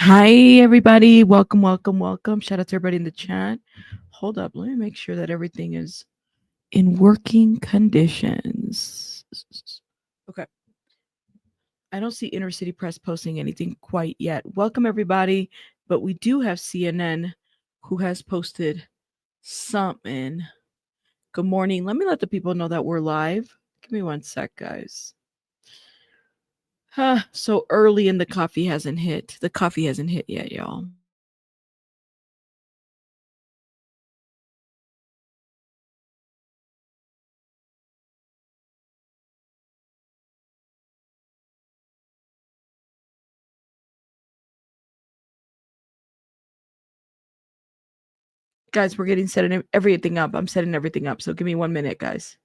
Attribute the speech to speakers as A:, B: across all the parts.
A: Hi, everybody. Welcome, welcome, welcome. Shout out to everybody in the chat. Hold up. Let me make sure that everything is in working conditions. Okay. I don't see Inner City Press posting anything quite yet. Welcome, everybody. But we do have CNN who has posted something. Good morning. Let me let the people know that we're live. Give me one sec, guys. So early and the coffee hasn't hit. The coffee hasn't hit yet, y'all. Guys, we're getting setting everything up. I'm setting everything up. So give me 1 minute, guys.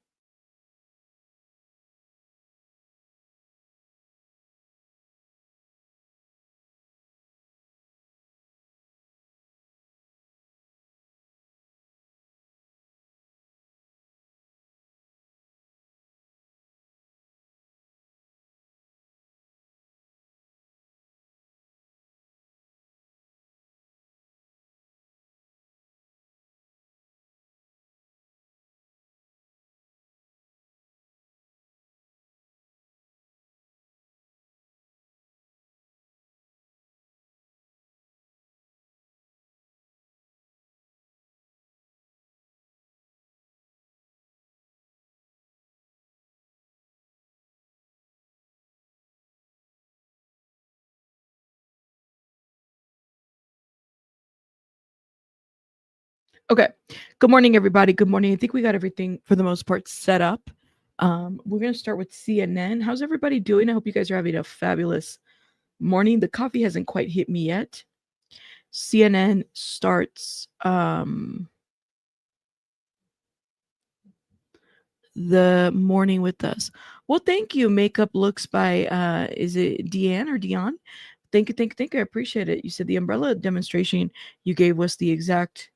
A: Okay. Good morning, everybody. Good morning. I think we got everything for the most part set up. We're going to start with CNN. How's everybody doing? I hope you guys are having a fabulous morning. The coffee hasn't quite hit me yet. CNN starts the morning with us. Well, thank you. Makeup Looks by is it Deanne or Dion? Thank you. I appreciate it. You said the umbrella demonstration you gave was the exact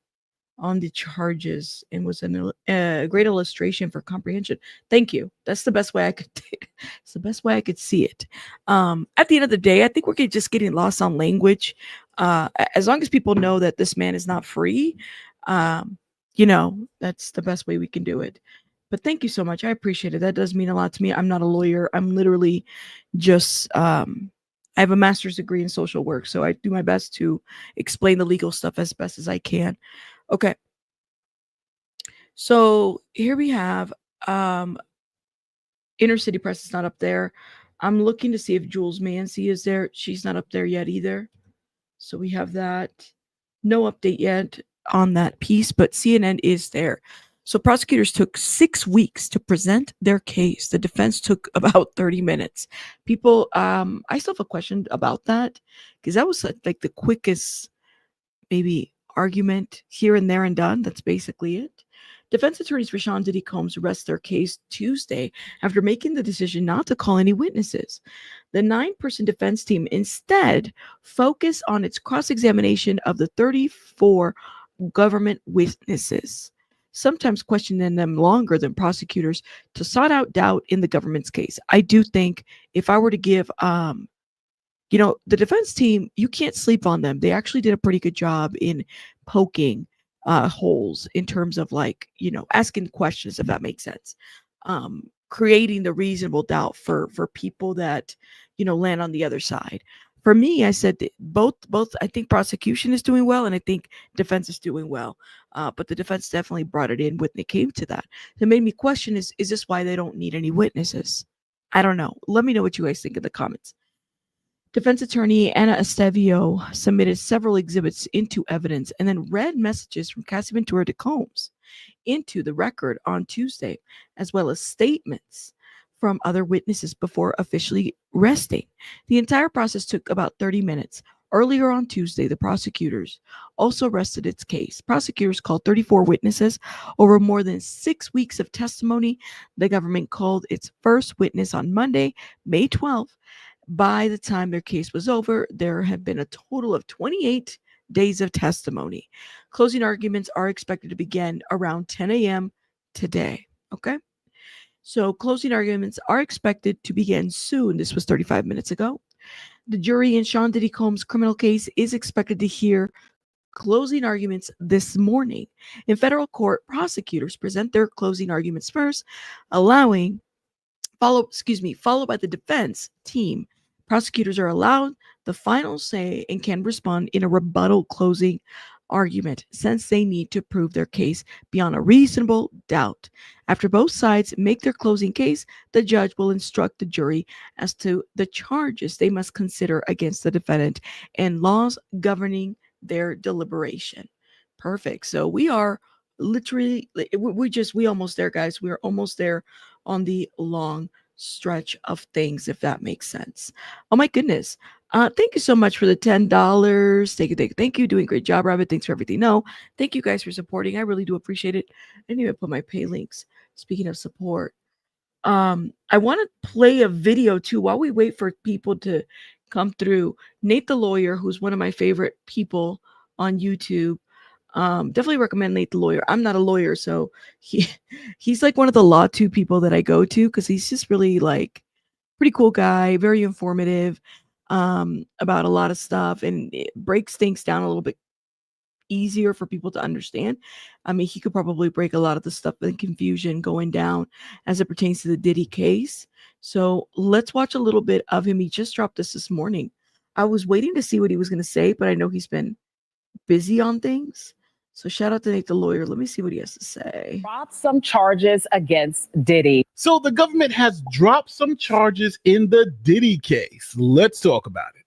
A: on the charges and was a great illustration for comprehension. Thank you. That's the best way I could. It's the best way I could see it. At the end of the day, I think we're just getting lost on language. As long as people know that this man is not free, that's the best way we can do it. But thank you so much. I appreciate it. That does mean a lot to me. I'm not a lawyer. I'm literally just I have a master's degree in social work, so I do my best to explain the legal stuff as best as I can. Okay. So here we have Inner City Press is not up there. I'm looking to see if Jules Mancy is there. She's not up there yet either. So we have that. No update yet on that piece, but CNN is there. So prosecutors took 6 weeks to present their case. The defense took about 30 minutes. People, I still have a question about that because that was like the quickest maybe argument here and there and done. That's basically it. Defense attorneys for Sean Diddy Combs rest their case Tuesday after making the decision not to call any witnesses. The 9-person defense team instead focused on its cross-examination of the 34 government witnesses, sometimes questioning them longer than prosecutors to sort out doubt in the government's case. I do think if I were to give the defense team, you can't sleep on them. They actually did a pretty good job in poking holes in terms of asking questions, if that makes sense. Creating the reasonable doubt for people that, land on the other side. For me, I said that both I think prosecution is doing well and I think defense is doing well. But the defense definitely brought it in when it came to that. It made me question is this why they don't need any witnesses? I don't know. Let me know what you guys think in the comments. Defense attorney Anna Estevio submitted several exhibits into evidence and then read messages from Cassie Ventura to Combs into the record on Tuesday, as well as statements from other witnesses before officially resting. The entire process took about 30 minutes. Earlier on Tuesday, the prosecutors also rested its case. Prosecutors called 34 witnesses over more than 6 weeks of testimony. The government called its first witness on Monday, May 12th. By the time their case was over, there have been a total of 28 days of testimony. Closing arguments are expected to begin around 10 a.m. today. Okay? So closing arguments are expected to begin soon. This was 35 minutes ago. The jury in Sean Diddy Combs' criminal case is expected to hear closing arguments this morning. In federal court, prosecutors present their closing arguments first, followed by the defense team. Prosecutors are allowed the final say and can respond in a rebuttal closing argument since they need to prove their case beyond a reasonable doubt. After both sides make their closing case, the judge will instruct the jury as to the charges they must consider against the defendant and laws governing their deliberation. Perfect. So we are literally we almost there, guys. We're almost there on the long stretch of things, if that makes sense. Oh my goodness. Thank you so much for the $10. Thank you. Doing a great job, Rabbit. Thanks for everything. No, thank you guys for supporting. I really do appreciate it. I didn't even put my pay links. Speaking of support, I want to play a video too while we wait for people to come through. Nate the Lawyer, who's one of my favorite people on YouTube. Definitely recommend Nate the Lawyer. I'm not a lawyer, so he's like one of the Law 2 people that I go to because he's just really like pretty cool guy, very informative about a lot of stuff, and it breaks things down a little bit easier for people to understand. I mean, he could probably break a lot of the stuff and confusion going down as it pertains to the Diddy case. So let's watch a little bit of him. He just dropped this morning. I was waiting to see what he was going to say, but I know he's been busy on things. So shout out to Nate the Lawyer. Let me see what he has to say.
B: Dropped some charges against Diddy.
C: So the government has dropped some charges in the Diddy case. Let's talk about it.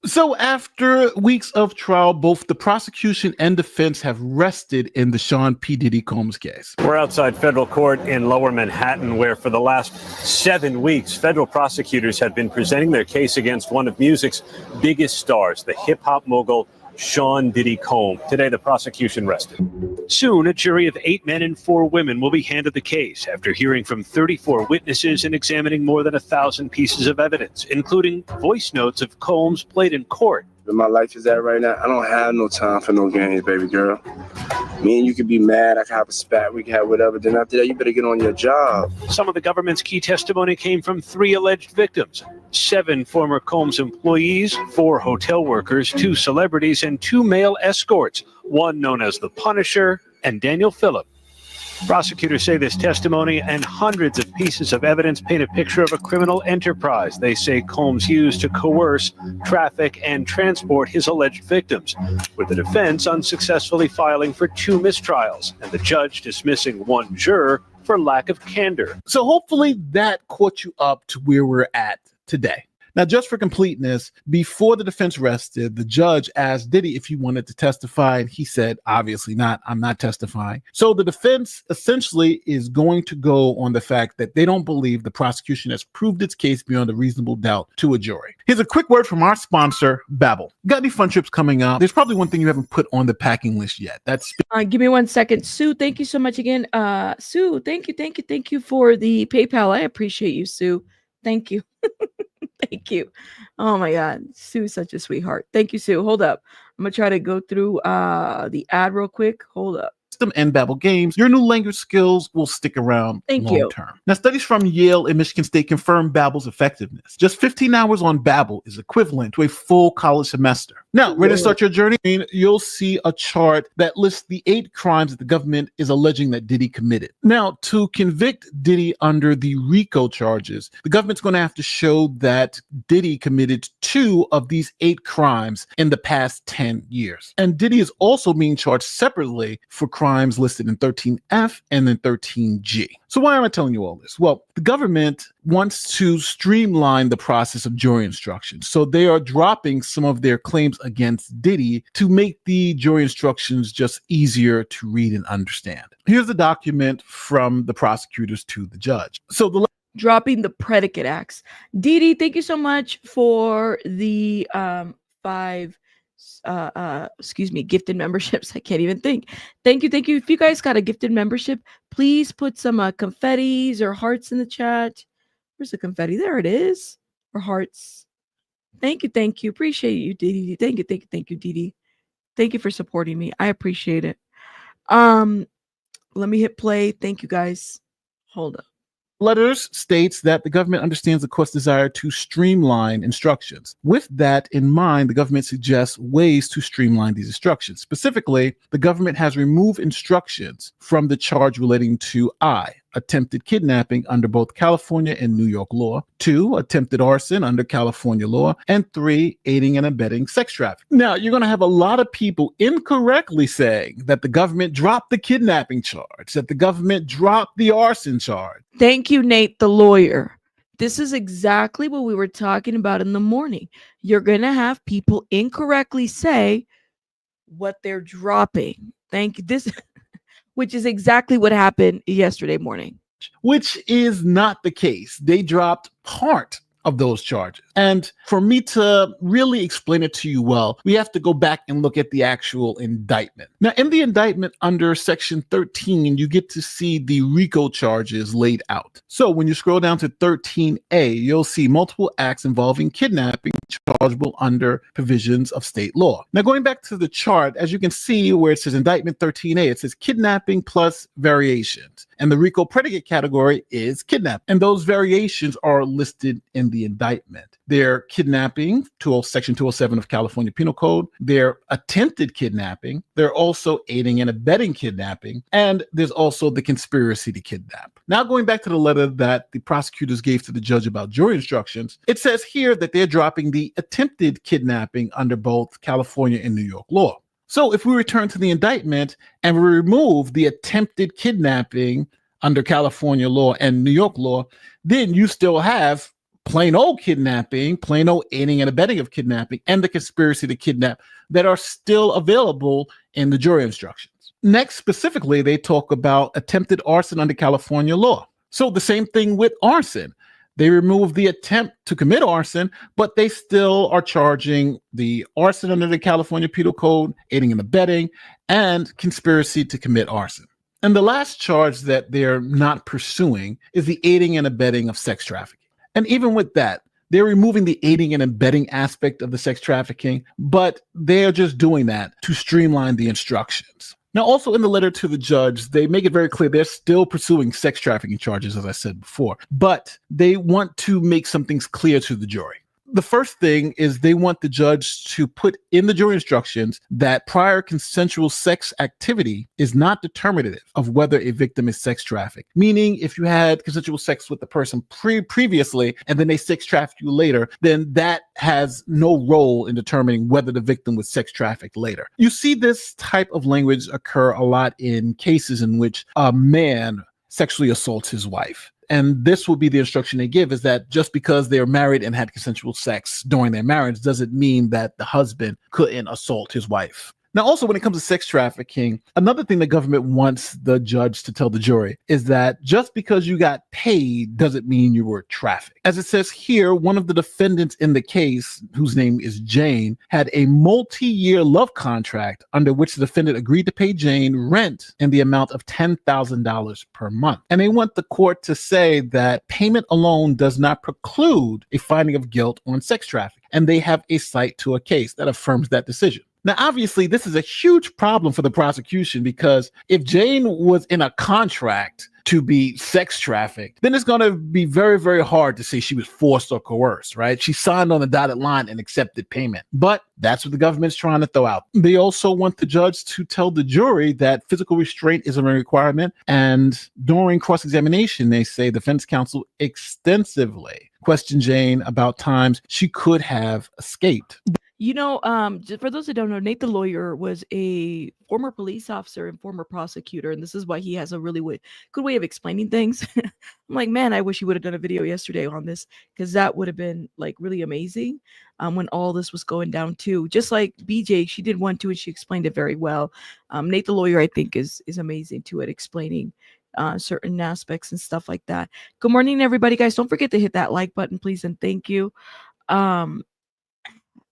C: So after weeks of trial, both the prosecution and defense have rested in the Sean P. Diddy Combs case.
D: We're outside federal court in Lower Manhattan, where for the last 7 weeks, federal prosecutors have been presenting their case against one of music's biggest stars, the hip-hop mogul Sean Diddy Combs. Today, the prosecution rested. Soon, a jury of 8 men and 4 women will be handed the case after hearing from 34 witnesses and examining more than 1,000 pieces of evidence, including voice notes of Combs played in court.
E: Where my life is at right now, I don't have no time for no games, baby girl. Me and you could be mad, I could have a spat, we could have whatever. Then after that, you better get on your job.
D: Some of the government's key testimony came from 3 alleged victims: 7 former Combs employees, 4 hotel workers, 2 celebrities, and 2 male escorts, one known as the Punisher and Daniel Phillip. Prosecutors say this testimony and hundreds of pieces of evidence paint a picture of a criminal enterprise they say Combs used to coerce, traffic, and transport his alleged victims, with the defense unsuccessfully filing for 2 mistrials and the judge dismissing 1 juror for lack of candor.
C: So hopefully that caught you up to where we're at today. Now, just for completeness, before the defense rested, the judge asked Diddy if he wanted to testify, and he said, obviously not, I'm not testifying. So the defense essentially is going to go on the fact that they don't believe the prosecution has proved its case beyond a reasonable doubt to a jury. Here's a quick word from our sponsor, Babbel. Got any fun trips coming up? There's probably one thing you haven't put on the packing list yet. That's
A: Give me 1 second. Sue, thank you so much again. Sue, thank you for the PayPal. I appreciate you, Sue. Thank you. Thank you. Oh my God. Sue's such a sweetheart. Thank you, Sue. Hold up. I'm going to try to go through the ad real quick. Hold up.
C: And Babbel games, your new language skills will stick around long term. Now, studies from Yale and Michigan State confirm Babbel's effectiveness. Just 15 hours on Babbel is equivalent to a full college semester. Now, ready to start your journey? You'll see a chart that lists the 8 crimes that the government is alleging that Diddy committed. Now, to convict Diddy under the Rico charges, the government's going to have to show that Diddy committed 2 of these 8 crimes in the past 10 years. And Diddy is also being charged separately for crimes listed in 13F and then 13G. So why am I telling you all this? Well, the government wants to streamline the process of jury instructions. So they are dropping some of their claims against Diddy to make the jury instructions just easier to read and understand. Here's the document from the prosecutors to the judge. So
A: dropping the predicate acts. Diddy, thank you so much for the 5 gifted memberships. I can't even think. Thank you. If you guys got a gifted membership, please put some confettis or hearts in the chat. Where's the confetti? There it is. Or hearts. Thank you. Appreciate you, Diddy. Thank you, Diddy. Thank you for supporting me. I appreciate it. Let me hit play. Thank you, guys. Hold up.
C: Letters states that the government understands the court's desire to streamline instructions. With that in mind, the government suggests ways to streamline these instructions. Specifically, the government has removed instructions from the charge relating to attempted kidnapping under both California and New York law, 2, attempted arson under California law, and 3, aiding and abetting sex trafficking. Now, you're going to have a lot of people incorrectly saying that the government dropped the kidnapping charge, that the government dropped the arson charge.
A: Thank you, Nate, the lawyer. This is exactly what we were talking about in the morning. You're going to have people incorrectly say what they're dropping. Thank you. This, which is exactly what happened yesterday morning.
C: Which is not the case. They dropped part of those charges. And for me to really explain it to you well, we have to go back and look at the actual indictment. Now, in the indictment under Section 13, you get to see the Rico charges laid out. So when you scroll down to 13A, you'll see multiple acts involving kidnapping chargeable under provisions of state law. Now, going back to the chart, as you can see where it says indictment 13A, it says kidnapping plus variations. And the Rico predicate category is kidnapping. And those variations are listed in the indictment. They're kidnapping, Section 207 of California Penal Code. They're attempted kidnapping. They're also aiding and abetting kidnapping. And there's also the conspiracy to kidnap. Now, going back to the letter that the prosecutors gave to the judge about jury instructions, it says here that they're dropping the attempted kidnapping under both California and New York law. So if we return to the indictment and we remove the attempted kidnapping under California law and New York law, then you still have plain old kidnapping, plain old aiding and abetting of kidnapping, and the conspiracy to kidnap that are still available in the jury instructions. Next, specifically, they talk about attempted arson under California law. So the same thing with arson. They remove the attempt to commit arson, but they still are charging the arson under the California Penal Code, aiding and abetting, and conspiracy to commit arson. And the last charge that they're not pursuing is the aiding and abetting of sex trafficking. And even with that, they're removing the aiding and abetting aspect of the sex trafficking, but they're just doing that to streamline the instructions. Now, also in the letter to the judge, they make it very clear they're still pursuing sex trafficking charges, as I said before, but they want to make some things clear to the jury. The first thing is they want the judge to put in the jury instructions that prior consensual sex activity is not determinative of whether a victim is sex trafficked. Meaning, if you had consensual sex with the person previously and then they sex trafficked you later, then that has no role in determining whether the victim was sex trafficked later. You see this type of language occur a lot in cases in which a man sexually assaults his wife. And this will be the instruction they give, is that just because they're married and had consensual sex during their marriage doesn't mean that the husband couldn't assault his wife. Now, also, when it comes to sex trafficking, another thing the government wants the judge to tell the jury is that just because you got paid doesn't mean you were trafficked. As it says here, one of the defendants in the case, whose name is Jane, had a multi-year love contract under which the defendant agreed to pay Jane rent in the amount of $10,000 per month. And they want the court to say that payment alone does not preclude a finding of guilt on sex trafficking. And they have a cite to a case that affirms that decision. Now, obviously, this is a huge problem for the prosecution, because if Jane was in a contract to be sex trafficked, then it's going to be very, very hard to say she was forced or coerced, right? She signed on the dotted line and accepted payment. But that's what the government's trying to throw out. They also want the judge to tell the jury that physical restraint is a requirement. And during cross-examination, they say defense counsel extensively questioned Jane about times she could have escaped.
A: You know, just for those that don't know, Nate the lawyer was a former police officer and former prosecutor, and this is why he has a really good way of explaining things. I'm like, man, I wish he would have done a video yesterday on this, because that would have been like really amazing when all this was going down too. Just like BJ, she did one too, and she explained it very well. Nate the lawyer, I think, is amazing too at explaining certain aspects and stuff like that. Good morning, everybody, guys. Don't forget to hit that like button, please, and thank you.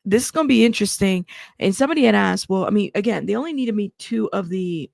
A: This is going to be interesting. And somebody had asked, well, I mean, again, they only need to meet two of the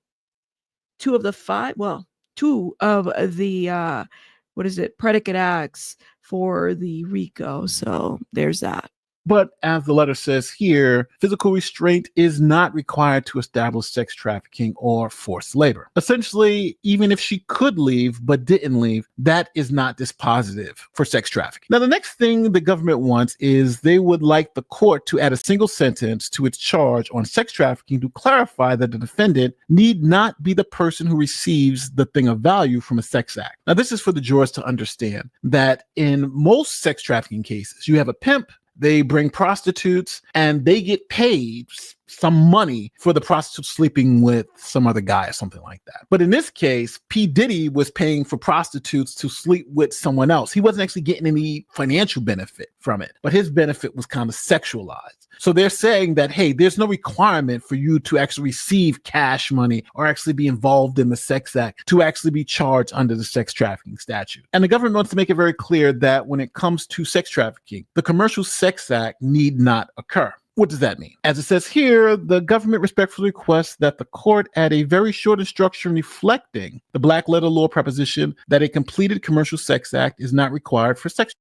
A: predicate acts for the Rico. So there's that.
C: But as the letter says here, physical restraint is not required to establish sex trafficking or forced labor. Essentially, even if she could leave but didn't leave, that is not dispositive for sex trafficking. Now, the next thing the government wants is they would like the court to add a single sentence to its charge on sex trafficking to clarify that the defendant need not be the person who receives the thing of value from a sex act. Now, this is for the jurors to understand that in most sex trafficking cases, you have a pimp, they bring prostitutes, and they get paid some money for the prostitute sleeping with some other guy or something like that. But in this case, P. Diddy was paying for prostitutes to sleep with someone else. He wasn't actually getting any financial benefit from it, but his benefit was kind of sexualized. So they're saying that, hey, there's no requirement for you to actually receive cash money or actually be involved in the sex act to actually be charged under the sex trafficking statute. And the government wants to make it very clear that when it comes to sex trafficking, the commercial sex act need not occur. What does that mean? As it says here, the government respectfully requests that the court add a very short instruction reflecting the black letter law proposition that a completed commercial sex act is not required for sex.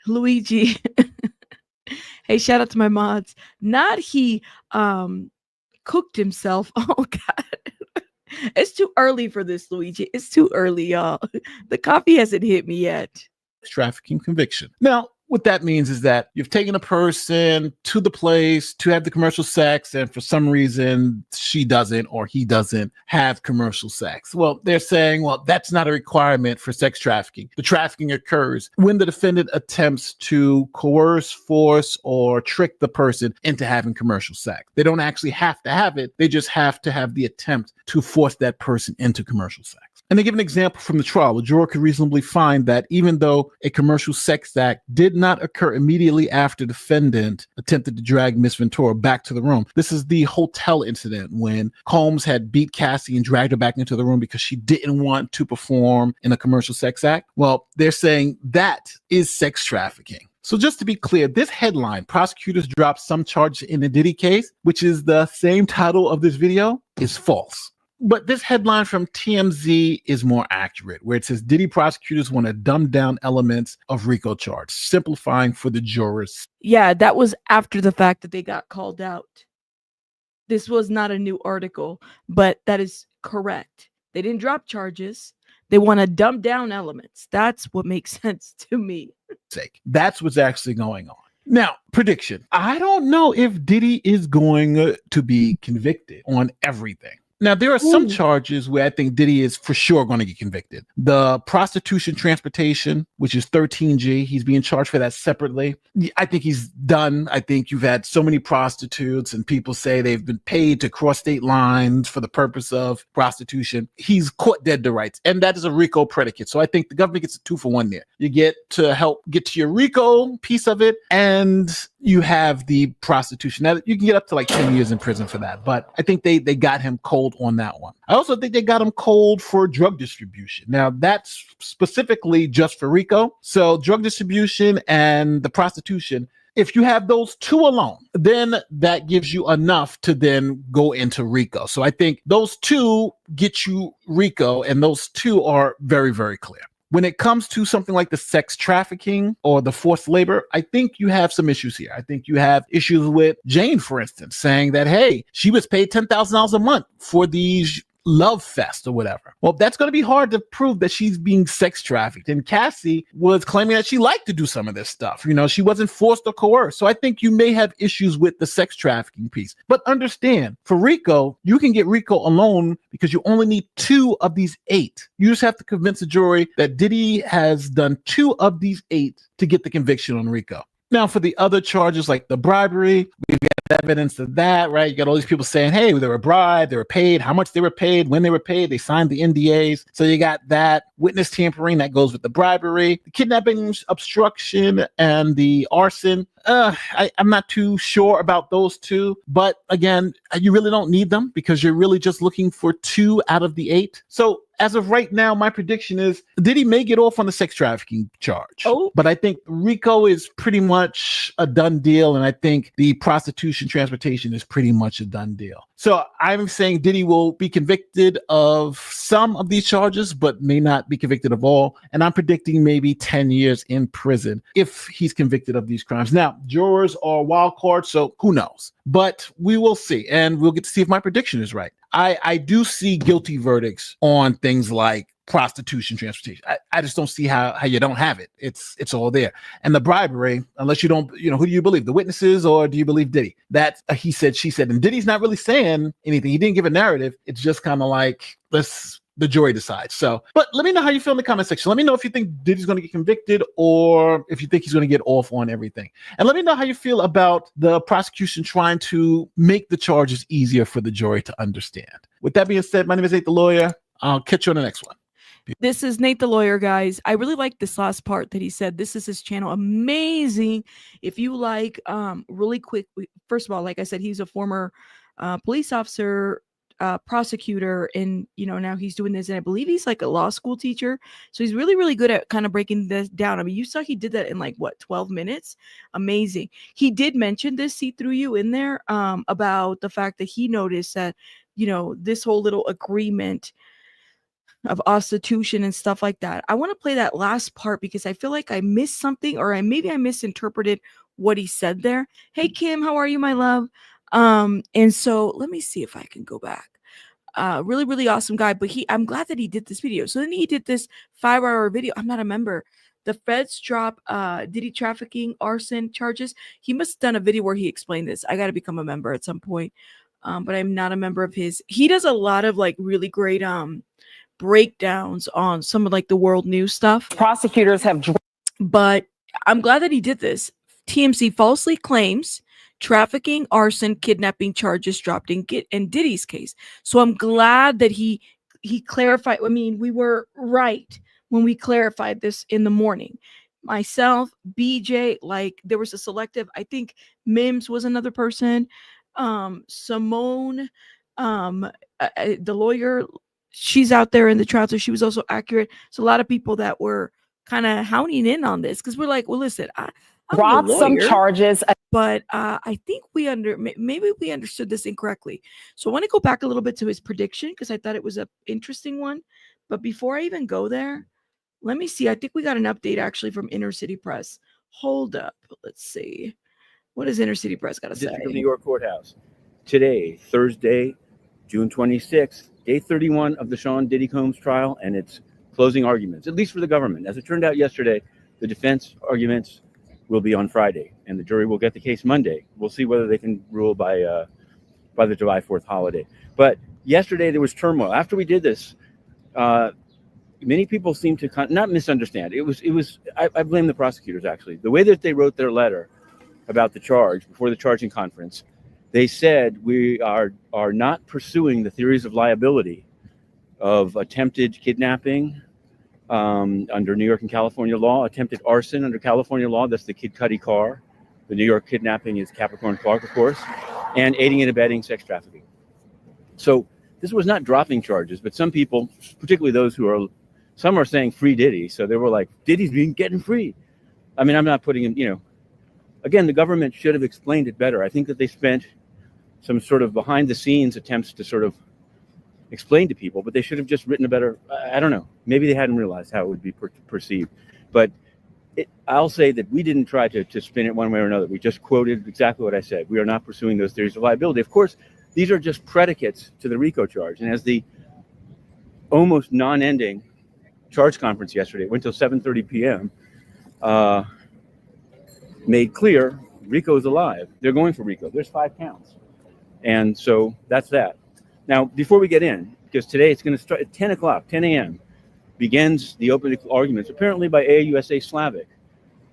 A: Luigi. Hey, shout out to my mods. Not he cooked himself. Oh God. It's too early for this, Luigi. It's too early, y'all. The coffee hasn't hit me yet.
C: Trafficking conviction. Now, what that means is that you've taken a person to the place to have the commercial sex, and for some reason she doesn't or he doesn't have commercial sex. Well, they're saying, well, that's not a requirement for sex trafficking. The trafficking occurs when the defendant attempts to coerce, force, or trick the person into having commercial sex. They don't actually have to have it. They just have to have the attempt to force that person into commercial sex. And they give an example from the trial. A juror could reasonably find that even though a commercial sex act did not occur immediately after the defendant attempted to drag Miss Ventura back to the room. This is the hotel incident when Combs had beat Cassie and dragged her back into the room because she didn't want to perform in a commercial sex act. Well, they're saying that is sex trafficking. So just to be clear, this headline, prosecutors dropped some charges in the Diddy case, which is the same title of this video, is false. But this headline from TMZ is more accurate, where it says Diddy prosecutors want to dumb down elements of Rico charge, simplifying for the jurors.
A: Yeah, that was after the fact that they got called out. This was not a new article, but that is correct. They didn't drop charges. They want to dumb down elements. That's what makes sense to me.
C: That's what's actually going on. Now, prediction. I don't know if Diddy is going to be convicted on everything. Now, there are some charges where I think Diddy is for sure going to get convicted. The prostitution transportation, which is 13G, he's being charged for that separately. I think he's done. I think you've had so many prostitutes and people say they've been paid to cross state lines for the purpose of prostitution. He's caught dead to rights, and that is a Rico predicate. So I think the government gets a 2-for-1 there. You get to help get to your Rico piece of it, and you have the prostitution. Now, you can get up to like 10 years in prison for that, but I think they got him cold on that one. I also think they got him cold for drug distribution. Now, that's specifically just for Rico. So drug distribution and the prostitution, if you have those two alone, then that gives you enough to then go into Rico. So I think those two get you Rico, and those two are very, very clear. When it comes to something like the sex trafficking or the forced labor, I think you have some issues here. I think you have issues with Jane, for instance, saying that, hey, she was paid $10,000 a month for these love fest or whatever. Well, that's going to be hard to prove that she's being sex trafficked. And Cassie was claiming that she liked to do some of this stuff. You know, she wasn't forced or coerced. So I think you may have issues with the sex trafficking piece. But understand, for Rico, you can get Rico alone because you only need 2 of these 8. You just have to convince the jury that Diddy has done 2 of these 8 to get the conviction on Rico. Now, for the other charges like the bribery, we've got evidence of that, right? You got all these people saying, hey, they were bribed, they were paid, how much they were paid, when they were paid, they signed the NDAs. So you got that. Witness tampering, that goes with the bribery, the kidnapping, obstruction, and the arson. I'm not too sure about those 2, but again, you really don't need them because you're really just looking for 2 out of the 8. So as of right now, my prediction is Diddy may get off on the sex trafficking charge.
A: Oh.
C: But I think Rico is pretty much a done deal. And I think the prostitution transportation is pretty much a done deal. So I'm saying Diddy will be convicted of some of these charges, but may not be convicted of all. And I'm predicting maybe 10 years in prison if he's convicted of these crimes. Now, jurors are wild cards, so who knows? But we will see. And we'll get to see if my prediction is right. I do see guilty verdicts on things like prostitution transportation. I just don't see how you don't have it. It's all there. And the bribery, unless you don't, who do you believe? The witnesses, or do you believe Diddy? That's he said, she said. And Diddy's not really saying anything. He didn't give a narrative. It's just kind of like, the jury decides. So, but let me know how you feel in the comment section. Let me know if you think Diddy's going to get convicted or if you think he's going to get off on everything. And let me know how you feel about the prosecution trying to make the charges easier for the jury to understand. With that being said, my name is Nate the Lawyer. I'll catch you on the next one.
A: This is Nate the Lawyer, guys. I really like this last part that he said. This is his channel. Amazing. If you like, really quick, first of all, like I said, he's a former police officer, prosecutor, and now he's doing this, and I believe he's like a law school teacher, so he's really, really good at kind of breaking this down. I mean, you saw he did that in like 12 minutes. Amazing. He did mention this, see through you in there, about the fact that he noticed that this whole little agreement of prostitution and stuff like that. I want to play that last part because I feel like I missed something, or maybe I misinterpreted what he said there. Hey Kim, how are you, my love? And so let me see if I can go back. Really, really awesome guy. But I'm glad that he did this video. So then he did this 5-hour video. I'm not a member. The feds drop Diddy trafficking, arson charges. He must have done a video where he explained this. I got to become a member at some point. But I'm not a member of his. He does a lot of like really great breakdowns on some of like the world news stuff.
B: Prosecutors have.
A: But I'm glad that he did this. TMZ falsely claims trafficking, arson, kidnapping charges dropped in Diddy's case. So I'm glad that he clarified. I mean, we were right when we clarified this in the morning. Myself, BJ, like there was a selective, I think Mims was another person. Simone, the lawyer, she's out there in the trial, so she was also accurate. So a lot of people that were kind of hounding in on this because we're like, well, listen, I'm
B: brought some charges,
A: but I think maybe we understood this incorrectly. So I want to go back a little bit to his prediction because I thought it was an interesting one. But before I even go there, let me see. I think we got an update actually from Inner City Press. Hold up, let's see. What does Inner City Press got to say?
F: District of New York Courthouse. Today, Thursday, June 26th, day 31 of the Sean Diddy Combs trial and its closing arguments, at least for the government. As it turned out yesterday, the defense arguments will be on Friday, and the jury will get the case Monday. We'll see whether they can rule by the July 4th holiday. But yesterday there was turmoil. After we did this, many people seemed to not misunderstand. I blame the prosecutors, actually. The way that they wrote their letter about the charge before the charging conference, they said we are not pursuing the theories of liability of attempted kidnapping under New York and California law, attempted arson under California law, that's the Kid Cudi car. The New York kidnapping is Capricorn Clark, of course, and aiding and abetting sex trafficking. So this was not dropping charges, but some people, particularly those some are saying free Diddy. So they were like, Diddy's getting free. I mean, I'm not putting him, again, the government should have explained it better. I think that they spent some sort of behind the scenes attempts to sort of explain to people, but they should have just written a better, I don't know, maybe they hadn't realized how it would be perceived. But I'll say that we didn't try to spin it one way or another. We just quoted exactly what I said. We are not pursuing those theories of liability. Of course, these are just predicates to the Rico charge. And as the almost non-ending charge conference yesterday, it went till 7:30 p.m., made clear, Rico is alive. They're going for Rico. There's 5 counts. And so that's that. Now, before we get in, because today it's going to start at 10 o'clock, 10 a.m., begins the opening arguments, apparently by AUSA Slavic.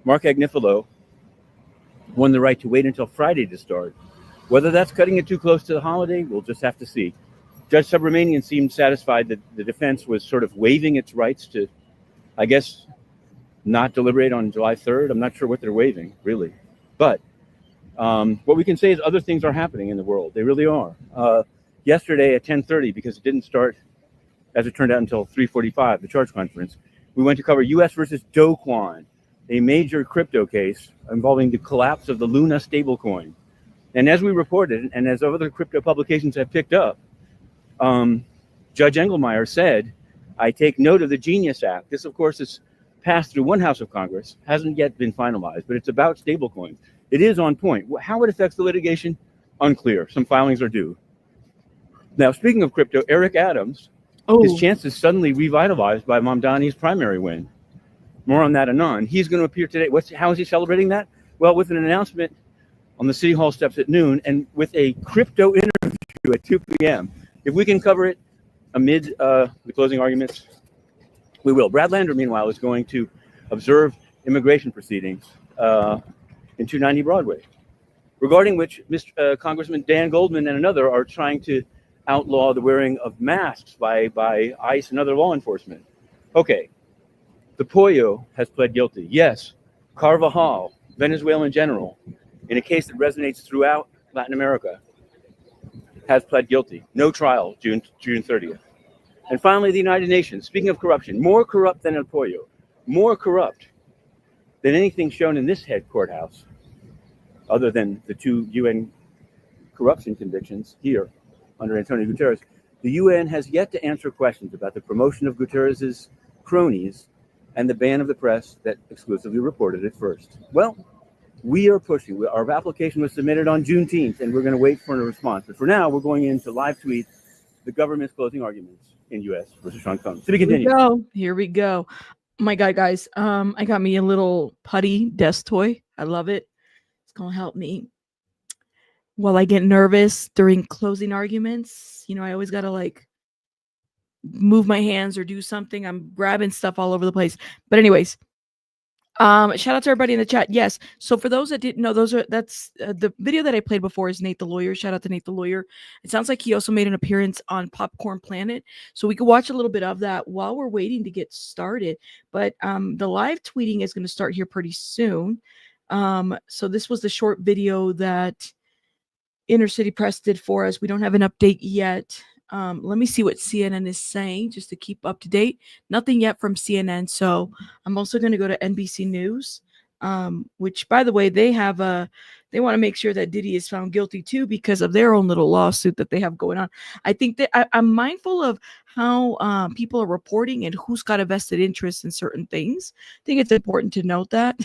F: Mark Agnifilo won the right to wait until Friday to start. Whether that's cutting it too close to the holiday, we'll just have to see. Judge Subramanian seemed satisfied that the defense was sort of waiving its rights to, I guess, not deliberate on July 3rd. I'm not sure what they're waiving, really. But what we can say is other things are happening in the world. They really are. Yesterday at 10:30, because it didn't start as it turned out, until 3:45, the charge conference. We went to cover U.S. versus Do Kwon, a major crypto case involving the collapse of the Luna stablecoin. And as we reported, and as other crypto publications have picked up, Judge Engelmeyer said, I take note of the Genius Act. This, of course, is passed through one house of Congress, hasn't yet been finalized, but it's about stablecoins. It is on point. How it affects the litigation? Unclear. Some filings are due. Now, speaking of crypto, Eric Adams, his chances suddenly revitalized by Mamdani's primary win. More on that anon. He's going to appear today. How is he celebrating that? Well, with an announcement on the City Hall steps at noon and with a crypto interview at 2 p.m. If we can cover it amid the closing arguments, we will. Brad Lander, meanwhile, is going to observe immigration proceedings in 290 Broadway, regarding which Congressman Dan Goldman and another are trying to outlaw the wearing of masks by ICE and other law enforcement. Okay, the Pollo has pled guilty. Yes, Carvajal, Venezuelan general, in a case that resonates throughout Latin America, has pled guilty. No trial, June 30th. And finally, the United Nations. Speaking of corruption, more corrupt than El Pollo, more corrupt than anything shown in this head courthouse, other than the 2 UN corruption convictions here under Antonio Guterres. The UN has yet to answer questions about the promotion of Guterres's cronies and the ban of the press that exclusively reported it first. Well, we are pushing. Our application was submitted on Juneteenth, and we're going to wait for a response. But for now, we're going into live tweet the government's closing arguments in U.S. versus Sean Combs. To be continued.
A: Here we go. Oh my God, guys. I got me a little putty desk toy. I love it. It's going to help me while I get nervous during closing arguments. You know, I always got to move my hands or do something. I'm grabbing stuff all over the place. But anyways, shout out to everybody in the chat. Yes. So for those that didn't know, that's the video that I played before is Nate the Lawyer. Shout out to Nate the Lawyer. It sounds like he also made an appearance on Popcorn Planet. So we could watch a little bit of that while we're waiting to get started. But the live tweeting is going to start here pretty soon. So this was the short video that Inner City Press did for us. We don't have an update yet. Let me see what CNN is saying just to keep up to date. Nothing yet from CNN. So I'm also going to go to NBC News, which, by the way, they want to make sure that Diddy is found guilty too because of their own little lawsuit that they have going on. I think that I'm mindful of how people are reporting and who's got a vested interest in certain things. I think it's important to note that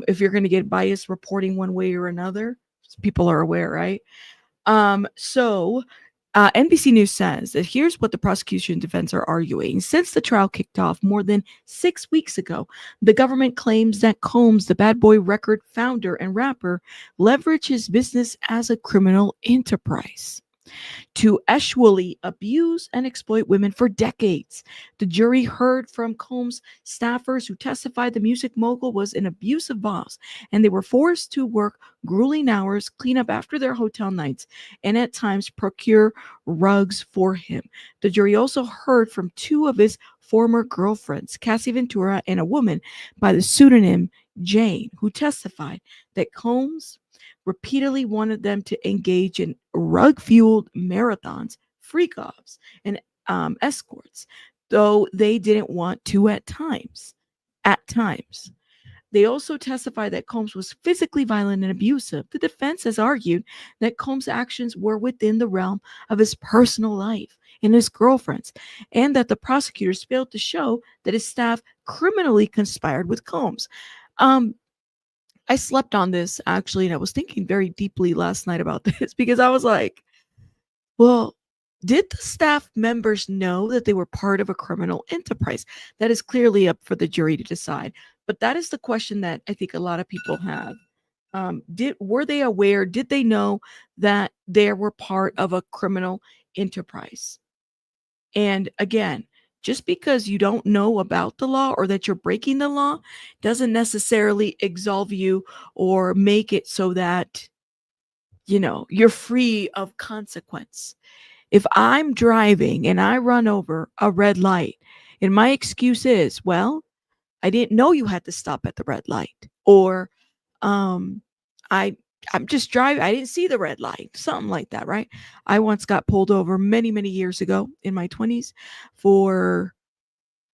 A: if you're going to get biased reporting one way or another, people are aware, right? So NBC News says that here's what the prosecution and defense are arguing. Since the trial kicked off more than 6 weeks ago, the government claims that Combs, the Bad Boy Record founder and rapper, leveraged his business as a criminal enterprise to actually abuse and exploit women for decades. The jury heard from Combs' staffers who testified the music mogul was an abusive boss, and they were forced to work grueling hours, clean up after their hotel nights, and at times procure rugs for him. The jury also heard from 2 of his former girlfriends, Cassie Ventura and a woman by the pseudonym Jane, who testified that Combs repeatedly wanted them to engage in rug-fueled marathons, freak-offs, and escorts, though they didn't want to at times. They also testified that Combs was physically violent and abusive. The defense has argued that Combs' actions were within the realm of his personal life and his girlfriend's, and that the prosecutors failed to show that his staff criminally conspired with Combs. I slept on this, actually, and I was thinking very deeply last night about this because I was like, well, did the staff members know that they were part of a criminal enterprise? That is clearly up for the jury to decide. But that is the question that I think a lot of people have. Were they aware? Did they know that they were part of a criminal enterprise? And again, just because you don't know about the law or that you're breaking the law doesn't necessarily absolve you or make it so that, you're free of consequence. If I'm driving and I run over a red light and my excuse is, well, I didn't know you had to stop at the red light, or I I'm just driving. I didn't see the red light, something like that, right? I once got pulled over many, many years ago in my 20s for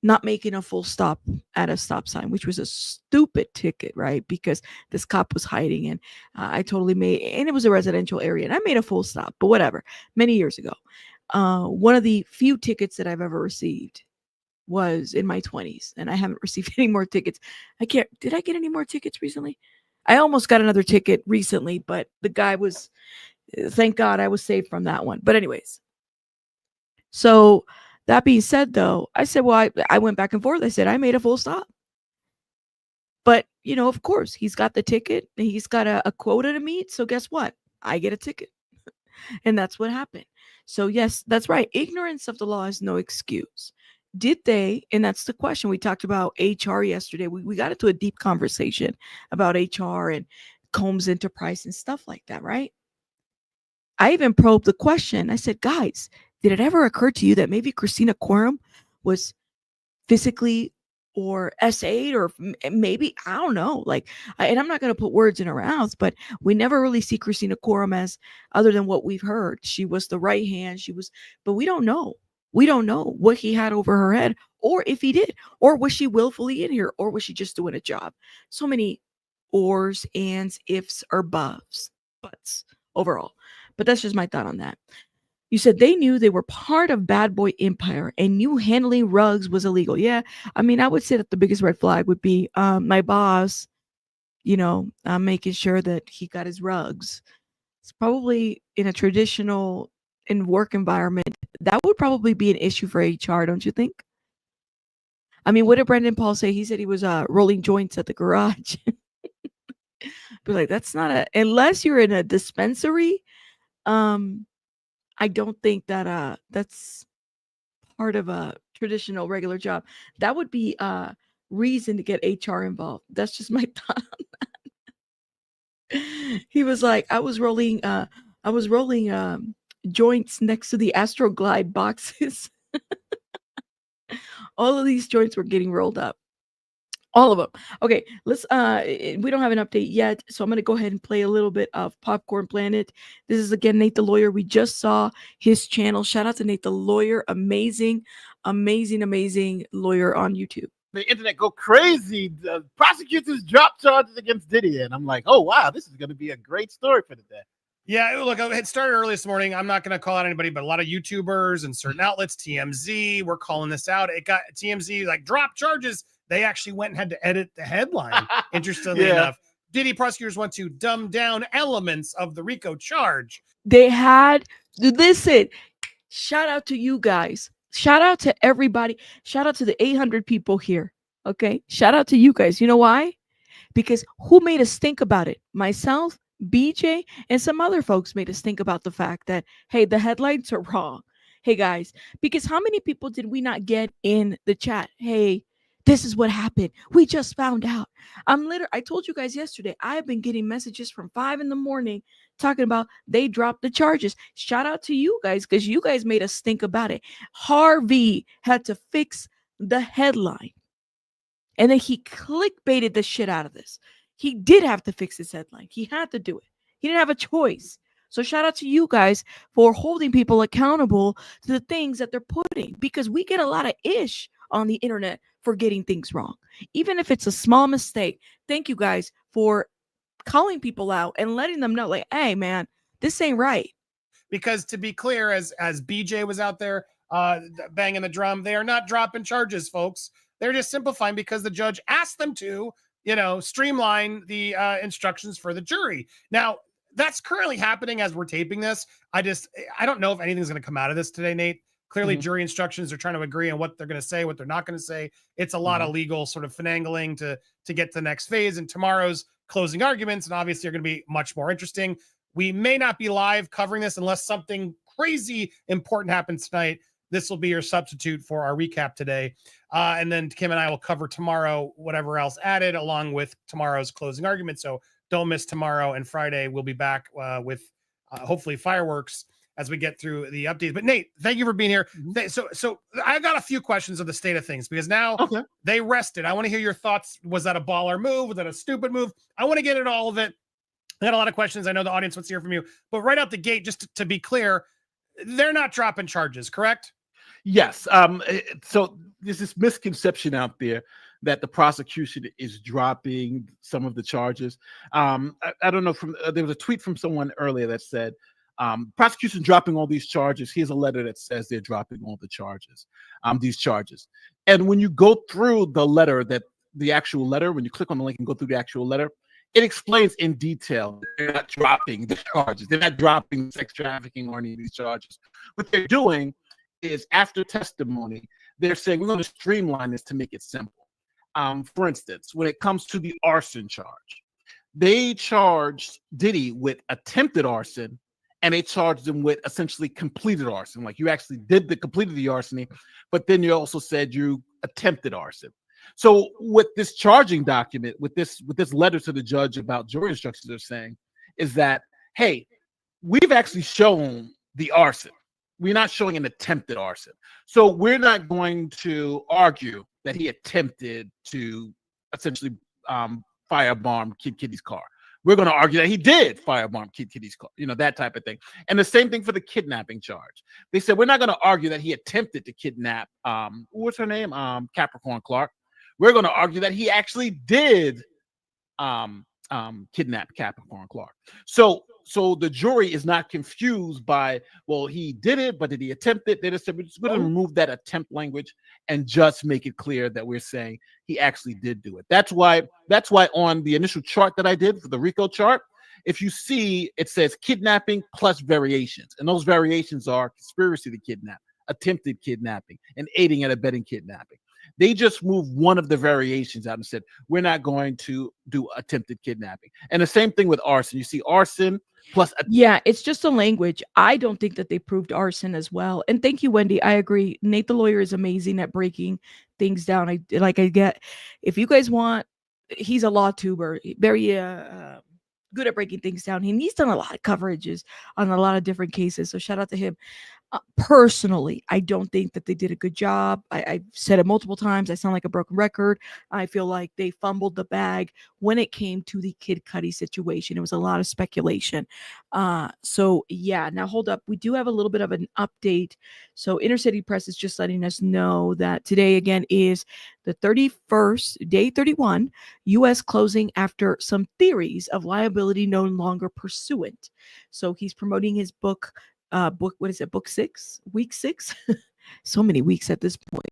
A: not making a full stop at a stop sign, which was a stupid ticket, right? Because this cop was hiding, and I totally made, and it was a residential area, and I made a full stop, but whatever, many years ago. One of the few tickets that I've ever received was in my 20s, and I haven't received any more tickets. Did I get any more tickets recently? I almost got another ticket recently, but the guy was, thank God I was saved from that one. But anyways, so that being said, though, I said, well, I went back and forth. I said, I made a full stop. But, of course, he's got the ticket. And he's got a quota to meet. So guess what? I get a ticket. And that's what happened. So, yes, that's right. Ignorance of the law is no excuse. Did they, and that's the question, we talked about HR yesterday. We got into a deep conversation about HR and Combs Enterprise and stuff like that, right? I even probed the question. I said, guys, did it ever occur to you that maybe Christina Quorum was physically or SA'd, or maybe, I don't know, and I'm not going to put words in her mouth, but we never really see Christina Quorum as, other than what we've heard, she was the right hand, but we don't know. We don't know what he had over her head, or if he did, or was she willfully in here, or was she just doing a job? So many ors, ands, ifs, or buts overall. But that's just my thought on that. You said they knew they were part of Bad Boy Empire and knew handling rugs was illegal. Yeah, I mean, I would say that the biggest red flag would be my boss, making sure that he got his rugs. It's probably in a traditional work environment, that would probably be an issue for HR, don't you think? I mean, what did Brendan Paul say? He said he was rolling joints at the garage. Be like, that's not unless you're in a dispensary. I don't think that that's part of a traditional regular job. That would be a reason to get HR involved. That's just my thought on that. He was like, I was rolling joints next to the Astroglide boxes. All of these joints were getting rolled up. All of them. Okay, let's we don't have an update yet, so I'm going to go ahead and play a little bit of Popcorn Planet. This is again Nate the Lawyer. We just saw his channel. Shout out to Nate the Lawyer. Amazing lawyer on YouTube.
C: The internet go crazy. The prosecutors drop charges against Diddy, and I'm like, oh wow, this is going to be a great story for the day.
G: Yeah, look, it started early this morning. I'm not going to call out anybody, but a lot of YouTubers and certain outlets, TMZ, we're calling this out. It got TMZ drop charges. They actually went and had to edit the headline. Interestingly enough, Diddy prosecutors want to dumb down elements of the Rico charge.
A: They had, listen, shout out to you guys. Shout out to everybody. Shout out to the 800 people here. Okay. Shout out to you guys. You know why? Because who made us think about it? Myself, BJ, and some other folks made us think about the fact that, hey, the headlines are wrong. Hey, guys, because how many people did we not get in the chat? Hey, this is what happened. We just found out. I told you guys yesterday, I've been getting messages from 5 a.m. talking about they dropped the charges. Shout out to you guys, because you guys made us think about it. Harvey had to fix the headline. And then he clickbaited the shit out of this. He did have to fix his headline. He had to do it. He didn't have a choice. So shout out to you guys for holding people accountable to the things that they're putting, because we get a lot of ish on the internet for getting things wrong. Even if it's a small mistake, thank you guys for calling people out and letting them know, like, hey, man, this ain't right.
G: Because to be clear, as BJ was out there banging the drum, they are not dropping charges, folks. They're just simplifying because the judge asked them to, streamline the instructions for the jury. Now, that's currently happening as we're taping this. I don't know if anything's going to come out of this today, Nate. Clearly, jury instructions are trying to agree on what they're going to say, what they're not going to say. It's a lot of legal sort of finagling to get to the next phase. And tomorrow's closing arguments, and obviously, are going to be much more interesting. We may not be live covering this unless something crazy important happens tonight. This will be your substitute for our recap today. And then Kim and I will cover tomorrow, whatever else added, along with tomorrow's closing argument. So don't miss tomorrow, and Friday we'll be back with hopefully fireworks as we get through the updates. But Nate, thank you for being here. So I got a few questions of the state of things, because now they rested. I want to hear your thoughts. Was that a baller move? Was that a stupid move? I want to get into all of it. I got a lot of questions. I know the audience wants to hear from you, but right out the gate, just to be clear, they're not dropping charges, correct?
C: Yes. So there's this misconception out there that the prosecution is dropping some of the charges. I don't know. There was a tweet from someone earlier that said, prosecution dropping all these charges. Here's a letter that says they're dropping all the charges, these charges. And when you go through the letter, the actual letter, when you click on the link and go through the actual letter, it explains in detail that they're not dropping the charges. They're not dropping sex trafficking or any of these charges. What they're doing is, after testimony, they're saying we're going to streamline this to make it simple. For instance, when it comes to the arson charge, they charged Diddy with attempted arson, and they charged him with essentially completed arson. Like, you actually completed the arson, but then you also said you attempted arson. So with this charging document, with this letter to the judge about jury instructions, they're saying is that, hey, we've actually shown the arson. We're not showing an attempted arson. So we're not going to argue that he attempted to essentially firebomb Kid Kitty's car. We're going to argue that he did firebomb Kid Kitty's car, that type of thing. And the same thing for the kidnapping charge. They said, we're not going to argue that he attempted to kidnap, what's her name? Capricorn Clark. We're going to argue that he actually did kidnap Capricorn Clark. So the jury is not confused by, well, he did it, but did he attempt it? They just said, we're just going to remove that attempt language and just make it clear that we're saying he actually did do it. That's why on the initial chart that I did for the Rico chart, if you see, it says kidnapping plus variations. And those variations are conspiracy to kidnap, attempted kidnapping, and aiding and abetting kidnapping. They just moved one of the variations out and said, we're not going to do attempted kidnapping. And the same thing with arson. You see arson plus.
A: Yeah, it's just a language. I don't think that they proved arson as well. And thank you, Wendy. I agree. Nate the lawyer is amazing at breaking things down. I get, if you guys want, he's a law tuber, very good at breaking things down. He's done a lot of coverages on a lot of different cases. So shout out to him. Personally, I don't think that they did a good job. I've said it multiple times. I sound like a broken record. I feel like they fumbled the bag when it came to the Kid Cudi situation. It was a lot of speculation. So yeah, now hold up. We do have a little bit of an update. So Intercity Press is just letting us know that today again is the 31st, day 31, U.S. closing after some theories of liability no longer pursuant. So he's promoting his book, what is it, book 6, week 6? So many weeks at this point.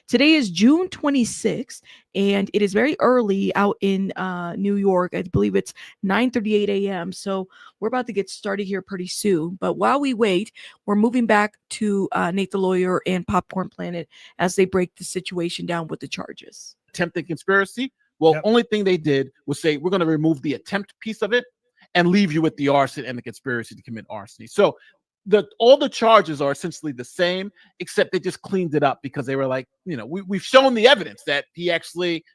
A: Today is June 26th, and it is very early out in New York. I believe it's 9:38 a.m. So we're about to get started here pretty soon. But while we wait, we're moving back to Nate the lawyer and Popcorn Planet as they break the situation down with the charges.
C: Attempted conspiracy. Well, Only thing they did was say, we're going to remove the attempt piece of it and leave you with the arson and the conspiracy to commit arson. So all the charges are essentially the same, except they just cleaned it up because they were like, we've shown the evidence that he actually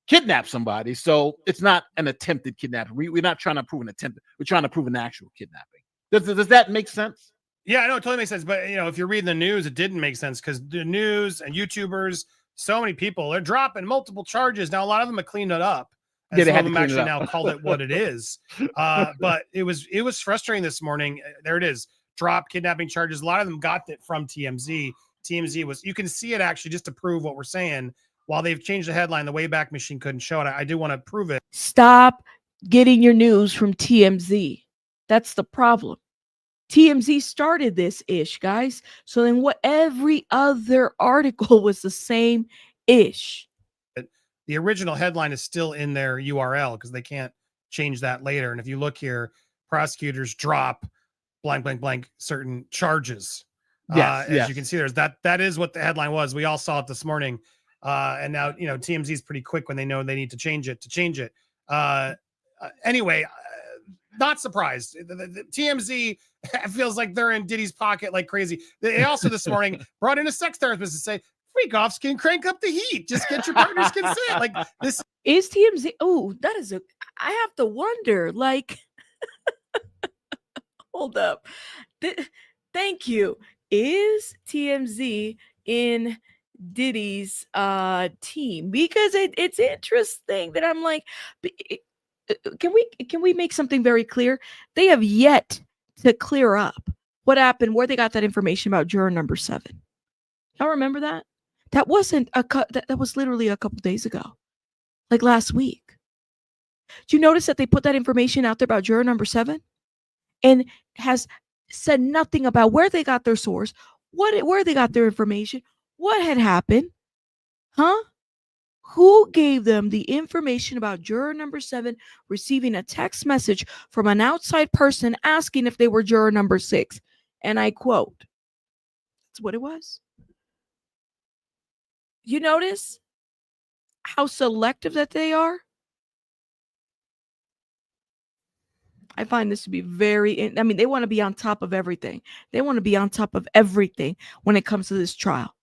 C: kidnapped somebody. So it's not an attempted kidnapping. We're not trying to prove an attempt. We're trying to prove an actual kidnapping. Does that make sense?
G: Yeah, I know it totally makes sense. But if you're reading the news, it didn't make sense because the news and YouTubers, so many people are dropping multiple charges. Now, a lot of them have cleaned it up. And some of them actually now called it what it is. But it was frustrating this morning. There it is. Drop kidnapping charges. A lot of them got it from TMZ. TMZ was, you can see it actually just to prove what we're saying. While they've changed the headline, the Wayback Machine couldn't show it. I do want to prove it.
A: Stop getting your news from TMZ. That's the problem. TMZ started this ish, guys. So then every other article was the same ish.
G: The original headline is still in their URL because they can't change that later. And if you look here, prosecutors drop blank, blank, blank, certain charges. As you can see, there's that is what the headline was. We all saw it this morning. And now, TMZ is pretty quick when they know they need to change it. Anyway, not surprised. The TMZ feels like they're in Diddy's pocket like crazy. They also this morning brought in a sex therapist to say, freak offs can crank up the heat. Just get your partner's consent. Like, this
A: is TMZ. Oh, that is I have to wonder, like, hold up. Thank you. Is TMZ in Diddy's team? Because it's interesting that I'm like, can we make something very clear? They have yet to clear up what happened, where they got that information about juror number 7. Y'all remember that? That wasn't that was literally a couple days ago, like last week. Do you notice that they put that information out there about juror number 7 and has said nothing about where they got their source, where they got their information, what had happened? Huh? Who gave them the information about juror number 7 receiving a text message from an outside person asking if they were juror number 6? And I quote, that's what it was. You notice how selective that they are? I find this to be very, I mean, they want to be on top of everything. They want to be on top of everything when it comes to this trial.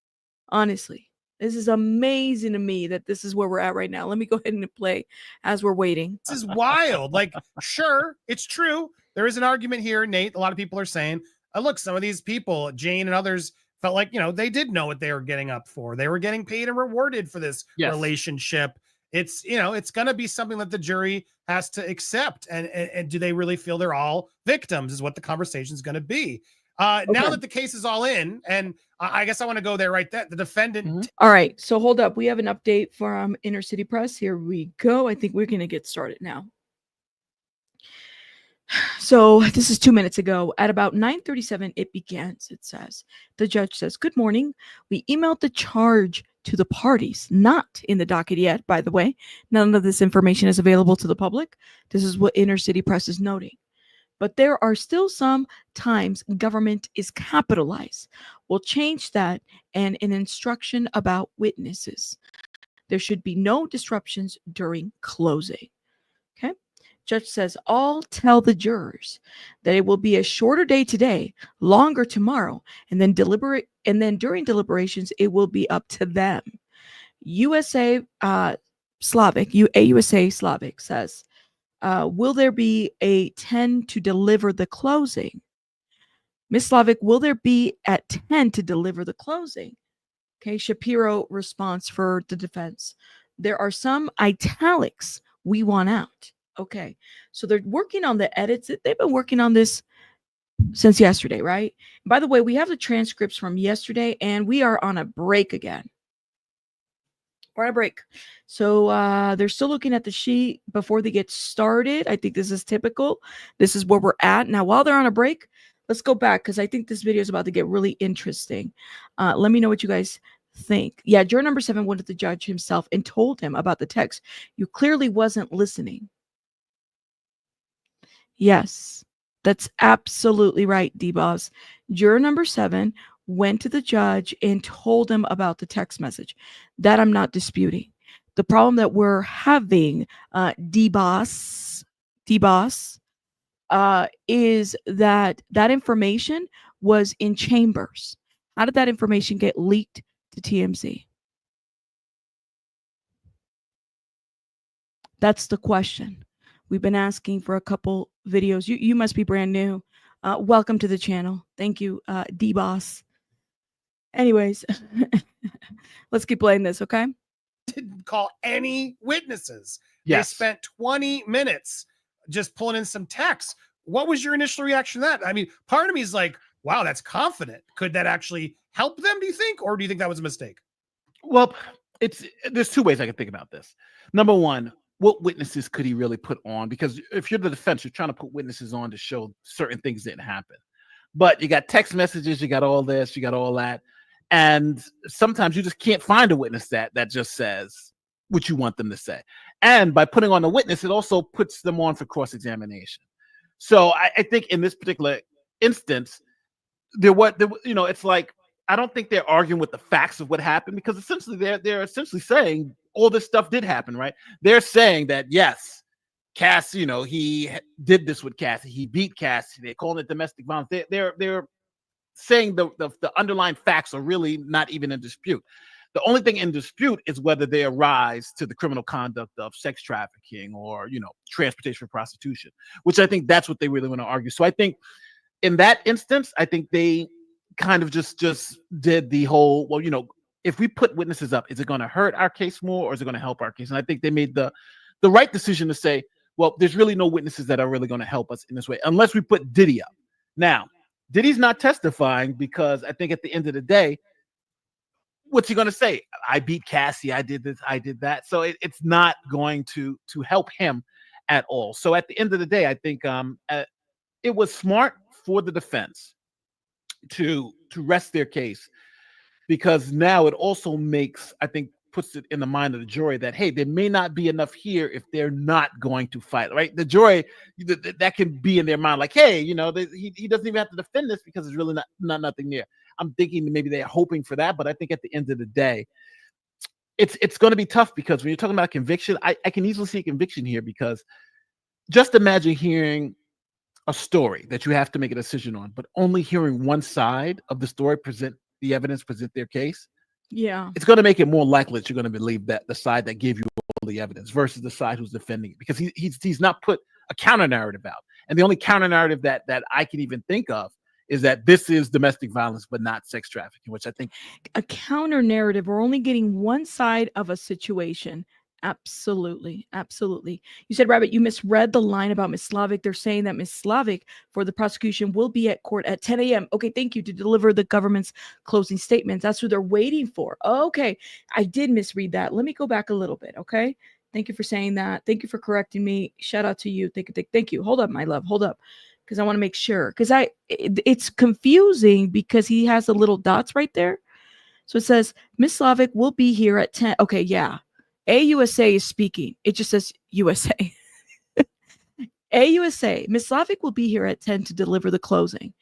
A: Honestly, this is amazing to me that this is where we're at right now. Let me go ahead and play as we're waiting.
G: This is wild. Like, sure, it's true. There is an argument here, Nate. A lot of people are saying, look, some of these people, Jane and others, felt like, they did know what they were getting up for. They were getting paid and rewarded for this relationship. It's, it's going to be something that the jury has to accept. And do they really feel they're all victims is what the conversation is going to be. Now that the case is all in, and I guess I want to go there right there. The defendant.
A: All right. So hold up. We have an update from Inner City Press. Here we go. I think we're going to get started now. So this is 2 minutes ago. At about 9:37, it begins. It says, the judge says, good morning. We emailed the charge to the parties, not in the docket yet, by the way. None of this information is available to the public. This is what Inner City Press is noting. But there are still some times government is capitalized. We'll change that and an instruction about witnesses. There should be no disruptions during closing. Okay. Judge says, I'll tell the jurors that it will be a shorter day today, longer tomorrow, and then during deliberations, it will be up to them. USA Slavic says, will there be a 10 to deliver the closing? Miss Slavic, will there be at 10 to deliver the closing? Okay, Shapiro response for the defense. There are some italics we want out. Okay, so they're working on the edits. They've been working on this since yesterday, right? By the way, we have the transcripts from yesterday, and we are on a break again. We're on a break. So they're still looking at the sheet before they get started. I think this is typical. This is where we're at. Now, while they're on a break, let's go back because I think this video is about to get really interesting. Let me know what you guys think. Yeah, juror number 7 went to the judge himself and told him about the text. You clearly wasn't listening. Yes, that's absolutely right, D-Boss. Juror number 7 went to the judge and told him about the text message. That I'm not disputing. The problem that we're having, D-Boss, is that information was in chambers. How did that information get leaked to TMZ? That's the question. We've been asking for a couple videos. You must be brand new. Welcome to the channel. Thank you, D-Boss. Anyways, let's keep playing this, okay?
G: Didn't call any witnesses.
C: Yes.
G: They spent 20 minutes just pulling in some text. What was your initial reaction to that? I mean, part of me is like, wow, that's confident. Could that actually help them, do you think? Or do you think that was a mistake?
C: Well, there's two ways I can think about this. Number one, what witnesses could he really put on? Because if you're the defense, you're trying to put witnesses on to show certain things didn't happen. But you got text messages, you got all this, you got all that. And sometimes you just can't find a witness that just says what you want them to say. And by putting on a witness, it also puts them on for cross-examination. So I think in this particular instance, it's like, I don't think they're arguing with the facts of what happened, because essentially they're essentially saying all this stuff did happen, right? They're saying that, yes, Cass, he did this with Cassie. He beat Cassie. They're calling it domestic violence. They're saying the underlying facts are really not even in dispute. The only thing in dispute is whether they arise to the criminal conduct of sex trafficking or, transportation for prostitution, which I think that's what they really want to argue. So I think in that instance, I think they kind of just did the whole, well, if we put witnesses up, is it going to hurt our case more or is it going to help our case? And I think they made the right decision to say, well, there's really no witnesses that are really going to help us in this way unless we put Diddy up. Now, Diddy's not testifying because I think at the end of the day, what's he going to say? I beat Cassie. I did this. I did that. So it's not going to help him at all. So at the end of the day, I think it was smart for the defense to rest their case, because now it also makes, I think, puts it in the mind of the jury that, hey, there may not be enough here if they're not going to fight, right? The jury, that can be in their mind like, hey, he doesn't even have to defend this because there's really not nothing there. I'm thinking maybe they're hoping for that, but I think at the end of the day, it's going to be tough, because when you're talking about conviction, I can easily see a conviction here, because just imagine hearing a story that you have to make a decision on, but only hearing one side of the story present the evidence, present their case.
A: Yeah,
C: it's going to make it more likely that you're going to believe that the side that gave you all the evidence versus the side who's defending it, because he's not put a counter narrative out. And the only counter narrative that I can even think of is that this is domestic violence, but not sex trafficking, which I think
A: a counter narrative. We're only getting one side of a situation. Absolutely. Absolutely. You said, Rabbit, you misread the line about Miss Slavic. They're saying that Miss Slavic for the prosecution will be at court at 10 a.m. Okay, thank you, to deliver the government's closing statements. That's who they're waiting for. Okay, I did misread that. Let me go back a little bit, okay? Thank you for saying that. Thank you for correcting me. Shout out to you. Thank you. Hold up, my love. Hold up. Because I want to make sure. Because it's confusing because he has the little dots right there. So it says, Miss Slavic will be here at 10. Okay, yeah. AUSA is speaking. It just says USA. AUSA. Miss Slavic will be here at 10 to deliver the closing.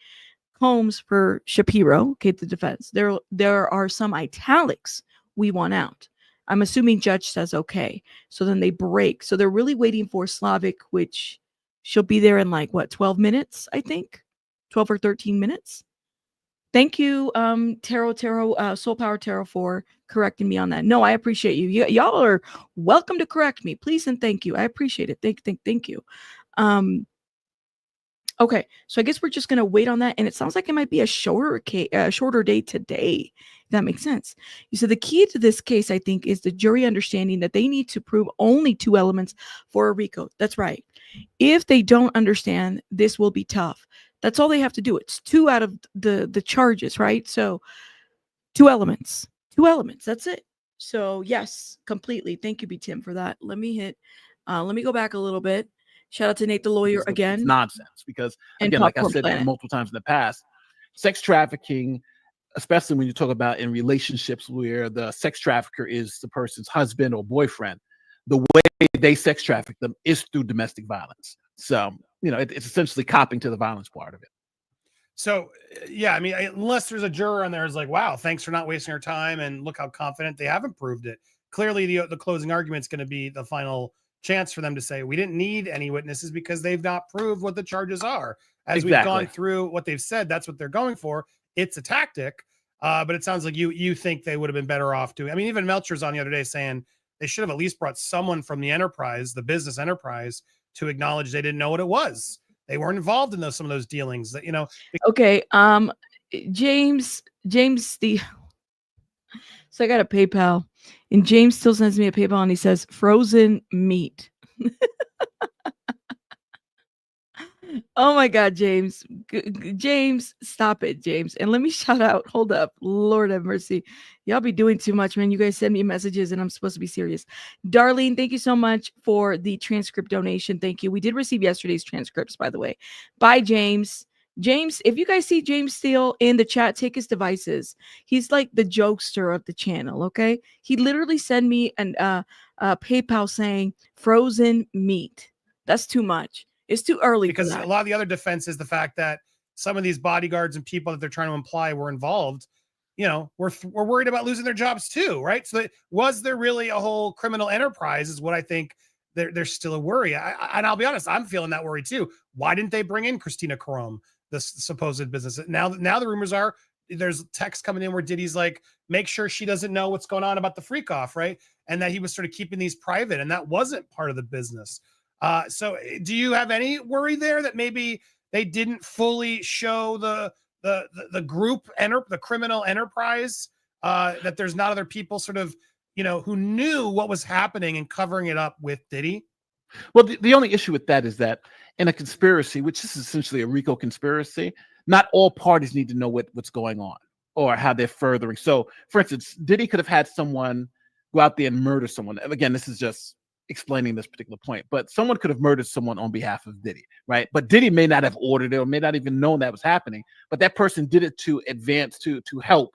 A: Combs for Shapiro, okay, the defense. There are some italics we want out. I'm assuming judge says okay. So then they break. So they're really waiting for Slavic, which she'll be there in 12 minutes, I think. 12 or 13 minutes. Thank you, Soul Power Tarot, for correcting me on that. No, I appreciate you. Y'all are welcome to correct me, please, and thank you. I appreciate it. Thank you. Okay, so I guess we're just gonna wait on that, and it sounds like it might be a shorter day today. If that makes sense. You said the key to this case, I think, is the jury understanding that they need to prove only 2 elements for a Rico. That's right. If they don't understand, this will be tough. That's all they have to do. It's 2 out of the charges, right? So 2 elements. That's it. So yes, completely. Thank you, B. Tim, for that. Let me go back a little bit. Shout out to Nate the lawyer again.
C: It's nonsense, because again, like I said multiple times in the past, sex trafficking, especially when you talk about in relationships where the sex trafficker is the person's husband or boyfriend, the way they sex traffic them is through domestic violence. So, it's essentially copying to the violence part of it.
G: So, yeah, I mean, unless there's a juror on there who's like, wow, thanks for not wasting our time, and look how confident they haven't proved it. Clearly, the closing argument is going to be the final chance for them to say, we didn't need any witnesses because they've not proved what the charges are. As We've gone through what they've said, that's what they're going for. It's a tactic, but it sounds like you think they would have been better off doing. I mean, even Melcher's on the other day saying they should have at least brought someone from the enterprise, the business enterprise, to acknowledge they didn't know what it was. They weren't involved in some of those dealings that,
A: Okay. James, so I got a PayPal, and James still sends me a PayPal, and he says frozen meat. Oh my God, James. James, stop it, James. And let me shout out. Hold up. Lord have mercy. Y'all be doing too much, man. You guys send me messages and I'm supposed to be serious. Darlene, thank you so much for the transcript donation. Thank you. We did receive yesterday's transcripts, by the way. Bye, James. James, if you guys see James Steele in the chat, take his devices. He's like the jokester of the channel, okay? He literally sent me a PayPal saying frozen meat. That's too much. It's too early
G: because a lot of the other defense is the fact that some of these bodyguards and people that they're trying to imply were involved, we're worried about losing their jobs too, right? So was there really a whole criminal enterprise is what I think there's still a worry. And I'll be honest, I'm feeling that worry too. Why didn't they bring in Christina Karom, the supposed business? Now the rumors are there's text coming in where Diddy's like, make sure she doesn't know what's going on about the freak off, right? And that he was sort of keeping these private, and that wasn't part of the business. So do you have any worry there that maybe they didn't fully show the group, the criminal enterprise, that there's not other people sort of, who knew what was happening and covering it up with Diddy?
C: Well, the only issue with that is that in a conspiracy, which is essentially a Rico conspiracy, not all parties need to know what's going on or how they're furthering. So, for instance, Diddy could have had someone go out there and murder someone. And again, this is just explaining this particular point, but someone could have murdered someone on behalf of Diddy, right? But Diddy may not have ordered it or may not even known that was happening, but that person did it to advance, to help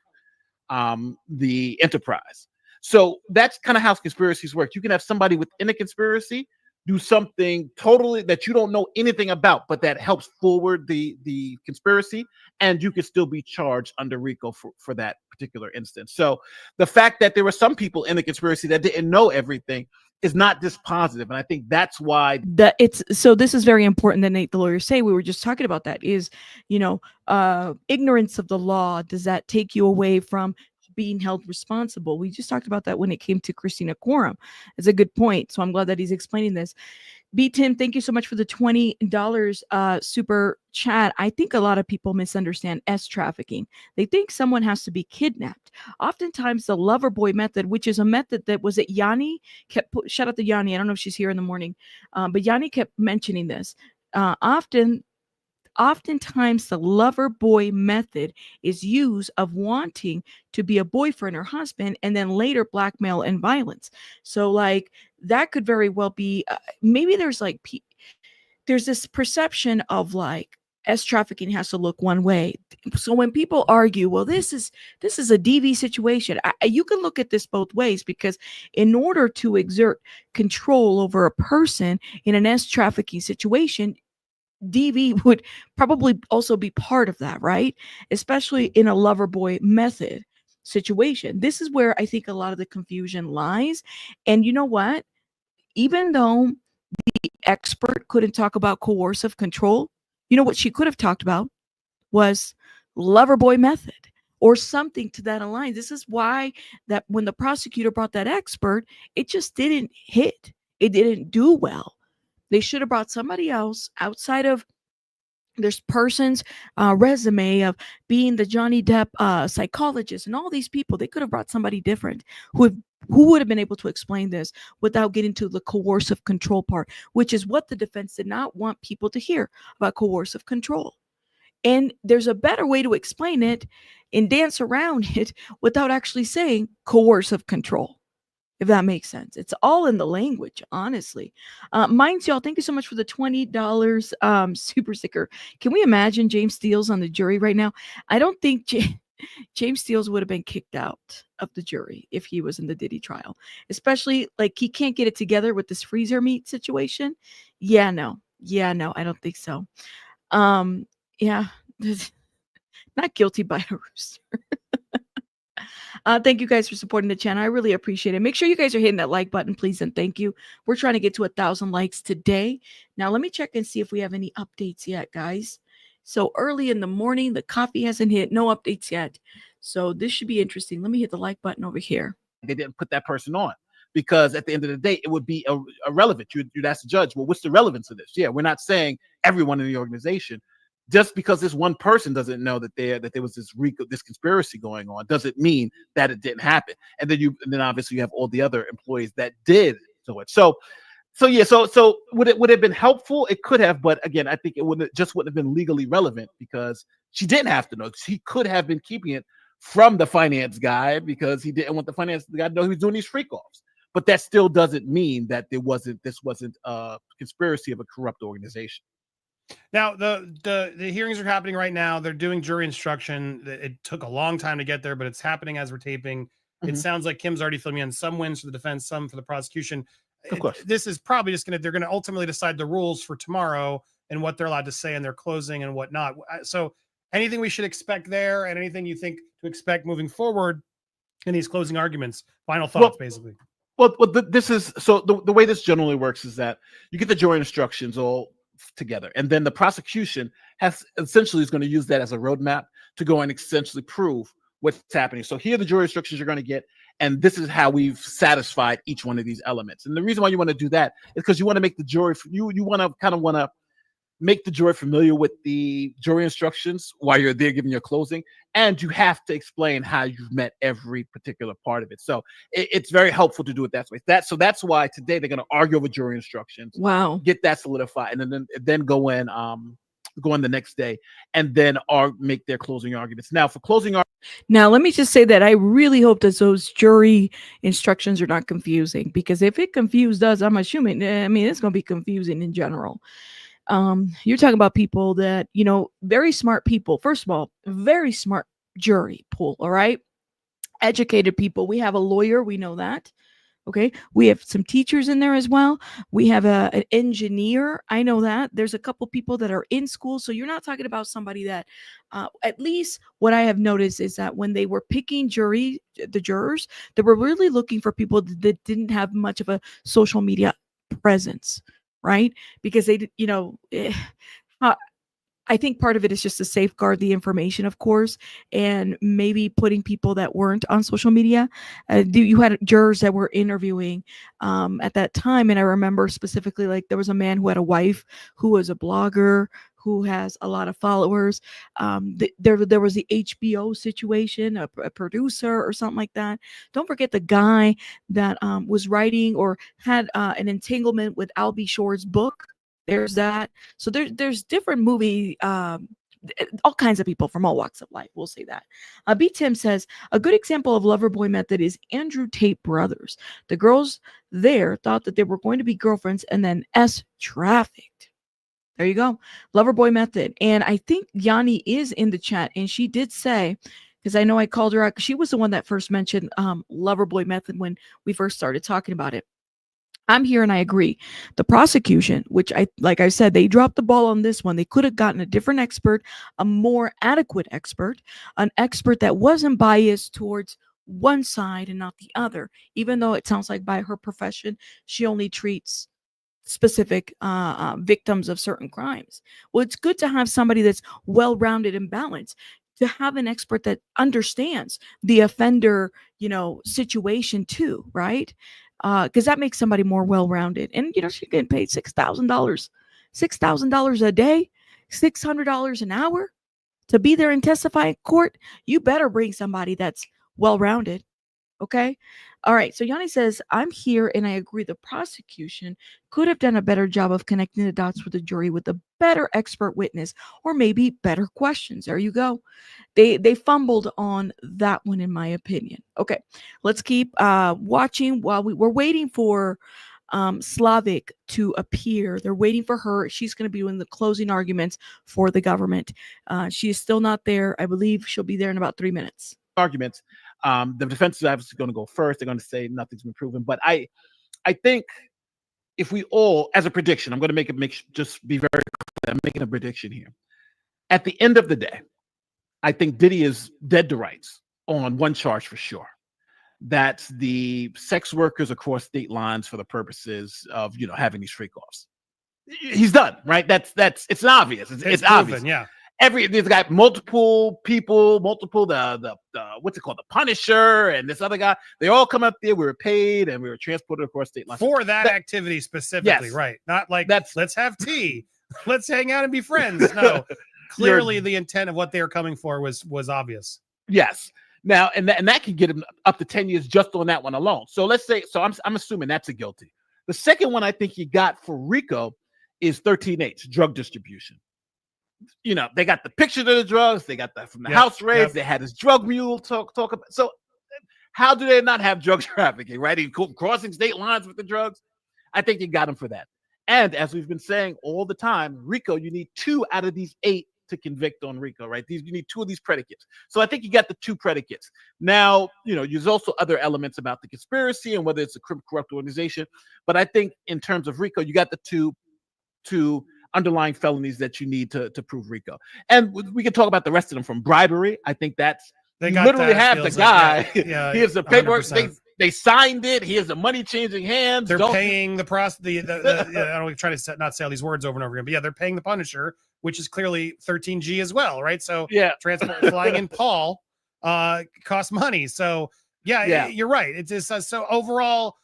C: the enterprise. So that's kind of how conspiracies work. You can have somebody within a conspiracy do something totally that you don't know anything about, but that helps forward the conspiracy, and you can still be charged under Rico for that particular instance. So the fact that there were some people in the conspiracy that didn't know everything is not dispositive, and I think that's why
A: so this is very important that Nate the lawyer say. We were just talking about that is, ignorance of the law, does that take you away from being held responsible? We just talked about that when it came to Christina Quorum. It's a good point, so I'm glad that he's explaining this. B Tim, thank you so much for the $20 super chat. I think a lot of people misunderstand trafficking. They think someone has to be kidnapped. Oftentimes the lover boy method, which is a method that was it Yanni kept shout out to Yanni. I don't know if she's here in the morning, but Yanni kept mentioning this. Oftentimes the lover boy method is used of wanting to be a boyfriend or husband and then later blackmail and violence. So like that could very well be maybe there's this perception of like trafficking has to look one way. So when people argue, well, this is a DV situation, you can look at this both ways, because in order to exert control over a person in an trafficking situation, DV would probably also be part of that, right? Especially in a lover boy method situation. This is where I think a lot of the confusion lies. And you know what? Even though the expert couldn't talk about coercive control, you know what she could have talked about was lover boy method or something to that align. This is why that when the prosecutor brought that expert, it just didn't hit. It didn't do well. They should have brought somebody else outside of this person's resume of being the Johnny Depp psychologist and all these people. They could have brought somebody different who would have been able to explain this without getting to the coercive control part, which is what the defense did not want people to hear about coercive control. And there's a better way to explain it and dance around it without actually saying coercive control, if that makes sense. It's all in the language, honestly. Minds y'all, thank you so much for the $20 super sticker. Can we imagine James Steele on the jury right now? I don't think James Steele would have been kicked out of the jury if he was in the Diddy trial, especially like he can't get it together with this freezer meat situation. Yeah, no, I don't think so. Yeah, not guilty by a rooster. Thank you guys for supporting the channel. I really appreciate it. Make sure you guys are hitting that like button, please, and thank you. We're trying to get to 1,000 likes today. Now, let me check and see if we have any updates yet, guys. So early in the morning, the coffee hasn't hit. No updates yet. So this should be interesting. Let me hit the like button over here.
C: They didn't put that person on because at the end of the day, it would be irrelevant. You'd ask the judge, well, what's the relevance of this? Yeah, we're not saying everyone in the organization. Just because this one person doesn't know that there was this conspiracy going on doesn't mean that it didn't happen. And then obviously you have all the other employees that did do it. So would it have been helpful? It could have, but again, I think it wouldn't have been legally relevant because she didn't have to know. She could have been keeping it from the finance guy because he didn't want the finance guy to know he was doing these freak-offs. But that still doesn't mean that this wasn't a conspiracy of a corrupt organization.
G: Now, the hearings are happening right now. They're doing jury instruction. It took a long time to get there, but it's happening as we're taping. Mm-hmm. It sounds like Kim's already filling in some wins for the defense, some for the prosecution.
C: Of course.
G: This is probably just they're going to ultimately decide the rules for tomorrow and what they're allowed to say in their closing and whatnot. So anything we should expect there and anything you think to expect moving forward in these closing arguments? Final thoughts, basically.
C: Well, this is so the way this generally works is that you get the jury instructions all together, and then the prosecution is going to use that as a roadmap to go and essentially prove what's happening. So here are the jury instructions you're going to get, and this is how we've satisfied each one of these elements. And the reason why you want to do that is because you want to make the jury, you want to make the jury familiar with the jury instructions while you're there giving your closing, and you have to explain how you've met every particular part of it. So it's very helpful to do it that way. So that's why today they're going to argue over jury instructions.
A: Wow.
C: Get that solidified, and then go in the next day, and then make their closing arguments. Now, for closing arguments.
A: Now, let me just say that I really hope that those jury instructions are not confusing, because if it confused us, I'm assuming, it's going to be confusing in general. You're talking about people that, very smart people. First of all, very smart jury pool. All right. Educated people. We have a lawyer. We know that. Okay. We have some teachers in there as well. We have an engineer. I know that. There's a couple people that are in school. So you're not talking about somebody that, at least what I have noticed is that when they were picking the jurors, they were really looking for people that didn't have much of a social media presence, right? Because they, I think part of it is just to safeguard the information, of course, and maybe putting people that weren't on social media. You had jurors that were interviewing at that time, and I remember specifically, like, there was a man who had a wife who was a blogger who has a lot of followers. There was the HBO situation, a producer or something like that. Don't forget the guy that was writing or had an entanglement with Albie Shore's book. There's that. So there's different movie, all kinds of people from all walks of life. We'll say that. B. Tim says, a good example of Loverboy method is Andrew Tate brothers. The girls there thought that they were going to be girlfriends and then trafficked. There you go. Loverboy method. And I think Yanni is in the chat, and she did say, because I know I called her out, she was the one that first mentioned Loverboy method when we first started talking about it. I'm here and I agree. The prosecution, which like I said, they dropped the ball on this one. They could have gotten a different expert, a more adequate expert, an expert that wasn't biased towards one side and not the other, even though it sounds like by her profession, she only treats specific victims of certain crimes. Well, it's good to have somebody that's well-rounded and balanced, to have an expert that understands the offender, situation too, right? Because that makes somebody more well-rounded. And, she's getting paid $6,000 a day, $600 an hour to be there and testify in court. You better bring somebody that's well-rounded. Okay. All right. So Yanni says, I'm here and I agree. The prosecution could have done a better job of connecting the dots with the jury with a better expert witness, or maybe better questions. There you go. They fumbled on that one, in my opinion. Okay. Let's keep watching while we're waiting for Slavic to appear. They're waiting for her. She's going to be doing the closing arguments for the government. She is still not there. I believe she'll be there in about 3 minutes.
C: Arguments. The defense is obviously going to go first. They're going to say nothing's been proven. But I think if we all, as a prediction, I'm going to just be very clear. I'm making a prediction here. At the end of the day, I think Diddy is dead to rights on one charge for sure. That's the sex workers across state lines for the purposes of, having these freak-offs. He's done, right? It's obvious. It's obvious.
G: Yeah.
C: They've got multiple people, the what's it called, the Punisher, and this other guy. They all come up there. We were paid and we were transported across state lines
G: for that activity specifically,
C: yes.
G: Right? Not like let's have tea, let's hang out and be friends. No, clearly the intent of what they were coming for was obvious.
C: Yes. Now, and that can get him up to 10 years just on that one alone. So let's say, I'm assuming that's a guilty. The second one I think he got for Rico is 13H, drug distribution. They got the picture of the drugs. They got that from the house raids. Yep. They had his drug mule talk about. So how do they not have drug trafficking, right? He crossing state lines with the drugs. I think you got him for that. And as we've been saying all the time, Rico, you need 2 out of these 8 to convict on Rico, right? You need 2 of these predicates. So I think you got the 2 predicates. Now, there's also other elements about the conspiracy and whether it's a corrupt organization. But I think in terms of Rico, you got the two underlying felonies that you need to prove Rico. And we can talk about the rest of them. From bribery, I think they literally have the guy. Here's the paperwork. They signed it. Here's the money changing hands.
G: They're paying the I don't try to not say all these words over and over again, but they're paying the Punisher, which is clearly 13G as well, right? So flying in Paul costs money. So you're right. It's just so overall,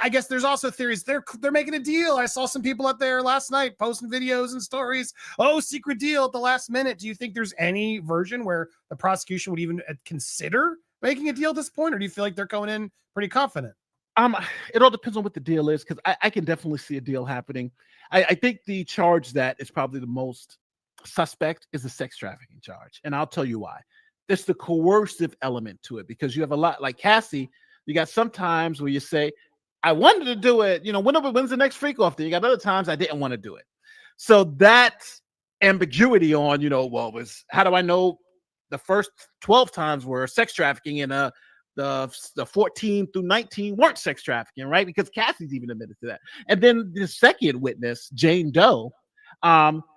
G: I guess there's also theories they're making a deal. I saw some people out there last night posting videos and stories. Oh, secret deal at the last minute. Do you think there's any version where the prosecution would even consider making a deal at this point, or do you feel like they're going in pretty confident?
C: It all depends on what the deal is, because I can definitely see a deal happening. I think the charge that is probably the most suspect is the sex trafficking charge, and I'll tell you why. There's the coercive element to it, because you have a lot like Cassie. You got some times where you say, I wanted to do it, when's the next freak off there? You got other times I didn't want to do it. So that ambiguity on, was how do I know the first 12 times were sex trafficking and the 14 through 19 weren't sex trafficking, right? Because Cassie's even admitted to that. And then the second witness, Jane Doe,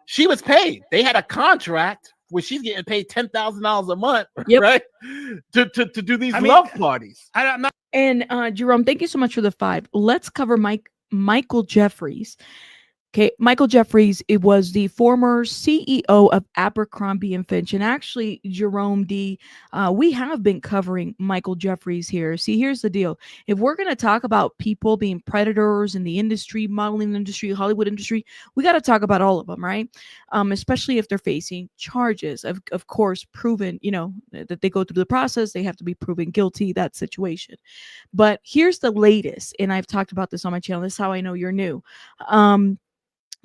C: she was paid. They had a contract where she's getting paid $10,000 a month, right? To do these love parties.
A: And Jerome, thank you so much for the 5. Let's cover Michael Jeffries. Okay, Michael Jeffries, it was the former CEO of Abercrombie & Fitch. And actually, Jerome D., we have been covering Michael Jeffries here. See, here's the deal. If we're going to talk about people being predators in the industry, modeling industry, Hollywood industry, we got to talk about all of them, right? Especially if they're facing charges. Of course, proven, that they go through the process, they have to be proven guilty, that situation. But here's the latest, and I've talked about this on my channel. This is how I know you're new.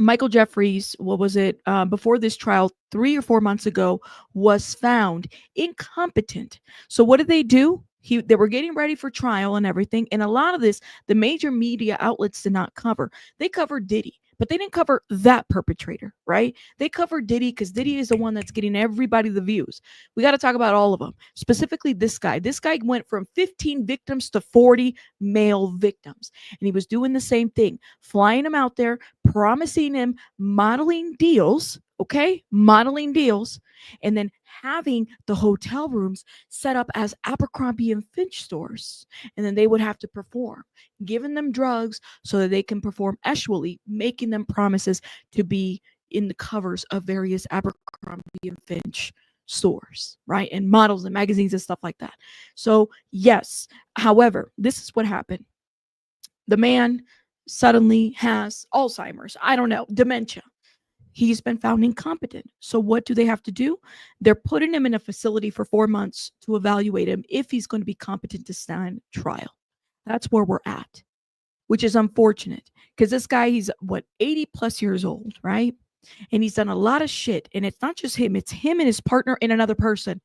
A: Michael Jeffries, what was it, before this trial 3 or 4 months ago, was found incompetent. So what did they do? They were getting ready for trial and everything. And a lot of this, the major media outlets did not cover. They covered Diddy, but they didn't cover that perpetrator, right? They covered Diddy because Diddy is the one that's getting everybody the views. We got to talk about all of them, specifically this guy. This guy went from 15 victims to 40 male victims. And he was doing the same thing, flying him out there, promising him modeling deals, okay? Modeling deals, and then having the hotel rooms set up as Abercrombie & Fitch stores. And then they would have to perform, giving them drugs so that they can perform actually, making them promises to be in the covers of various Abercrombie & Fitch stores, right? And models and magazines and stuff like that. So yes, however, this is what happened. The man suddenly has Alzheimer's, I don't know, dementia. He's been found incompetent. So what do they have to do? They're putting him in a facility for 4 months to evaluate him if he's going to be competent to stand trial. That's where we're at, which is unfortunate because this guy, he's 80 plus years old, right? And he's done a lot of shit. And it's not just him, it's him and his partner and another person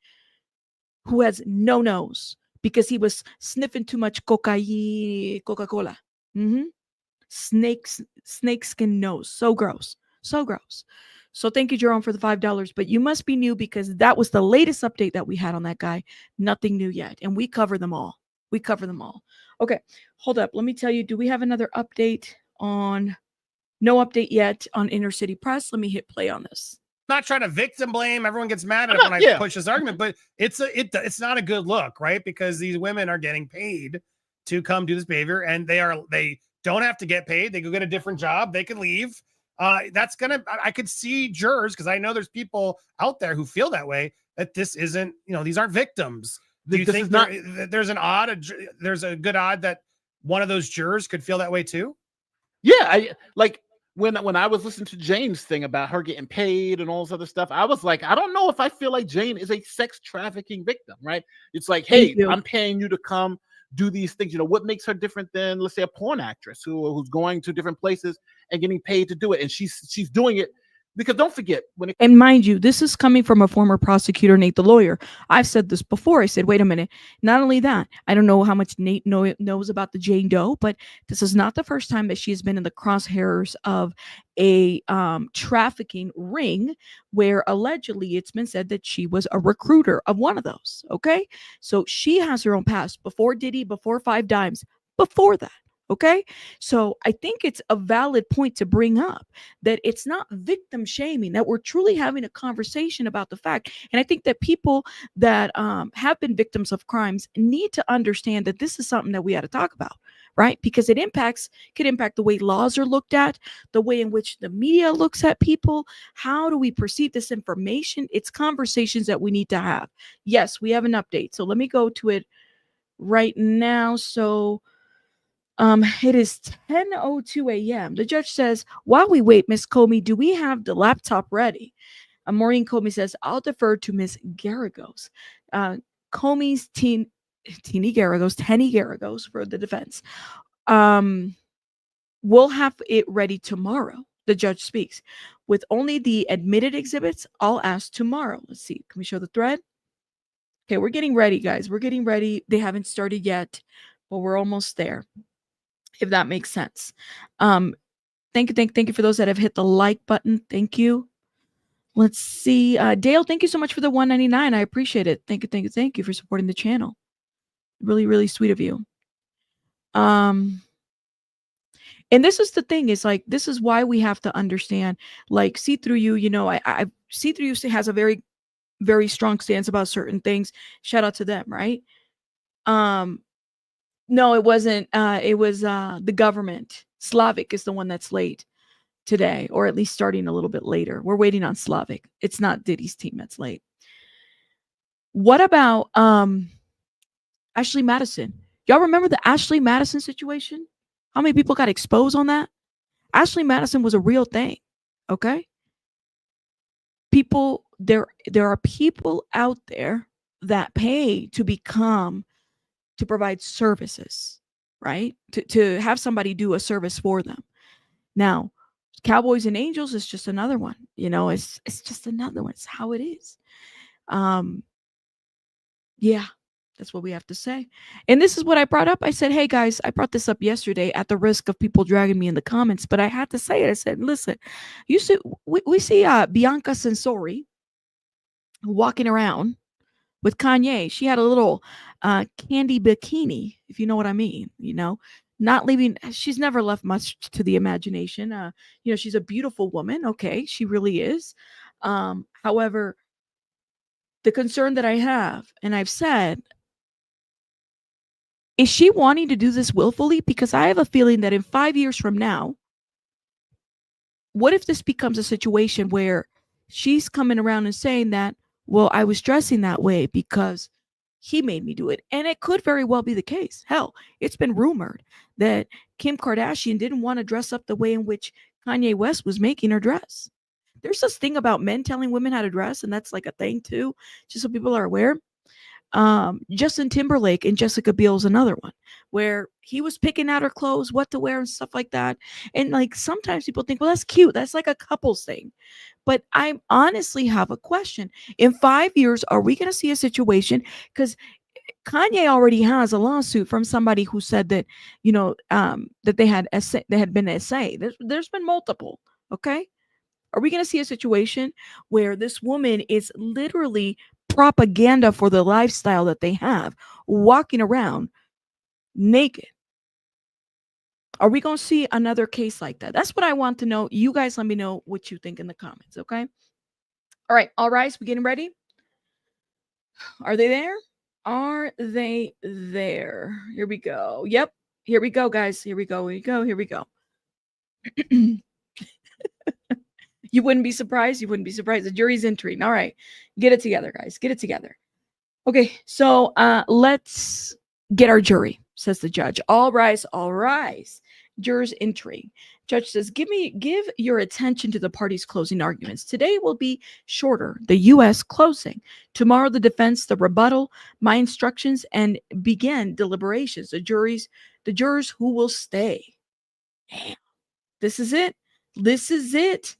A: who has no nose because he was sniffing too much Coca-Cola. Snakeskin nose. So gross. So gross. So thank you, Jerome, for the $5. But you must be new because that was the latest update that we had on that guy. Nothing new yet. And we cover them all. We cover them all. Okay, hold up. Let me tell you, do we have another update on... No update yet on Inner City Press. Let me hit play on this.
G: Not trying to victim blame. Everyone gets mad at it when I push this argument, but it's not a good look, right? Because these women are getting paid to come do this behavior, and they don't have to get paid. They go get a different job. They can leave. I could see jurors, because I know there's people out there who feel that way, that this isn't, these aren't victims. Do you think there's a good odd that one of those jurors could feel that way too?
C: Yeah, when I was listening to Jane's thing about her getting paid and all this other stuff, I was like, I don't know if I feel like Jane is a sex trafficking victim, right? It's like, hey, I'm paying you to come do these things. What makes her different than, let's say, a porn actress who's going to different places and getting paid to do it, and she's doing it because don't forget
A: and mind you, this is coming from a former prosecutor, Nate the lawyer. I've said this before. I said, wait a minute. Not only that, I don't know how much Nate knows about the Jane Doe, but this is not the first time that she has been in the crosshairs of a trafficking ring where allegedly it's been said that she was a recruiter of one of those. Okay, so she has her own past before Diddy, before 5 Dimes, before that. Okay, so I think it's a valid point to bring up that it's not victim shaming, that we're truly having a conversation about the fact. And I think that people that have been victims of crimes need to understand that this is something that we had to talk about, right? Because it could impact the way laws are looked at, the way in which the media looks at people. How do we perceive this information? It's conversations that we need to have. Yes, we have an update. So let me go to it right now. So It is 10:02 a.m. The judge says, while we wait, Miss Comey, do we have the laptop ready? Maureen Comey says, I'll defer to Miss Garagos. Comey's Tenny Garagos for the defense. We'll have it ready tomorrow. The judge speaks. With only the admitted exhibits, I'll ask tomorrow. Let's see. Can we show the thread? Okay, we're getting ready, guys. We're getting ready. They haven't started yet, but we're almost there, if that makes sense. Thank you for those that have hit the like button. Thank you. Let's see. Dale, thank you so much for the $1.99. I appreciate it. Thank you for supporting the channel. Really, really sweet of you. And this is the thing, is like, this is why we have to understand, like, See Through You, you know, I See Through You has a very, very strong stance about certain things. Shout out to them, right? No, it wasn't. It was the government. Slavic is the one that's late today, or at least starting a little bit later. We're waiting on Slavic. It's not Diddy's team that's late. What about Ashley Madison? Y'all remember the Ashley Madison situation? How many people got exposed on that? Ashley Madison was a real thing. Okay? People, there are people out there that pay to provide services, right? To have somebody do a service for them. Now, Cowboys and Angels is just another one. You know, it's just another one. It's how it is. Yeah, that's what we have to say. And this is what I brought up. I said, hey guys, I brought this up yesterday at the risk of people dragging me in the comments, but I had to say it. I said, listen, we see Bianca Censori walking around with Kanye. She had a little candy bikini, if you know what I mean, you know, not leaving. She's never left much to the imagination. You know, she's a beautiful woman. Okay. She really is. However, the concern that I have, and I've said, is she wanting to do this willfully? Because I have a feeling that in 5 years from now, what if this becomes a situation where she's coming around and saying that, well, I was dressing that way because he made me do it. And it could very well be the case. Hell, it's been rumored that Kim Kardashian didn't want to dress up the way in which Kanye West was making her dress. There's this thing about men telling women how to dress, and that's like a thing too, just so people are aware. Justin Timberlake and Jessica Biel's another one, where he was picking out her clothes, what to wear and stuff like that. And like, sometimes people think, well, that's cute. That's like a couples thing. But I honestly have a question. In 5 years, are we going to see a situation? Because Kanye already has a lawsuit from somebody who said that, you know, that they had been essay. There's been multiple. Okay. Are we going to see a situation where this woman is literally propaganda for the lifestyle that they have, walking around naked? Are we going to see another case like that? That's what I want to know. You guys let me know what you think in the comments, okay? All right, all rise. We getting ready? Are they there? Are they there? Here we go. Yep. Here we go, guys. Here we go. Here we go. You wouldn't be surprised. The jury's entering. All right. Get it together, guys. Get it together. Okay. So let's get our jury, says the judge. All rise. All rise. Jurors entering. Judge says, give your attention to the parties' closing arguments. Today will be shorter. The U.S. closing. Tomorrow, the defense, the rebuttal, my instructions, and begin deliberations. The jurors who will stay. Damn. This is it. This is it.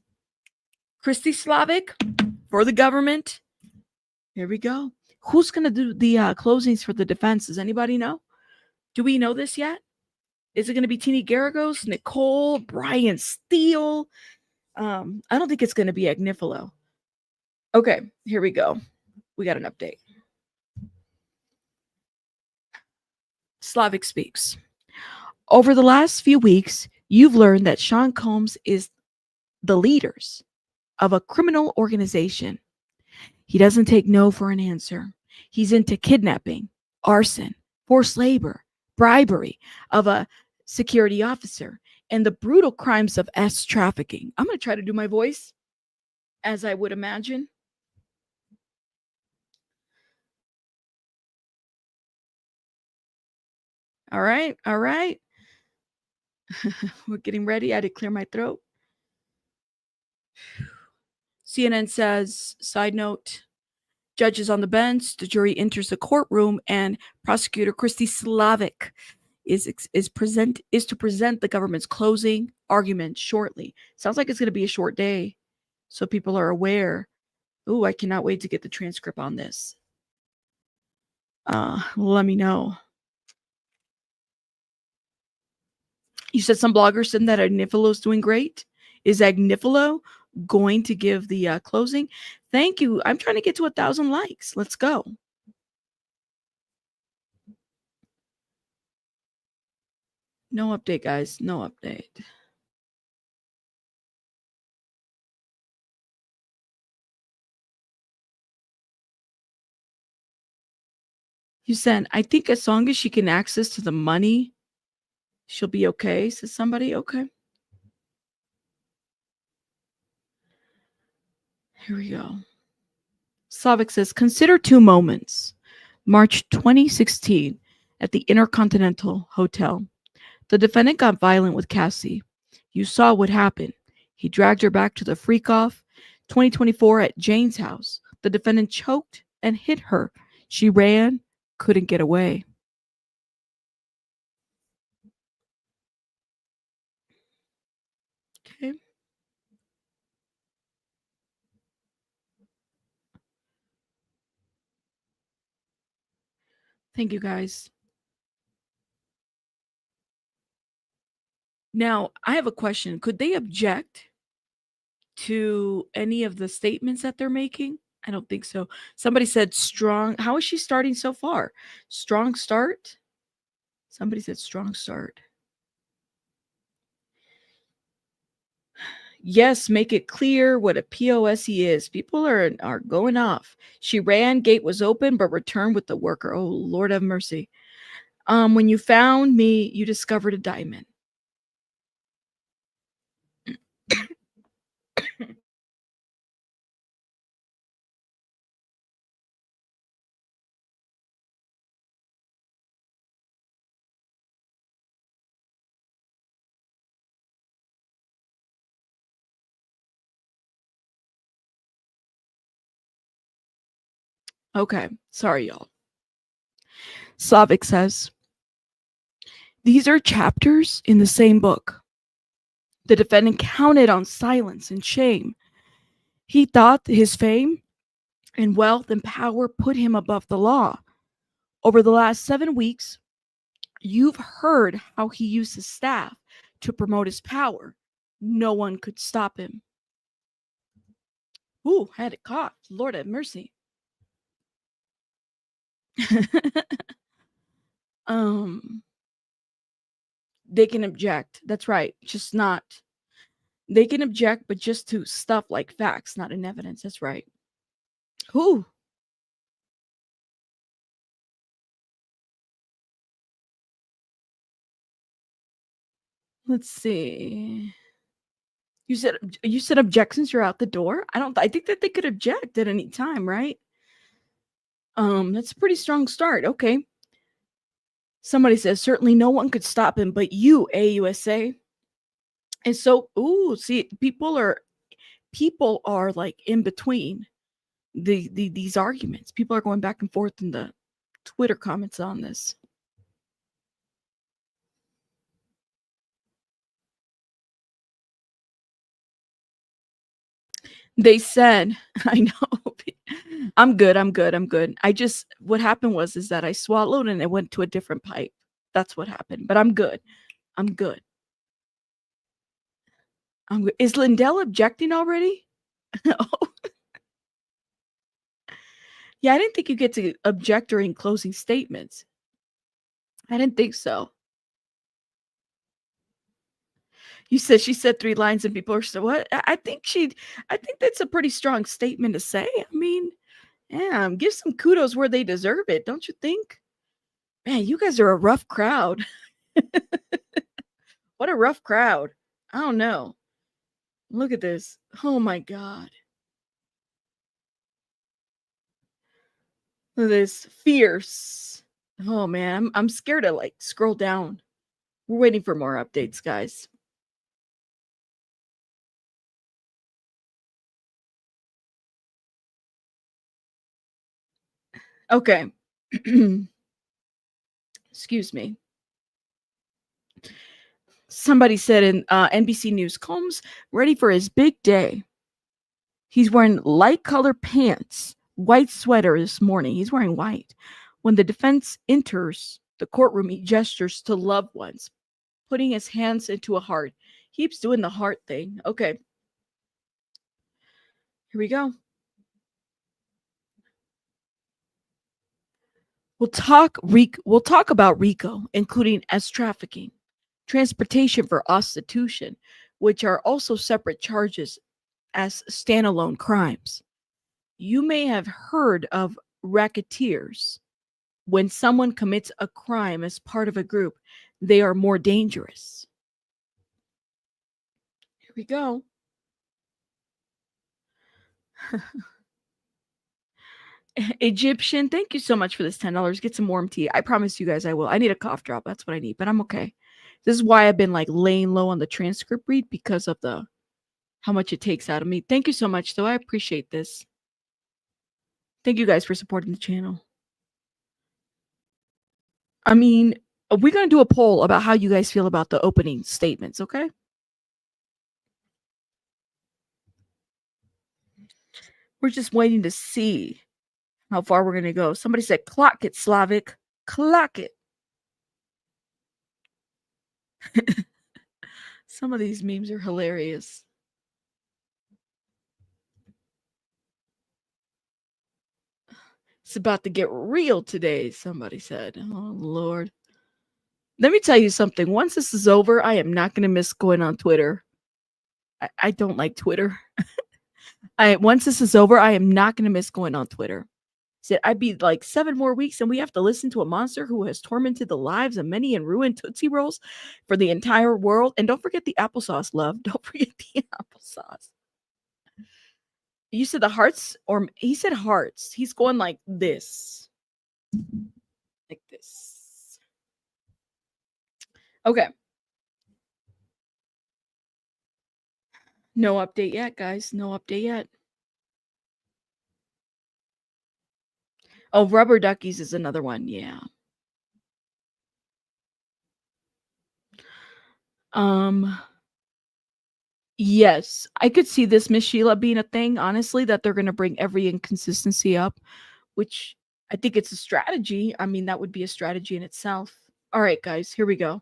A: Christy Slavic for the government. Here we go. Who's going to do the closings for the defense? Does anybody know? Do we know this yet? Is it going to be Tini Garagos, Nicole, Brian Steele? I don't think it's going to be Agnifilo. Okay, here we go. We got an update. Slavic speaks. Over the last few weeks, you've learned that Sean Combs is the leaders of a criminal organization. He doesn't take no for an answer. He's into kidnapping, arson, forced labor, bribery of a security officer, and the brutal crimes of trafficking. I'm going to try to do my voice as I would imagine. All right. All right. We're getting ready. I had to clear my throat. CNN says, side note, judges on the bench, the jury enters the courtroom, and prosecutor Christy Slavic is to present the government's closing argument shortly. Sounds like it's going to be a short day, so people are aware. Ooh, I cannot wait to get the transcript on this. Let me know. You said some bloggers said that Agnifilo is doing great. Is Agnifilo going to give the closing? Thank you. I'm trying to get to 1,000 likes. Let's go. No update, guys. No update. You said, I think as long as she can access to the money, she'll be okay, says somebody. Okay. Here we go. Slavic says, consider two moments. March 2016 at the Intercontinental Hotel. The defendant got violent with Cassie. You saw what happened. He dragged her back to the freak-off. 2024 at Jane's house. The defendant choked and hit her. She ran, couldn't get away. Okay. Thank you, guys. Now, I have a question. Could they object to any of the statements that they're making? I don't think so. Somebody said strong. How is she starting so far? Strong start? Somebody said strong start. Yes, make it clear what a POS he is. People are going off. She ran, gate was open, but returned with the worker. Oh, Lord have mercy. When you found me, you discovered a diamond. Okay, sorry, y'all. Slavic says, these are chapters in the same book. The defendant counted on silence and shame. He thought his fame and wealth and power put him above the law. Over the last 7 weeks, you've heard how he used his staff to promote his power. No one could stop him. Ooh, I had it caught. Lord have mercy. They can object. That's right. Just not. They can object, but just to stuff like facts, not in evidence. That's right. Who? Let's see. You said objections are out the door? I think that they could object at any time, right? That's a pretty strong start. Okay. Somebody says certainly no one could stop him but you, AUSA. And so, see, people are like in between these arguments. People are going back and forth in the Twitter comments on this. They said, I know. I'm good. What happened is that I swallowed and it went to a different pipe. That's what happened. But I'm good. Is Lindell objecting already? Oh. Yeah, I didn't think you get to object during closing statements. I didn't think so. She said 3 lines and people are still what? I think that's a pretty strong statement to say. I mean, yeah, give some kudos where they deserve it, don't you think? Man, you guys are a rough crowd. What a rough crowd. I don't know. Look at this. Oh my God. Look at this. Fierce. Oh man, I'm scared to like scroll down. We're waiting for more updates, guys. Okay. Excuse me. Somebody said in NBC News, Combs ready for his big day. He's wearing light colored pants, white sweater this morning. He's wearing white. When the defense enters the courtroom, he gestures to loved ones, putting his hands into a heart. He keeps doing the heart thing. Okay. Here we go. We'll talk about Rico, including as trafficking, transportation for prostitution, which are also separate charges as standalone crimes. You may have heard of racketeers. When someone commits a crime as part of a group, they are more dangerous. Here we go. Egyptian, thank you so much for this $10. Get some warm tea. I promise you guys I will. I need a cough drop. That's what I need, but I'm okay. This is why I've been like laying low on the transcript read, because of the how much it takes out of me. Thank you so much, though. I appreciate this. Thank you guys for supporting the channel. I mean, we're going to do a poll about how you guys feel about the opening statements, okay? We're just waiting to see how far we're going to go. Somebody said, clock it, Slavic. Clock it. Some of these memes are hilarious. It's about to get real today, somebody said. Oh, Lord. Let me tell you something. Once this is over, I am not going to miss going on Twitter. I don't like Twitter. Once this is over, I am not going to miss going on Twitter. Said I'd be like 7 more weeks and we have to listen to a monster who has tormented the lives of many and ruined Tootsie Rolls for the entire world. And don't forget the applesauce, love. Don't forget the applesauce. You said the hearts, or he said hearts. He's going like this. Like this. Okay. No update yet, guys. No update yet. Oh, rubber duckies is another one. Yeah. Yes, I could see this, Miss Sheila, being a thing, honestly, that they're going to bring every inconsistency up, which I think it's a strategy. I mean, that would be a strategy in itself. All right, guys, here we go.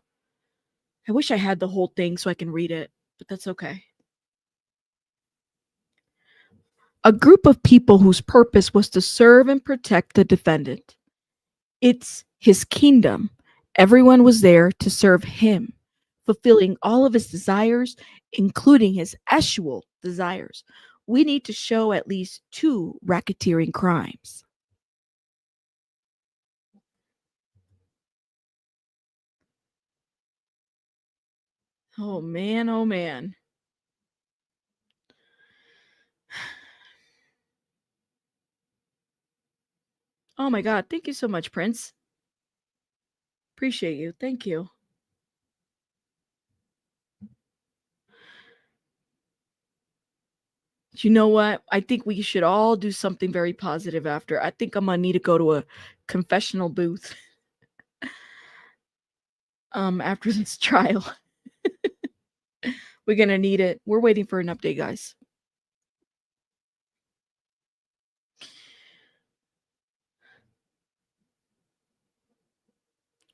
A: I wish I had the whole thing so I can read it, but that's okay. A group of people whose purpose was to serve and protect the defendant. It's his kingdom. Everyone was there to serve him, fulfilling all of his desires, including his actual desires. We need to show at least 2 racketeering crimes. Oh, man. Oh, man. Oh, my God. Thank you so much, Prince. Appreciate you. Thank you. You know what? I think we should all do something very positive after. I think I'm going to need to go to a confessional booth after this trial. We're going to need it. We're waiting for an update, guys.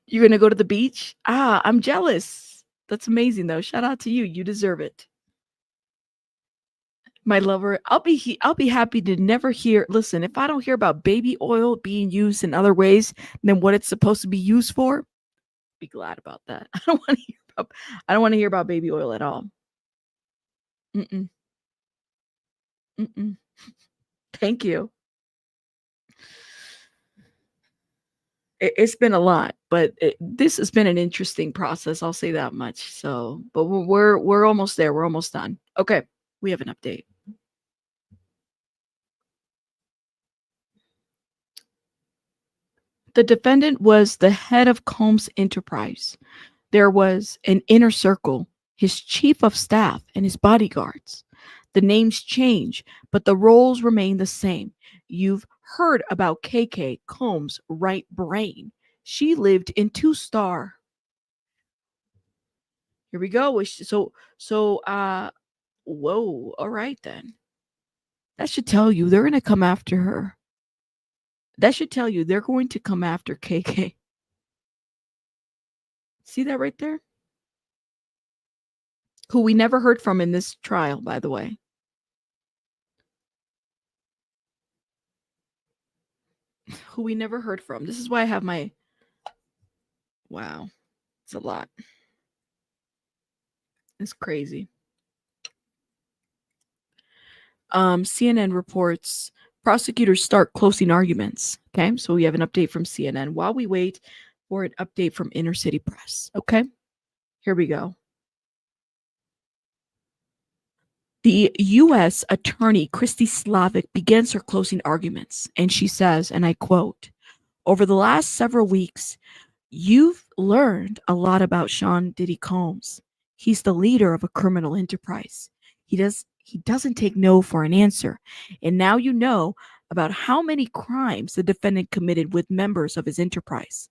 A: You're going to go to the beach? Ah, I'm jealous. That's amazing, though. Shout out to you. You deserve it. My lover, I'll be happy to never hear. Listen, if I don't hear about baby oil being used in other ways than what it's supposed to be used for, be glad about that. I don't want to hear about baby oil at all. Thank you. It's been a lot, but this has been an interesting process. I'll say that much. So, but we're almost there. We're almost done. Okay, we have an update. The defendant was the head of Combs Enterprise, There was an inner circle, his chief of staff and his bodyguards. The names change, but the roles remain the same. You've heard about KK Combs' right brain. She lived in 2-star. Here we go. Whoa. All right then. That should tell you they're going to come after her. That should tell you they're going to come after KK. See that right there? Who we never heard from in this trial, by the way. Who we never heard from. This is why I have my... Wow. It's a lot. It's crazy. CNN reports prosecutors start closing arguments. Okay, so we have an update from CNN while we wait for an update from Inner City Press. Okay, here we go. The U.S. Attorney Christy Slavic begins her closing arguments, and she says, and I quote, "Over the last several weeks, you've learned a lot about Sean Diddy Combs. He's the leader of a criminal enterprise. He doesn't take no for an answer. And now you know about how many crimes the defendant committed with members of his enterprise."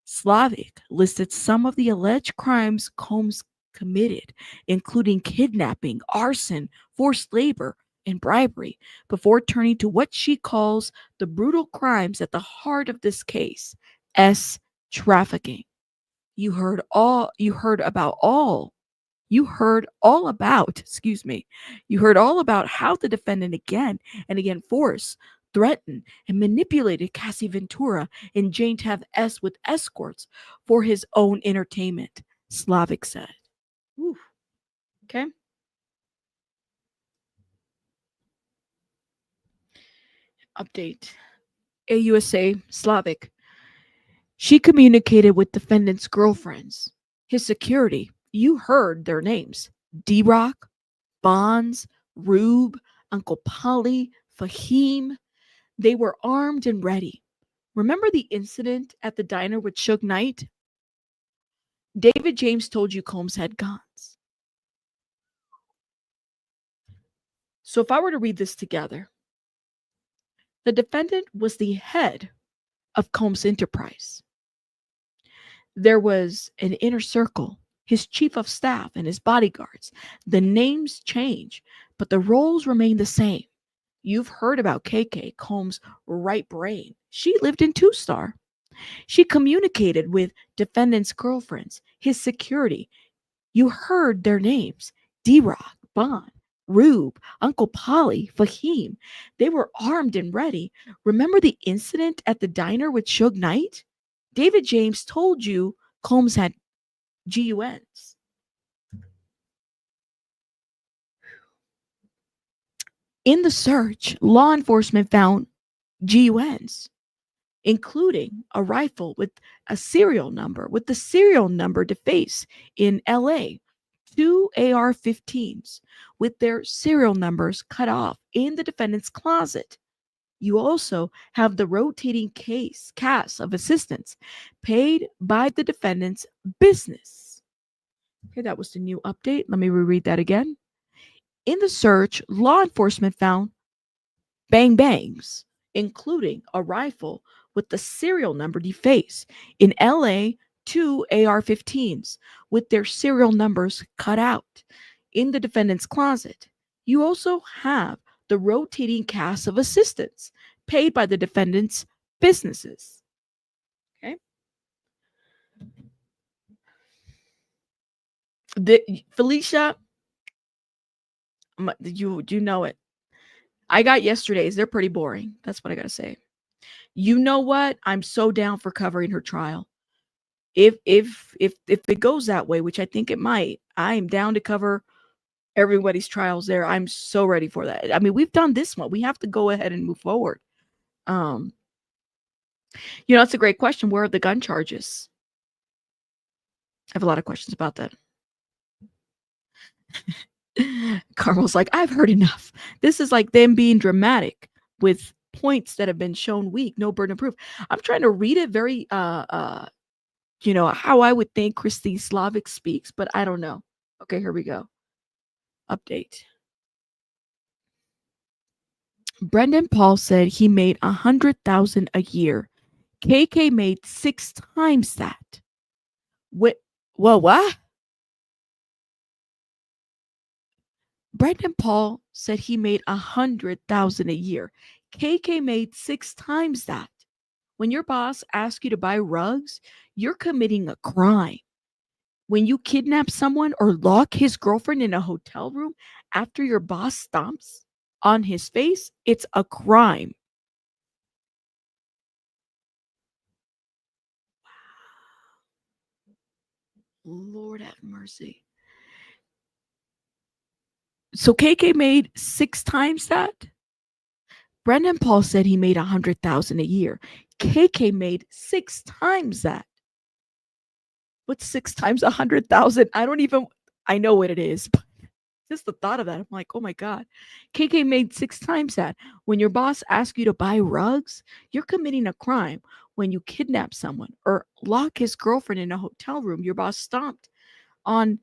A: Slavic listed some of the alleged crimes Combs committed, including kidnapping, arson, forced labor, and bribery, before turning to what she calls the brutal crimes at the heart of this case, trafficking. You heard all about how the defendant again and again forced, threatened, and manipulated Cassie Ventura and Jane Tav S with escorts for his own entertainment, Slavic said. Ooh. Okay. Update. AUSA Slavic. She communicated with defendant's girlfriends, his security. You heard their names: D-Rock, Bonds, Rube, Uncle Polly, Fahim. They were armed and ready. Remember the incident at the diner with Suge Knight? David James told you Combs had guns. So if I were to read this together, the defendant was the head of Combs' enterprise. There was an inner circle, his chief of staff and his bodyguards. The names change, but the roles remain the same. You've heard about KK Combs' right brain. She lived in 2-star. She communicated with defendant's girlfriends, his security. You heard their names: D-Rock, Bond, Rube, Uncle Polly, Fahim. They were armed and ready. Remember the incident at the diner with Suge Knight? David James told you Combs had GUNs. In the search, law enforcement found GUNs, including a rifle with a serial number, with the serial number defaced in LA, 2 AR-15s with their serial numbers cut off in the defendant's closet. You also have the rotating cast of assistants paid by the defendant's business. Okay, that was the new update. Let me reread that again. In the search, law enforcement found bang bangs, including a rifle with the serial number defaced in LA, 2 AR-15s with their serial numbers cut out in the defendant's closet. You also have the rotating cast of assistants paid by the defendant's businesses. Okay. Felicia, you know it. I got yesterday's. They're pretty boring. That's what I got to say. You know what? I'm so down for covering her trial. If it goes that way, which I think it might, I'm down to cover everybody's trials there. I'm so ready for that. I mean, we've done this one. We have to go ahead and move forward. It's a great question. Where are the gun charges? I have a lot of questions about that. Carmel's like, I've heard enough. This is like them being dramatic with points that have been shown weak, no burden of proof. I'm trying to read it very how I would think Christine Slavic speaks, but I don't know. Okay, here we go. Update. Brendan Paul said he made $100,000 a year. KK made 6 times that. What? Brendan Paul said he made $100,000 a year. KK made 6 times that. When your boss asks you to buy rugs, you're committing a crime. When you kidnap someone or lock his girlfriend in a hotel room after your boss stomps on his face, it's a crime. Lord have mercy. So KK made 6 times that? Brendan Paul said he made $100,000 a year. KK made 6 times that. What's 6 times 100,000? I know what it is, but just the thought of that, I'm like, oh my God. KK made 6 times that. When your boss asks you to buy rugs, you're committing a crime. When you kidnap someone or lock his girlfriend in a hotel room, your boss stomped on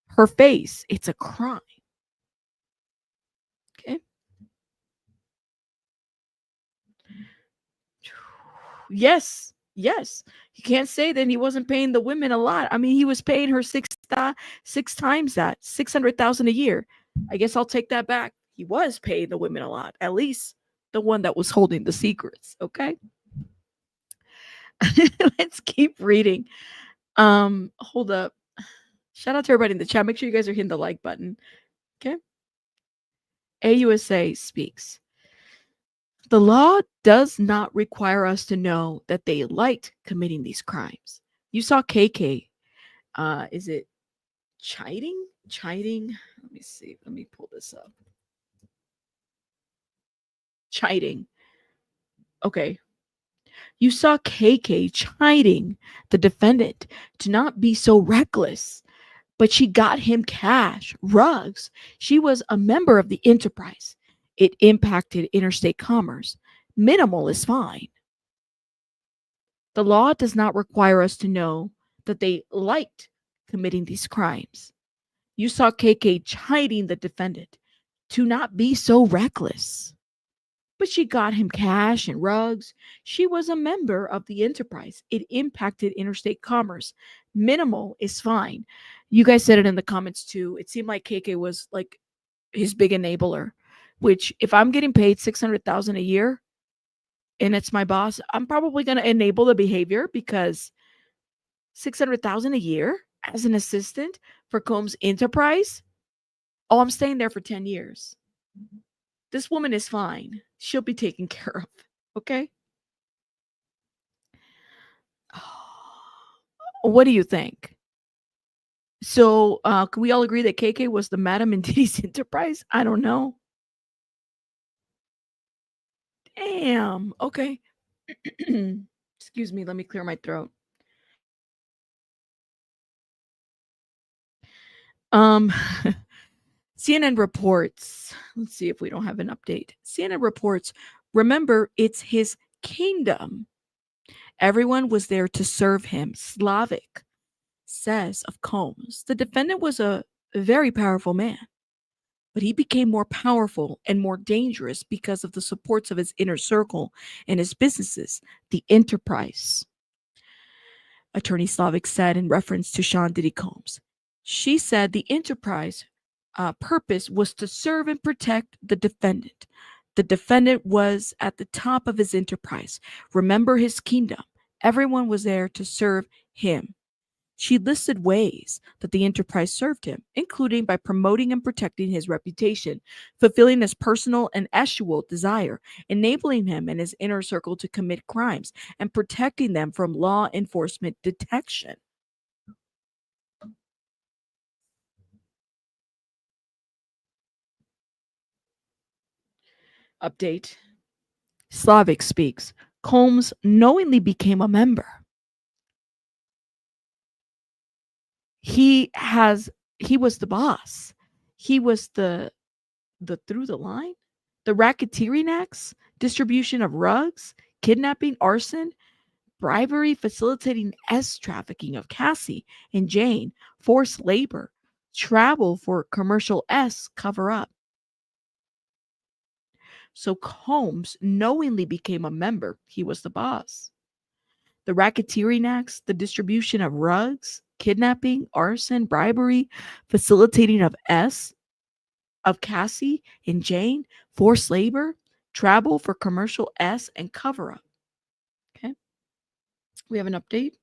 A: her face, it's a crime. Okay. Yes. You can't say that he wasn't paying the women a lot. I mean, he was paying her 6 times that, $600,000 a year. I guess I'll take that back. He was paying the women a lot, at least the one that was holding the secrets. Okay. Let's keep reading. Hold up. Shout out to everybody in the chat. Make sure you guys are hitting the like button. Okay. AUSA speaks. The law does not require us to know that they liked committing these crimes. You saw KK. Is it chiding? Let me see. Let me pull this up. Chiding. Okay. You saw KK chiding the defendant to not be so reckless, but she got him cash, rugs. She was a member of the enterprise. It impacted interstate commerce. Minimal is fine. The law does not require us to know that they liked committing these crimes. You saw KK chiding the defendant to not be so reckless. But she got him cash and rugs. She was a member of the enterprise. It impacted interstate commerce. Minimal is fine. You guys said it in the comments too. It seemed like KK was like his big enabler, which if I'm getting paid $600,000 a year and it's my boss, I'm probably going to enable the behavior because $600,000 a year as an assistant for Combs Enterprise. Oh, I'm staying there for 10 years. This woman is fine. She'll be taken care of. Okay. What do you think? So, can we all agree that KK was the madam in Diddy's enterprise? I don't know. Damn. Okay. Excuse me. Let me clear my throat. CNN reports. Let's see if we don't have an update. CNN reports. Remember, it's his kingdom. Everyone was there to serve him. Slavic says of Combs, the defendant was a very powerful man, but he became more powerful and more dangerous because of the supports of his inner circle and his businesses, the enterprise. Attorney Slavic said in reference to Sean Diddy Combs. She said the enterprise purpose was to serve and protect the defendant. The defendant was at the top of his enterprise. Remember his kingdom. Everyone was there to serve him. She listed ways that the enterprise served him, including by promoting and protecting his reputation, fulfilling his personal and sexual desire, enabling him and his inner circle to commit crimes, and protecting them from law enforcement detection. Update. Slavic speaks. Combs knowingly became a member. He was the boss. He was the through the line, the racketeering acts, distribution of rugs, kidnapping, arson, bribery, facilitating S trafficking of Cassie and Jane, forced labor, travel for commercial S cover up. So Combs knowingly became a member. He was the boss. The racketeering acts, the distribution of rugs, kidnapping, arson, bribery, facilitating of S, of Cassie and Jane, forced labor, travel for commercial S, and cover up. Okay. We have an update.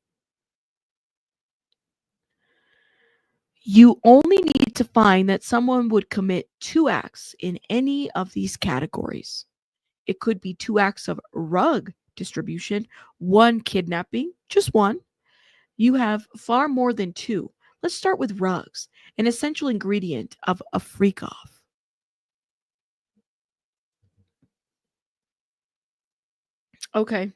A: You only need to find that someone would commit 2 acts in any of these categories. It could be 2 acts of rug distribution, 1 kidnapping, just 1. You have far more than 2. Let's start with rugs, an essential ingredient of a freak-off. Okay.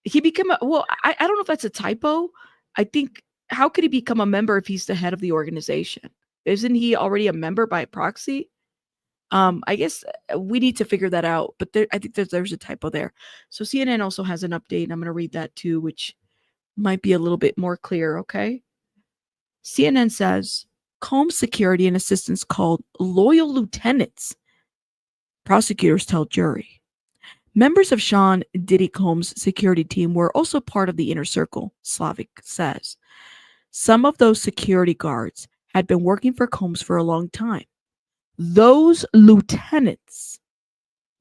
A: He became a, well, I don't know if that's a typo. I think, how could he become a member if he's the head of the organization? Isn't he already a member by proxy? I guess we need to figure that out, but I think there's a typo there. So CNN also has an update, and I'm going to read that too, which might be a little bit more clear, okay? CNN says, Combs security and assistants called loyal lieutenants, prosecutors tell jury. Members of Sean Diddy Combs' security team were also part of the inner circle, Slavic says. Some of those security guards had been working for Combs for a long time. Those lieutenants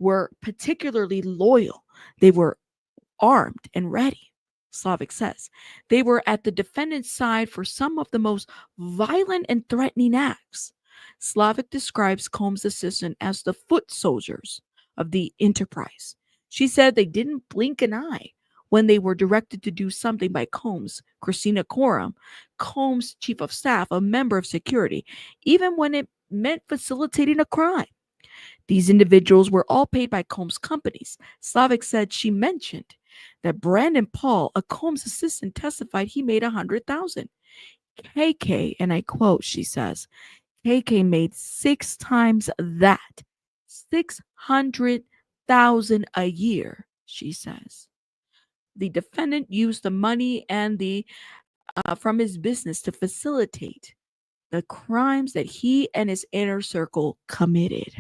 A: were particularly loyal. They were armed and ready, Slavic says. They were at the defendant's side for some of the most violent and threatening acts. Slavic describes Combs' assistant as the foot soldiers of the enterprise. She said they didn't blink an eye when they were directed to do something by Combs, Christina Coram, Combs' chief of staff, a member of security, even when it meant facilitating a crime. These individuals were all paid by Combs' companies. Slavic said she mentioned that Brandon Paul, a Combs assistant, testified he made $100,000. KK, and I quote, she says, KK made 6 times that, $600,000 a year, she says. The defendant used the money and the from his business to facilitate the crimes that he and his inner circle committed.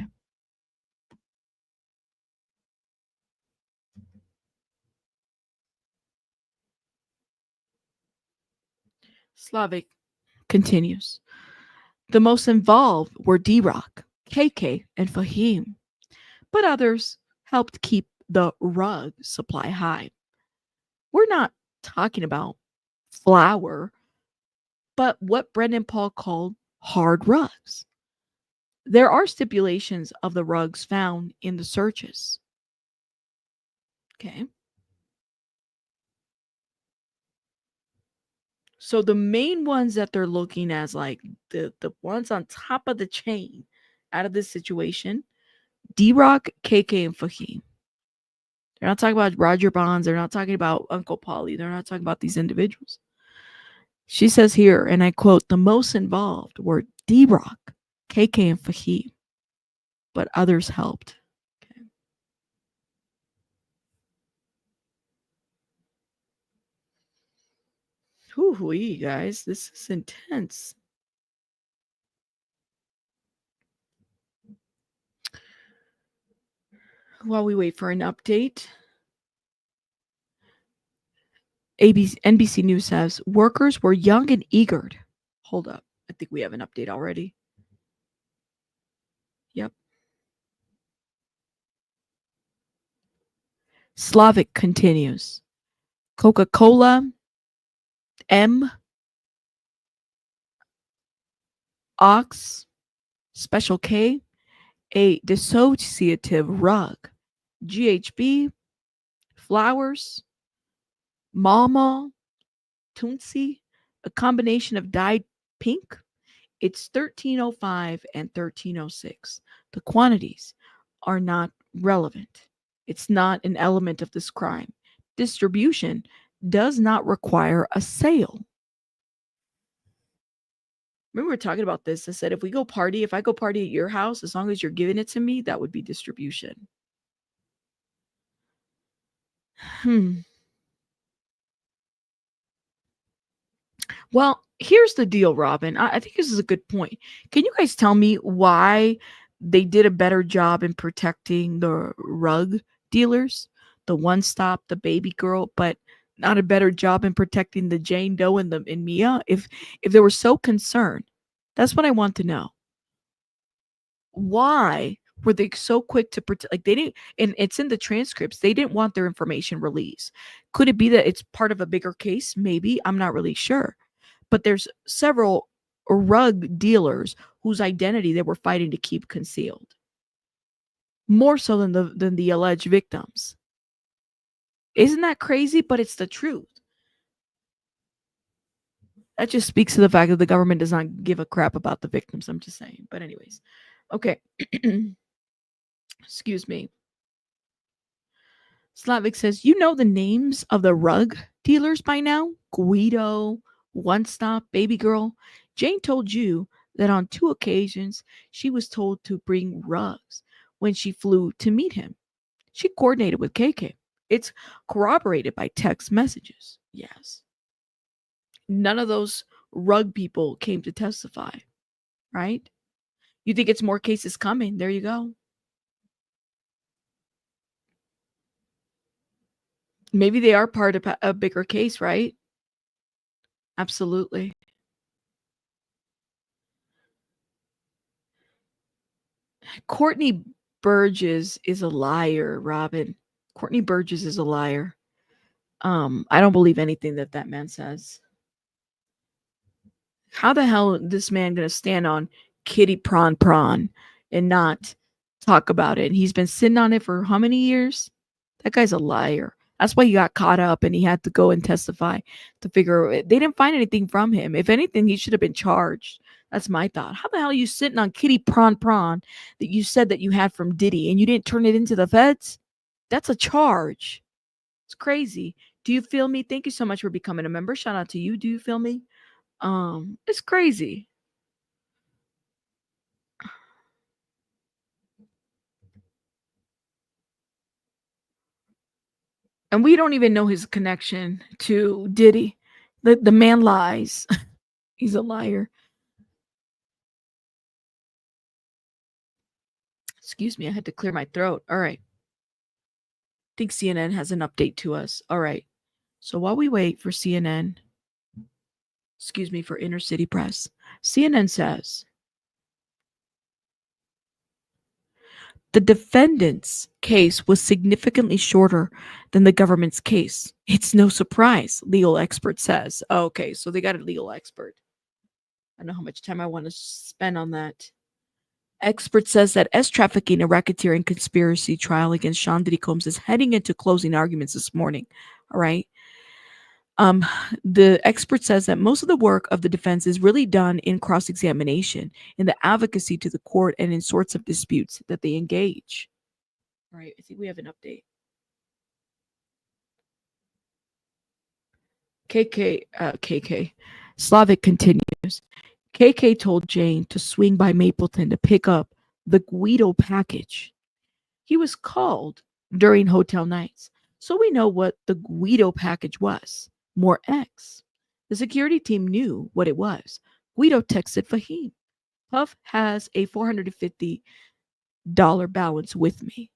A: Slavic continues. The most involved were D-Rock, KK, and Fahim, but others helped keep the rug supply high. We're not talking about flour, but what Brendan Paul called hard rugs. There are stipulations of the rugs found in the searches. Okay. So the main ones that they're looking as, like the ones on top of the chain out of this situation, D-Rock, KK, and Fahim. They're not talking about Roger Bonds. They're not talking about Uncle Paulie. They're not talking about these individuals. She says here, and I quote, the most involved were D-Rock, KK, and Fahim, but others helped. Okay. Hoo-hoo-ee, guys. This is intense. While we wait for an update, NBC News says workers were young and eager. Hold up. I think we have an update already. Yep. Slavic continues. Coca-Cola, M, Ox, Special K, a dissociative rug, GHB, flowers, Mama, Tootsie, a combination of dyed pink. It's 1305 and 1306. The quantities are not relevant. It's not an element of this crime. Distribution does not require a sale. Remember, we were talking about this. I said, if I go party at your house, as long as you're giving it to me, that would be distribution. Well, here's the deal, Robin. I think this is a good point. Can you guys tell me why they did a better job in protecting the rug dealers, the one stop, the baby girl, but not a better job in protecting the Jane Doe and Mia? If they were so concerned, that's what I want to know. Why were they so quick to protect? Like they didn't, and it's in the transcripts. They didn't want their information released. Could it be that it's part of a bigger case? Maybe. I'm not really sure. But there's several rug dealers whose identity they were fighting to keep concealed, more so than the alleged victims. Isn't that crazy? But it's the truth. That just speaks to the fact that the government does not give a crap about the victims. I'm just saying. But anyways, okay. Excuse me. Slavic says, you know the names of the rug dealers by now? Guido, One Stop, Baby Girl. Jane told you that on 2 occasions she was told to bring rugs when she flew to meet him. She coordinated with KK. It's corroborated by text messages. Yes. None of those rug people came to testify, right? You think it's more cases coming? There you go. Maybe they are part of a bigger case, right? Absolutely. Courtney Burgess is a liar, Robin. Courtney Burgess is a liar. I don't believe anything that man says. How the hell is this man gonna stand on Kitty Prawn and not talk about it? And he's been sitting on it for how many years? That guy's a liar. That's why he got caught up and he had to go and testify to figure they didn't find anything from him. If anything, he should have been charged. That's my thought. How the hell are you sitting on Kitty Prawn that you said that you had from Diddy and you didn't turn it into the feds? That's a charge. It's crazy. Do you feel me? Thank you so much for becoming a member. Shout out to you. Do you feel me? It's crazy. And we don't even know his connection to Diddy. The man lies. He's a liar. Excuse me, I had to clear my throat. All right. I think CNN has an update to us. All right. So while we wait for CNN, excuse me, for Inner City Press, CNN says the defendant's case was significantly shorter than the government's case. It's no surprise, legal expert says. Oh, okay, so they got a legal expert. I don't know how much time I want to spend on that. Expert says that as trafficking, a racketeering conspiracy trial against Sean Diddy Combs is heading into closing arguments this morning. All right. The expert says that most of the work of the defense is really done in cross-examination, in the advocacy to the court, and in sorts of disputes that they engage. All right, I think we have an update. KK, Slavic continues. KK told Jane to swing by Mapleton to pick up the Guido package. He was called during hotel nights, so we know what the Guido package was. More X. The security team knew what it was. Guido texted Fahim. Puff has a $450 balance with me.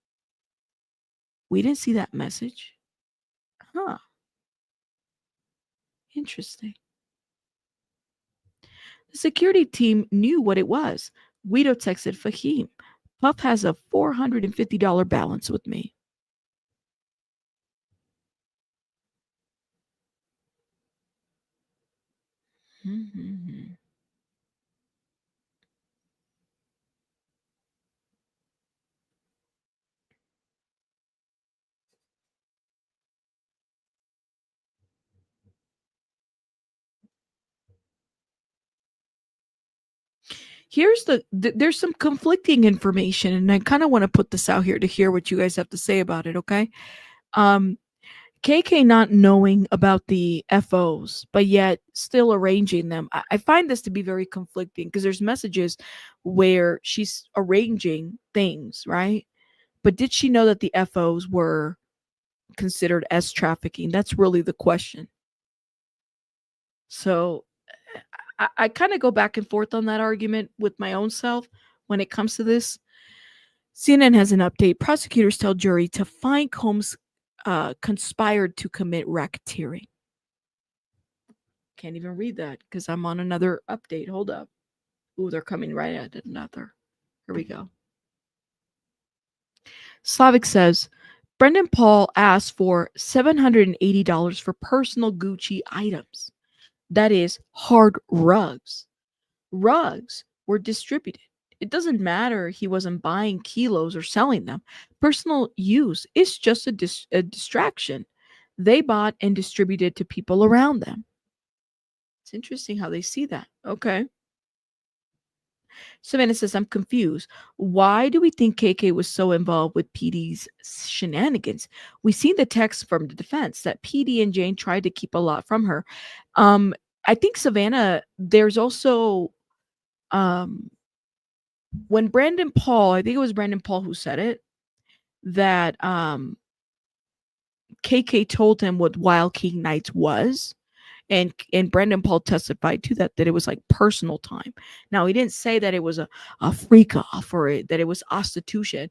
A: We didn't see that message. Huh. Interesting. The security team knew what it was. Guido texted Fahim. Puff has a $450 balance with me. Mm-hmm. Here's there's some conflicting information, and I kind of want to put this out here to hear what you guys have to say about it, okay? KK not knowing about the FOs, but yet still arranging them. I find this to be very conflicting because there's messages where she's arranging things, right? But did she know that the FOs were considered as trafficking? That's really the question. So I kind of go back and forth on that argument with my own self when it comes to this. CNN has an update. Prosecutors tell jury to find Combs conspired to commit racketeering. Can't even read that because I'm on another update. Hold up. Ooh, they're coming right at another. Here we go. Slavic says, Brendan Paul asked for $780 for personal Gucci items. That is hard rugs. Rugs were distributed. It doesn't matter he wasn't buying kilos or selling them. Personal use is just a distraction. They bought and distributed to people around them. It's interesting how they see that. Okay. Savannah says, I'm confused. Why do we think KK was so involved with PD's shenanigans? We see the text from the defense that PD and Jane tried to keep a lot from her. I think, Savannah, there's also when Brandon Paul, I think it was Brandon Paul who said it, that KK told him what Wild King Nights was. And Brandon Paul testified to that it was like personal time. Now, he didn't say that it was a freak off or that it was prostitution,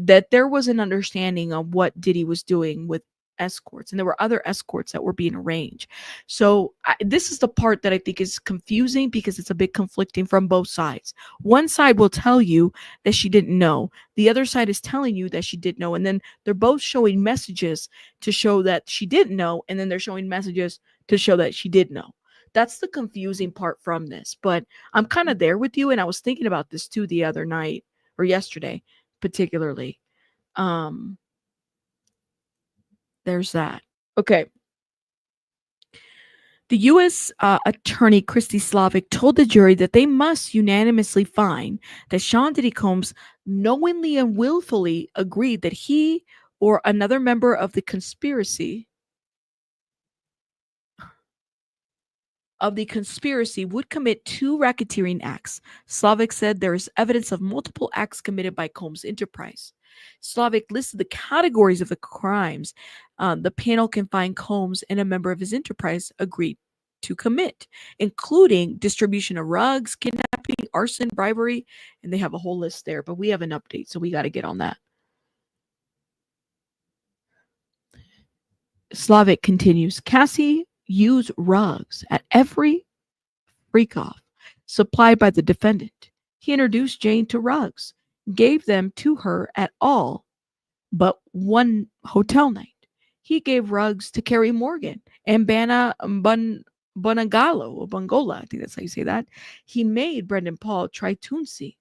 A: that there was an understanding of what Diddy was doing with escorts. And there were other escorts that were being arranged. So this is the part that I think is confusing because it's a bit conflicting from both sides. One side will tell you that she didn't know. The other side is telling you that she did know. And then they're both showing messages to show that she didn't know. And then they're showing messages to show that she did know. That's the confusing part from this. But I'm kind of there with you. And I was thinking about this too the other night or yesterday, particularly. There's that. Okay. The U.S. Attorney Christy Slavic told the jury that they must unanimously find that Sean Diddy Combs knowingly and willfully agreed that he or another member of the conspiracy would commit 2 racketeering acts. Slavic said there is evidence of multiple acts committed by Combs' enterprise. Slavic listed the categories of the crimes the panel can find Combs and a member of his enterprise agreed to commit, including distribution of rugs, kidnapping, arson, bribery, and they have a whole list there, but we have an update, so we got to get on that. Slavic continues, Cassie used rugs at every freak-off supplied by the defendant. He introduced Jane to rugs, gave them to her at all but one hotel night. He gave rugs to Carrie Morgan and Bonagalo, or Bongola, I think that's how you say that. He made Brendan Paul try Toonsy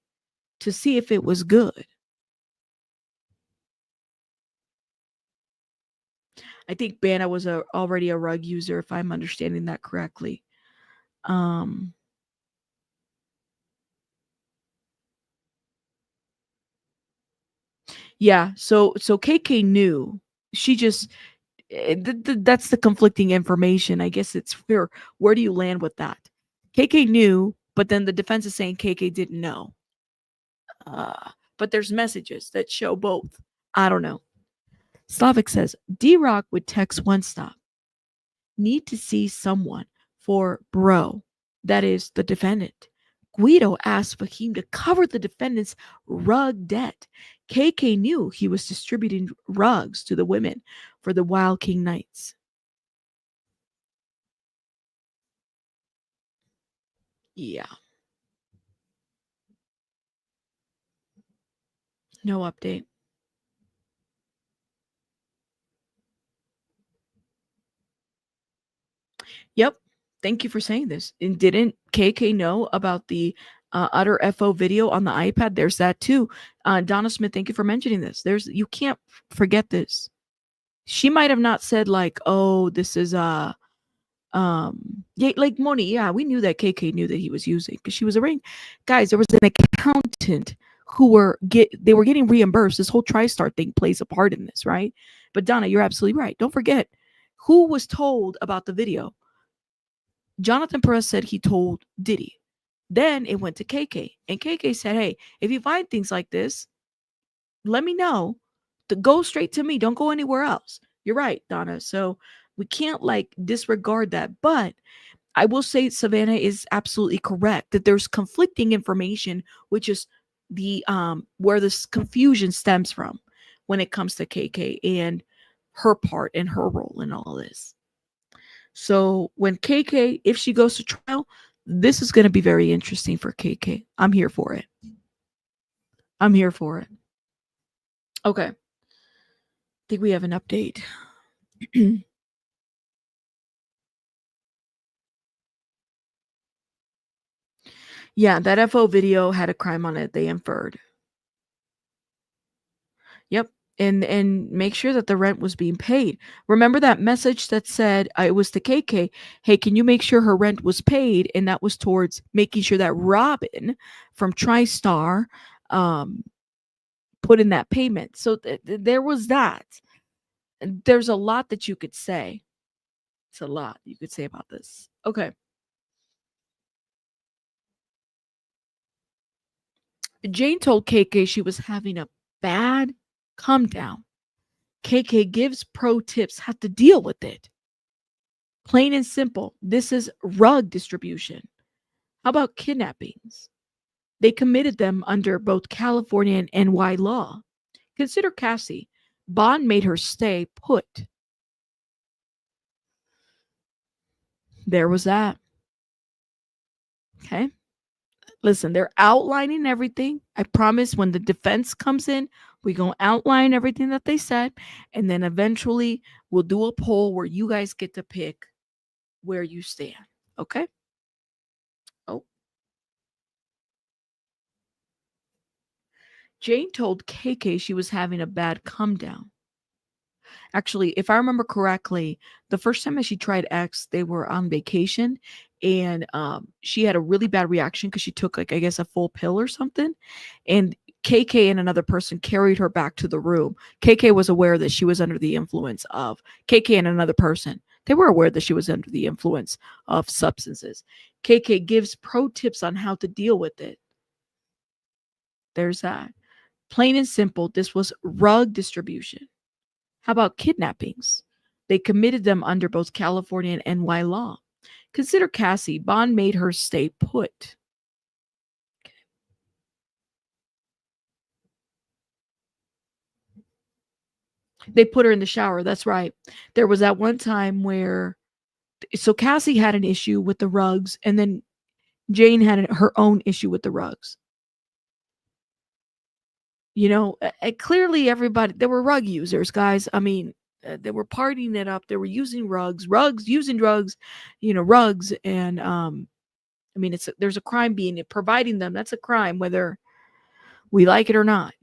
A: to see if it was good. I think Bana was already a rug user, if I'm understanding that correctly. Yeah, so KK knew. She just that's the conflicting information. I guess it's fair. Where do you land with that? KK knew, but then the defense is saying KK didn't know. But there's messages that show both. I don't know. Slavic says, D-Rock would text One Stop. Need to see someone for bro. That is the defendant. Guido asked Fahim to cover the defendant's rug debt. KK knew he was distributing rugs to the women for the Wild King Nights. Yeah. No update. Yep. Thank you for saying this. And didn't KK know about the utter FO video on the iPad? There's that too. Donna Smith, thank you for mentioning this. You can't forget this. She might have not said like, oh, this is yeah, like Moni. Yeah, we knew that KK knew that he was using because she was arraigned. Guys, there was an accountant who they were getting reimbursed. This whole TriStar thing plays a part in this, right? But Donna, you're absolutely right. Don't forget who was told about the video. Jonathan Perez said he told Diddy. Then it went to KK. And KK said, hey, if you find things like this, let me know. go straight to me. Don't go anywhere else. You're right, Donna. So we can't like disregard that. But I will say Savannah is absolutely correct that there's conflicting information, which is the where this confusion stems from when it comes to KK and her part and her role in all this. So when KK, if she goes to trial, this is going to be very interesting for KK. I'm here for it. I'm here for it. Okay. I think we have an update. Yeah, that FO video had a crime on it, they inferred. Yep. And make sure that the rent was being paid. Remember that message that said it was to KK, hey, can you make sure her rent was paid? And that was towards making sure that Robin from TriStar put in that payment. So there was that. There's a lot that you could say. It's a lot you could say about this. Okay. Jane told KK she was having a bad come down. KK gives pro tips how to deal with it. Plain and simple, this is rug distribution. How about kidnappings? They committed them under both California and NY law. Consider Cassie. Bond made her stay put. There was that. Okay. Listen, they're outlining everything. I promise when the defense comes in, we're going to outline everything that they said. And then eventually we'll do a poll where you guys get to pick where you stand. Okay? Oh. Jane told KK she was having a bad come down. Actually, if I remember correctly, the first time that she tried X, they were on vacation, and she had a really bad reaction because she took, like, I guess, a full pill or something, and KK and another person carried her back to the room. KK was aware that she was under the influence of KK and another person. They were aware that she was under the influence of substances. KK gives pro tips on how to deal with it. There's that. Plain and simple, this was rug distribution. How about kidnappings? They committed them under both California and NY law. Consider Cassie. Bond made her stay put. Okay. They put her in the shower. That's right. There was that one time where, so Cassie had an issue with the rugs, and then Jane had her own issue with the rugs. You know, clearly everybody, there were rug users, guys. I mean, they were partying it up. They were using rugs, using drugs, rugs. And I mean, there's a crime being providing them. That's a crime, whether we like it or not,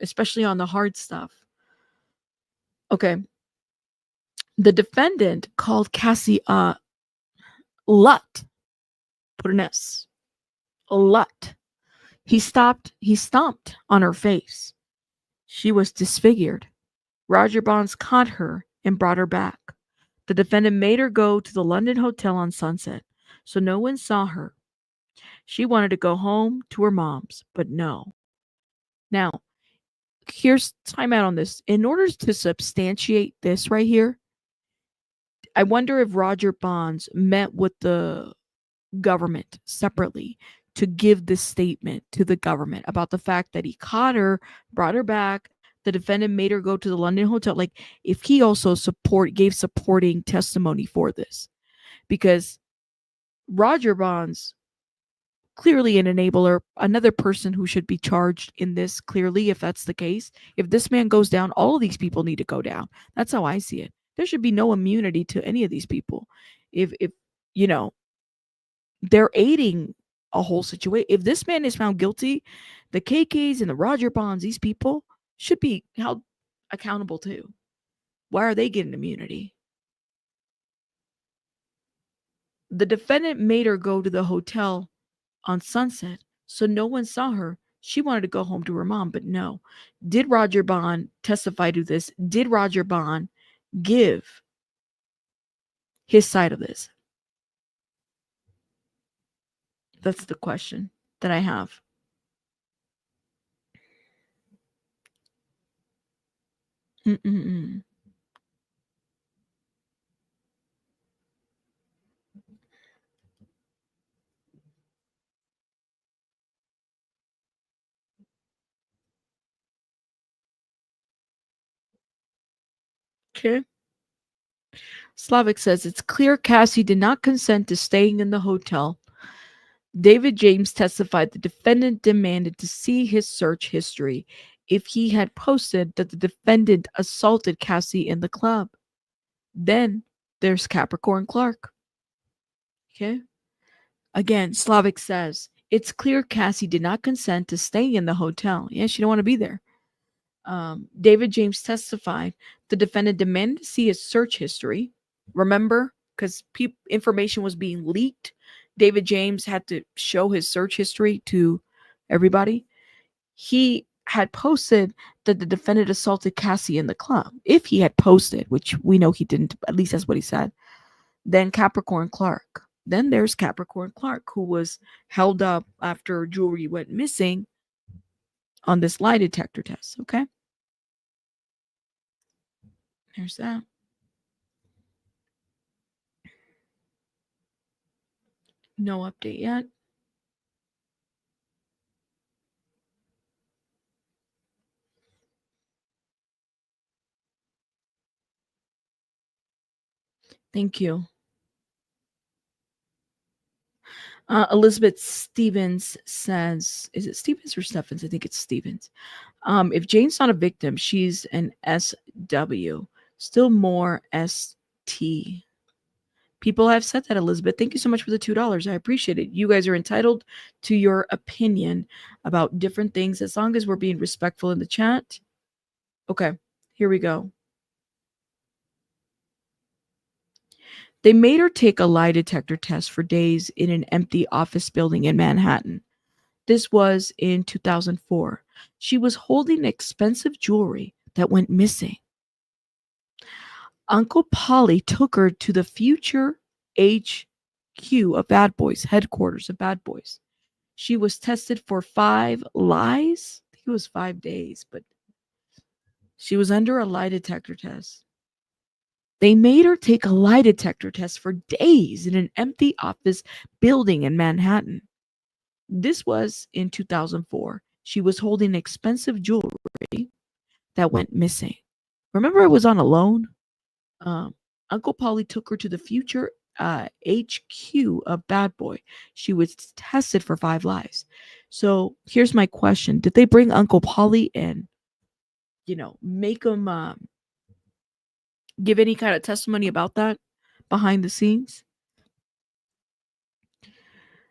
A: especially on the hard stuff. Okay. The defendant called Cassie a lut. Put an S. A lut. He stomped on her face. She was disfigured. Roger Bonds caught her and brought her back. The defendant made her go to the London hotel on Sunset, so no one saw her. She wanted to go home to her mom's, but no. Now, here's time out on this. In order to substantiate this right here, I wonder if Roger Bonds met with the government separately to give this statement to the government about the fact that he caught her, brought her back, the defendant made her go to the London hotel. Like, if he also gave supporting testimony for this, because Roger Bonds, clearly an enabler, another person who should be charged in this, clearly, if that's the case. If this man goes down, all of these people need to go down. That's how I see it. There should be no immunity to any of these people. If they're aiding a whole situation. If this man is found guilty, the KKs and the Roger Bonds, these people should be held accountable too. Why are they getting immunity? The defendant made her go to the hotel on Sunset, so no one saw her. She wanted to go home to her mom, but no. Did Roger Bond testify to this? Did Roger Bond give his side of this? That's the question that I have. Mm-mm-mm. Okay. Slavic says it's clear Cassie did not consent to staying in the hotel. David James testified the defendant demanded to see his search history if he had posted that the defendant assaulted Cassie in the club. Then there's Capricorn Clark. Okay. Again, Slavic says it's clear Cassie did not consent to staying in the hotel. Yeah, she don't want to be there. David James testified the defendant demanded to see his search history. Remember, because information was being leaked, David James had to show his search history to everybody. He had posted that the defendant assaulted Cassie in the club. If he had posted, which we know he didn't, at least that's what he said, then Capricorn Clark. Then there's Capricorn Clark, who was held up after jewelry went missing on this lie detector test. Okay. There's that. No update yet. Thank you. Elizabeth Stevens says, is it Stevens or Steffens? I think it's Stevens. If Jane's not a victim, she's an SW. Still more ST. People have said that, Elizabeth. Thank you so much for the $2. I appreciate it. You guys are entitled to your opinion about different things as long as we're being respectful in the chat. Okay, here we go. They made her take a lie detector test for days in an empty office building in Manhattan. This was in 2004. She was holding expensive jewelry that went missing. Uncle Polly took her to the future HQ of Bad Boys, headquarters of Bad Boys. She was tested for 5 lies. I think it was 5 days, but she was under a lie detector test. They made her take a lie detector test for days in an empty office building in Manhattan. This was in 2004. She was holding expensive jewelry that went missing. Remember, I was on a loan? Uncle Polly took her to the future HQ of Bad Boy. She was tested for 5 lies. So here's my question. Did they bring Uncle Polly in? Make him give any kind of testimony about that behind the scenes?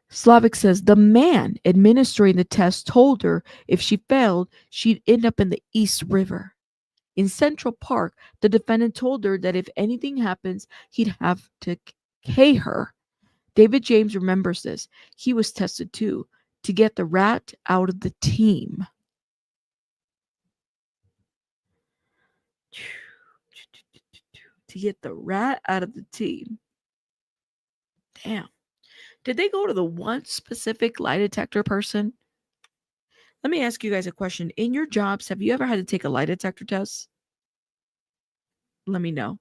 A: Slavic says the man administering the test told her if she failed, she'd end up in the East River. In Central Park, the defendant told her that if anything happens, he'd have to pay her. David James remembers this. He was tested too, to get the rat out of the team. To get the rat out of the team. Damn. Did they go to the one specific lie detector person? Let me ask you guys a question. In your jobs, have you ever had to take a lie detector test? Let me know.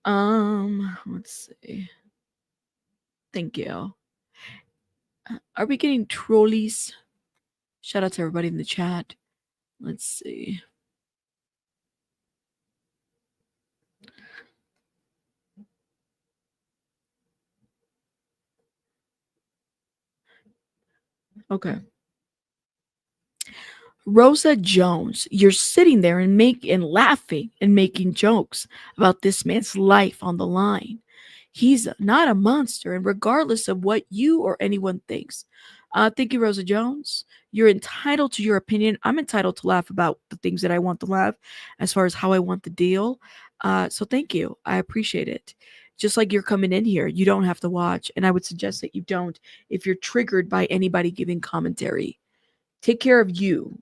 A: Let's see. Thank you. Are we getting trolleys? Shout out to everybody in the chat. Let's see. Okay. Rosa Jones, you're sitting there and laughing and making jokes about this man's life on the line. He's not a monster, and regardless of what you or anyone thinks. Thank you, Rosa Jones. You're entitled to your opinion. I'm entitled to laugh about the things that I want to laugh as far as how I want the deal. So thank you. I appreciate it. Just like you're coming in here, you don't have to watch, and I would suggest that you don't if you're triggered by anybody giving commentary. Take care of you.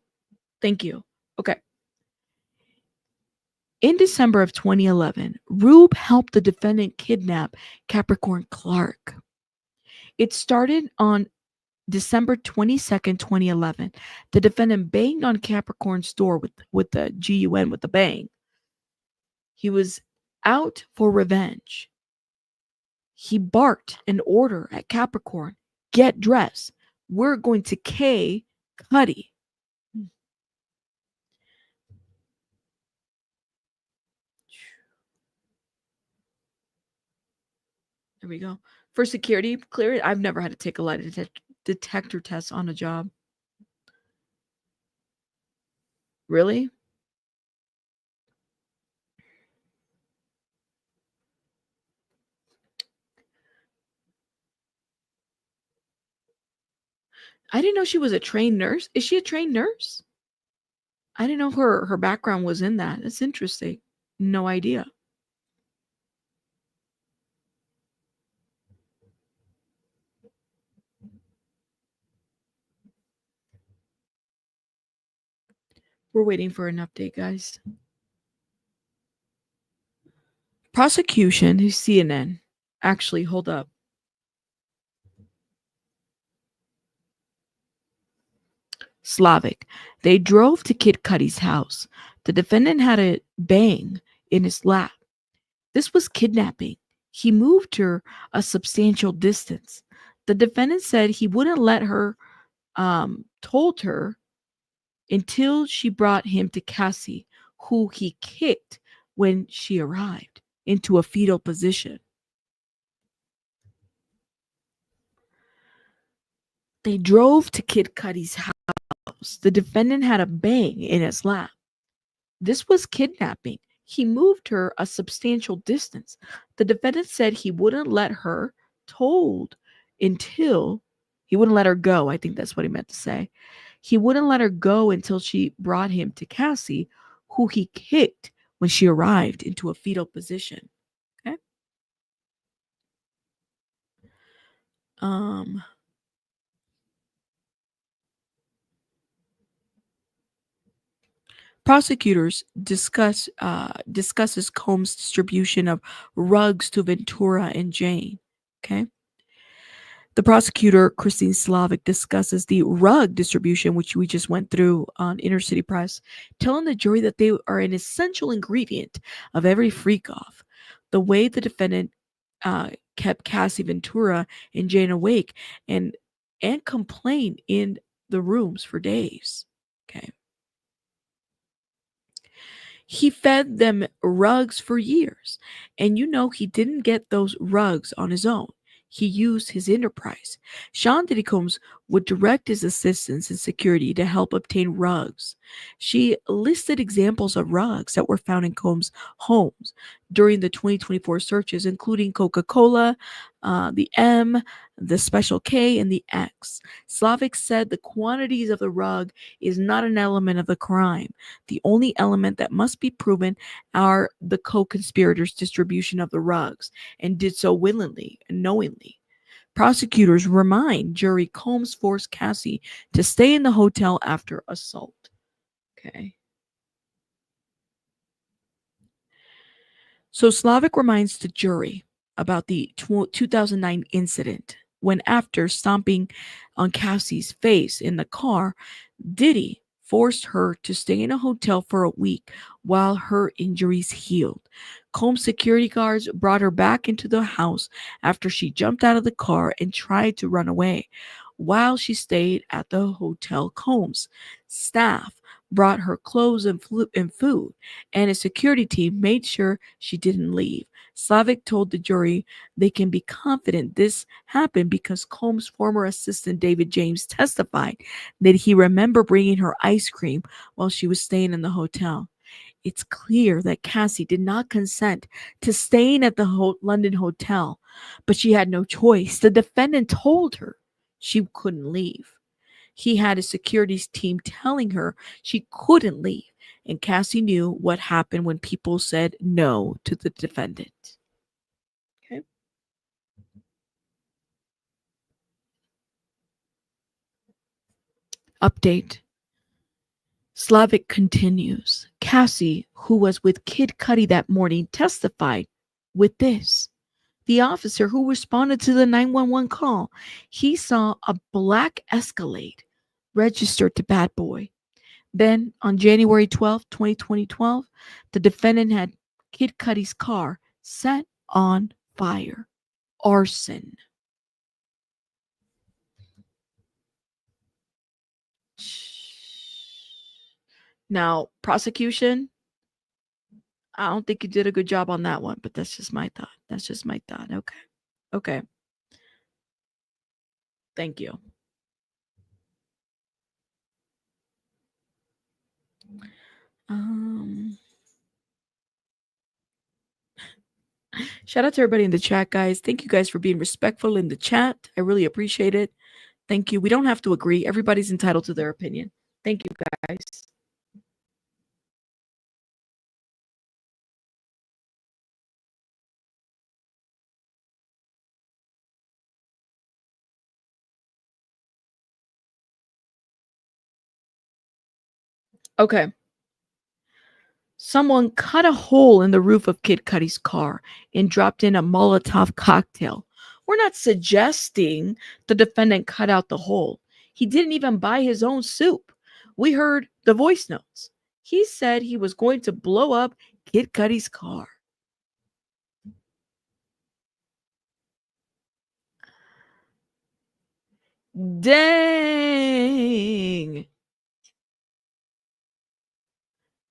A: Thank you. Okay. In December of 2011, Rube helped the defendant kidnap Capricorn Clark. It started on December 22nd, 2011, the defendant banged on Capricorn's door with the GUN, with the bang. He was out for revenge. He barked an order at Capricorn, get dressed. We're going to K Cuddy. There we go. For security clearance, I've never had to take a lie detector test on a job. Really? I didn't know she was a trained nurse. Is she a trained nurse? I didn't know her background was in that. That's interesting. No idea. We're waiting for an update, guys. Prosecution, CNN. Actually, hold up. Slavic. They drove to Kid Cudi's house. The defendant had a bang in his lap. This was kidnapping. He moved her a substantial distance. The defendant said he wouldn't let her, told her, until she brought him to Cassie, who he kicked when she arrived into a fetal position. They drove to Kid Cudi's house. The defendant had a bang in his lap. This was kidnapping. He moved her a substantial distance. The defendant said he wouldn't let her he wouldn't let her go. I think that's what he meant to say. He wouldn't let her go until she brought him to Cassie, who he kicked when she arrived into a fetal position. Okay. Prosecutors discusses Combs' distribution of rugs to Ventura and Jane. Okay. The prosecutor, Christine Slavic, discusses the rug distribution, which we just went through on Inner City Press, telling the jury that they are an essential ingredient of every freak-off. The way the defendant kept Cassie Ventura and Jane awake and complained in the rooms for days. Okay. He fed them rugs for years, and he didn't get those rugs on his own. He used his enterprise. Sean Diddy Combs would direct his assistants in security to help obtain rugs. She listed examples of rugs that were found in Combs' homes during the 2024 searches, including Coca-Cola, the M, the Special K, and the X. Slavic said the quantities of the rug is not an element of the crime. The only element that must be proven are the co-conspirators' distribution of the rugs, and did so willingly and knowingly. Prosecutors remind jury Combs forced Cassie to stay in the hotel after assault. Okay. So Slavic reminds the jury about the 2009 incident when, after stomping on Cassie's face in the car, Diddy forced her to stay in a hotel for a week while her injuries healed. Combs' security guards brought her back into the house after she jumped out of the car and tried to run away. While she stayed at the hotel, Combs' staff brought her clothes and food, and a security team made sure she didn't leave. Slavic told the jury they can be confident this happened because Combs' former assistant David James testified that he remembered bringing her ice cream while she was staying in the hotel. It's clear that Cassie did not consent to staying at the London hotel, but she had no choice. The defendant told her she couldn't leave. He had a security team telling her she couldn't leave, and Cassie knew what happened when people said no to the defendant. Okay. Update. Slavic continues. Cassie, who was with Kid Cudi that morning, testified with this. the officer who responded to the 911 call, he saw a black Escalade registered to Bad Boy. Then, on January 12, 2012, the defendant had Kid Cudi's car set on fire. Arson. Now, prosecution, I don't think you did a good job on that one, but that's just my thought. That's just my thought. Okay. Okay. Thank you. Shout out to everybody in the chat, guys. Thank you guys for being respectful in the chat. I really appreciate it. Thank you. We don't have to agree. Everybody's entitled to their opinion. Thank you, guys. Okay. Someone cut a hole in the roof of Kid Cudi's car and dropped in a Molotov cocktail. We're not suggesting the defendant cut out the hole. He didn't even buy his own soup. We heard the voice notes. He said he was going to blow up Kid Cudi's car. Dang.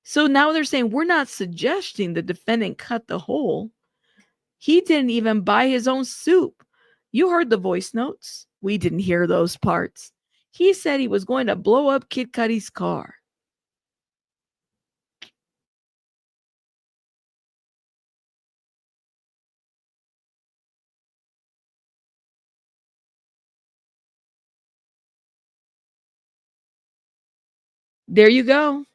A: So now they're saying we're not suggesting the defendant cut the hole. He didn't even buy his own soup. You heard the voice notes. We didn't hear those parts. He said he was going to blow up Kid Cudi's car. There you go.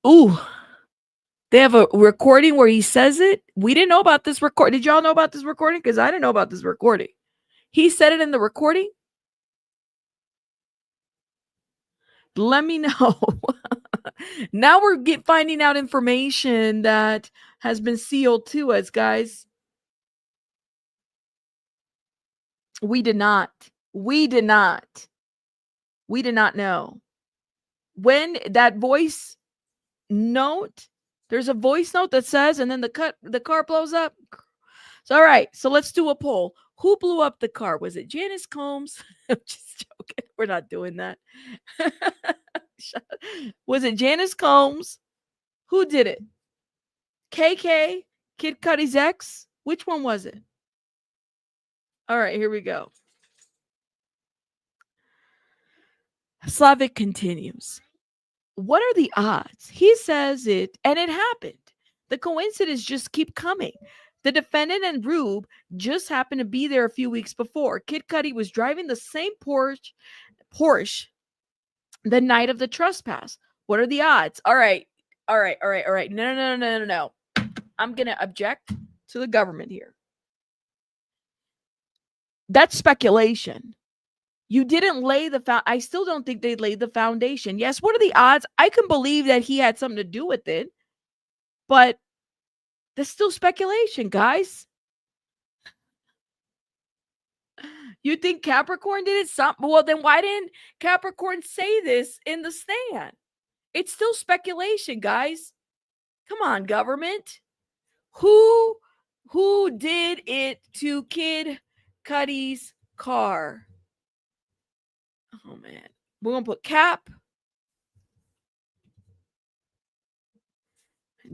A: Ooh, they have a recording where he says it. We didn't know about this recording. Did y'all know about this recording? Because I didn't know about this recording. He said it in the recording. Let me know. Now we're finding out information that has been sealed to us, guys. We did not know. When that voice note, there's a voice note that says, and then the car blows up. So, all right, so let's do a poll. Who blew up the car? Was it Janice Combs? I'm just joking. We're not doing that. Was it Janice Combs? Who did it? KK? Kid Cudi's ex? Which one was it? All right, here we go. Slavic continues. What are the odds? He says it, and it happened. The coincidence just keep coming. The defendant and Rube just happened to be there a few weeks before. Kid Cudi was driving the same Porsche the night of the trespass. What are the odds? All right. No. I'm going to object to the government here. That's speculation. You didn't lay the I still don't think they laid the foundation. Yes, what are the odds? I can believe that he had something to do with it, but that's still speculation, guys. You think Capricorn did it? Well, then why didn't Capricorn say this in the stand? It's still speculation, guys. Come on, government. Who did it to Kid Cudi's car? Oh, man. We're going to put Cap.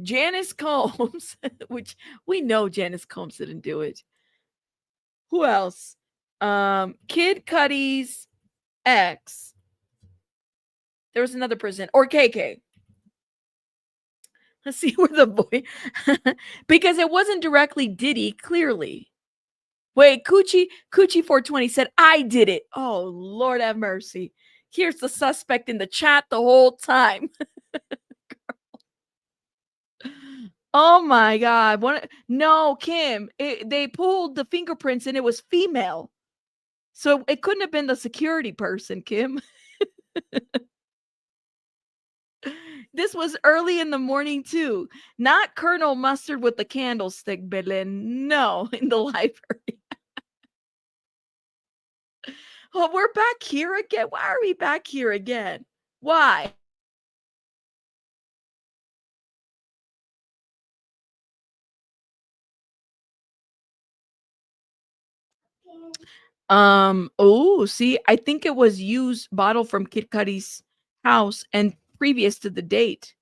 A: Janice Combs, which we know Janice Combs didn't do it. Who else? Kid Cudi's ex. There was another person. Or KK. Let's see where the boy... because it wasn't directly Diddy, clearly. Wait, Coochie 420 said, I did it. Oh, Lord have mercy. Here's the suspect in the chat the whole time. Oh, my God. No, Kim, they pulled the fingerprints and it was female. So it couldn't have been the security person, Kim. This was early in the morning too. Not Colonel Mustard with the candlestick, Belen. No, in the library. Oh, we're back here again. Why are we back here again? Why? Oh, see, I think it was used bottle from Kid Cudi's house and previous to the date.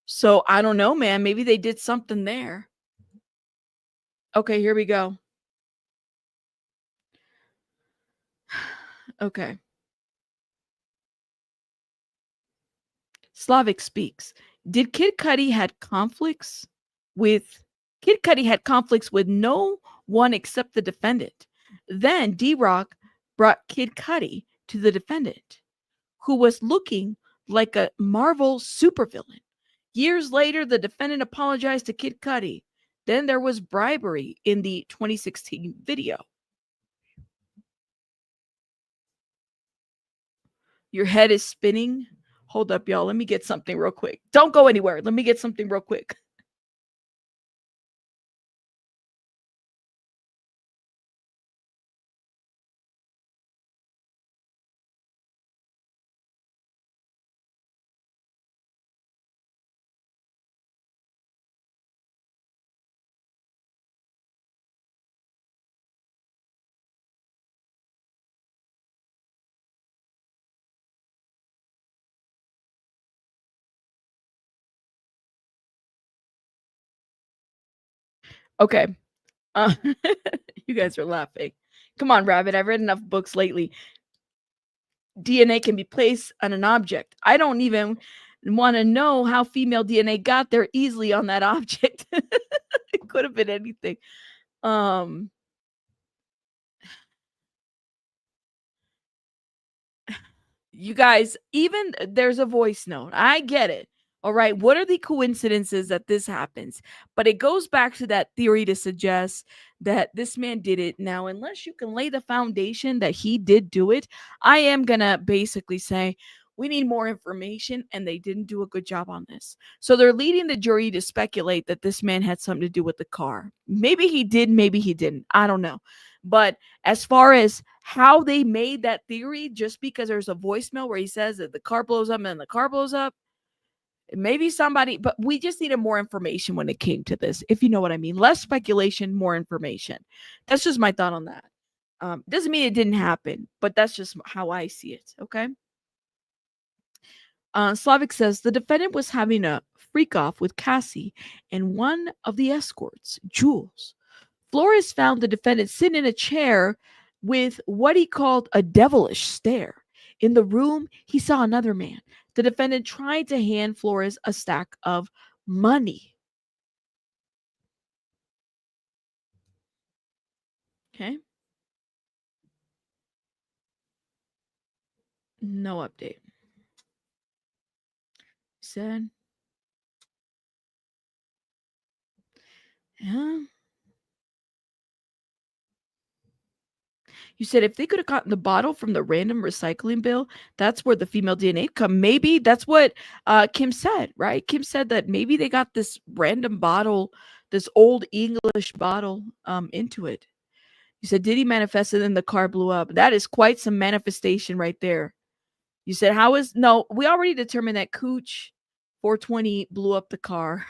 A: So I don't know, man. Maybe they did something there. Okay, here we go. Okay. Slavic speaks. Did Kid Cudi had conflicts with no one except the defendant. Then D-Rock brought Kid Cudi to the defendant, who was looking like a Marvel supervillain. Years later, the defendant apologized to Kid Cudi. Then there was bribery in the 2016 video. Your head is spinning. Hold up, y'all. Let me get something real quick. Don't go anywhere. Let me get something real quick. Okay. You guys are laughing. Come on, Rabbit. I've read enough books lately. DNA can be placed on an object. I don't even want to know how female DNA got there easily on that object. It could have been anything. You guys, even there's a voice note. I get it. All right. What are the coincidences that this happens? But it goes back to that theory to suggest that this man did it. Now, unless you can lay the foundation that he did do it, I am going to basically say we need more information, and they didn't do a good job on this. So they're leading the jury to speculate that this man had something to do with the car. Maybe he did, maybe he didn't. I don't know. But as far as how they made that theory, just because there's a voicemail where he says that the car blows up and the car blows up, maybe somebody, but we just needed more information when it came to this, if you know what I mean. Less speculation, more information. That's just my thought on that. Doesn't mean it didn't happen, but that's just how I see it. Okay. Slavic says the defendant was having a freak off with Cassie and one of the escorts, Jules. Flores found the defendant sitting in a chair with what he called a devilish stare. In the room, he saw another man. The defendant tried to hand Flores a stack of money. Okay. No update. Said. Yeah. You said if they could have gotten the bottle from the random recycling bill, that's where the female DNA come. Maybe that's what Kim said, right? Kim said that maybe they got this random bottle, this old English bottle, into it. You said Diddy manifested and the car blew up. That is quite some manifestation right there. You said we already determined that Cooch 420 blew up the car.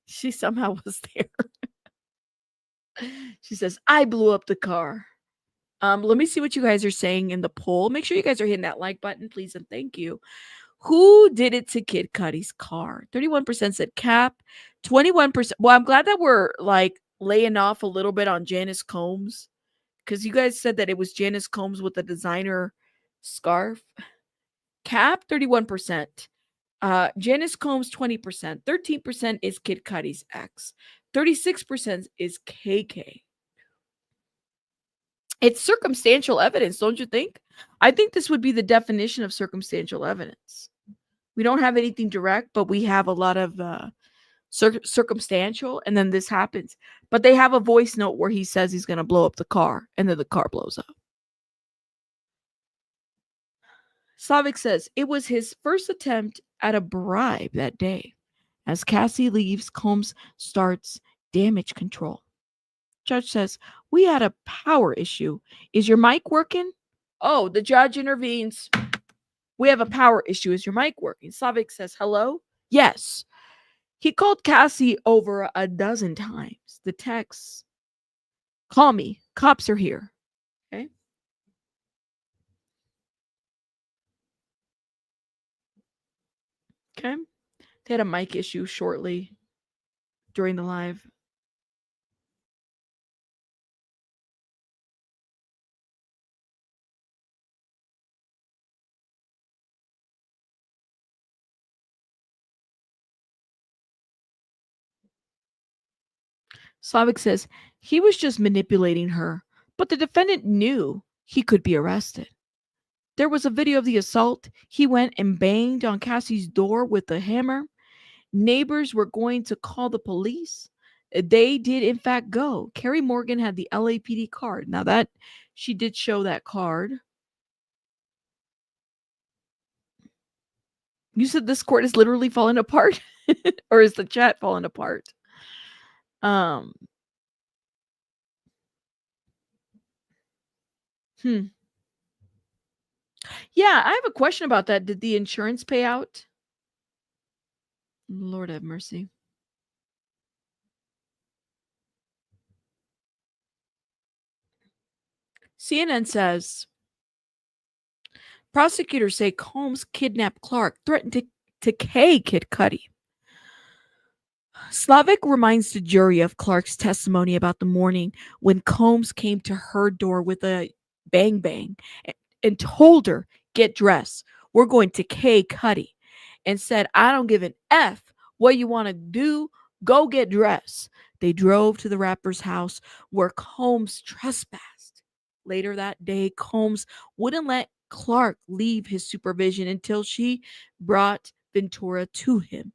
A: She somehow was there. She says, I blew up the car. Let me see what you guys are saying in the poll. Make sure you guys are hitting that like button, please, and thank you. Who did it to Kid Cudi's car? 31% said Cap. 21%. Well, I'm glad that we're like laying off a little bit on Janice Combs, because you guys said that it was Janice Combs with the designer scarf. Cap, 31%. Janice Combs, 20%. 13% is Kid Cudi's ex. 36% is KK. It's circumstantial evidence, don't you think? I think this would be the definition of circumstantial evidence. We don't have anything direct, but we have a lot of circumstantial, and then this happens. But they have a voice note where he says he's going to blow up the car, and then the car blows up. Slavic says it was his first attempt at a bribe that day. As Cassie leaves, Combs starts damage control. Judge says, we had a power issue. Is your mic working? Oh, the judge intervenes. We have a power issue. Is your mic working? Slavic says, hello? Yes. He called Cassie over a dozen times. The text, call me. Cops are here. Okay. Okay. They had a mic issue shortly during the live. Slavic says he was just manipulating her, but the defendant knew he could be arrested. There was a video of the assault. He went and banged on Cassie's door with a hammer. Neighbors were going to call the police. They did, in fact, go. Carrie Morgan had the LAPD card. Now that she did show that card. You said this court is literally falling apart, or is the chat falling apart? Yeah, I have a question about that. Did the insurance pay out? Lord have mercy. CNN says prosecutors say Combs kidnapped Clark, threatened to K Kid Cudi. Slavic reminds the jury of Clark's testimony about the morning when Combs came to her door with a bang bang and told her, get dressed. We're going to K Cudi, and said, I don't give an F what you want to do. Go get dressed. They drove to the rapper's house where Combs trespassed. Later that day, Combs wouldn't let Clark leave his supervision until she brought Ventura to him.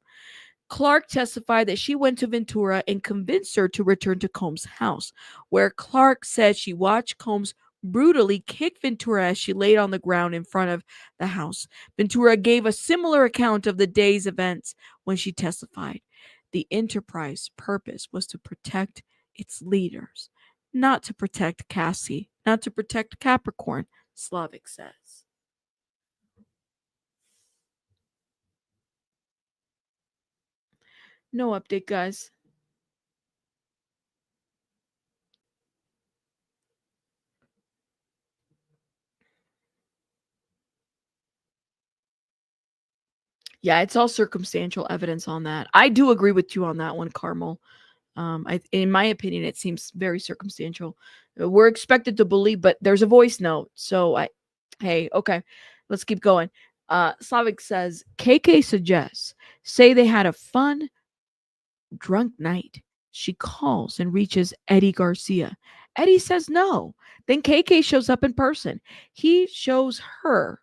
A: Clark testified that she went to Ventura and convinced her to return to Combs' house, where Clark said she watched Combs brutally kick Ventura as she laid on the ground in front of the house. Ventura gave a similar account of the day's events when she testified. The enterprise purpose was to protect its leaders, not to protect Cassie, not to protect Capricorn, Slavic says. No update, guys. Yeah, it's all circumstantial evidence on that. I do agree with you on that one, Carmel. In my opinion, it seems very circumstantial. We're expected to believe, but there's a voice note. So hey, okay, let's keep going. Slavic says, KK suggests, say they had a fun, drunk night. She calls and reaches Eddie Garcia. Eddie says no. Then KK shows up in person. He shows her.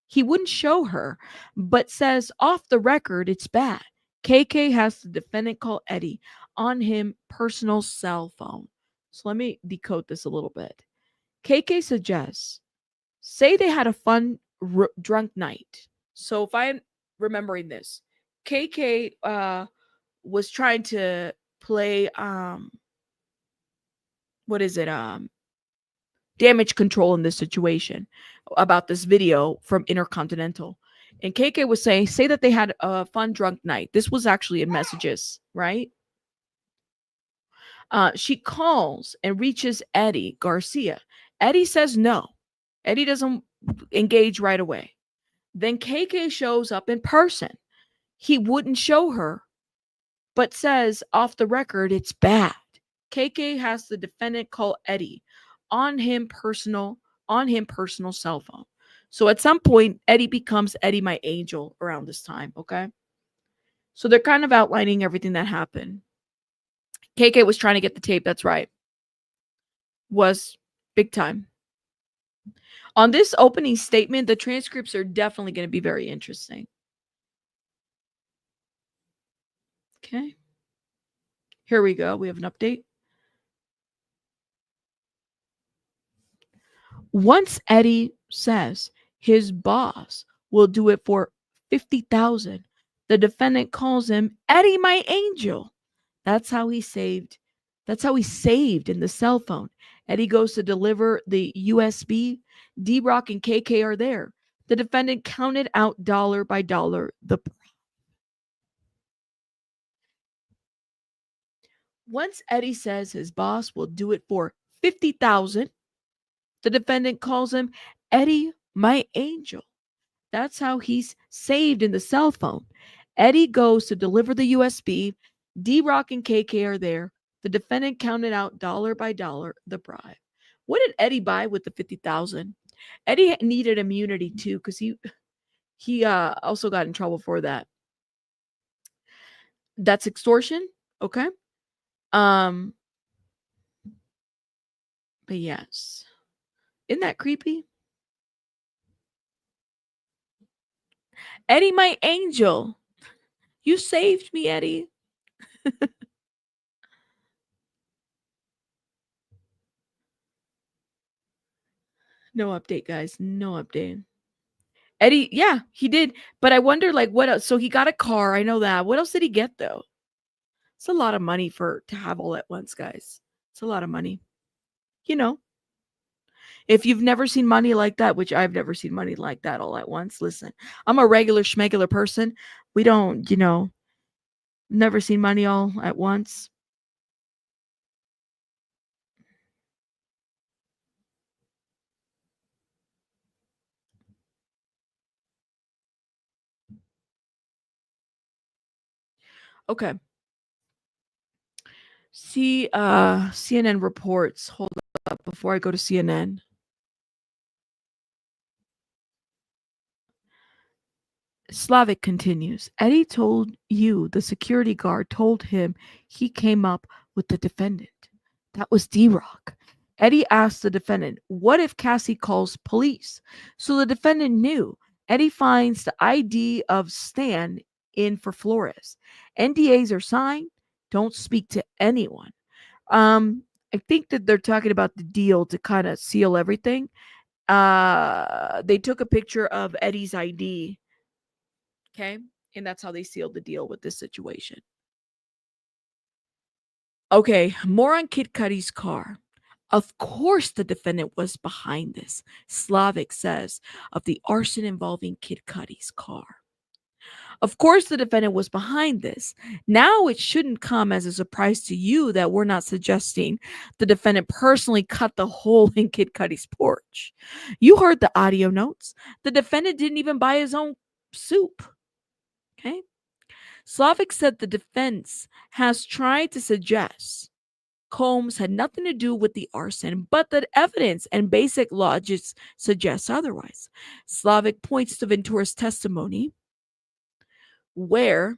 A: He wouldn't show her, but says off the record it's bad. KK has the defendant call Eddie on him personal cell phone. So let me decode this a little bit. KK suggests, say they had a fun drunk night. So if I'm remembering this, KK was trying to play damage control in this situation about this video from Intercontinental. And KK was saying, say that they had a fun drunk night. This was actually in messages, right? She calls and reaches Eddie Garcia. Eddie says no. Eddie doesn't engage right away. Then KK shows up in person. He wouldn't show her, but says off the record it's bad. KK has the defendant call Eddie on him personal cell phone. So at some point, Eddie becomes Eddie my angel around this time, okay? So they're kind of outlining everything that happened. KK was trying to get the tape, that's right. Was big time. On this opening statement, the transcripts are definitely going to be very interesting. Okay. Here we go. We have an update. Once Eddie says his boss will do it for 50,000. The defendant calls him Eddie, my angel. That's how he saved in the cell phone. Eddie goes to deliver the USB. D-Rock and KK are there. The defendant counted out dollar by dollar the price. Once Eddie says his boss will do it for 50,000, the defendant calls him Eddie, my angel. That's how he's saved in the cell phone. Eddie goes to deliver the USB. D-Rock and KK are there. The defendant counted out dollar by dollar the bribe. What did Eddie buy with the 50,000? Eddie needed immunity too, because he also got in trouble for that. That's extortion, okay? But yes. Isn't that creepy? Eddie, my angel. You saved me, Eddie. No update, guys. No update. Eddie, yeah, he did. But I wonder, like, what else? So he got a car. I know that. What else did he get, though? It's a lot of money to have all at once, guys. It's a lot of money. You know, if you've never seen money like that, which I've never seen money like that all at once, listen, I'm a regular schmegular person. We don't, never seen money all at once. Okay. See, CNN reports. Hold up before I go to CNN. Slavic continues. Eddie told you the security guard told him he came up with the defendant. That was D-Rock. Eddie asked the defendant, what if Cassie calls police? So the defendant knew. Eddie finds the ID of Stan in for Flores. NDAs are signed. Don't speak to anyone. I think that they're talking about the deal to kind of seal everything. They took a picture of Eddie's ID. Okay. And that's how they sealed the deal with this situation. Okay. More on Kid Cudi's car. Of course, the defendant was behind this. Slavic says of the arson involving Kid Cudi's car. Of course, the defendant was behind this. Now it shouldn't come as a surprise to you that we're not suggesting the defendant personally cut the hole in Kid Cudi's porch. You heard the audio notes. The defendant didn't even buy his own soup. Okay. Slavic said the defense has tried to suggest Combs had nothing to do with the arson, but that evidence and basic logic suggests otherwise. Slavic points to Ventura's testimony where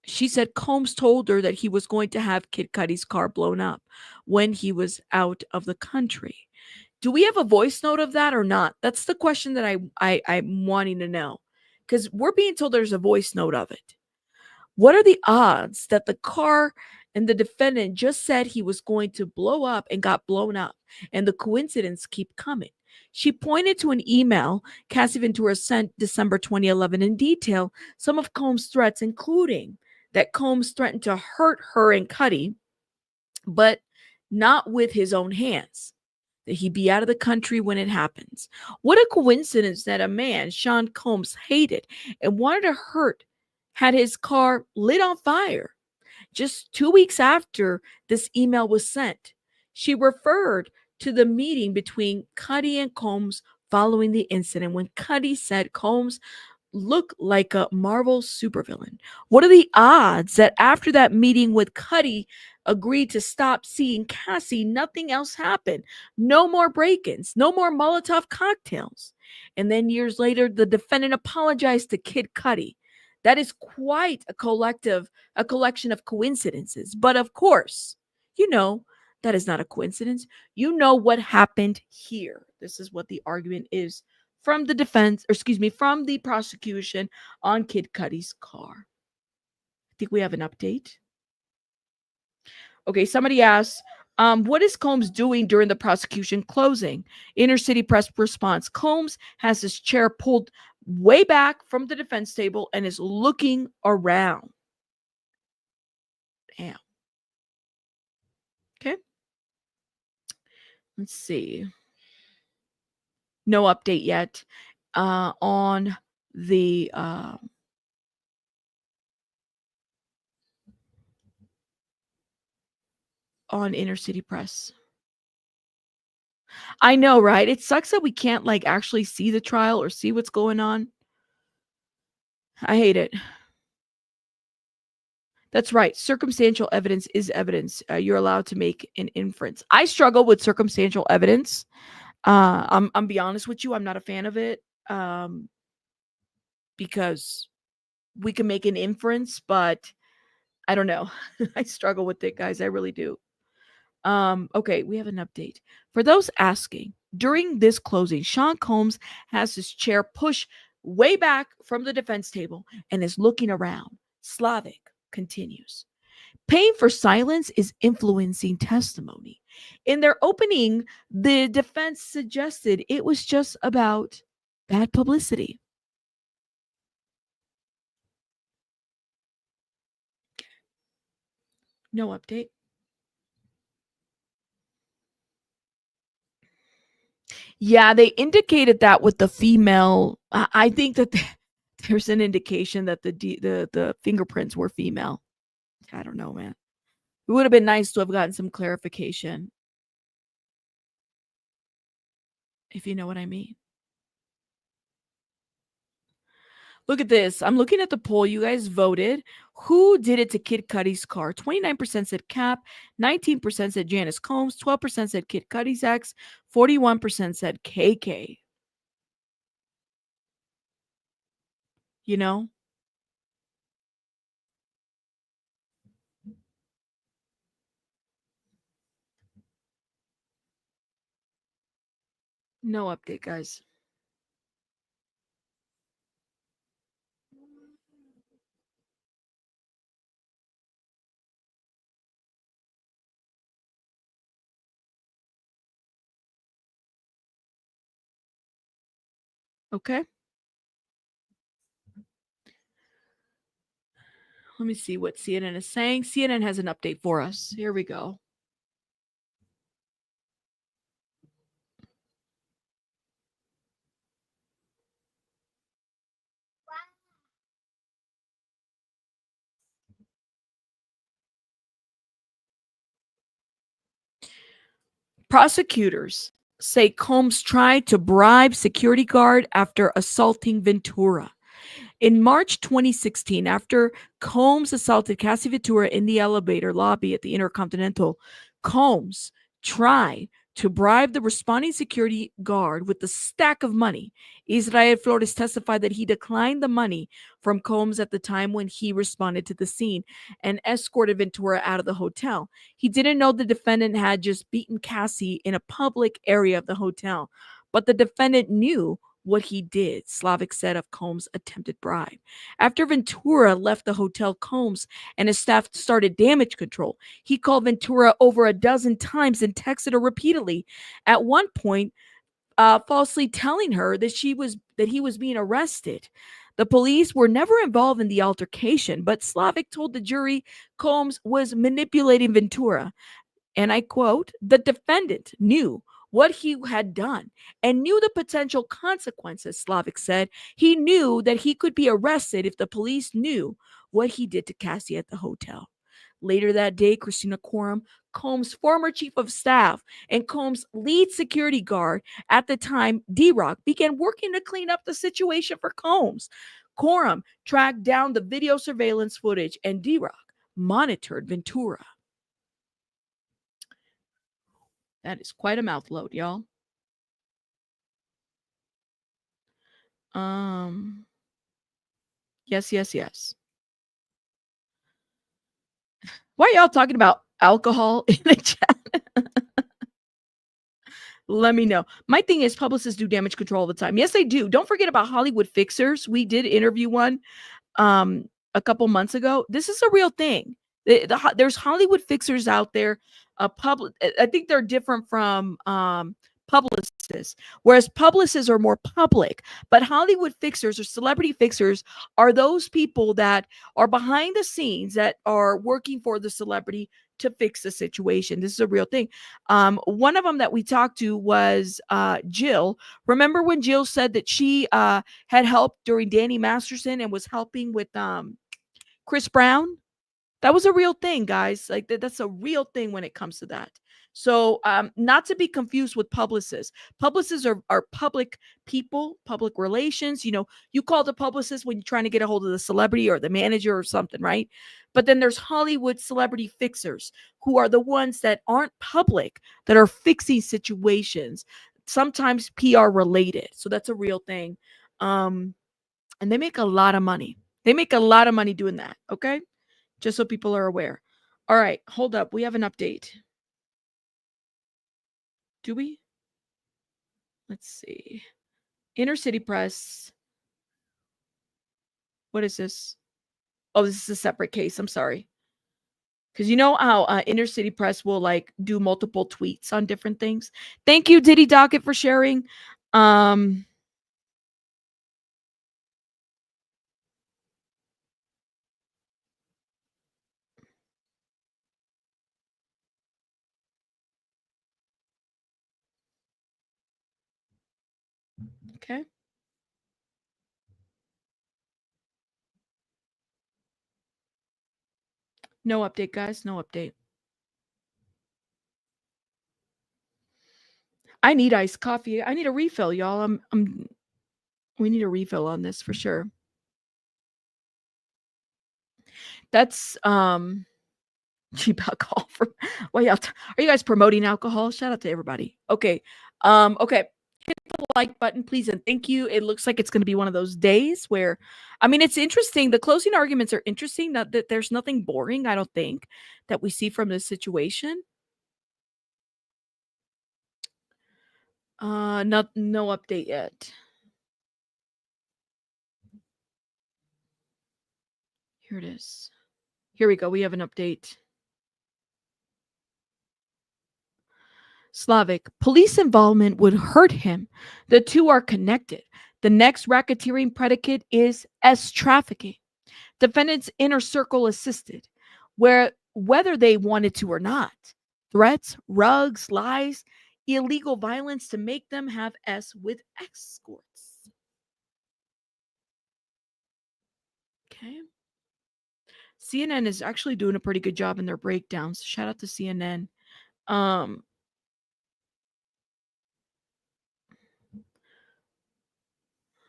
A: she said Combs told her that he was going to have Kid Cudi's car blown up when he was out of the country. Do we have a voice note of that or not? That's the question that I'm wanting to know. Because we're being told there's a voice note of it. What are the odds that the car and the defendant just said he was going to blow up and got blown up? And the coincidences keep coming. She pointed to an email Cassie Ventura sent December 2011 in detail some of Combs' threats, including that Combs threatened to hurt her and Cudi, but not with his own hands. That he'd be out of the country when it happens. What a coincidence that a man Sean Combs hated and wanted to hurt had his car lit on fire. Just 2 weeks after this email was sent, she referred to the meeting between Cudi and Combs following the incident when Cudi said Combs looked like a Marvel supervillain. What are the odds that after that meeting with Cudi agreed to stop seeing Cassie, nothing else happened? No more break-ins, no more Molotov cocktails. And then years later, the defendant apologized to Kid Cudi. That is quite a collection of coincidences. But of course, that is not a coincidence. You know what happened here. This is what the argument is from the defense, from the prosecution on Kid Cudi's car. I think we have an update. Okay, somebody asked, What is Combs doing during the prosecution closing? Inner City Press response. Combs has his chair pulled way back from the defense table and is looking around. Damn. Okay. Let's see. No update yet on the on Inner City Press. I know, right? It sucks that we can't like actually see the trial or see what's going on. I hate it. That's right. Circumstantial evidence is evidence. You're allowed to make an inference. I struggle with circumstantial evidence. I'm be honest with you. I'm not a fan of it because we can make an inference, but I don't know. I struggle with it, guys. I really do. Okay, we have an update. For those asking, during this closing, Sean Combs has his chair pushed way back from the defense table and is looking around. Slavic continues. Paying for silence is influencing testimony. In their opening, the defense suggested it was just about bad publicity. No update. Yeah, they indicated that with the female. I think that there's an indication that the fingerprints were female. I don't know, man. It would have been nice to have gotten some clarification, if you know what I mean. Look at this. I'm looking at the poll. You guys voted. Who did it to Kid Cudi's car? 29% said Cap, 19% said Janice Combs, 12% said Kid Cudi's ex, 41% said KK. You know? No update, guys. Okay. Let me see what CNN is saying. CNN has an update for us. Here we go. Prosecutors say Combs tried to bribe security guard after assaulting Ventura. In March 2016, after Combs assaulted Cassie Ventura in the elevator lobby at the Intercontinental, Combs tried to bribe the responding security guard with a stack of money. Israel Flores testified that he declined the money from Combs at the time when he responded to the scene and escorted Ventura out of the hotel. He didn't know the defendant had just beaten Cassie in a public area of the hotel, but the defendant knew what he did, Slavic said of Combs' attempted bribe. After Ventura left the hotel, Combs and his staff started damage control. He called Ventura over a dozen times and texted her repeatedly. At one point, falsely telling her that he was being arrested. The police were never involved in the altercation, but Slavic told the jury Combs was manipulating Ventura. And I quote, "The defendant knew what he had done and knew the potential consequences," Slavic said. He knew that he could be arrested if the police knew what he did to Cassie at the hotel. Later that day, Christina Courtroom, Combs' former chief of staff and Combs' lead security guard at the time, D-Rock, began working to clean up the situation for Combs. Courtroom tracked down the video surveillance footage and D-Rock monitored Ventura. That is quite a mouth load, y'all. Yes. Why are y'all talking about alcohol in the chat? Let me know. My thing is publicists do damage control all the time. Yes, they do. Don't forget about Hollywood fixers. We did interview one a couple months ago. This is a real thing. There's Hollywood fixers out there. I think they're different from publicists, whereas publicists are more public, but Hollywood fixers or celebrity fixers are those people that are behind the scenes that are working for the celebrity to fix the situation. This is a real thing. One of them that we talked to was Jill. Remember when Jill said that she had helped during Danny Masterson and was helping with Chris Brown? That was a real thing, guys. Like that's a real thing when it comes to that. So not to be confused with publicists. Publicists are public people, public relations. You know, you call the publicist when you're trying to get a hold of the celebrity or the manager or something, right? But then there's Hollywood celebrity fixers who are the ones that aren't public, that are fixing situations, sometimes PR related. So that's a real thing. And they make a lot of money. They make a lot of money doing that. Okay. Just so people are aware. All right, hold up. We have an update. Do we? Let's see. Inner City Press. What is this? Oh, this is a separate case. I'm sorry. Because you know how Inner City Press will like do multiple tweets on different things. Thank you, Diddy Docket, for sharing. Okay. No update, guys. No update. I need iced coffee. I need a refill, y'all. We need a refill on this for sure. That's cheap alcohol for are you guys promoting alcohol? Shout out to everybody. Okay. Okay. Hit the like button, please, and thank you. It looks like it's going to be one of those days where, I mean, it's interesting. The closing arguments are interesting. Not that there's nothing boring, I don't think, that we see from this situation. No update yet. Here it is. Here we go. We have an update. Slavic, police involvement would hurt him. The two are connected. The next racketeering predicate is trafficking. Defendants inner circle assisted, whether they wanted to or not. Threats, rugs, lies, illegal violence to make them have S with escorts. Okay. CNN is actually doing a pretty good job in their breakdowns. Shout out to CNN.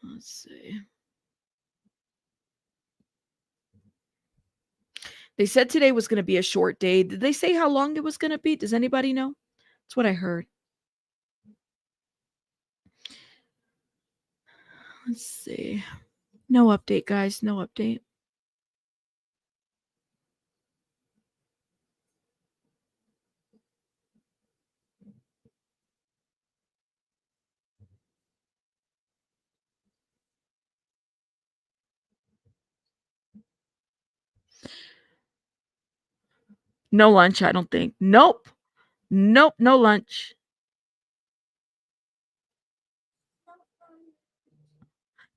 A: Let's see. They said today was going to be a short day. Did they say how long it was going to be? Does anybody know? That's what I heard. Let's see. No update, guys. No update. No lunch, I don't think. Nope. Nope, no lunch.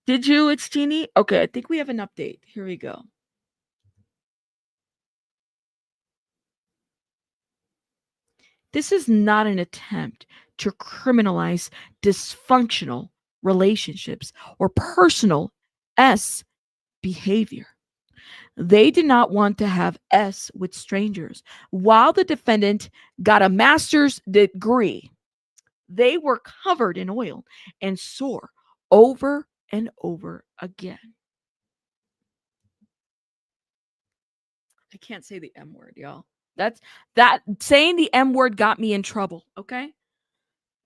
A: Did you? It's Jeannie. Okay, I think we have an update. Here we go. This is not an attempt to criminalize dysfunctional relationships or personal S behavior. They did not want to have S with strangers. While the defendant got a master's degree, they were covered in oil and sore over and over again. I can't say the M word, y'all. That saying the M word got me in trouble, okay?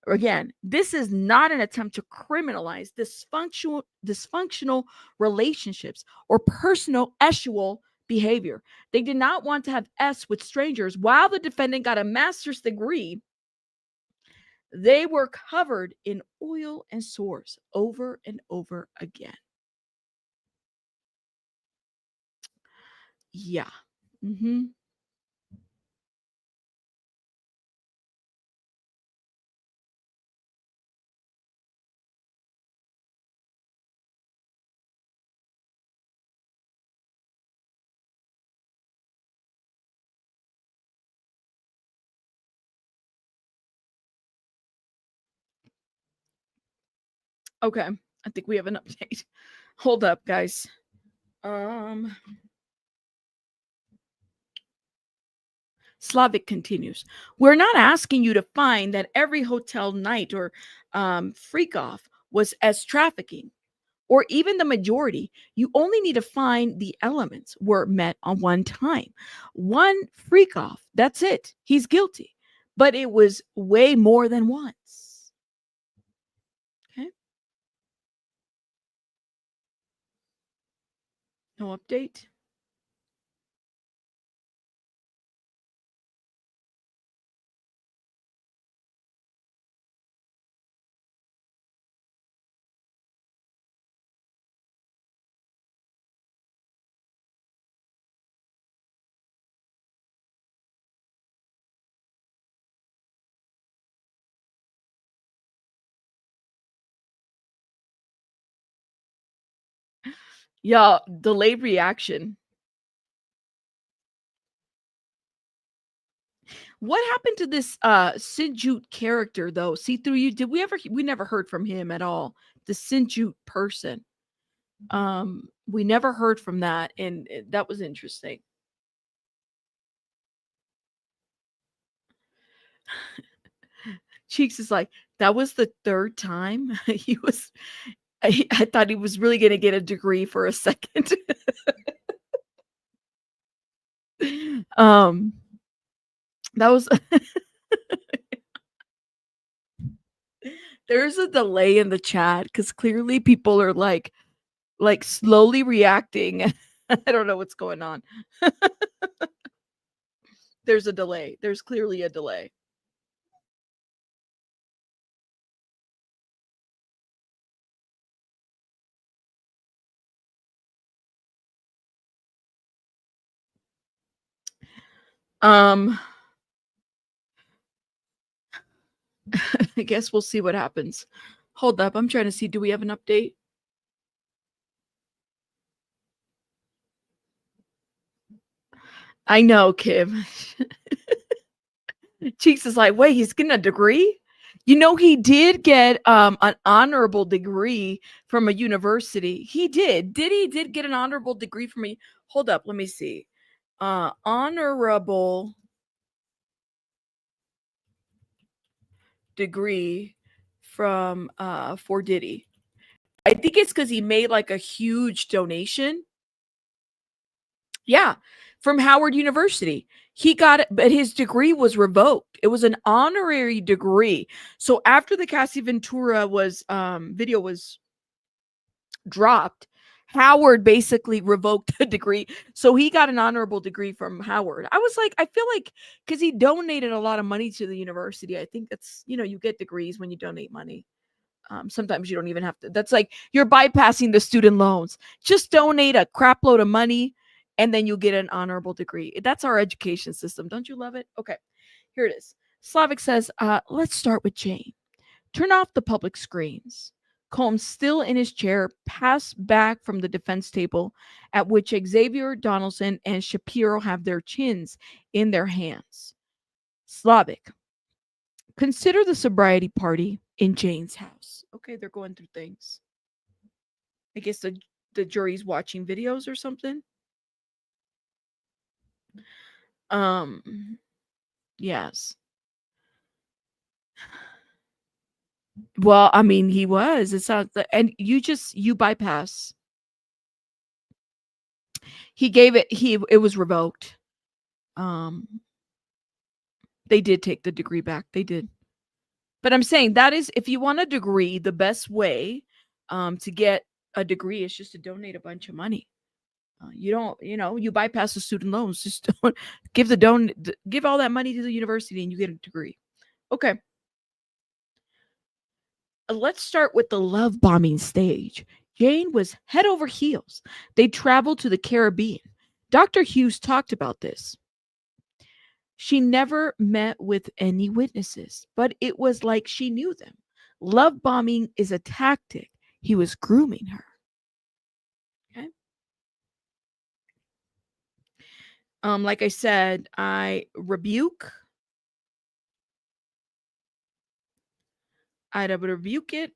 A: Again, this is not an attempt to criminalize dysfunctional relationships or personal sexual behavior. They did not want to have S with strangers. While the defendant got a master's degree, they were covered in oil and sores over and over again. Yeah. Okay, I think we have an update. Hold up, guys. Slavic continues. We're not asking you to find that every hotel night or freak off was as trafficking, or even the majority. You only need to find the elements were met on one time. One freak off. That's it. He's guilty. But it was way more than once. Okay. No update. Yeah, delayed reaction. What happened to this Sinjut character though? See through you. Did we never heard from him at all. The Sinjut person. We never heard from that, and that was interesting. Cheeks is like, that was the third time he was. I thought he was really going to get a degree for a second. That was. There's a delay in the chat because clearly people are like slowly reacting. I don't know what's going on. There's a delay. There's clearly a delay. I guess we'll see what happens. Hold up. I'm trying to see. Do we have an update? I know, Kim. Cheeks is like, wait, he's getting a degree? You know, he did get an honorable degree from a university. He did. Diddy did get an honorable degree from a. Hold up. Let me see. Honorable degree from for Diddy. I think it's because he made like a huge donation. Yeah, from Howard University. He got it, but his degree was revoked. It was an honorary degree. So after the Cassie Ventura was video was dropped, Howard basically revoked the degree. So he got an honorable degree from Howard. I was like, I feel like because he donated a lot of money to the university. I think that's, you get degrees when you donate money. Sometimes you don't even have to. That's like you're bypassing the student loans. Just donate a crap load of money and then you'll get an honorable degree. That's our education system. Don't you love it? Okay, here it is. Slavic says, let's start with Jane. Turn off the public screens. Combs, still in his chair, passed back from the defense table at which Xavier, Donaldson, and Shapiro have their chins in their hands. Slavic, consider the sobriety party in Jane's house. Okay, they're going through things. I guess the jury's watching videos or something. Yes. Well, I mean, he was. It sounds and you bypass. He gave it. It was revoked. They did take the degree back. They did. But I'm saying that is, if you want a degree, the best way to get a degree is just to donate a bunch of money. You don't, you bypass the student loans. Just don't give all that money to the university and you get a degree. Okay. Let's start with the love bombing stage. Jane was head over heels. They traveled to the Caribbean. Dr. Hughes talked about this. She never met with any witnesses, but it was like she knew them. Love bombing is a tactic. He was grooming her. Okay. Like I said, I'd rebuke it.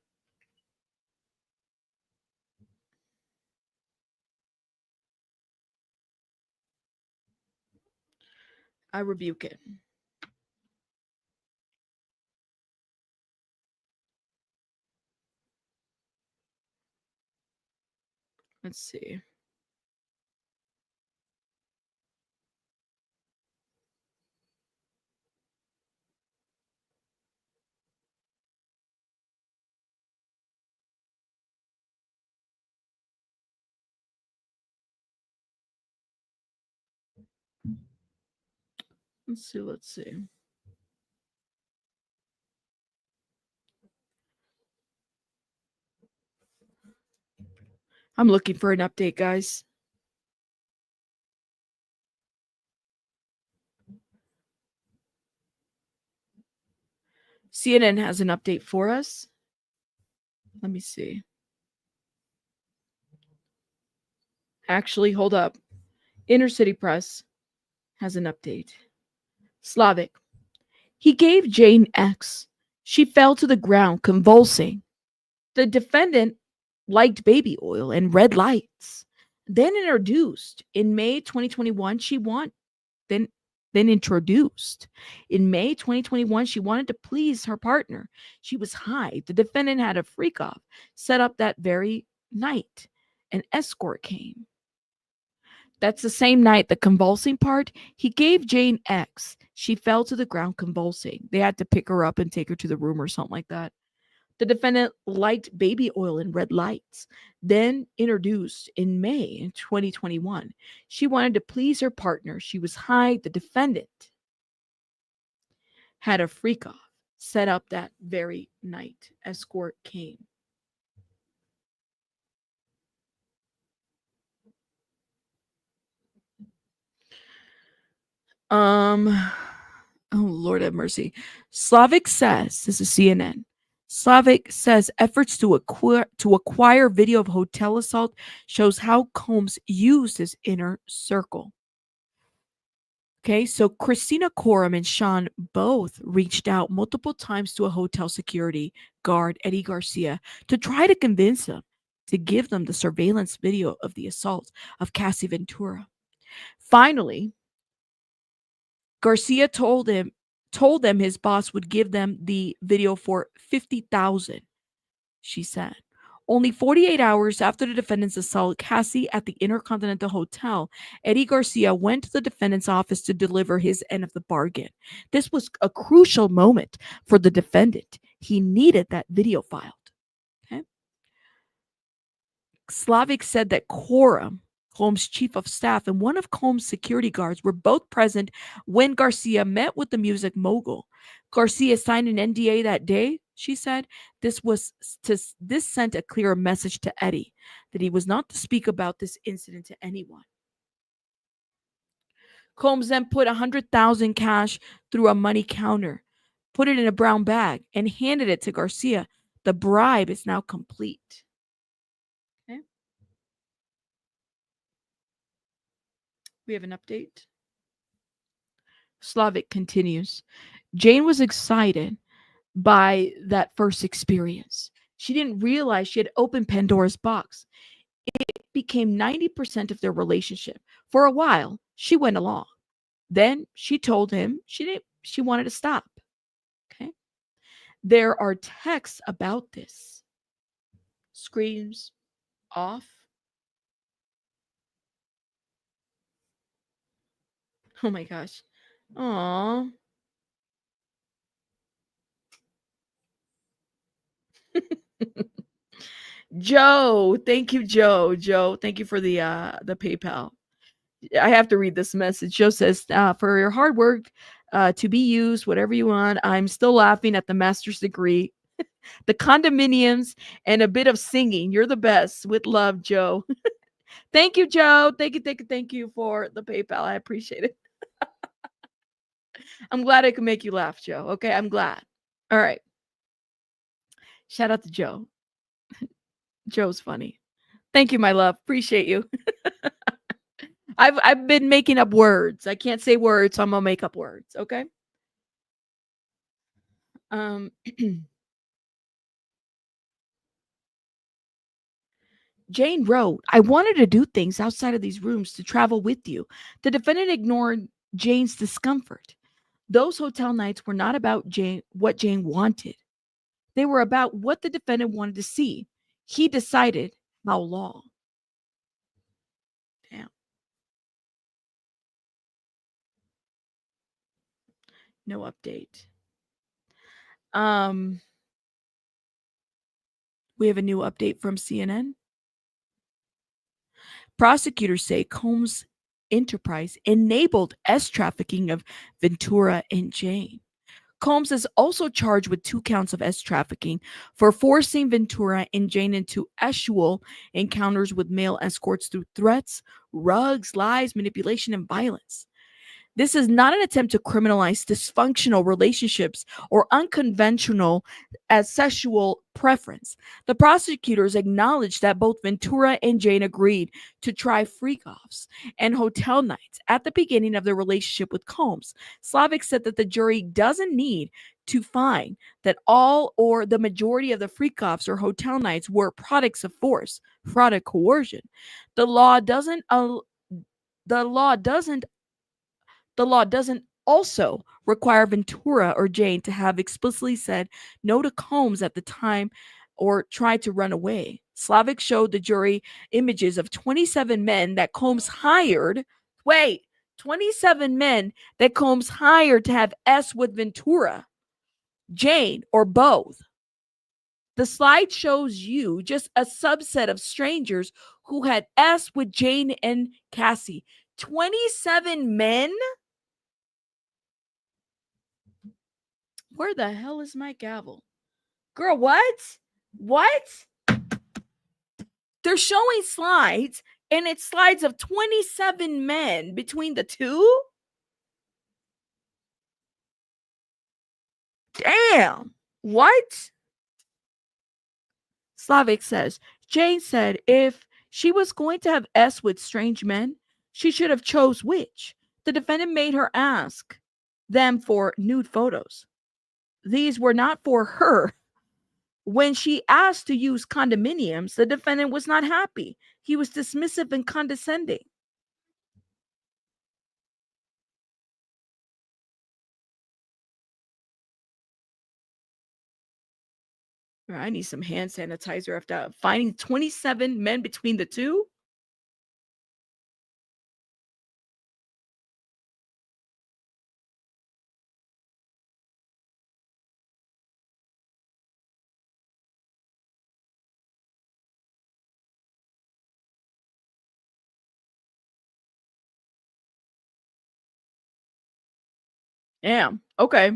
A: I rebuke it. Let's see. Let's see. I'm looking for an update, guys. CNN has an update for us. Let me see. Actually, hold up. Inner City Press has an update. Slavic. He gave Jane X. She fell to the ground, convulsing. The defendant liked baby oil and red lights. Then introduced in May 2021, then introduced. In May 2021, she wanted to please her partner. She was high. The defendant had a freak off set up that very night. An escort came. That's the same night, the convulsing part, he gave Jane X. She fell to the ground convulsing. They had to pick her up and take her to the room or something like that. The defendant liked baby oil and red lights. Then introduced in May in 2021. She wanted to please her partner. She was high. The defendant had a freak off set up that very night. Escort came. Oh Lord have mercy. Slavic says, this is CNN. Slavic says efforts to acquire video of hotel assault shows how Combs used his inner circle. Okay, so Christina Coram and Sean both reached out multiple times to a hotel security guard, Eddie Garcia, to try to convince him to give them the surveillance video of the assault of Cassie Ventura. Finally, Garcia told them his boss would give them the video for $50,000, she said. Only 48 hours after the defendant's assault Cassie at the Intercontinental Hotel, Eddie Garcia went to the defendant's office to deliver his end of the bargain. This was a crucial moment for the defendant. He needed that video filed. Okay. Slavic said that Coram, Combs' chief of staff, and one of Combs' security guards were both present when Garcia met with the music mogul. Garcia signed an NDA that day, she said. This sent a clear message to Eddie that he was not to speak about this incident to anyone. Combs then put $100,000 cash through a money counter, put it in a brown bag, and handed it to Garcia. The bribe is now complete. Okay. We have an update. Slavic continues. Jane was excited by that first experience. She didn't realize she had opened Pandora's box. It became 90% of their relationship. For a while, she went along. Then she told him she wanted to stop. Okay. There are texts about this. Screams off. Oh my gosh. Aww. Joe, thank you, Joe. Joe, thank you for the PayPal. I have to read this message. Joe says, for your hard work to be used, whatever you want. I'm still laughing at the master's degree, the condominiums, and a bit of singing. You're the best. With love, Joe. Thank you, Joe. Thank you for the PayPal. I appreciate it. I'm glad I could make you laugh, Joe. Okay, I'm glad. All right. Shout out to Joe. Joe's funny. Thank you, my love. Appreciate you. I've been making up words. I can't say words, so I'm gonna make up words. Okay. Jane wrote, I wanted to do things outside of these rooms to travel with you. The defendant ignored Jane's discomfort. Those hotel nights were not about what Jane wanted. They were about what the defendant wanted to see. He decided how long. Damn. No update. We have a new update from CNN. Prosecutors say Combs' enterprise enabled trafficking of Ventura and Jane. Combs is also charged with 2 counts of trafficking for forcing Ventura and Jane into sexual encounters with male escorts through threats, rugs, lies, manipulation, and violence. This is not an attempt to criminalize dysfunctional relationships or unconventional as sexual preference. The prosecutors acknowledged that both Ventura and Jane agreed to try freak-offs and hotel nights at the beginning of their relationship with Combs. Slavic said that the jury doesn't need to find that all or the majority of the freak-offs or hotel nights were products of force, fraud, or coercion. The law doesn't also require Ventura or Jane to have explicitly said no to Combs at the time or tried to run away. Slavic showed the jury images of 27 men that Combs hired. 27 men that Combs hired to have with Ventura, Jane, or both. The slide shows you just a subset of strangers who had with Jane and Cassie. 27 men? Where the hell is my gavel? Girl, what? What? They're showing slides, and it's slides of 27 men between the two? Damn. What? Slavic says, Jane said if she was going to have with strange men, she should have chose which. The defendant made her ask them for nude photos. These were not for her. When she asked to use condominiums, the defendant was not happy. He was dismissive and condescending. I need some hand sanitizer after finding 27 men between the two. Damn. Okay.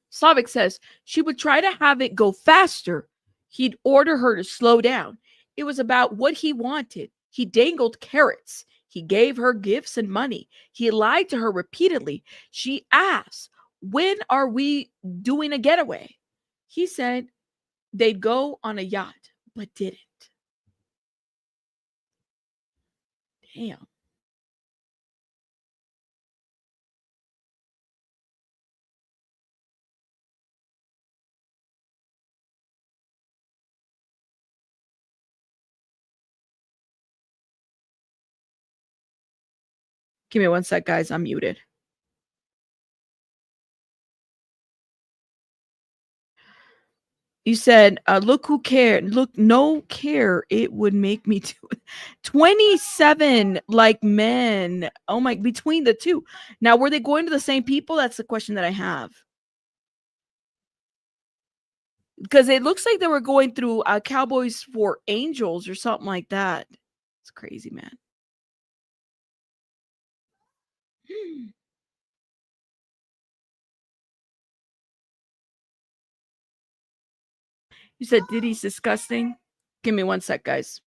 A: Slavic says she would try to have it go faster. He'd order her to slow down. It was about what he wanted. He dangled carrots. He gave her gifts and money. He lied to her repeatedly. She asked, when are we doing a getaway? He said they'd go on a yacht, but didn't. Damn. Give me one sec, guys. I'm muted. You said, look who cared. Look, no care. It would make me do it. 27 like men. Oh my, between the two. Now, were they going to the same people? That's the question that I have. Because it looks like they were going through Cowboys for Angels or something like that. It's crazy, man. You said Diddy's disgusting? Give me one sec, guys.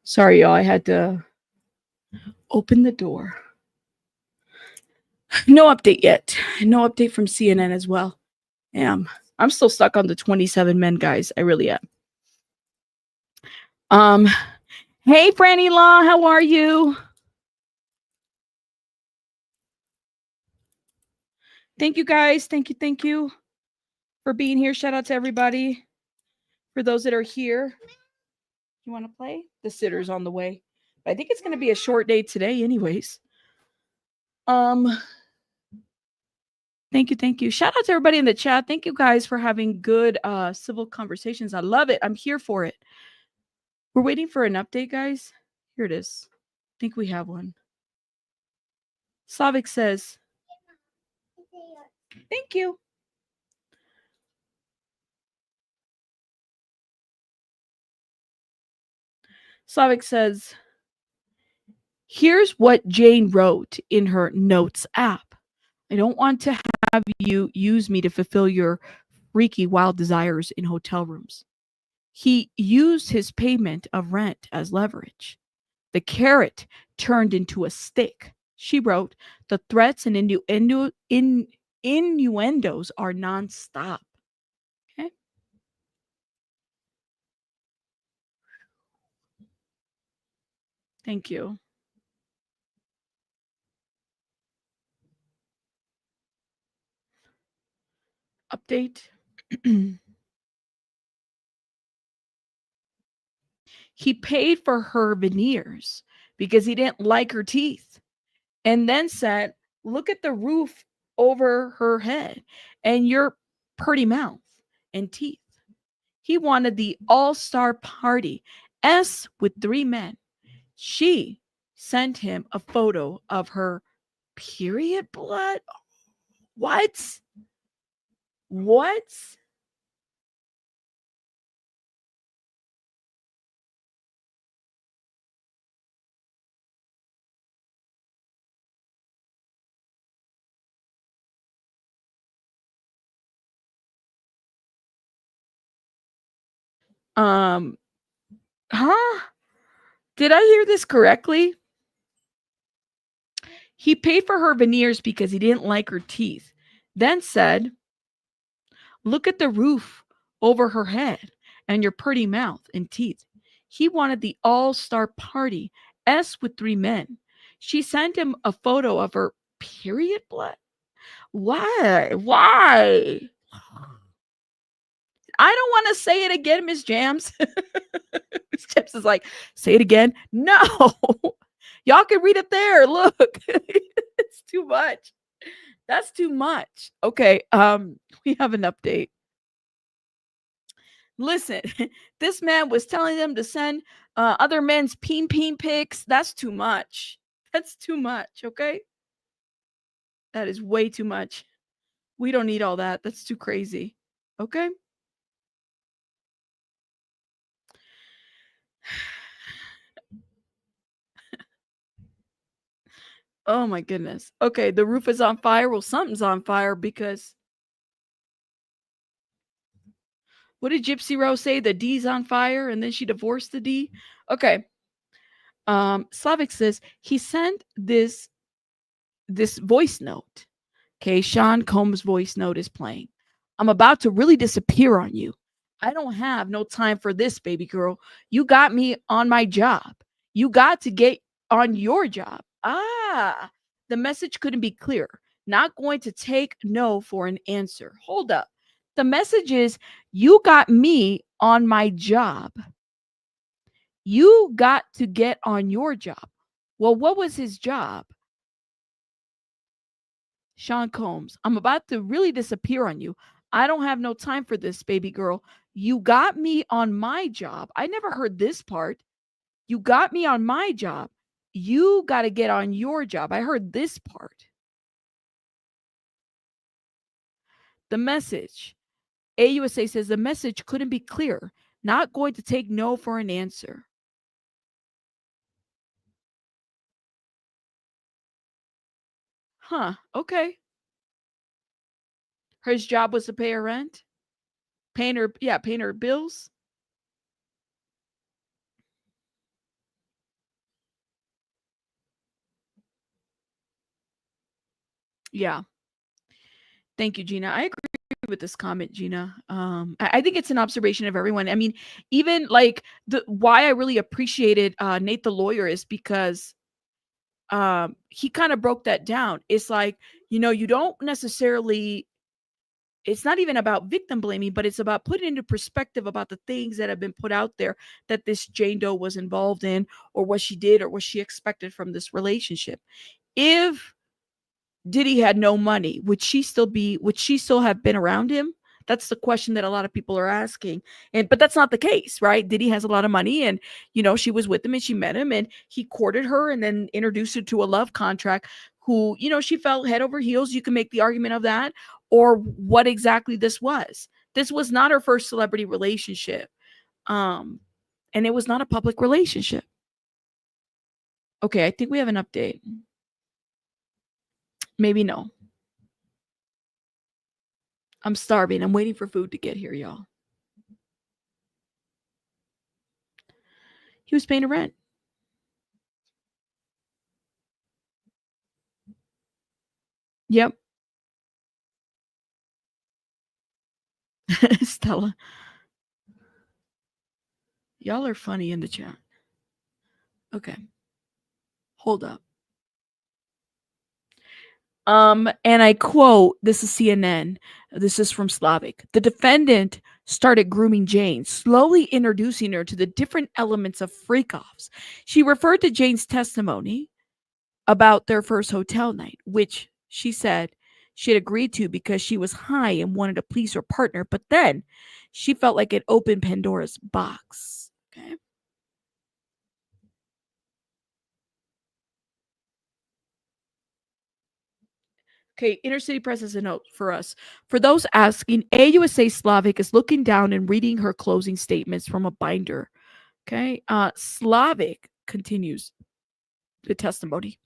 A: Sorry, y'all. I had to open the door. No update yet. No update from CNN as well. I'm still stuck on the 27 men, guys. I really am. Hey, Franny Law, how are you? Thank you, guys. Thank you for being here. Shout out to everybody. For those that are here, you want to play? The sitter's on the way. I think it's going to be a short day today, anyways. Thank you. Shout out to everybody in the chat. Thank you guys for having good civil conversations. I love it. I'm here for it. We're waiting for an update, guys. Here it is. I think we have one. Slavic says, thank you. Slavic says, here's what Jane wrote in her notes app. I don't want to have you use me to fulfill your freaky wild desires in hotel rooms. He used his payment of rent as leverage. The carrot turned into a stick. She wrote, the threats and innuendos are nonstop. Okay. Thank you. Update. He paid for her veneers because he didn't like her teeth, and then said, look at the roof over her head and your pretty mouth and teeth. He wanted the all-star party, S with 3 men. She sent him a photo of her period blood. What? Huh? Did I hear this correctly? He paid for her veneers because he didn't like her teeth, then said, look at the roof over her head and your pretty mouth and teeth. He wanted the all-star party, S with 3 men. She sent him a photo of her period blood. Why? I don't want to say it again, Miss Jams. Miss Jams is like, say it again. No. Y'all can read it there. Look. It's too much. That's too much. Okay. We have an update. Listen, this man was telling them to send other men's peen pics. That's too much. That's too much. Okay. That is way too much. We don't need all that. That's too crazy. Okay. Oh my goodness. Okay, the roof is on fire. Well, something's on fire because what did Gypsy Rose say? The D's on fire and then she divorced the D. Okay. Slavic says he sent this voice note. Okay, Sean Combs' voice note is playing. I'm about to really disappear on you. I don't have no time for this, baby girl. You got me on my job. You got to get on your job. The message couldn't be clearer. Not going to take no for an answer. Hold up. The message is, you got me on my job. You got to get on your job. Well, what was his job? Sean Combs, I'm about to really disappear on you. I don't have no time for this, baby girl. You got me on my job. I never heard this part. You got me on my job. You got to get on your job. I heard this part. The message. AUSA says the message couldn't be clearer. Not going to take no for an answer. Huh. Okay. His job was to pay her rent. Paying her bills. Yeah. Thank you, Gina. I agree with this comment, Gina. I think it's an observation of everyone. I mean, even like why I really appreciated Nate the lawyer is because he kind of broke that down. It's like, you don't necessarily, it's not even about victim blaming, but it's about putting into perspective about the things that have been put out there that this Jane Doe was involved in, or what she did, or what she expected from this relationship. If Diddy had no money, would she still have been around him? That's the question that a lot of people are asking. But that's not the case, right? Diddy has a lot of money, and she was with him and she met him and he courted her and then introduced her to a love contract who, she felt head over heels. You can make the argument of that, or what exactly this was. This was not her first celebrity relationship. And it was not a public relationship. Okay, I think we have an update. Maybe no. I'm starving. I'm waiting for food to get here, y'all. He was paying rent. Yep. Stella. Y'all are funny in the chat. Okay. Hold up. And I quote, this is CNN. This is from Slavic. The defendant started grooming Jane, slowly introducing her to the different elements of freak-offs. She referred to Jane's testimony about their first hotel night, which she said she had agreed to because she was high and wanted to please her partner, but then she felt like it opened Pandora's box. Okay. Okay, Inner City Press has a note for us. For those asking, AUSA Slavic is looking down and reading her closing statements from a binder. Okay, Slavic continues the testimony.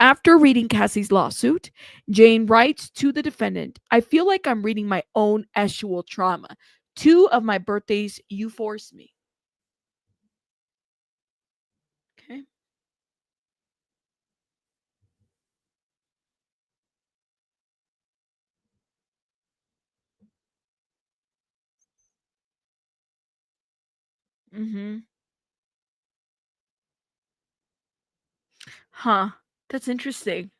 A: After reading Cassie's lawsuit, Jane writes to the defendant, I feel like I'm reading my own actual trauma. 2 of my birthdays, you forced me. Okay. Mm-hmm. Huh. That's interesting.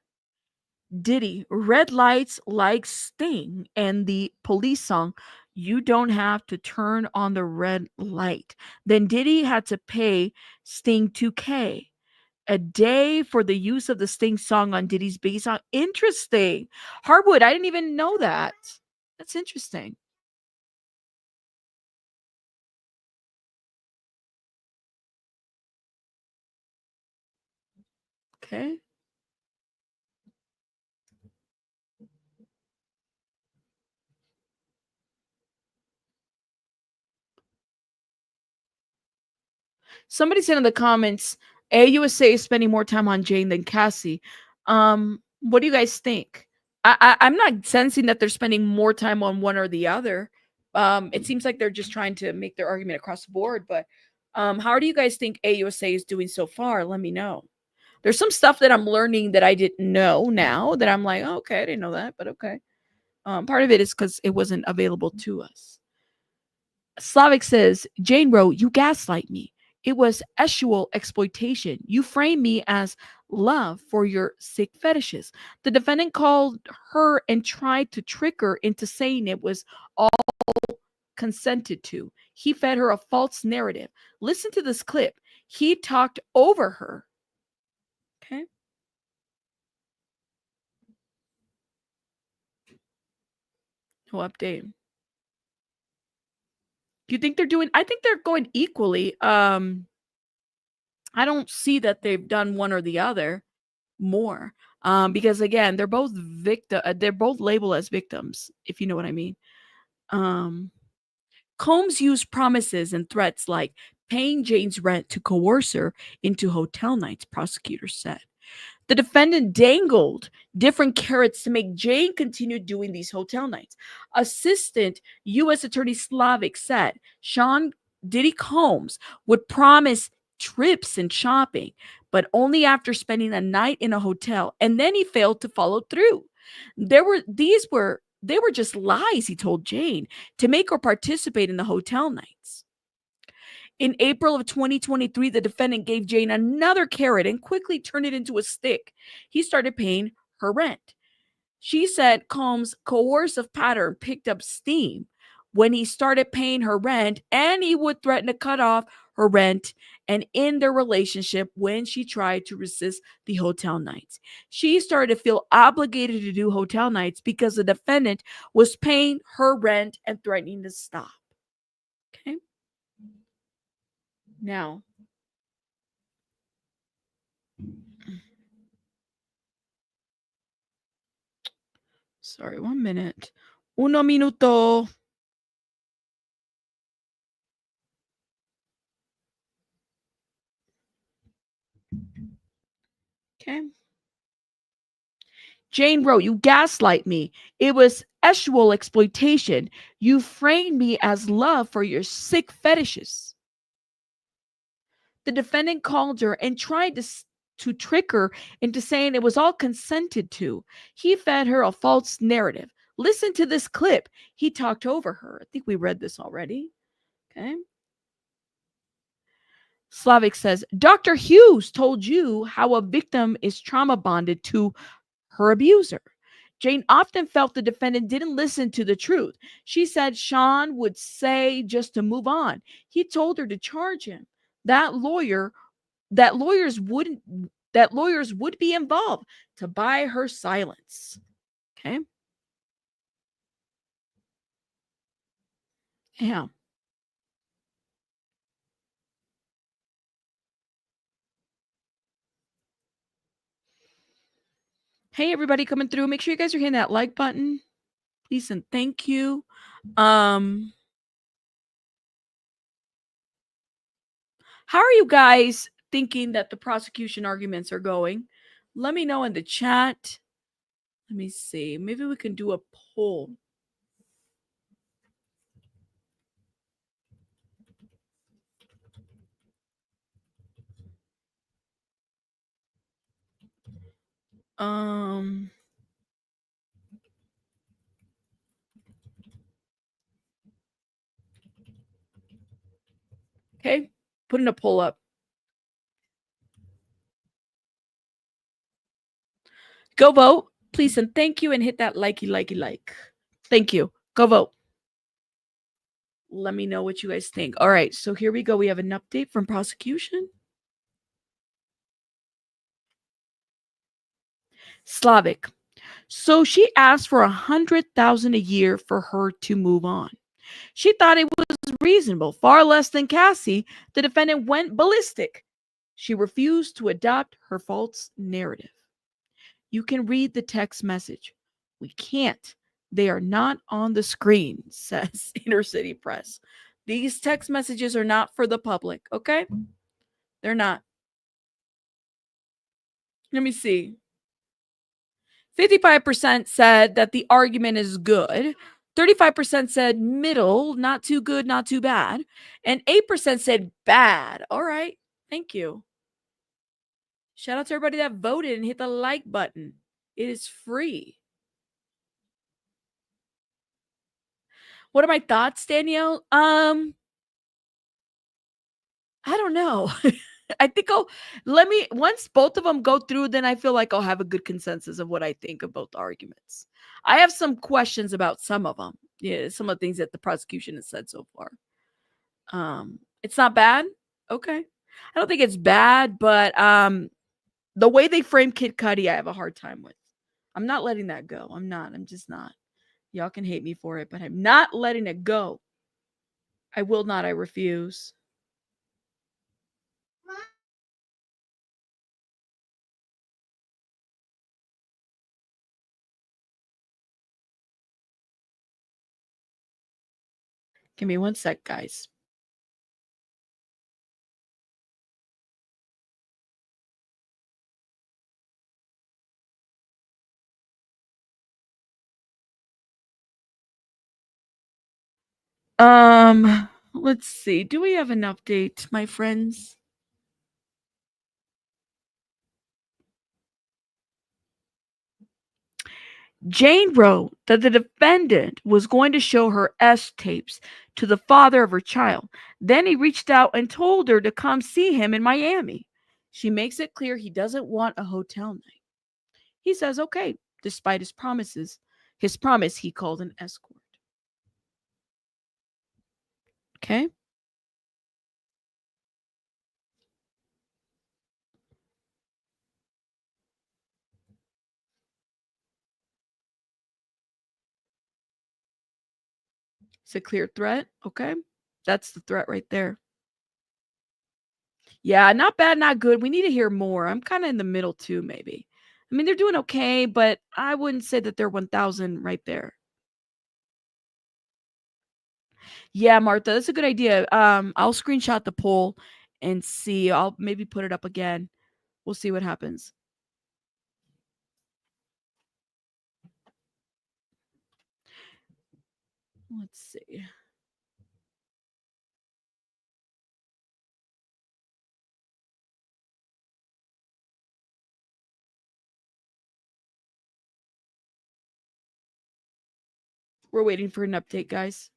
A: Diddy, Red Lights Like Sting, and the Police song, You Don't Have to Turn on the Red Light. Then Diddy had to pay Sting $2K a day for the use of the Sting song on Diddy's Biggie song. Interesting. Hardwood, I didn't even know that. That's interesting. Okay. Somebody said in the comments, AUSA is spending more time on Jane than Cassie. What do you guys think? I'm not sensing that they're spending more time on one or the other. It seems like they're just trying to make their argument across the board. But how do you guys think AUSA is doing so far? Let me know. There's some stuff that I'm learning that I didn't know now that I'm like, oh, okay, I didn't know that, but okay. Part of it is because it wasn't available to us. Slavic says, Jane wrote, you gaslight me. It was sexual exploitation. You frame me as love for your sick fetishes. The defendant called her and tried to trick her into saying it was all consented to. He fed her a false narrative. Listen to this clip. He talked over her. Okay. No update. Do you think they're doing? I think they're going equally. I don't see that they've done one or the other more. Because again, they're both they're both labeled as victims, if you know what I mean. Combs used promises and threats like paying Jane's rent to coerce her into hotel nights, prosecutors said. The defendant dangled different carrots to make Jane continue doing these hotel nights. Assistant U.S. Attorney Slavic said Sean Diddy Combs would promise trips and shopping, but only after spending a night in a hotel, and then he failed to follow through. They were just lies he told Jane to make her participate in the hotel nights. In April of 2023, the defendant gave Jane another carrot and quickly turned it into a stick. He started paying her rent. She said Combs' coercive pattern picked up steam when he started paying her rent, and he would threaten to cut off her rent and end their relationship when she tried to resist the hotel nights. She started to feel obligated to do hotel nights because the defendant was paying her rent and threatening to stop. Okay. Now, sorry, 1 minute. Uno minuto. Okay. Jane wrote, "You gaslight me. It was sexual exploitation. You framed me as love for your sick fetishes." The defendant called her and tried to trick her into saying it was all consented to. He fed her a false narrative. Listen to this clip. He talked over her. I think we read this already. Okay. Slavic says, Dr. Hughes told you how a victim is trauma bonded to her abuser. Jane often felt the defendant didn't listen to the truth. She said Sean would say just to move on. He told her to charge him. That lawyers would be involved to buy her silence. Okay. Yeah. Hey, everybody coming through. Make sure you guys are hitting that like button. Please and thank you. How are you guys thinking that the prosecution arguments are going? Let me know in the chat. Let me see. Maybe we can do a poll. Okay, putting a poll up. Go vote, please, and thank you, and hit that like. Thank you. Go vote. Let me know what you guys think. All right, so here we go. We have an update from prosecution. Slavic. So she asked for $100,000 a year for her to move on. She thought it was reasonable, far less than Cassie. The defendant went ballistic. She refused to adopt her false narrative. You can read the text message. We can't. They are not on the screen, says Inner City Press. These text messages are not for the public, okay? They're not. Let me see. 55% said that the argument is good. 35% said middle, not too good, not too bad. And 8% said bad. All right. Thank you. Shout out to everybody that voted and hit the like button. It is free. What are my thoughts, Danielle? I don't know. I think once both of them go through, then I feel like I'll have a good consensus of what I think of both arguments. I have some questions about some of them. Yeah, some of the things that the prosecution has said so far. It's not bad. Okay. I don't think it's bad, but the way they frame Kid Cudi, I have a hard time with. I'm not letting that go. I'm just not. Y'all can hate me for it, but I'm not letting it go. I will not. I refuse. Give me 1 sec, guys. Let's see. Do we have an update, my friends? Jane wrote that the defendant was going to show her S tapes to the father of her child. Then he reached out and told her to come see him in Miami. She makes it clear he doesn't want a hotel night. He says okay, despite his promises. His promise he called an escort. Okay. It's a clear threat. Okay. That's the threat right there. Yeah, not bad, not good. We need to hear more. I'm kind of in the middle too, maybe. I mean, they're doing okay, but I wouldn't say that they're 1,000 right there. Yeah, Martha, that's a good idea. I'll screenshot the poll and see. I'll maybe put it up again. We'll see what happens. Let's see. We're waiting for an update, guys.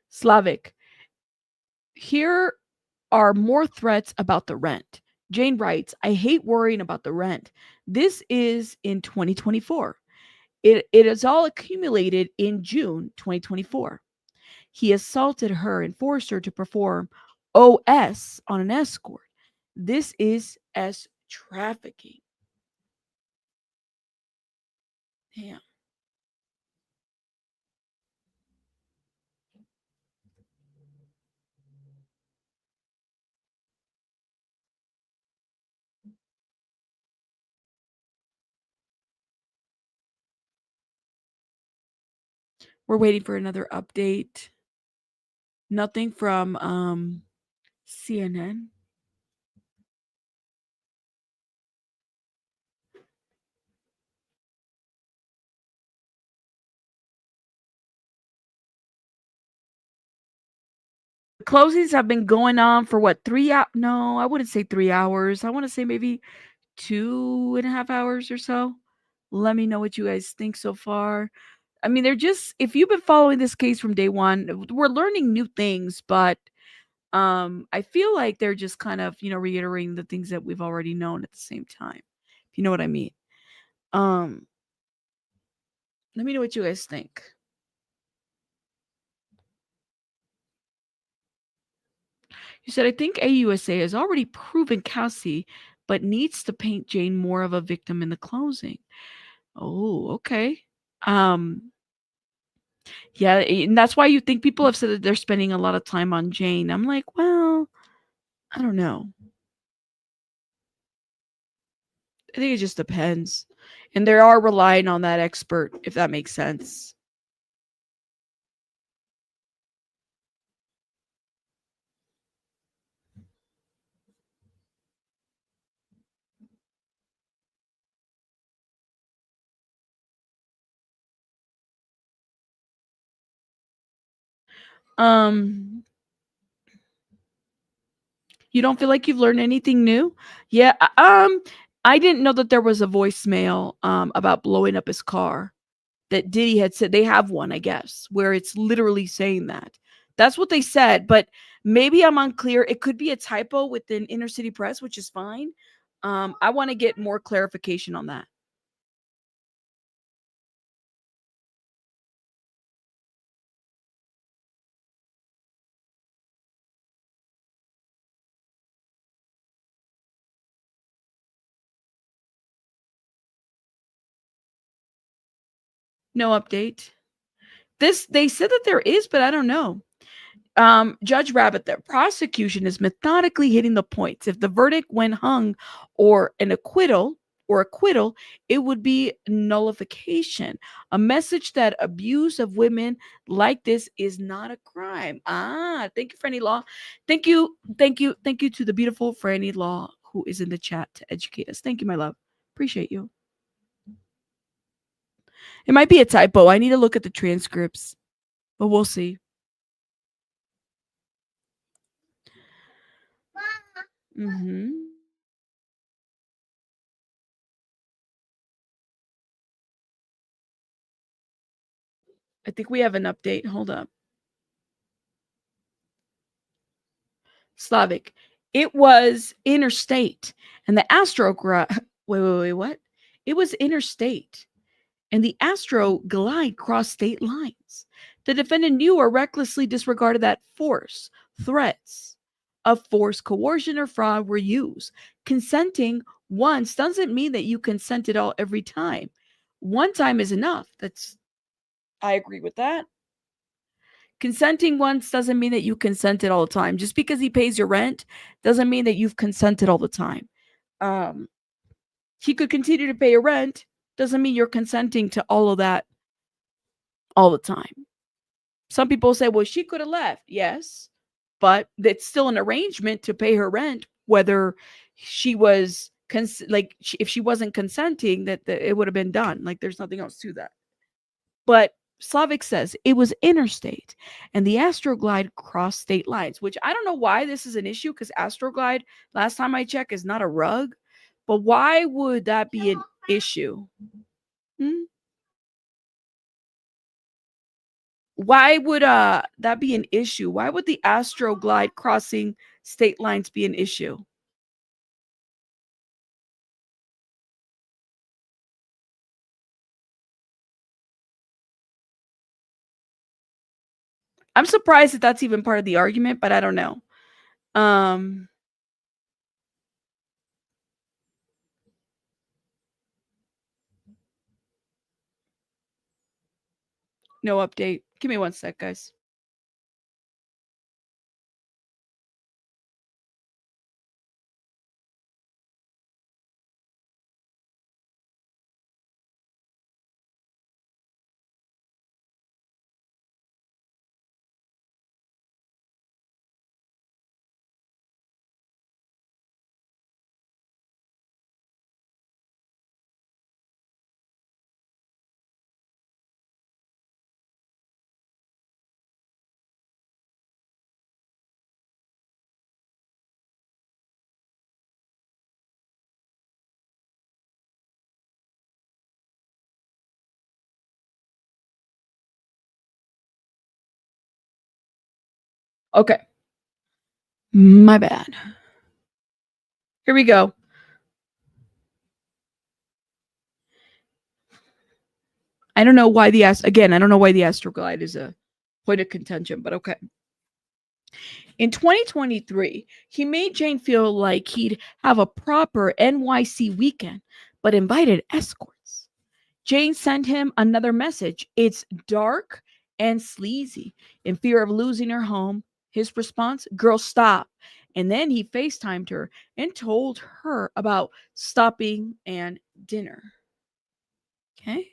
A: Slavic. Here are more threats about the rent. Jane writes, I hate worrying about the rent. This is in 2024. It is all accumulated in June 2024. He assaulted her and forced her to perform OS on an escort. This is S trafficking. Damn. We're waiting for another update. Nothing from CNN. The closings have been going on for what, 3 hours? No, I wouldn't say 3 hours. I want to say maybe 2.5 hours or so. Let me know what you guys think so far. I mean, they're just, if you've been following this case from day one, we're learning new things, but I feel like they're just kind of, reiterating the things that we've already known at the same time. If you know what I mean. Let me know what you guys think. You said, I think AUSA has already proven Cassie, but needs to paint Jane more of a victim in the closing. Oh, okay. Yeah, and that's why you think people have said that they're spending a lot of time on Jane. I'm like, well, I don't know. I think it just depends. And they are relying on that expert, if that makes sense. You don't feel like you've learned anything new? Yeah. I didn't know that there was a voicemail about blowing up his car that Diddy had said. They have one, I guess, where it's literally saying that. That's what they said, but maybe I'm unclear. It could be a typo within Inner City Press, which is fine. I want to get more clarification on that. No update. They said that there is, but I don't know. Judge Rabbit, the prosecution is methodically hitting the points. If the verdict went hung or an acquittal, it would be nullification. A message that abuse of women like this is not a crime. Thank you, Franny Law. Thank you to the beautiful Franny Law who is in the chat to educate us. Thank you, my love. Appreciate you. It might be a typo. I need to look at the transcripts, but we'll see. Mm-hmm. I think we have an update. Hold up. Slavic. It was interstate. And the wait, what? It was interstate. And the Astro glide crossed state lines. The defendant knew or recklessly disregarded that force, threats of force, coercion, or fraud were used. Consenting once doesn't mean that you consented all every time. One time is enough. I agree with that. Consenting once doesn't mean that you consented all the time. Just because he pays your rent doesn't mean that you've consented all the time. He could continue to pay your rent, doesn't mean you're consenting to all of that all the time. Some people say, well, she could have left. Yes, but it's still an arrangement to pay her rent, whether she was if she wasn't consenting, that it would have been done. Like, there's nothing else to that. But Slavic says it was interstate and the Astroglide crossed state lines, which I don't know why this is an issue, because Astroglide, last time I checked, is not a rug. But why would that be an issue? Why would that be an issue? Why would the Astroglide crossing state lines be an issue? I'm surprised that that's even part of the argument, but I don't know. No update. Give me one sec, guys. Okay. My bad. Here we go. I don't know why the Astroglide is a point of contention, but okay. In 2023, he made Jane feel like he'd have a proper NYC weekend, but invited escorts. Jane sent him another message. It's dark and sleazy. In fear of losing her home, his response, girl, stop. And then he FaceTimed her and told her about stopping and dinner. Okay.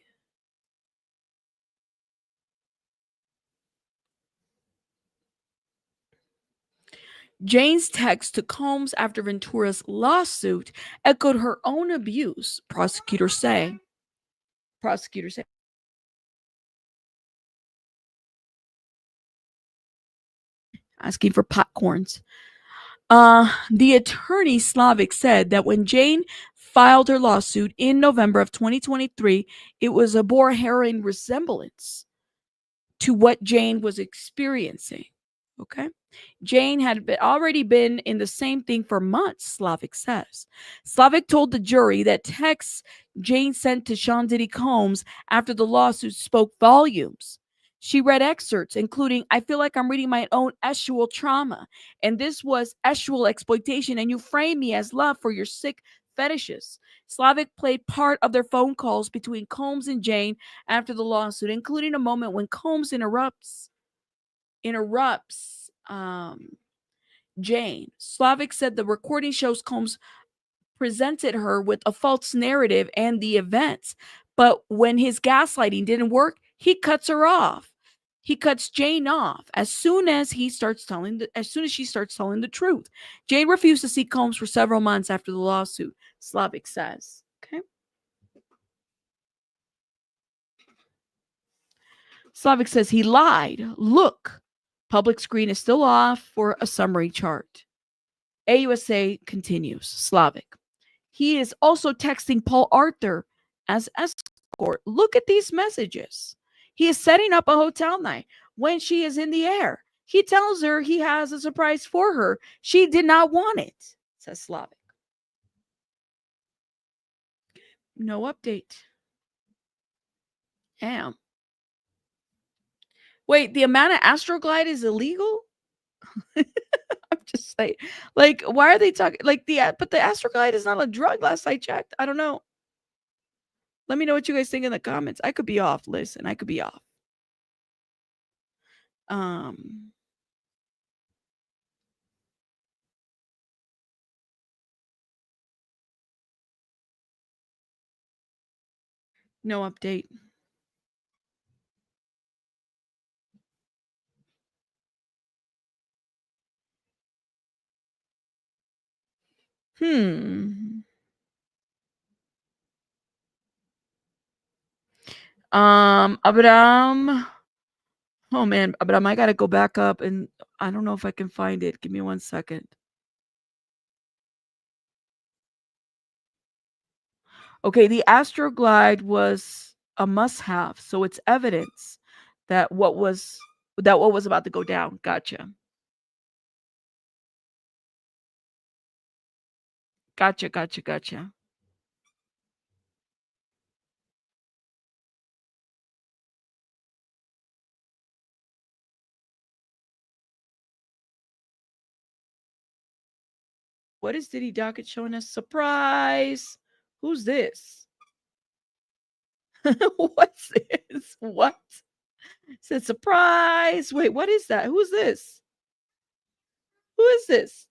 A: Jane's text to Combs after Ventura's lawsuit echoed her own abuse, prosecutors say. Asking for popcorns. The attorney Slavic said that when Jane filed her lawsuit in November of 2023, it was a bore harrowing resemblance to what Jane was experiencing. Okay. Jane had already been in the same thing for months, Slavic says. Slavic told the jury that texts Jane sent to Sean Diddy Combs after the lawsuit spoke volumes. She read excerpts, including, I feel like I'm reading my own sexual trauma, and this was sexual exploitation, and you frame me as love for your sick fetishes. Slavic played part of their phone calls between Combs and Jane after the lawsuit, including a moment when Combs interrupts Jane. Slavic said the recording shows Combs presented her with a false narrative and the events, but when his gaslighting didn't work, he cuts her off. He cuts Jane off as soon as she starts telling the truth. Jane refused to see Combs for several months after the lawsuit, Slavic says. Okay. Slavic says he lied. Look, public screen is still off for a summary chart. AUSA continues. Slavic. He is also texting Paul Arthur as escort. Look at these messages. He is setting up a hotel night when she is in the air. He tells her he has a surprise for her. She did not want it, says Slavic. No update. Damn. Wait, the amount of Astroglide is illegal? I'm just saying. Like, why are they talking? Like, but the Astroglide is not a drug last I checked. I don't know. Let me know what you guys think in the comments. I could be off. Listen, I could be off. No update. Abraham. Oh man, Abraham, I gotta go back up and I don't know if I can find it. Give me 1 second. Okay, the Astroglide was a must-have, so it's evidence that what was about to go down. Gotcha. Gotcha. What is Diddy docket showing us? Surprise! Who's this? What's this? What? It said surprise. Wait, what is that? Who's this? Who is this?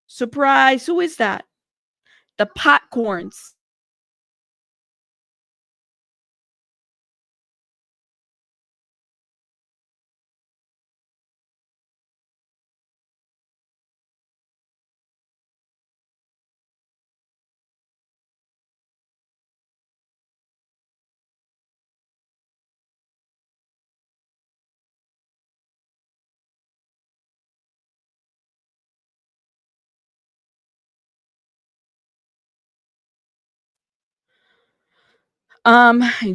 A: Surprise. Who is that? The popcorns.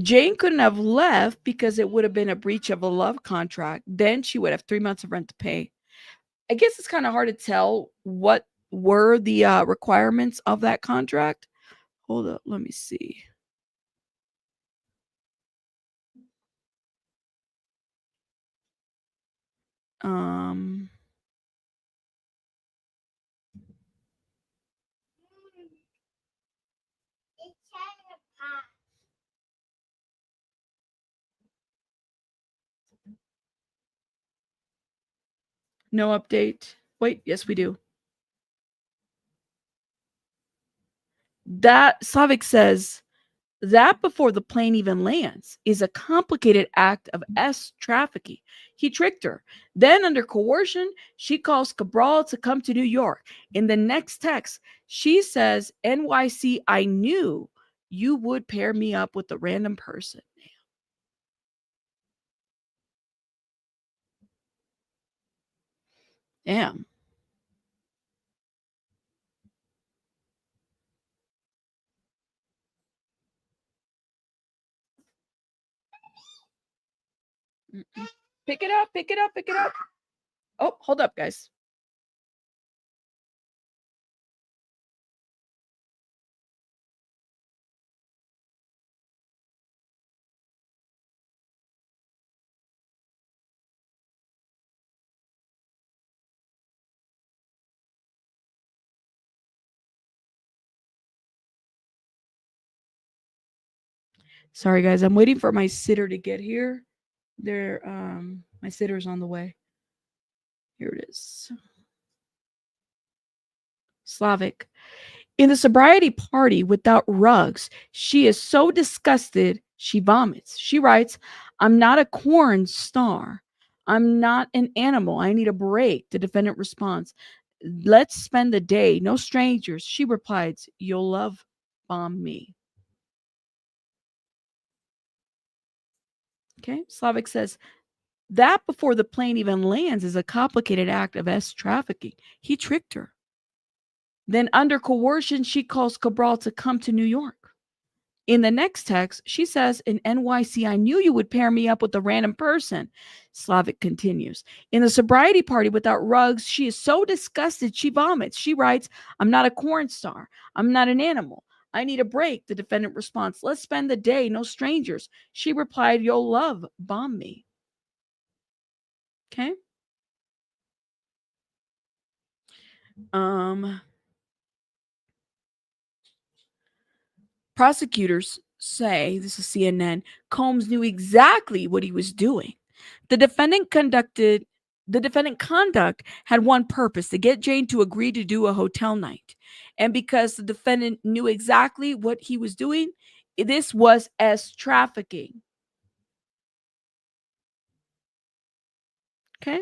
A: Jane couldn't have left because it would have been a breach of a love contract. Then she would have 3 months of rent to pay. I guess it's kind of hard to tell what were the requirements of that contract. Hold up, let me see. No update. Wait, yes, we do. That Slavic says that before the plane even lands is a complicated act of trafficking. He tricked her. Then under coercion, she calls Cabral to come to New York. In the next text, she says, NYC, I knew you would pair me up with a random person. Damn. Pick it up, pick it up, pick it up. Oh, hold up, guys. Sorry, guys. I'm waiting for my sitter to get here. My sitter's on the way. Here it is. Slavic. In the sobriety party without rugs, she is so disgusted she vomits. She writes, I'm not a corn star. I'm not an animal. I need a break. The defendant responds, Let's spend the day, no strangers. She replied, you'll love bomb me. Okay, Slavic says, that before the plane even lands is a complicated act of trafficking. He tricked her. Then under coercion, she calls Cabral to come to New York. In the next text, she says, in NYC, I knew you would pair me up with a random person. Slavic continues. In the sobriety party without rugs, she is so disgusted she vomits. She writes, I'm not a corn star. I'm not an animal. I need a break. The defendant responds, let's spend the day, no strangers. She replied, you'll love bomb me. Okay. Prosecutors say, this is CNN, Combs knew exactly what he was doing. The defendant conduct had one purpose, to get Jane to agree to do a hotel night. And because the defendant knew exactly what he was doing, this was trafficking. Okay.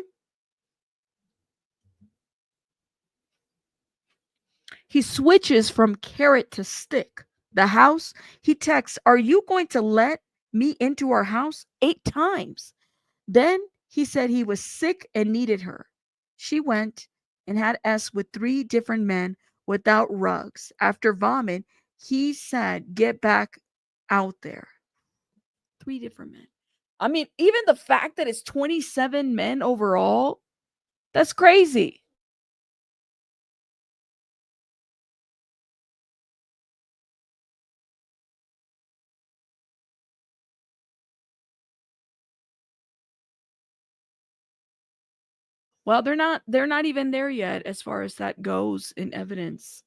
A: He switches from carrot to stick. The house, he texts, are you going to let me into our house? 8 times. Then he said he was sick and needed her. She went and had S with 3 different men without rugs. After vomit, he said, get back out there. 3 different men. I mean, even the fact that it's 27 men overall, that's crazy. Well, they're not even there yet as far as that goes in evidence.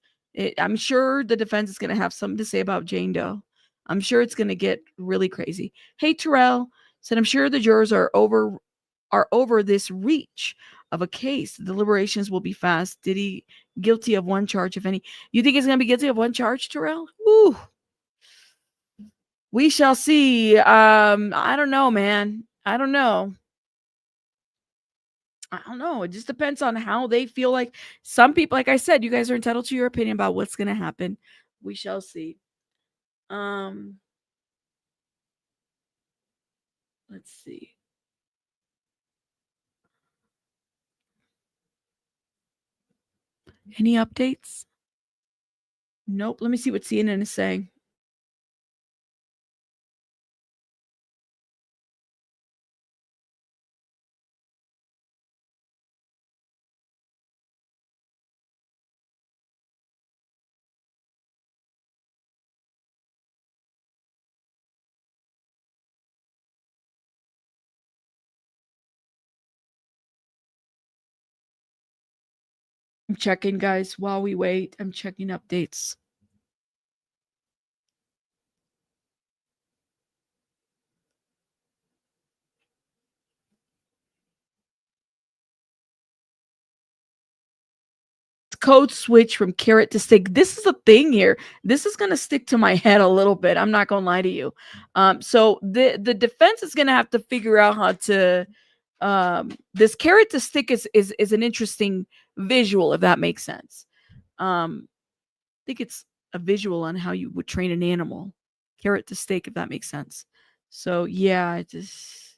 A: I'm sure the defense is going to have something to say about Jane Doe. I'm sure it's going to get really crazy. Hey, Terrell said, I'm sure the jurors are over this reach of a case. The deliberations will be fast. Diddy guilty of 1 charge, if any. You think he's going to be guilty of 1 charge, Terrell? Woo. We shall see. I don't know, man. I don't know. It just depends on how they feel. Like some people, like I said, you guys are entitled to your opinion about what's going to happen. We shall see. Let's see. Any updates? Nope. Let me see what CNN is saying. I'm checking, guys, while we wait. I'm checking updates. Code switch from carrot to stick. This is the thing here. This is going to stick to my head a little bit. I'm not going to lie to you. So the defense is going to have to figure out how to this carrot to stick is an interesting visual, if that makes sense. I think it's a visual on how you would train an animal. Carrot to stick, if that makes sense. So yeah, it's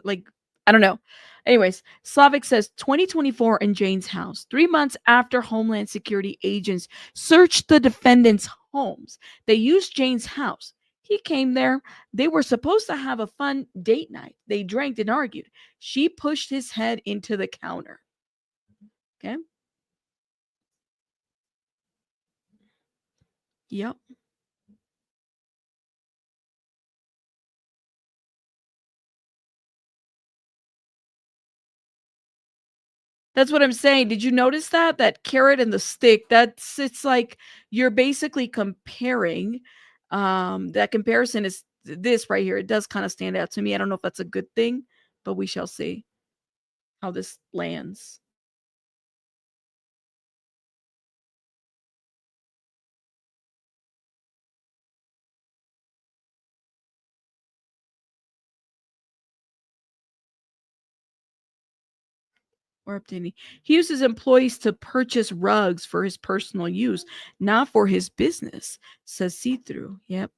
A: like, I don't know. Anyways, Slavic says 2024 in Jane's house. 3 months after Homeland Security agents searched the defendant's homes, they used Jane's house. He came there. They were supposed to have a fun date night. They drank and argued. She pushed his head into the counter. Okay. Yep. That's what I'm saying. Did you notice that carrot and the stick? It's like you're basically comparing. That comparison is this right here. It does kind of stand out to me. I don't know if that's a good thing, but we shall see how this lands. Or updating. He uses employees to purchase rugs for his personal use, not for his business, says see-through. Yep.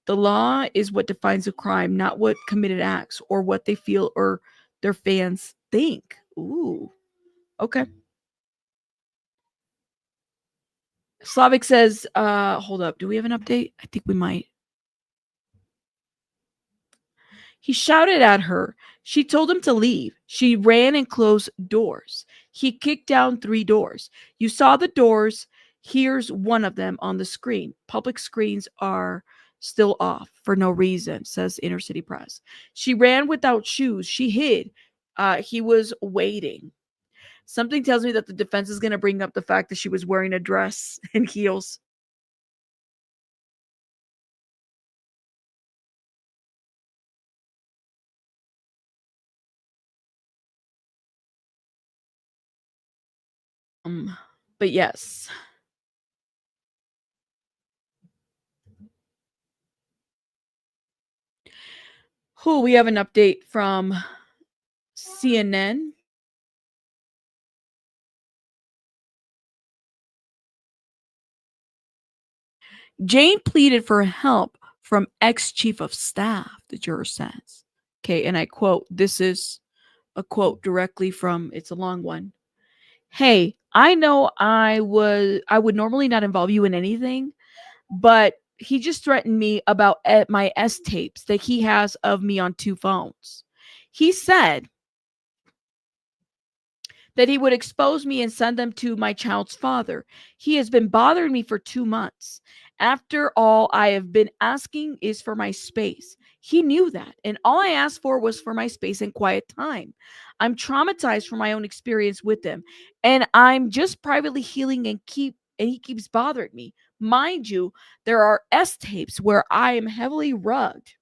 A: The law is what defines a crime, not what committed acts or what they feel or their fans think. Ooh. Okay. Slavic says, hold up. Do we have an update? I think we might. He shouted at her. She told him to leave. She ran and closed doors. He kicked down 3 doors. You saw the doors. Here's one of them on the screen. Public screens are still off for no reason, says Inner City Press. She ran without shoes. She hid. He was waiting. Something tells me that the defense is going to bring up the fact that she was wearing a dress and heels. But yes. We have an update from CNN. Jane pleaded for help from ex-chief of staff, the juror says. Okay, and I quote, this is a quote directly from, it's a long one. Hey, I know I would normally not involve you in anything, but he just threatened me about my S tapes that he has of me on 2 phones. He said that he would expose me and send them to my child's father. He has been bothering me for 2 months. After all, I have been asking is for my space. He knew that, and all I asked for was for my space and quiet time. I'm traumatized from my own experience with him, and I'm just privately healing and he keeps bothering me. Mind you, there are S tapes where I am heavily rugged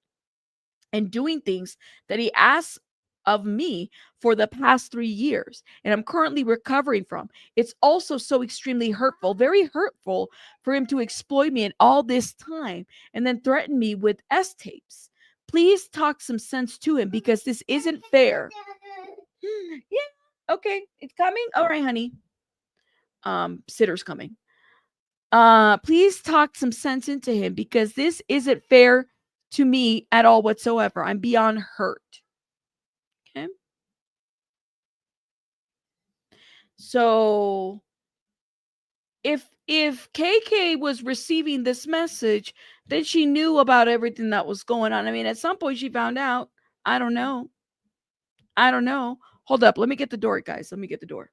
A: and doing things that he asks of me for the past 3 years, and I'm currently recovering from. It's also so extremely hurtful, very hurtful for him to exploit me in all this time and then threaten me with S tapes. Please talk some sense to him because this isn't fair. Yeah, okay, it's coming. All right, honey. Sitter's coming. Please talk some sense into him because this isn't fair to me at all whatsoever. I'm beyond hurt. Okay. So if KK was receiving this message, then she knew about everything that was going on. I mean, at some point she found out. I don't know. Hold up. Let me get the door, guys. Let me get the door.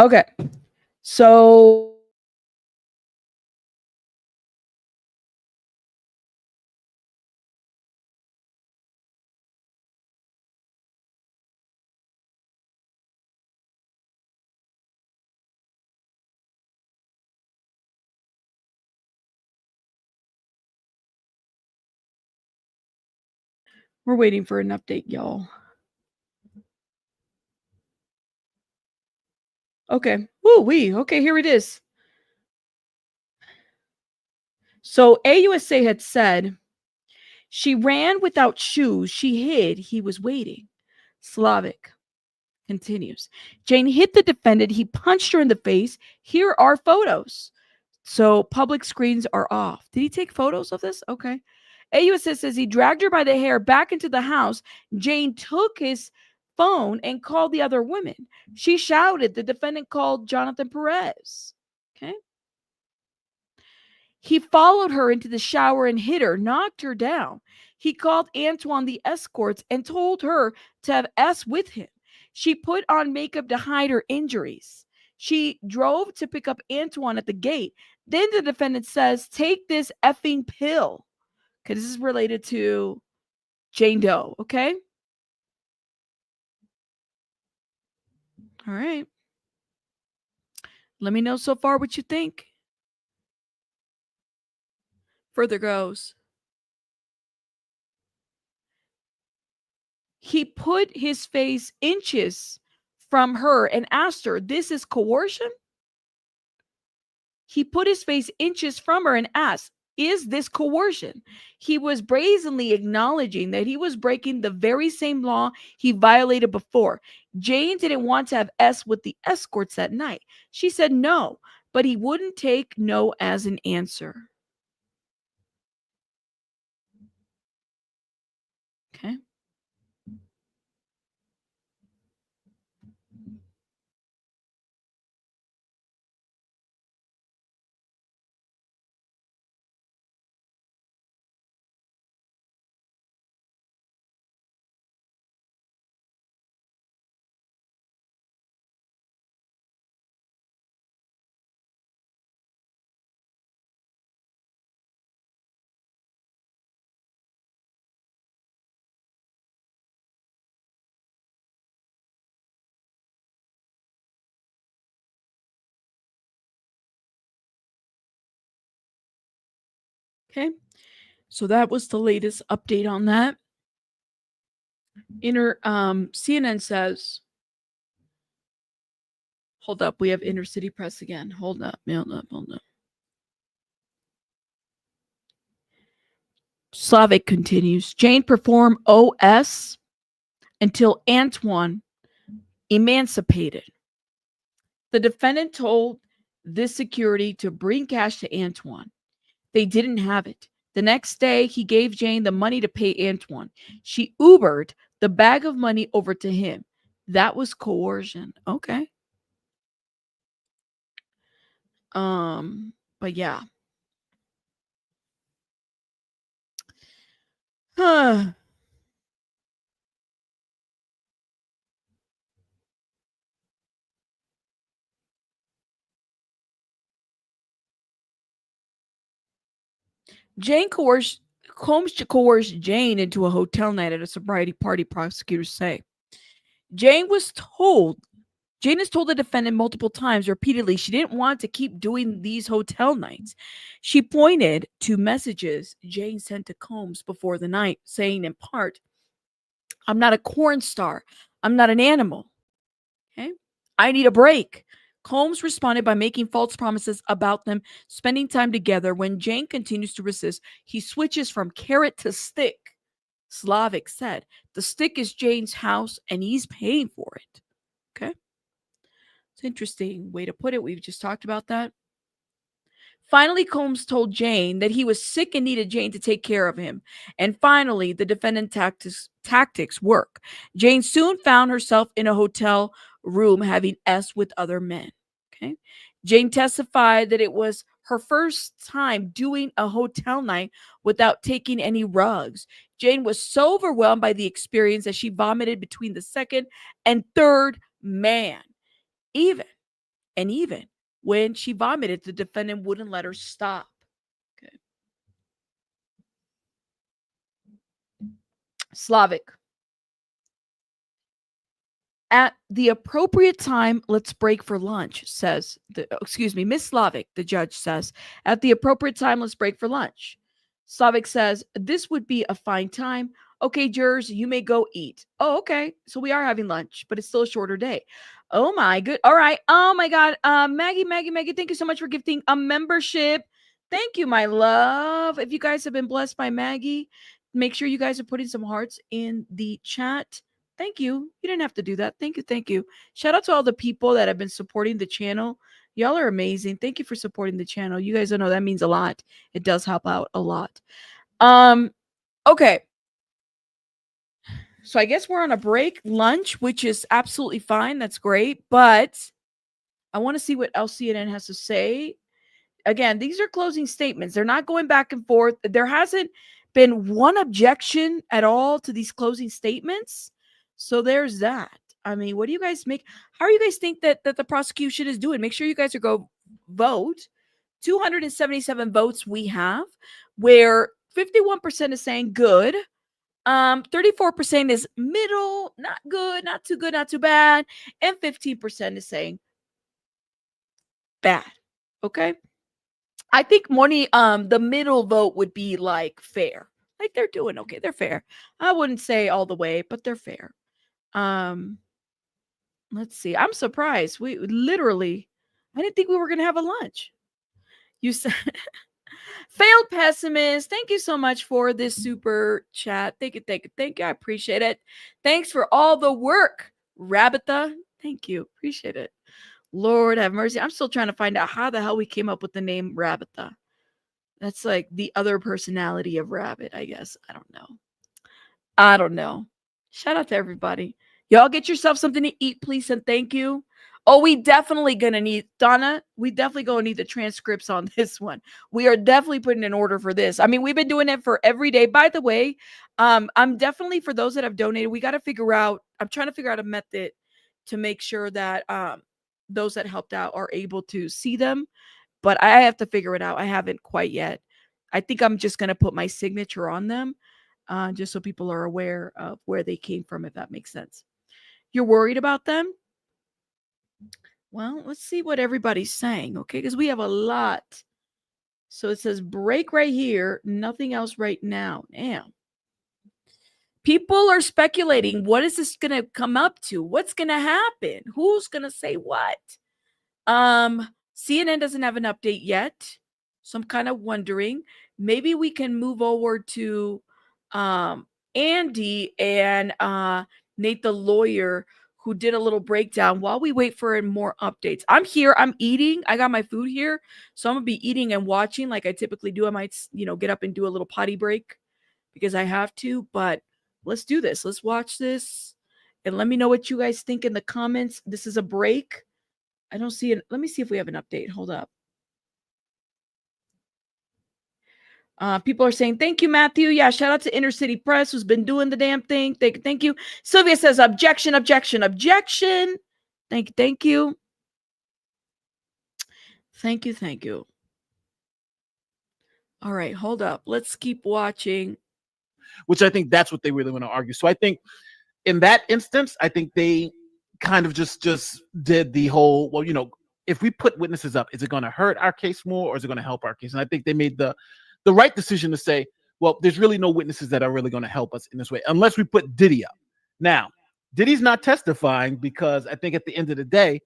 A: Okay. So we're waiting for an update, y'all. Okay. Woo-wee. Okay, here it is. So AUSA had said she ran without shoes. She hid. He was waiting. Slavic continues. Jane hit the defendant. He punched her in the face. Here are photos. So public screens are off. Did he take photos of this? Okay. AUSA says he dragged her by the hair back into the house. Jane took his phone and called the other women. She shouted. The defendant called Jonathan Perez. Okay. He followed her into the shower and hit her, knocked her down. He called Antoine the escorts and told her to have S with him. She put on makeup to hide her injuries. She drove to pick up Antoine at the gate. Then the defendant says, take this effing pill. Okay, this is related to Jane Doe, okay? All right. Let me know so far what you think. Further goes. He put his face inches from her and asked her, this is coercion? He put his face inches from her and asked, is this coercion? He was brazenly acknowledging that he was breaking the very same law he violated before. Jane didn't want to have S with the escorts that night. She said no, but he wouldn't take no as an answer. Okay. Okay, so that was the latest update on that. CNN says, hold up, we have Inner City Press again. Hold up. Slavic continues. Jane performed OS until Antoine emancipated. The defendant told this security to bring cash to Antoine. They didn't have it. The next day, he gave Jane the money to pay Antoine. She Ubered the bag of money over to him. That was coercion. Okay. But yeah. Combs coerced Jane into a hotel night at a sobriety party, prosecutors say. Jane is told the defendant multiple times, repeatedly, she didn't want to keep doing these hotel nights. She pointed to messages Jane sent to Combs before the night, saying in part, I'm not a corn star. I'm not an animal. Okay? I need a break. Combs responded by making false promises about them spending time together. When Jane continues to resist, he switches from carrot to stick. Slavic said, the stick is Jane's house and he's paying for it. Okay? It's an interesting way to put it. We've just talked about that. Finally, Combs told Jane that he was sick and needed Jane to take care of him. And finally, the defendant tactics work. Jane soon found herself in a hotel room having S with other men. Okay. Jane testified that it was her first time doing a hotel night without taking any rugs. Jane was so overwhelmed by the experience that she vomited between the second and third man. Even when she vomited, the defendant wouldn't let her stop. Okay. Slavic. At the appropriate time, let's break for lunch, says Miss Slavic, the judge says. At the appropriate time, let's break for lunch. Slavic says, this would be a fine time. Okay, jurors, you may go eat. Oh, okay. So we are having lunch, but it's still a shorter day. Oh my good. All right. Oh my God. Maggie, thank you so much for gifting a membership. Thank you, my love. If you guys have been blessed by Maggie, make sure you guys are putting some hearts in the chat. Thank you. You didn't have to do that. Thank you. Shout out to all the people that have been supporting the channel. Y'all are amazing. Thank you for supporting the channel. You guys don't know that means a lot. It does help out a lot. Okay. So I guess we're on a break, lunch, which is absolutely fine. That's great. But I want to see what else CNN has to say. Again, these are closing statements. They're not going back and forth. There hasn't been one objection at all to these closing statements. So there's that. I mean, what do you guys make? How do you guys think that the prosecution is doing? Make sure you guys are go vote. 277 votes we have, where 51% is saying good. 34% is middle, not good, not too good, not too bad, and 15% is saying bad. Okay. I think the middle vote would be like fair. Like they're doing okay. They're fair. I wouldn't say all the way, but they're fair. Let's see. I'm surprised. I didn't think we were going to have a lunch. You said failed pessimist. Thank you so much for this super chat. Thank you. I appreciate it. Thanks for all the work, Rabbitha. Thank you. Appreciate it. Lord have mercy. I'm still trying to find out how the hell we came up with the name Rabbitha. That's like the other personality of Rabbit, I guess. I don't know. Shout out to everybody. Y'all get yourself something to eat, please, and thank you. Oh, we definitely gonna need, Donna, we definitely gonna need the transcripts on this one. We are definitely putting an order for this. I mean, we've been doing it for every day. By the way, I'm definitely, for those that have donated, I'm trying to figure out a method to make sure that those that helped out are able to see them, but I have to figure it out. I haven't quite yet. I think I'm just going to put my signature on them just so people are aware of where they came from, if that makes sense. You're worried about them? Well, let's see what everybody's saying, okay? Because we have a lot. So it says break right here. Nothing else right now. Damn. People are speculating. What is this going to come up to? What's going to happen? Who's going to say what? CNN doesn't have an update yet. So I'm kind of wondering. Maybe we can move over to Andy and Nate, the lawyer, who did a little breakdown while we wait for more updates. I'm here. I'm eating. I got my food here. So I'm going to be eating and watching like I typically do. I might, get up and do a little potty break because I have to. But let's do this. Let's watch this. And let me know what you guys think in the comments. This is a break. I don't see it. Let me see if we have an update. Hold up. People are saying, thank you, Matthew. Yeah, shout out to Inner City Press, who's been doing the damn thing. Thank you. Sylvia says, objection. Thank you. Thank you. All right, hold up. Let's keep watching.
C: Which I think that's what they really want to argue. So I think in that instance, I think they kind of just did the whole, well, if we put witnesses up, is it going to hurt our case more or is it going to help our case? And I think they made the right decision to say, well, there's really no witnesses that are really going to help us in this way, unless we put Diddy up. Now, Diddy's not testifying because I think at the end of the day,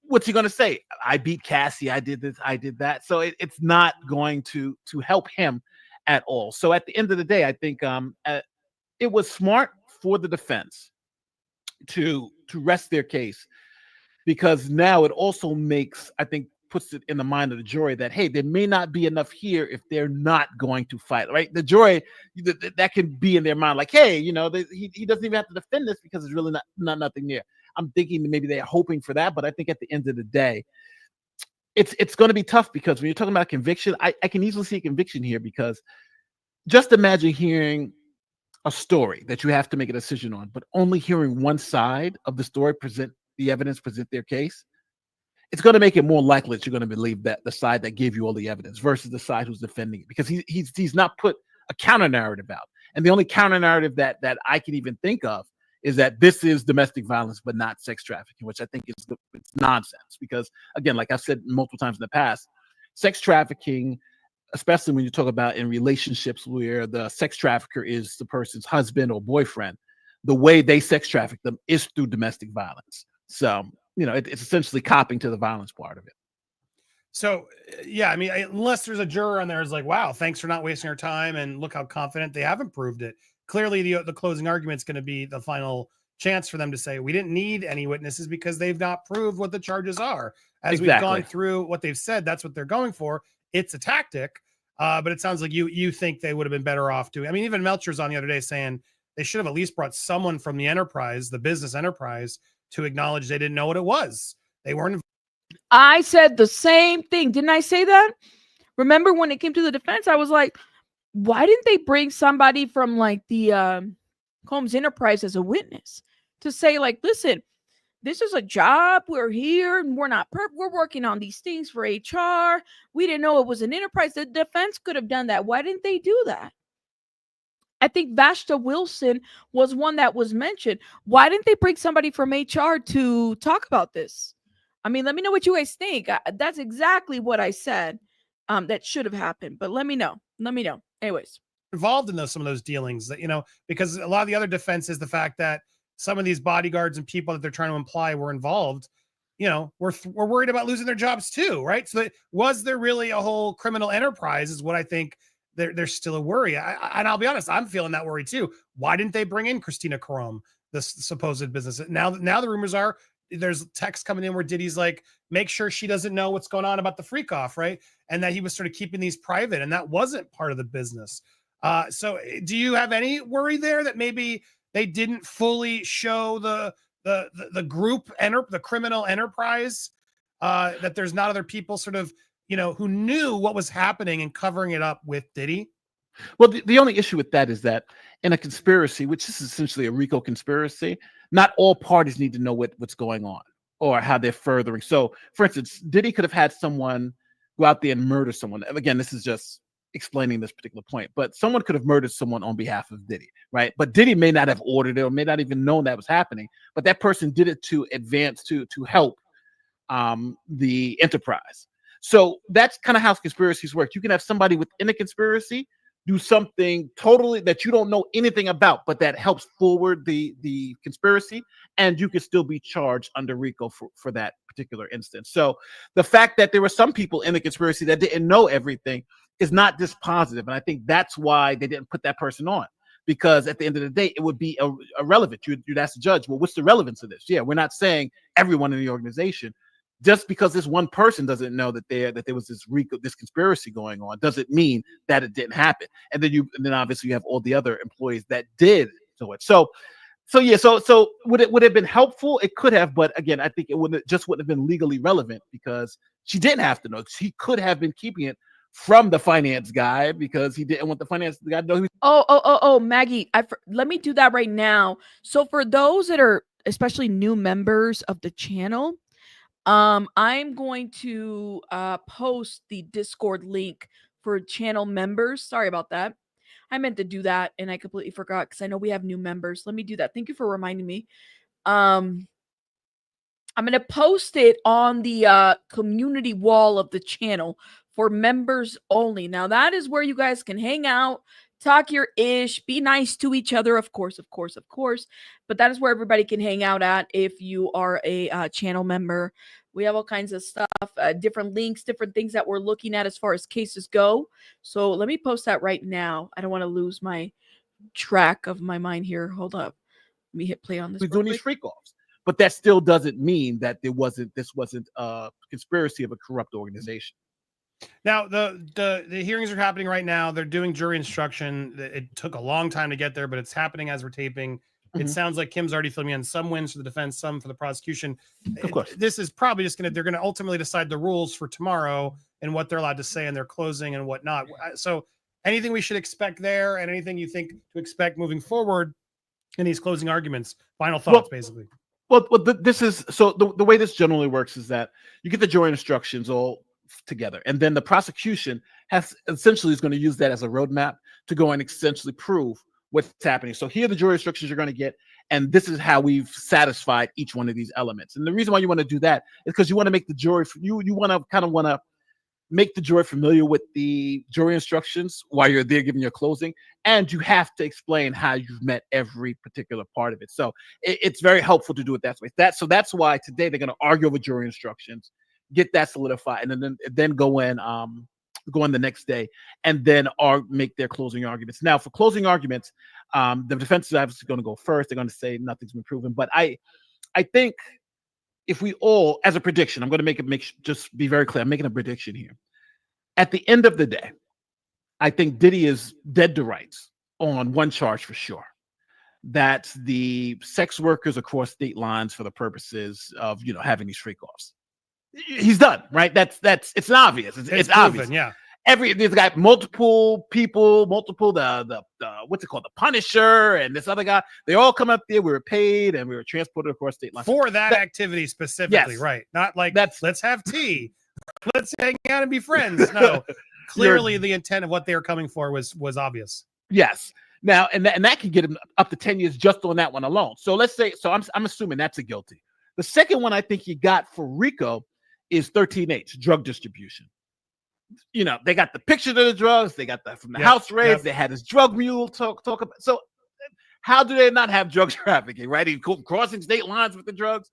C: what's he going to say? I beat Cassie. I did this. I did that. So it's not going to help him at all. So at the end of the day, I think it was smart for the defense to rest their case, because now it also puts it in the mind of the jury that, hey, there may not be enough here if they're not going to fight, right? The jury, that can be in their mind like, hey, he doesn't even have to defend this because there's really not nothing there. I'm thinking that maybe they're hoping for that, but I think at the end of the day, it's going to be tough, because when you're talking about conviction, I can easily see a conviction here, because just imagine hearing a story that you have to make a decision on, but only hearing one side of the story present their case. It's going to make it more likely that you're going to believe that the side that gave you all the evidence versus the side who's defending it, because he's not put a counter narrative out. And the only counter narrative that I can even think of is that this is domestic violence, but not sex trafficking, which I think it's nonsense. Because again, like I've said multiple times in the past, sex trafficking, especially when you talk about in relationships where the sex trafficker is the person's husband or boyfriend, the way they sex traffic them is through domestic violence. So, it's essentially copying to the violence part of it.
G: So, yeah, I mean, unless there's a juror on there who's like, wow, thanks for not wasting our time, and look how confident they haven't proved it. Clearly, the closing argument is going to be the final chance for them to say, we didn't need any witnesses because they've not proved what the charges are. As We've gone through what they've said, that's what they're going for. It's a tactic, but it sounds like you think they would have been better off doing. I mean, even Melcher's on the other day saying, they should have at least brought someone from the enterprise, the business enterprise, to acknowledge they didn't know what it was. They weren't.
A: I said the same thing. Didn't I say that? Remember when it came to the defense, I was like, why didn't they bring somebody from like the Combs Enterprise as a witness to say like, listen, this is a job. We're here and we're working on these things for HR. We didn't know it was an enterprise. The defense could have done that. Why didn't they do that? I think Vashta Wilson was one that was mentioned. Why didn't they bring somebody from HR to talk about this? I mean, let me know what you guys think. That's exactly what I said. That should have happened, but let me know. Let me know. Anyways,
G: involved in some of those dealings that, because a lot of the other defense is the fact that some of these bodyguards and people that they're trying to imply were involved, we're worried about losing their jobs too, right? So was there really a whole criminal enterprise is what I think there's still a worry. And I'll be honest, I'm feeling that worry too. Why didn't they bring in Christina Karam, this supposed business? Now the rumors are there's text coming in where Diddy's like, make sure she doesn't know what's going on about the freak off, right? And that he was sort of keeping these private, and that wasn't part of the business. So do you have any worry there that maybe they didn't fully show the group, the criminal enterprise, that there's not other people sort of, who knew what was happening and covering it up with Diddy?
C: Well, the only issue with that is that in a conspiracy, which is essentially a Rico conspiracy, not all parties need to know what's going on or how they're furthering. So, for instance, Diddy could have had someone go out there and murder someone. Again, this is just explaining this particular point, but someone could have murdered someone on behalf of Diddy, right? But Diddy may not have ordered it or may not even know that was happening, but that person did it to advance, to help the enterprise. So that's kind of how conspiracies work. You can have somebody within a conspiracy do something totally that you don't know anything about, but that helps forward the conspiracy, and you can still be charged under Rico for that particular instance. So the fact that there were some people in the conspiracy that didn't know everything is not dispositive, and I think that's why they didn't put that person on, because at the end of the day, it would be irrelevant. You'd ask the judge, well, what's the relevance of this? Yeah, we're not saying everyone in the organization. Just because this one person doesn't know that there was this conspiracy going on doesn't mean that it didn't happen. And then obviously you have all the other employees that did do it. So would it have been helpful? It could have, but again, I think it wouldn't have been legally relevant because she didn't have to know. She could have been keeping it from the finance guy because he didn't want the finance guy to know who.
A: Oh, Maggie, let me do that right now. So for those that are especially new members of the channel, I'm going to post the Discord link for channel members. Sorry about that. I meant to do that and I completely forgot because I know we have new members. Let me do that. Thank you for reminding me. I'm going to post it on the community wall of the channel for members only. Now that is where you guys can hang out, talk your ish, be nice to each other, of course. But that is where everybody can hang out at if you are a channel member. We have all kinds of stuff, different links, different things that we're looking at as far as cases go. So let me post that right now. I don't want to lose my track of my mind here. Hold up. Let me hit play on this.
C: We're doing these freak offs. But that still doesn't mean that this wasn't a conspiracy of a corrupt organization.
G: Now, the hearings are happening right now. They're doing jury instruction. It took a long time to get there, but it's happening as we're taping. It sounds like Kim's already filling in some wins for the defense, some for the prosecution.
C: Of course.
G: This is probably just they're going to ultimately decide the rules for tomorrow and what they're allowed to say in their closing and whatnot. So anything we should expect there and anything you think to expect moving forward in these closing arguments? Final thoughts, basically.
C: Well, this is so the way this generally works is that you get the jury instructions all together, and then the prosecution is going to use that as a roadmap to go and essentially prove what's happening. So here are the jury instructions you're going to get, and this is how we've satisfied each one of these elements. And the reason why you want to do that is because you want to make the jury you want to make the jury familiar with the jury instructions while you're there giving your closing, and you have to explain how you've met every particular part of it. So it's very helpful to do it that way. So that's why today they're going to argue over jury instructions, get that solidified, and then go in the next day and then make their closing arguments. Now, for closing arguments, the defense is obviously going to go first. They're going to say nothing's been proven, but I think if we all, as a prediction, I'm going to just be very clear. I'm making a prediction here. At the end of the day, I think Diddy is dead to rights on one charge for sure. that's the sex workers across state lines for the purposes of, having these freak-offs. He's done, right? It's obvious. It's
G: proven,
C: obvious.
G: yeah.
C: There's got multiple people, the what's it called, the Punisher, and this other guy. They all come up there. We were paid and we were transported across state lines
G: For that activity specifically,
C: yes.
G: right? Not like let's have tea, let's hang out and be friends. No, clearly the intent of what they were coming for was obvious.
C: Yes. Now, and that can get him up to 10 years just on that one alone. So let's say, I'm assuming that's a guilty. The second one I think you got for Rico is 13H, drug distribution. They got the picture of the drugs. They got that from the house raids. They had his drug mule talk about. So how do they not have drug trafficking, right? He crossing state lines with the drugs.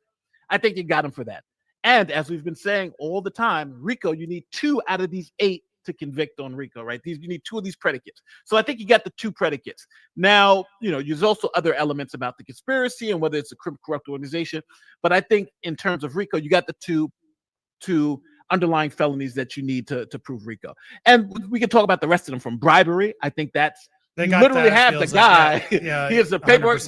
C: I think you got him for that. And as we've been saying all the time, Rico, you need 2 out of these 8 to convict on Rico, right? You need 2 of these predicates. So I think you got the 2 predicates. Now, there's also other elements about the conspiracy and whether it's a corrupt organization. But I think in terms of Rico, you got the two underlying felonies that you need to prove Rico. And we can talk about the rest of them. From bribery, I think that's you literally have the guy. Here's the paperwork.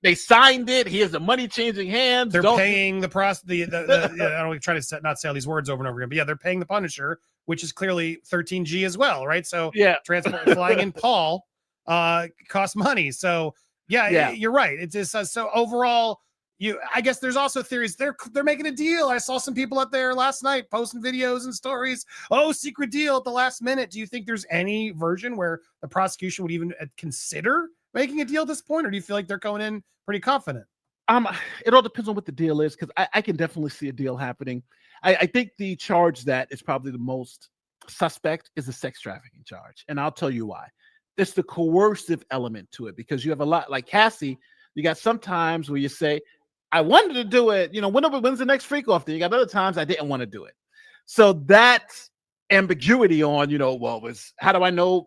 C: They signed it. Here's the money changing hands.
G: They're paying the I don't try to not say all these words over and over again, but they're paying the Punisher, which is clearly 13G as well, right? So transport flying in Paul costs money. So you're right. It's just so overall. I guess there's also theories they're making a deal. I saw some people out there last night posting videos and stories. Oh, secret deal at the last minute. Do you think there's any version where the prosecution would even consider making a deal at this point, or do you feel like they're going in pretty confident?
C: It all depends on what the deal is, because I can definitely see a deal happening. I think the charge that is probably the most suspect is the sex trafficking charge, and I'll tell you why. It's the coercive element to it, because you have a lot like Cassie. You got some times where you say, I wanted to do it, when's the next freak off? Then you got other times I didn't want to do it. So that ambiguity on, how do I know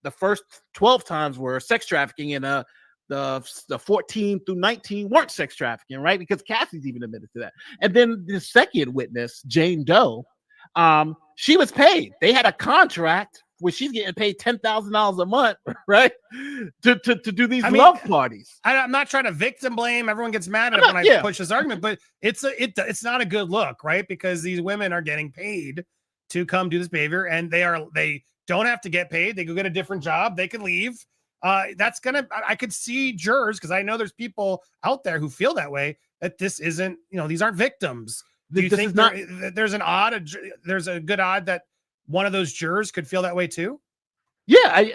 C: the first 12 times were sex trafficking and the 14 through 19 weren't sex trafficking, right? Because Cassie's even admitted to that. And then the second witness, Jane Doe, she was paid. They had a contract where she's getting paid $10,000 a month, right, to do these love parties.
G: I'm not trying to victim blame. Everyone gets mad at it when I push this argument, but it's not a good look, right? Because these women are getting paid to come do this behavior, and they don't have to get paid. They go get a different job. They can leave. I could see jurors, because I know there's people out there who feel that way, that this isn't, these aren't victims. Do you think there's a good odd that one of those jurors could feel that way too?
C: Yeah,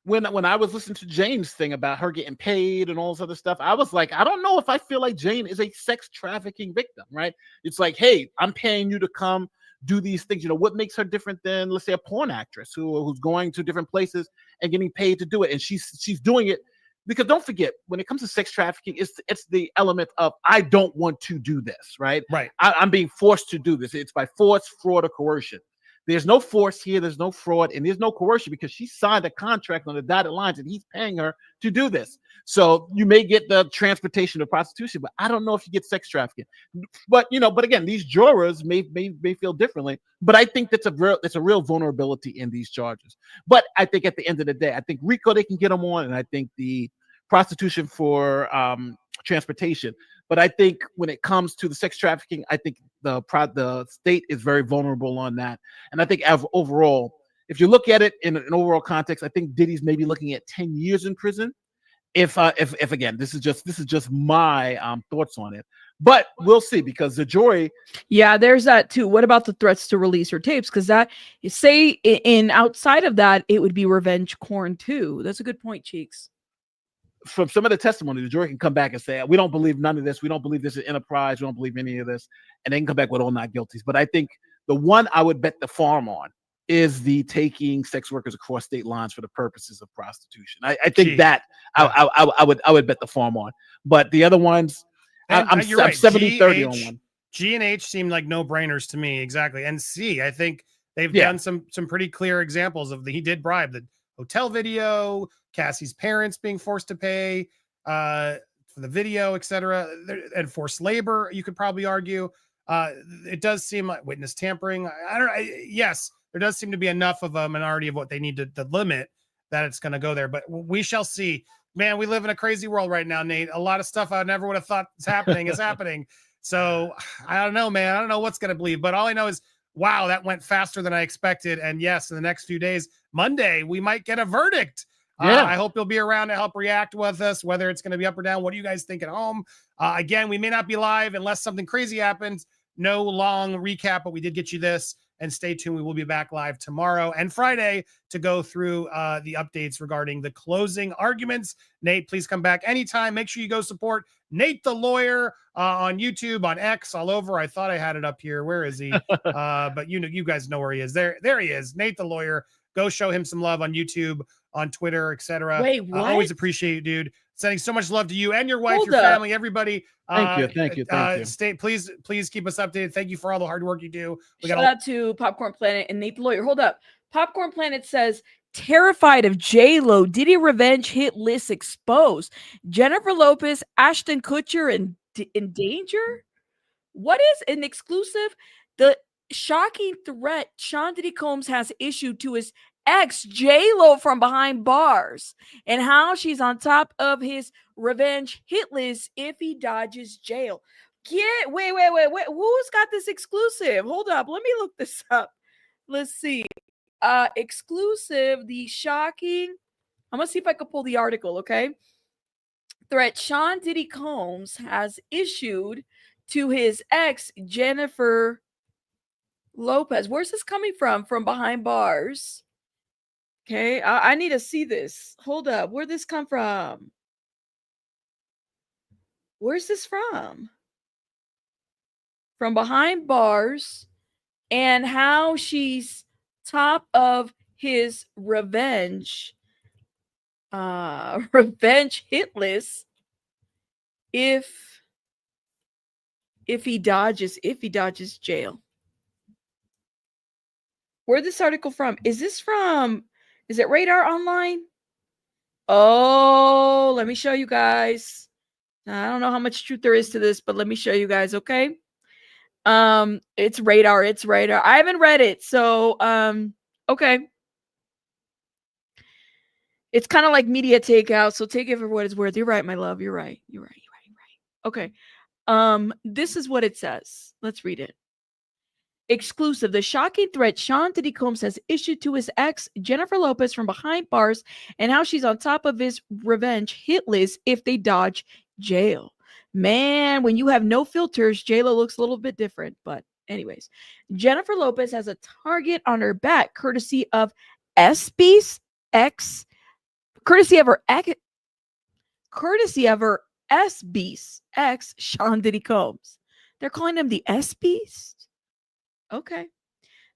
C: when I was listening to Jane's thing about her getting paid and all this other stuff, I was like, I don't know if I feel like Jane is a sex trafficking victim, right? It's like, hey, I'm paying you to come do these things. What makes her different than, let's say, a porn actress who's going to different places and getting paid to do it, and she's doing it because, don't forget, when it comes to sex trafficking, it's the element of I don't want to do this, right?
G: Right.
C: I'm being forced to do this. It's by force, fraud, or coercion. There's no force here. There's no fraud, and there's no coercion because she signed a contract on the dotted lines, and he's paying her to do this. So you may get the transportation of prostitution, but I don't know if you get sex trafficking. But again, these jurors may feel differently. But I think it's a real vulnerability in these charges. But I think at the end of the day, I think Rico, they can get them on, and I think the prostitution for transportation. But I think when it comes to the sex trafficking, I think the state is very vulnerable on that. And I think overall, if you look at it in an overall context, I think Diddy's maybe looking at 10 years in prison. If again, this is just my thoughts on it, but we'll see, because the jury.
A: Yeah, there's that too. What about the threats to release her tapes? Because that, say in outside of that, it would be revenge porn too. That's a good point, Cheeks.
C: From some of the testimony, the jury can come back and say, we don't believe none of this. We don't believe this is enterprise. We don't believe any of this. And they can come back with all not guilties. But I think the one I would bet the farm on is the taking sex workers across state lines for the purposes of prostitution. I think that I would bet the farm on. But the other ones, I'm 70-30 on one.
G: G and H seem like no-brainers to me. Exactly. And C, I think they've done some pretty clear examples of he did bribe. The hotel video, Cassie's parents being forced to pay for the video, etc., and forced labor. You could probably argue. It does seem like witness tampering. I don't know. Yes, there does seem to be enough of a minority of what they need to limit that it's going to go there. But we shall see. man, we live in a crazy world right now, Nate. A lot of stuff I never would have thought is happening is happening. So I don't know, man. I don't know what's going to believe, but all I know is, wow, that went faster than I expected. And yes, in the next few days, Monday, we might get a verdict.
C: Yeah.
G: I hope you'll be around to help react with us, whether it's going to be up or down. What do you guys think at home? Again, we may not be live unless something crazy happens. No long recap, but we did get you this. And stay tuned. We will be back live tomorrow and Friday to go through the updates regarding the closing arguments. Nate, please come back anytime. Make sure you go support Nate the Lawyer on YouTube, on X, all over. I thought I had it up here. Where is he? But you guys know where he is. There he is. Nate the Lawyer. Go show him some love on YouTube, on Twitter, etc.
A: Wait, what?
G: I always appreciate you, dude. Sending so much love to you and your wife,
A: Hold
G: your
A: up.
G: family, everybody.
C: Thank you.
G: Please keep us updated. Thank you for all the hard work you do. We
A: Shout out to Popcorn Planet and Nate the Lawyer. Hold up. Popcorn Planet says, terrified of J-Lo, Diddy revenge hit list exposed. Jennifer Lopez, Ashton Kutcher in danger? What is an exclusive? The shocking threat Sean Diddy Combs has issued to his ex J-Lo from behind bars, and how she's on top of his revenge hit list if he dodges jail. Wait. Who's got this exclusive? Hold up. Let me look this up. Let's see. Exclusive, the shocking. I'm gonna see if I can pull the article, okay? Threat Sean Diddy Combs has issued to his ex Jennifer Lopez. Where's this coming from? From behind bars. Okay, I need to see this. Hold up. Where'd this come from? Where's this from? From behind bars, and how she's top of his revenge hit list if he dodges jail. Where'd this article from? Is it Radar Online? Oh, let me show you guys. I don't know how much truth there is to this, but let me show you guys, okay? It's Radar. I haven't read it, so okay. It's kind of like media takeout, so take it for what it's worth. You're right, my love. You're right. Okay. This is what it says. Let's read it. Exclusive. The shocking threat Sean Diddy Combs has issued to his ex, Jennifer Lopez, from behind bars, and how she's on top of his revenge hit list if they dodge jail. Man, when you have no filters, J-Lo looks a little bit different. But anyways, Jennifer Lopez has a target on her back, courtesy of SB's ex, courtesy of her SB's ex, Sean Diddy Combs. They're calling him the SB's? Okay.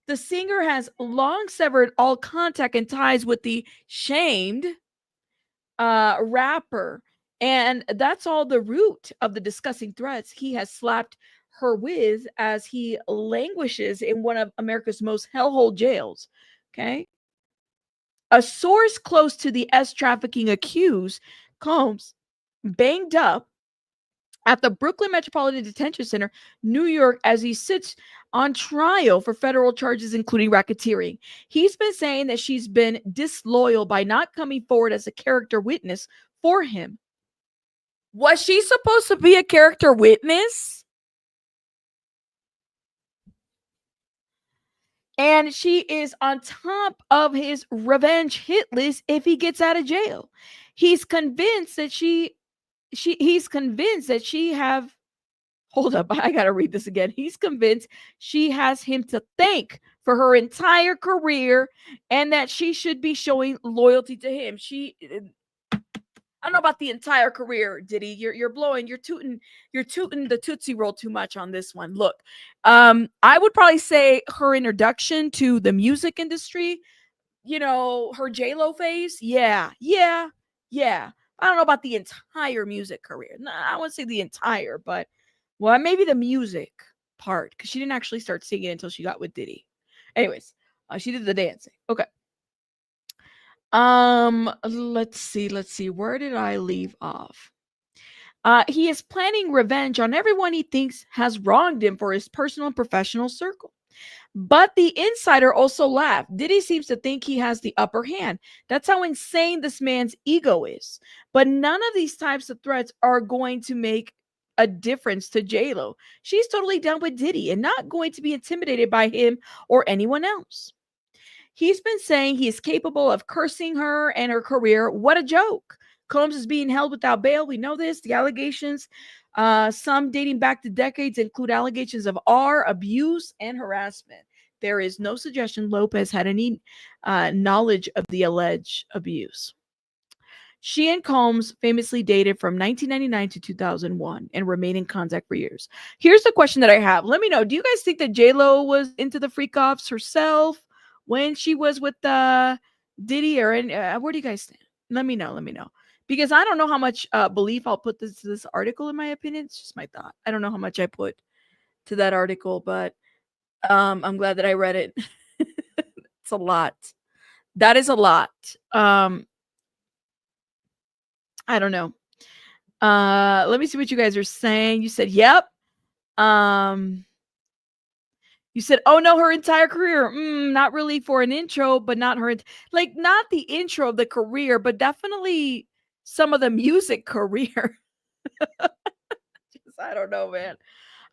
A: The singer has long severed all contact and ties with the shamed rapper. And that's all the root of the disgusting threats he has slapped her with as he languishes in one of America's most hellhole jails. Okay. A source close to the trafficking accused Combs banged up at the Brooklyn Metropolitan Detention Center, New York, as he sits on trial for federal charges, including racketeering. He's been saying that she's been disloyal by not coming forward as a character witness for him. Was she supposed to be a character witness? And she is on top of his revenge hit list if he gets out of jail. He's convinced that he's convinced that she have, hold up, I gotta read this again. He's convinced she has him to thank for her entire career and that she should be showing loyalty to him. I don't know about the entire career, Diddy. You're tooting the Tootsie Roll too much on this one. Look, I would probably say her introduction to the music industry, her J-Lo phase. Yeah. I don't know about the entire music career. No, I wouldn't say the entire, but maybe the music part, because she didn't actually start singing until she got with Diddy. Anyways, she did the dancing. Okay. Let's see. Where did I leave off? He is planning revenge on everyone he thinks has wronged him for his personal and professional circle. But the insider also laughed. Diddy seems to think he has the upper hand. That's how insane this man's ego is. But none of these types of threats are going to make a difference to J-Lo. She's totally down with Diddy and not going to be intimidated by him or anyone else. He's been saying he is capable of cursing her and her career. What a joke. Combs is being held without bail. We know this. The allegations, some dating back to decades, include allegations of abuse, and harassment. There is no suggestion Lopez had any knowledge of the alleged abuse. She and Combs famously dated from 1999 to 2001 and remained in contact for years. Here's the question that I have. Let me know. Do you guys think that J-Lo was into the freak offs herself when she was with Diddy, or where do you guys stand? Let me know. Because I don't know how much belief I'll put to this article, in my opinion. It's just my thought. I don't know how much I put to that article, but I'm glad that I read it. It's a lot. That is a lot. I don't know. Let me see what you guys are saying. You said, yep. You said, oh no, her entire career. Not really for an intro, but not her, not the intro of the career, but definitely some of the music career. I don't know, man.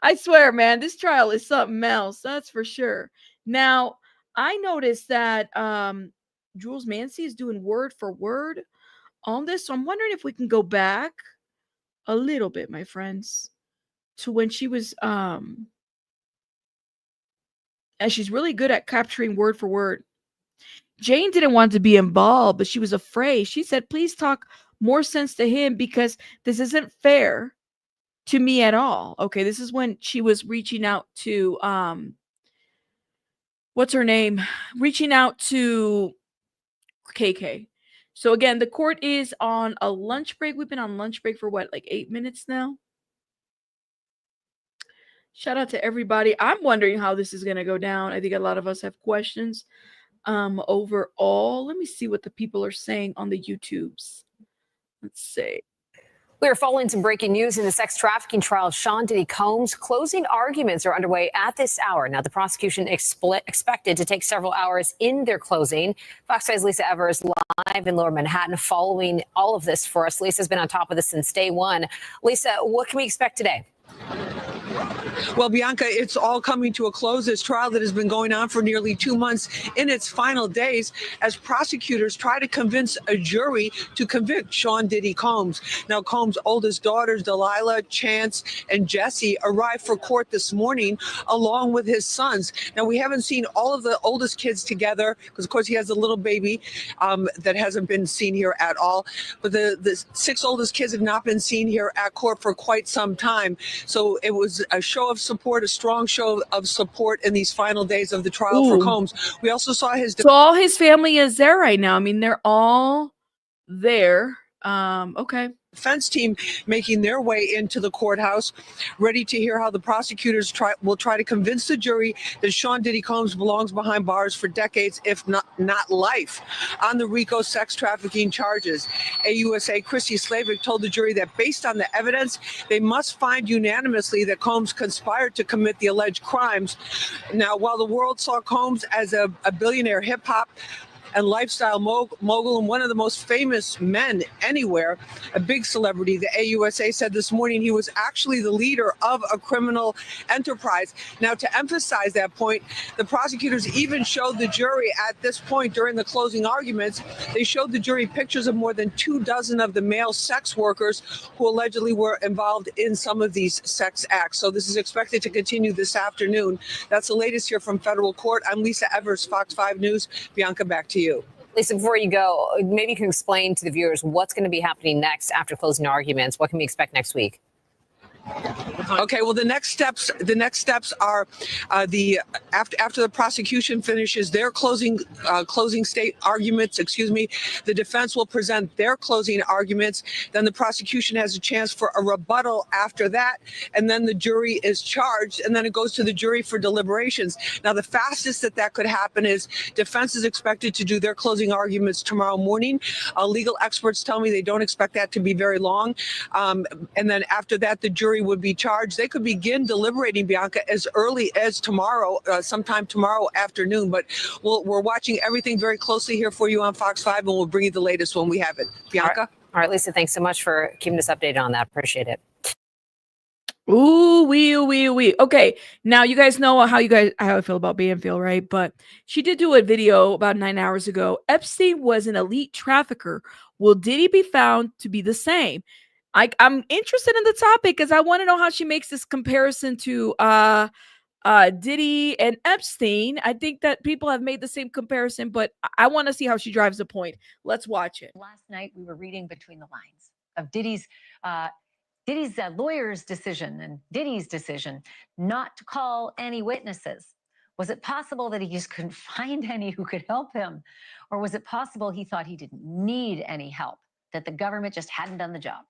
A: I swear, man, this trial is something else. That's for sure. Now, I noticed that Jules Mancy is doing word for word on this. So I'm wondering if we can go back a little bit, my friends, to when she was and she's really good at capturing word for word. Jane didn't want to be involved, but she was afraid. She said, please talk more sense to him because this isn't fair to me at all. Okay, this is when she was reaching out to what's her name? Reaching out to KK. So again, the court is on a lunch break. We've been on lunch break for what, like 8 minutes now? Shout out to everybody. I'm wondering how this is going to go down. I think a lot of us have questions. Overall, let me see what the people are saying on the YouTubes. Let's see.
H: We are following some breaking news in the sex trafficking trial of Sean Diddy Combs. Closing arguments are underway at this hour. Now, the prosecution expected to take several hours in their closing. Fox 5's Lisa Evers live in Lower Manhattan following all of this for us. Lisa's been on top of this since day one. Lisa, what can we expect today?
I: Well, Bianca, it's all coming to a close. This trial that has been going on for nearly 2 months in its final days as prosecutors try to convince a jury to convict Sean Diddy Combs. Now, Combs' oldest daughters, Delilah, Chance, and Jesse, arrived for court this morning along with his sons. Now, we haven't seen all of the oldest kids together because, of course, he has a little baby that hasn't been seen here at all. But the 6 oldest kids have not been seen here at court for quite some time. So it was a show of support, a strong show of support in these final days of the trial for Combs. We also saw his...
A: So all his family is there right now. I mean, they're all there. Okay.
I: Defense team making their way into the courthouse, ready to hear how the prosecutors will try to convince the jury that Sean Diddy Combs belongs behind bars for decades, if not life, on the Rico sex trafficking charges. AUSA Christy Slavic told the jury that based on the evidence, they must find unanimously that Combs conspired to commit the alleged crimes. Now, while the world saw Combs as a billionaire hip-hop and lifestyle mogul and one of the most famous men anywhere, a big celebrity, the AUSA said this morning he was actually the leader of a criminal enterprise. Now, to emphasize that point, the prosecutors even showed the jury at this point during the closing arguments, they showed the jury pictures of more than 24 of the male sex workers who allegedly were involved in some of these sex acts. So this is expected to continue this afternoon. That's the latest here from federal court. I'm Lisa Evers, Fox 5 News. Bianca, back to you.
H: Lisa, before you go, maybe you can explain to the viewers what's going to be happening next after closing arguments. What can we expect next week?
I: Okay, well, the next steps are after the prosecution finishes their closing state arguments, the defense will present their closing arguments. Then the prosecution has a chance for a rebuttal after that, and then the jury is charged, and then it goes to the jury for deliberations. Now, the fastest that could happen is defense is expected to do their closing arguments tomorrow morning. Legal experts tell me they don't expect that to be very long, and then after that, the jury jury would be charged. They could begin deliberating, Bianca, as early as tomorrow, sometime tomorrow afternoon. But we're watching everything very closely here for you on Fox 5, and we'll bring you the latest when we have it. Bianca?
H: All right, Lisa, thanks so much for keeping us updated on that. Appreciate it.
A: Ooh, wee. Okay, now you guys know how I feel about Banfield, right? But she did do a video about 9 hours ago. Epstein was an elite trafficker. Will Diddy be found to be the same? I'm interested in the topic because I want to know how she makes this comparison to Diddy and Epstein. I think that people have made the same comparison, but I want to see how she drives the point. Let's watch it.
J: Last night we were reading between the lines of Diddy's lawyer's decision and Diddy's decision not to call any witnesses. Was it possible that he just couldn't find any who could help him? Or was it possible he thought he didn't need any help, that the government just hadn't done the job?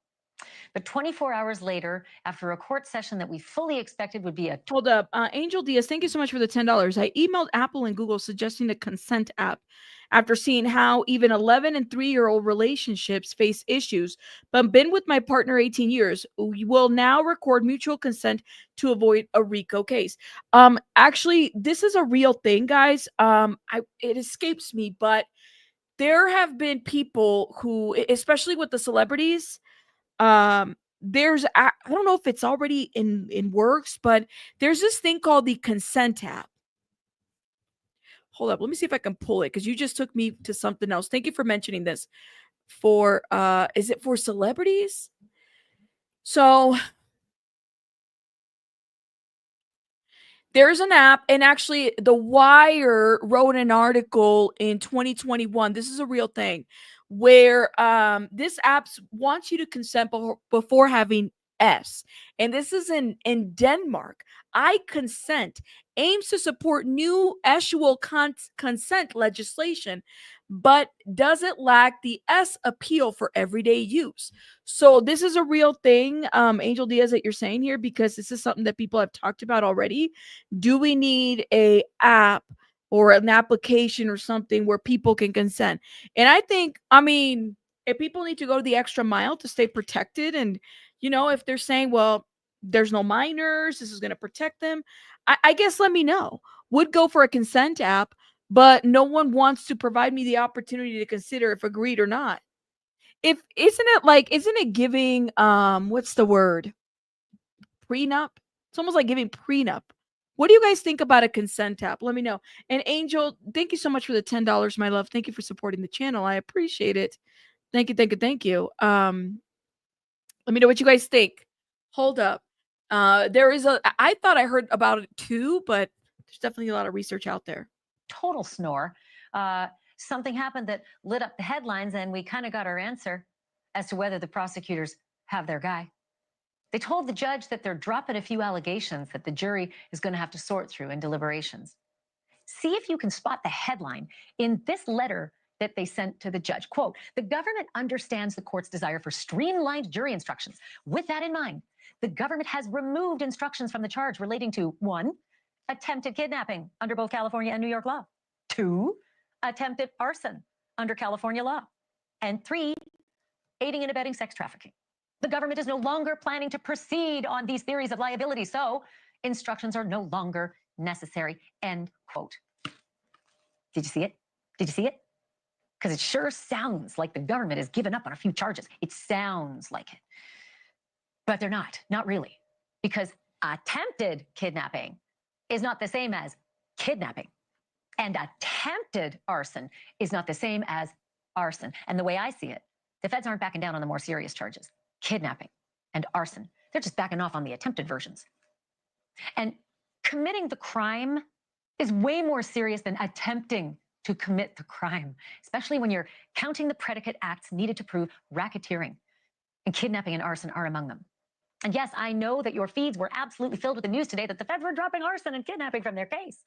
J: But 24 hours later, after a court session that we fully expected would be a...
A: Hold up. Angel Diaz, thank you so much for the $10. I emailed Apple and Google suggesting a consent app after seeing how even 11 and 3-year-old relationships face issues, but been with my partner 18 years. We will now record mutual consent to avoid a Rico case. Actually, this is a real thing, guys. It escapes me, but there have been people who, especially with the celebrities, I don't know if it's already in works, but there's this thing called the consent app. Hold up, let me see if I can pull it because you just took me to something else. Thank you for mentioning this. For is it for celebrities? So there's an app, and actually The Wire wrote an article in 2021. This is a real thing, where this app wants you to consent before having S. And this is in Denmark. I Consent aims to support new actual consent legislation, but doesn't lack the S appeal for everyday use. So this is a real thing, Angel Diaz, that you're saying here, because this is something that people have talked about already. Do we need a app or an application or something where people can consent? And I think, if people need to go the extra mile to stay protected, and, if they're saying, well, there's no minors, this is going to protect them, I guess let me know. Would go for a consent app, but no one wants to provide me the opportunity to consider if agreed or not. Isn't it giving, what's the word? Prenup? It's almost like giving prenup. What do you guys think about a consent app? Let me know. And Angel, thank you so much for the $10, my love. Thank you for supporting the channel. I appreciate it. Thank you. Let me know what you guys think. Hold up. I thought I heard about it too, but there's definitely a lot of research out there.
J: total snore. Something happened that lit up the headlines, and we kind of got our answer as to whether the prosecutors have their guy. They told the judge that they're dropping a few allegations that the jury is going to have to sort through in deliberations. See if you can spot the headline in this letter that they sent to the judge. Quote, "The government understands the court's desire for streamlined jury instructions. With that in mind, the government has removed instructions from the charge relating to 1, attempted kidnapping under both California and New York law, 2, attempted arson under California law, and 3, aiding and abetting sex trafficking. The government is no longer planning to proceed on these theories of liability, so instructions are no longer necessary," end quote. Did you see it? Did you see it? Because it sure sounds like the government has given up on a few charges. It sounds like it. But they're not really. Because attempted kidnapping is not the same as kidnapping. And attempted arson is not the same as arson. And the way I see it, the feds aren't backing down on the more serious charges. Kidnapping and arson. They're just backing off on the attempted versions. And committing the crime is way more serious than attempting to commit the crime, especially when you're counting the predicate acts needed to prove racketeering. And kidnapping and arson are among them. And yes, I know that your feeds were absolutely filled with the news today that the feds were dropping arson and kidnapping from their case.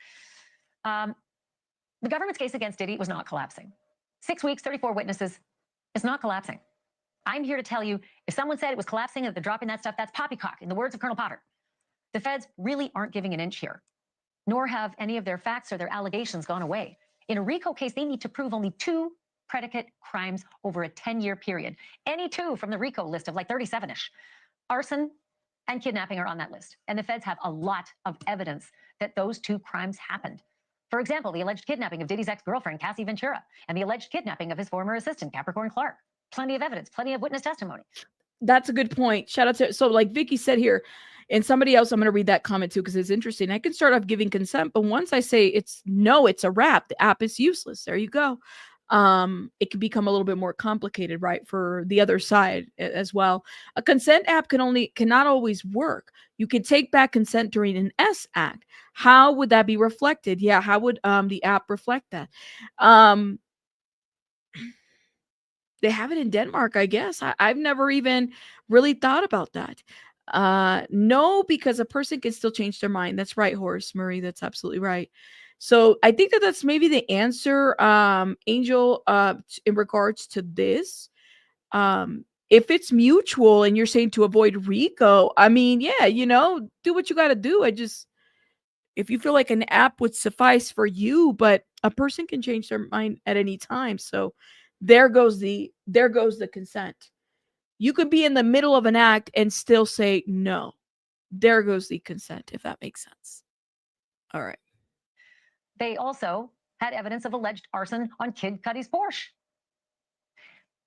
J: The government's case against Diddy was not collapsing. 6 weeks, 34 witnesses, it's not collapsing. I'm here to tell you, if someone said it was collapsing, that they're dropping that stuff, that's poppycock, in the words of Colonel Potter. The feds really aren't giving an inch here, nor have any of their facts or their allegations gone away. In a Rico case, they need to prove only 2 predicate crimes over a 10-year period. Any 2 from the Rico list of like 37-ish. Arson and kidnapping are on that list. And the feds have a lot of evidence that those two crimes happened. For example, the alleged kidnapping of Diddy's ex-girlfriend, Cassie Ventura, and the alleged kidnapping of his former assistant, Capricorn Clark. Plenty of evidence, plenty of witness testimony.
A: That's a good point. Shout out to, so like Vicky said here, and somebody else, I'm going to read that comment too, because it's interesting. I can start off giving consent, but once I say it's a wrap, the app is useless. There you go. It can become a little bit more complicated, right? For the other side as well. A consent app cannot always work. You can take back consent during an S act. How would that be reflected? Yeah. How would the app reflect that? They have it in Denmark, I guess. I've never even really thought about that. No, because a person can still change their mind. That's right, Horace Murray. That's absolutely right. So I think that's maybe the answer, Angel, in regards to this. If it's mutual and you're saying to avoid Rico, I mean, yeah, do what you got to do. If you feel like an app would suffice for you, but a person can change their mind at any time. So there goes the consent. You could be in the middle of an act and still say no. There goes the consent, if that makes sense. All right.
J: They also had evidence of alleged arson on Kid Cudi's Porsche.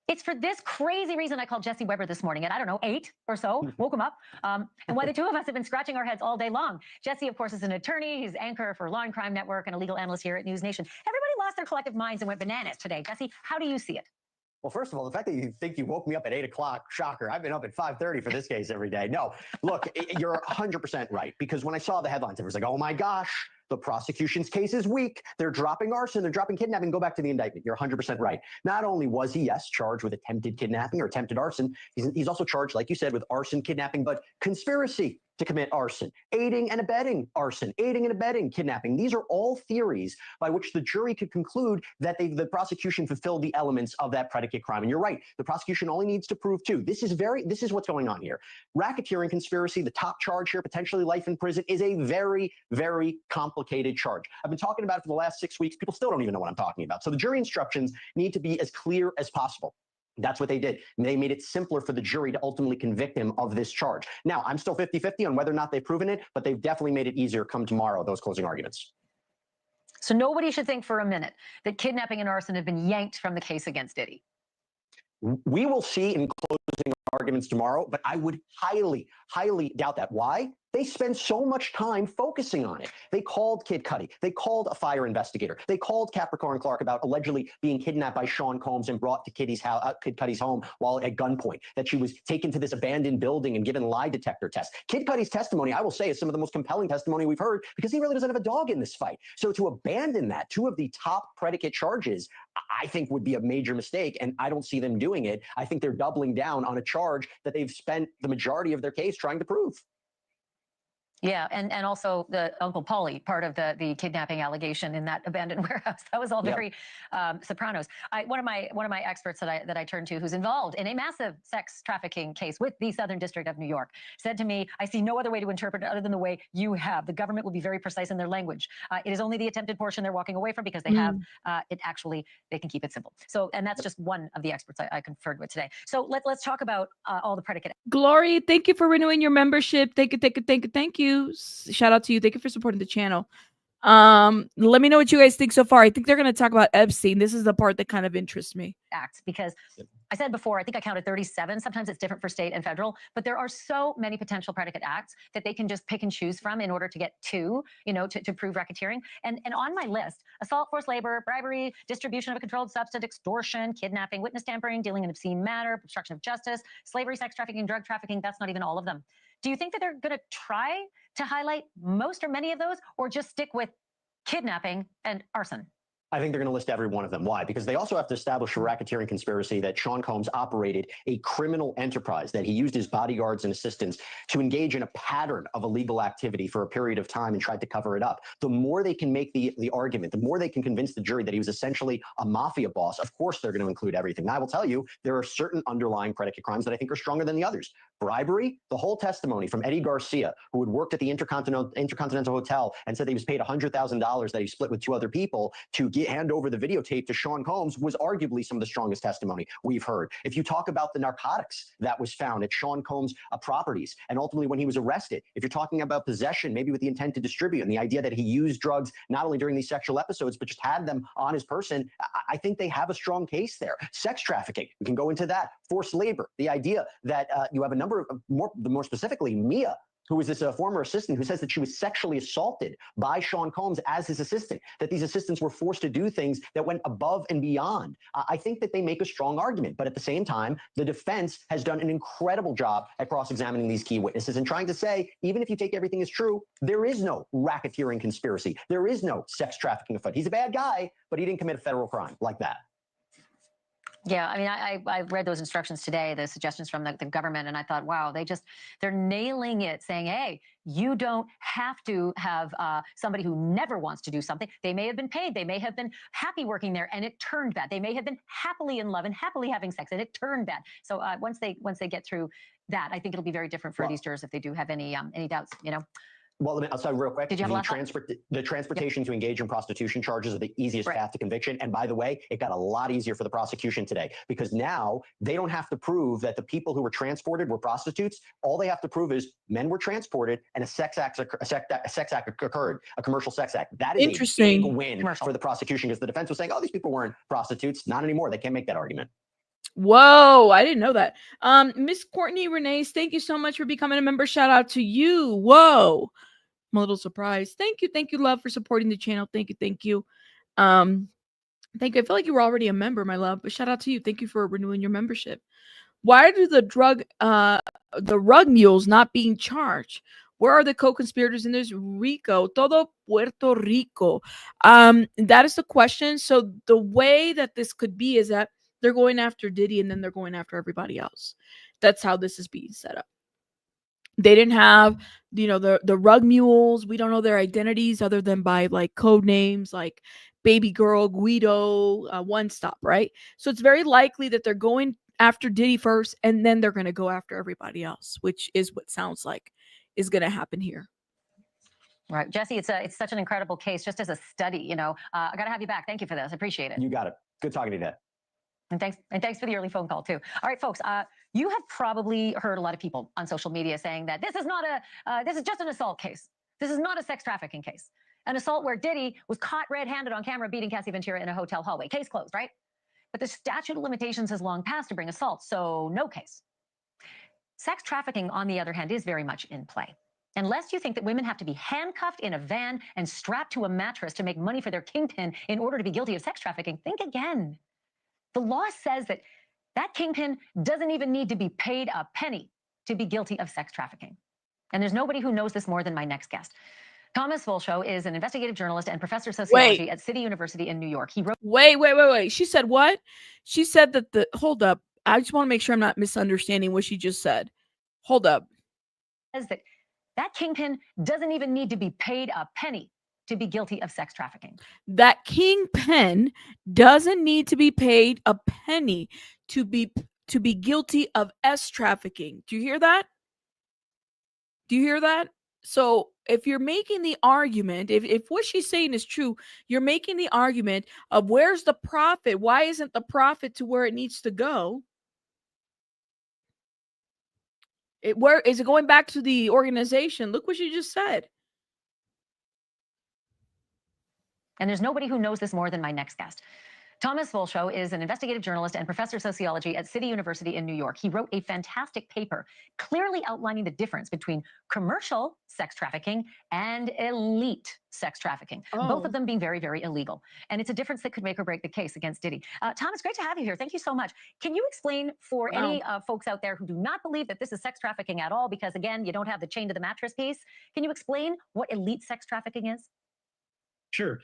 J: It's for this crazy reason I called Jesse Weber this morning at, I don't know, 8 or so, woke him up, and why the two of us have been scratching our heads all day long. Jesse, of course, is an attorney. He's anchor for Law and Crime Network and a legal analyst here at News Nation. Everybody lost their collective minds and went bananas today. Jesse, how do you see it?
K: Well, first of all, the fact that you think you woke me up at 8 o'clock, shocker. I've been up at 5:30 for this case every day. No, look, you're 100% right. Because when I saw the headlines, it was like, oh my gosh, the prosecution's case is weak. They're dropping arson. They're dropping kidnapping. Go back to the indictment. You're 100% right. Not only was he, yes, charged with attempted kidnapping or attempted arson, he's also charged, like you said, with arson, kidnapping, but conspiracy to commit arson, aiding and abetting arson, aiding and abetting kidnapping. These are all theories by which the jury could conclude that the prosecution fulfilled the elements of that predicate crime. And you're right, the prosecution only needs to prove two. This is what's going on here. Racketeering conspiracy, the top charge here, potentially life in prison, is a very, very complicated charge. I've been talking about it for the last 6 weeks. People still don't even know what I'm talking about. So the jury instructions need to be as clear as possible. That's what they did. They made it simpler for the jury to ultimately convict him of this charge. Now, I'm still 50-50 on whether or not they've proven it, but they've definitely made it easier come tomorrow, those closing arguments.
J: So nobody should think for a minute that kidnapping and arson have been yanked from the case against Diddy.
K: We will see in closing arguments tomorrow, but I would highly, highly doubt that. Why? They spend so much time focusing on it. They called Kid Cudi. They called a fire investigator. They called Capricorn Clark about allegedly being kidnapped by Sean Combs and brought to Kid Cudi's home while at gunpoint, that she was taken to this abandoned building and given lie detector tests. Kid Cudi's testimony, I will say, is some of the most compelling testimony we've heard because he really doesn't have a dog in this fight. So to abandon that, two of the top predicate charges, I think would be a major mistake, and I don't see them doing it. I think they're doubling down on a charge that they've spent the majority of their case trying to prove.
J: Yeah, and also the Uncle Paulie part of the kidnapping allegation in that abandoned warehouse. That was all very Sopranos. One of my experts that I turned to, who's involved in a massive sex trafficking case with the Southern District of New York, said to me, "I see no other way to interpret it other than the way you have. The government will be very precise in their language. It is only the attempted portion they're walking away from because they have it actually. They can keep it simple. So, and that's just one of the experts I conferred with today. So let's talk about all the predicate.
A: Glory, thank you for renewing your membership. Thank you. Shout out to you. Thank you for supporting the channel. Let me know what you guys think so far. I think they're going to talk about Epstein. This is the part that kind of interests me.
J: Acts, because I said before, I think I counted 37. Sometimes it's different for state and federal, but there are so many potential predicate acts that they can just pick and choose from in order to get to prove racketeering. And on my list, assault, forced labor, bribery, distribution of a controlled substance, extortion, kidnapping, witness tampering, dealing in obscene manner, obstruction of justice, slavery, sex trafficking, drug trafficking. That's not even all of them. Do you think that they're going to try to highlight most or many of those, or just stick with kidnapping and arson?
K: I think they're going to list every one of them. Why? Because they also have to establish a racketeering conspiracy that Sean Combs operated a criminal enterprise, that he used his bodyguards and assistants to engage in a pattern of illegal activity for a period of time and tried to cover it up. The more they can make the argument, the more they can convince the jury that he was essentially a mafia boss, of course they're going to include everything. Now, I will tell you, there are certain underlying predicate crimes that I think are stronger than the others. Bribery, the whole testimony from Eddie Garcia, who had worked at the Intercontinental Hotel and said that he was paid $100,000 that he split with 2 other people to hand over the videotape to Sean Combs, was arguably some of the strongest testimony we've heard. If you talk about the narcotics that was found at Sean Combs' properties, and ultimately when he was arrested, if you're talking about possession, maybe with the intent to distribute, and the idea that he used drugs not only during these sexual episodes, but just had them on his person, I think they have a strong case there. Sex trafficking, we can go into that. Forced labor, the idea that you have a number of, more specifically, Mia, who is this former assistant, who says that she was sexually assaulted by Sean Combs as his assistant, that these assistants were forced to do things that went above and beyond. I think that they make a strong argument, but at the same time, the defense has done an incredible job at cross-examining these key witnesses and trying to say, even if you take everything as true, there is no racketeering conspiracy. There is no sex trafficking afoot. He's a bad guy, but he didn't commit a federal crime like that.
J: Yeah, I mean, I read those instructions today, the suggestions from the government, and I thought, wow, they're nailing it, saying, hey, you don't have to have somebody who never wants to do something. They may have been paid. They may have been happy working there, and it turned bad. They may have been happily in love and happily having sex, and it turned bad. So once they get through that, I think it'll be very different for these jurors if they do have any doubts, you know.
K: Well, I'll say real quick,
J: Did you have
K: the transportation to engage in prostitution charges are the easiest path to conviction. And by the way, it got a lot easier for the prosecution today, because now they don't have to prove that the people who were transported were prostitutes. All they have to prove is men were transported and a sex act occurred, a commercial sex act. That is
A: interesting.
K: a big win for the prosecution, because the defense was saying, oh, these people weren't prostitutes. Not anymore. They can't make that argument.
A: Whoa, I didn't know that. Miss Courtney Renee, thank you so much for becoming a member. Shout out to you. Whoa. I'm a little surprised. Thank you, love, for supporting the channel. Thank you. Thank you. I feel like you were already a member, my love, but shout out to you. Thank you for renewing your membership. Why do the rug mules not being charged? Where are the co-conspirators in this? Rico, todo Puerto Rico. That is the question. So the way that this could be is that they're going after Diddy and then they're going after everybody else. That's how this is being set up. They didn't have, the rug mules. We don't know their identities other than by like code names like Baby Girl, Guido, One Stop, right? So it's very likely that they're going after Diddy first and then they're going to go after everybody else, which is what sounds like is going to happen here.
J: Right, Jesse, it's such an incredible case, just as a study. I got to have you back. Thank you for this. I appreciate it.
K: You got it. Good talking to you, Dad.
J: And thanks for the early phone call too. All right, folks, you have probably heard a lot of people on social media saying that this is just an assault case. This is not a sex trafficking case. An assault where Diddy was caught red-handed on camera beating Cassie Ventura in a hotel hallway. Case closed, right? But the statute of limitations has long passed to bring assault, so no case. Sex trafficking, on the other hand, is very much in play. Unless you think that women have to be handcuffed in a van and strapped to a mattress to make money for their kingpin in order to be guilty of sex trafficking, think again. The law says that kingpin doesn't even need to be paid a penny to be guilty of sex trafficking. And there's nobody who knows this more than my next guest. Thomas Volshow is an investigative journalist and professor of sociology at City University in New York. He wrote—
A: Wait. She said what? She said that hold up. I just want to make sure I'm not misunderstanding what she just said. Hold up.
J: Says that kingpin doesn't even need to be paid a penny to be guilty of sex trafficking.
A: That kingpin doesn't need to be paid a penny to be guilty of S trafficking. Do you hear that? Do you hear that? So if you're making the argument, if what she's saying is true, you're making the argument of where's the profit? Why isn't the profit to where it needs to go? Where is it going back to the organization? Look what she just said.
J: And there's nobody who knows this more than my next guest. Thomas Volshow is an investigative journalist and professor of sociology at City University in New York. He wrote a fantastic paper clearly outlining the difference between commercial sex trafficking and elite sex trafficking, both of them being very, very illegal. And it's a difference that could make or break the case against Diddy. Thomas, great to have you here. Thank you so much. Can you explain for any folks out there who do not believe that this is sex trafficking at all, because again, you don't have the chain to the mattress piece, can you explain what elite sex trafficking is?
L: Sure.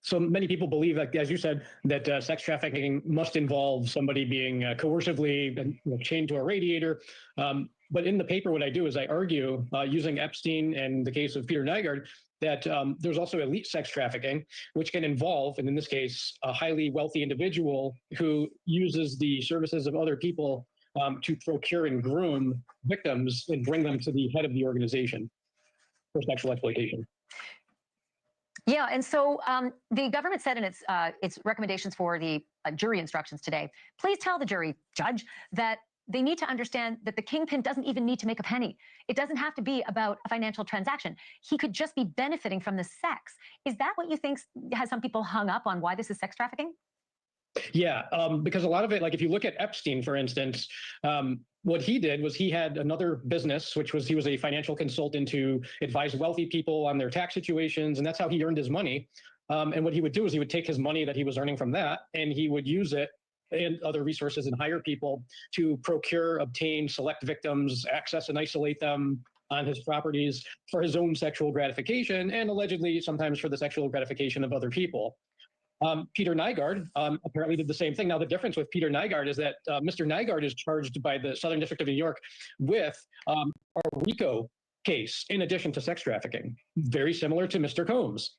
L: So many people believe, like, as you said, that sex trafficking must involve somebody being coercively chained to a radiator. But in the paper, what I do is I argue, using Epstein and the case of Peter Nygard, that there's also elite sex trafficking, which can involve, and in this case, a highly wealthy individual who uses the services of other people to procure and groom victims and bring them to the head of the organization for sexual exploitation.
J: Yeah, and so the government said in its recommendations for the jury instructions today, please tell the jury, judge, that they need to understand that the kingpin doesn't even need to make a penny. It doesn't have to be about a financial transaction. He could just be benefiting from the sex. Is that what you think has some people hung up on why this is sex trafficking?
L: Yeah, because a lot of it, like if you look at Epstein, for instance, what he did was he had another business, which was he was a financial consultant to advise wealthy people on their tax situations, and that's how he earned his money. And what he would do is he would take his money that he was earning from that, and he would use it and other resources and hire people to procure, obtain, select victims, access and isolate them on his properties for his own sexual gratification, and allegedly sometimes for the sexual gratification of other people. Peter Nygaard apparently did the same thing. Now, the difference with Peter Nygaard is that Mr. Nygaard is charged by the Southern District of New York with a Rico case in addition to sex trafficking, very similar to Mr. Combs.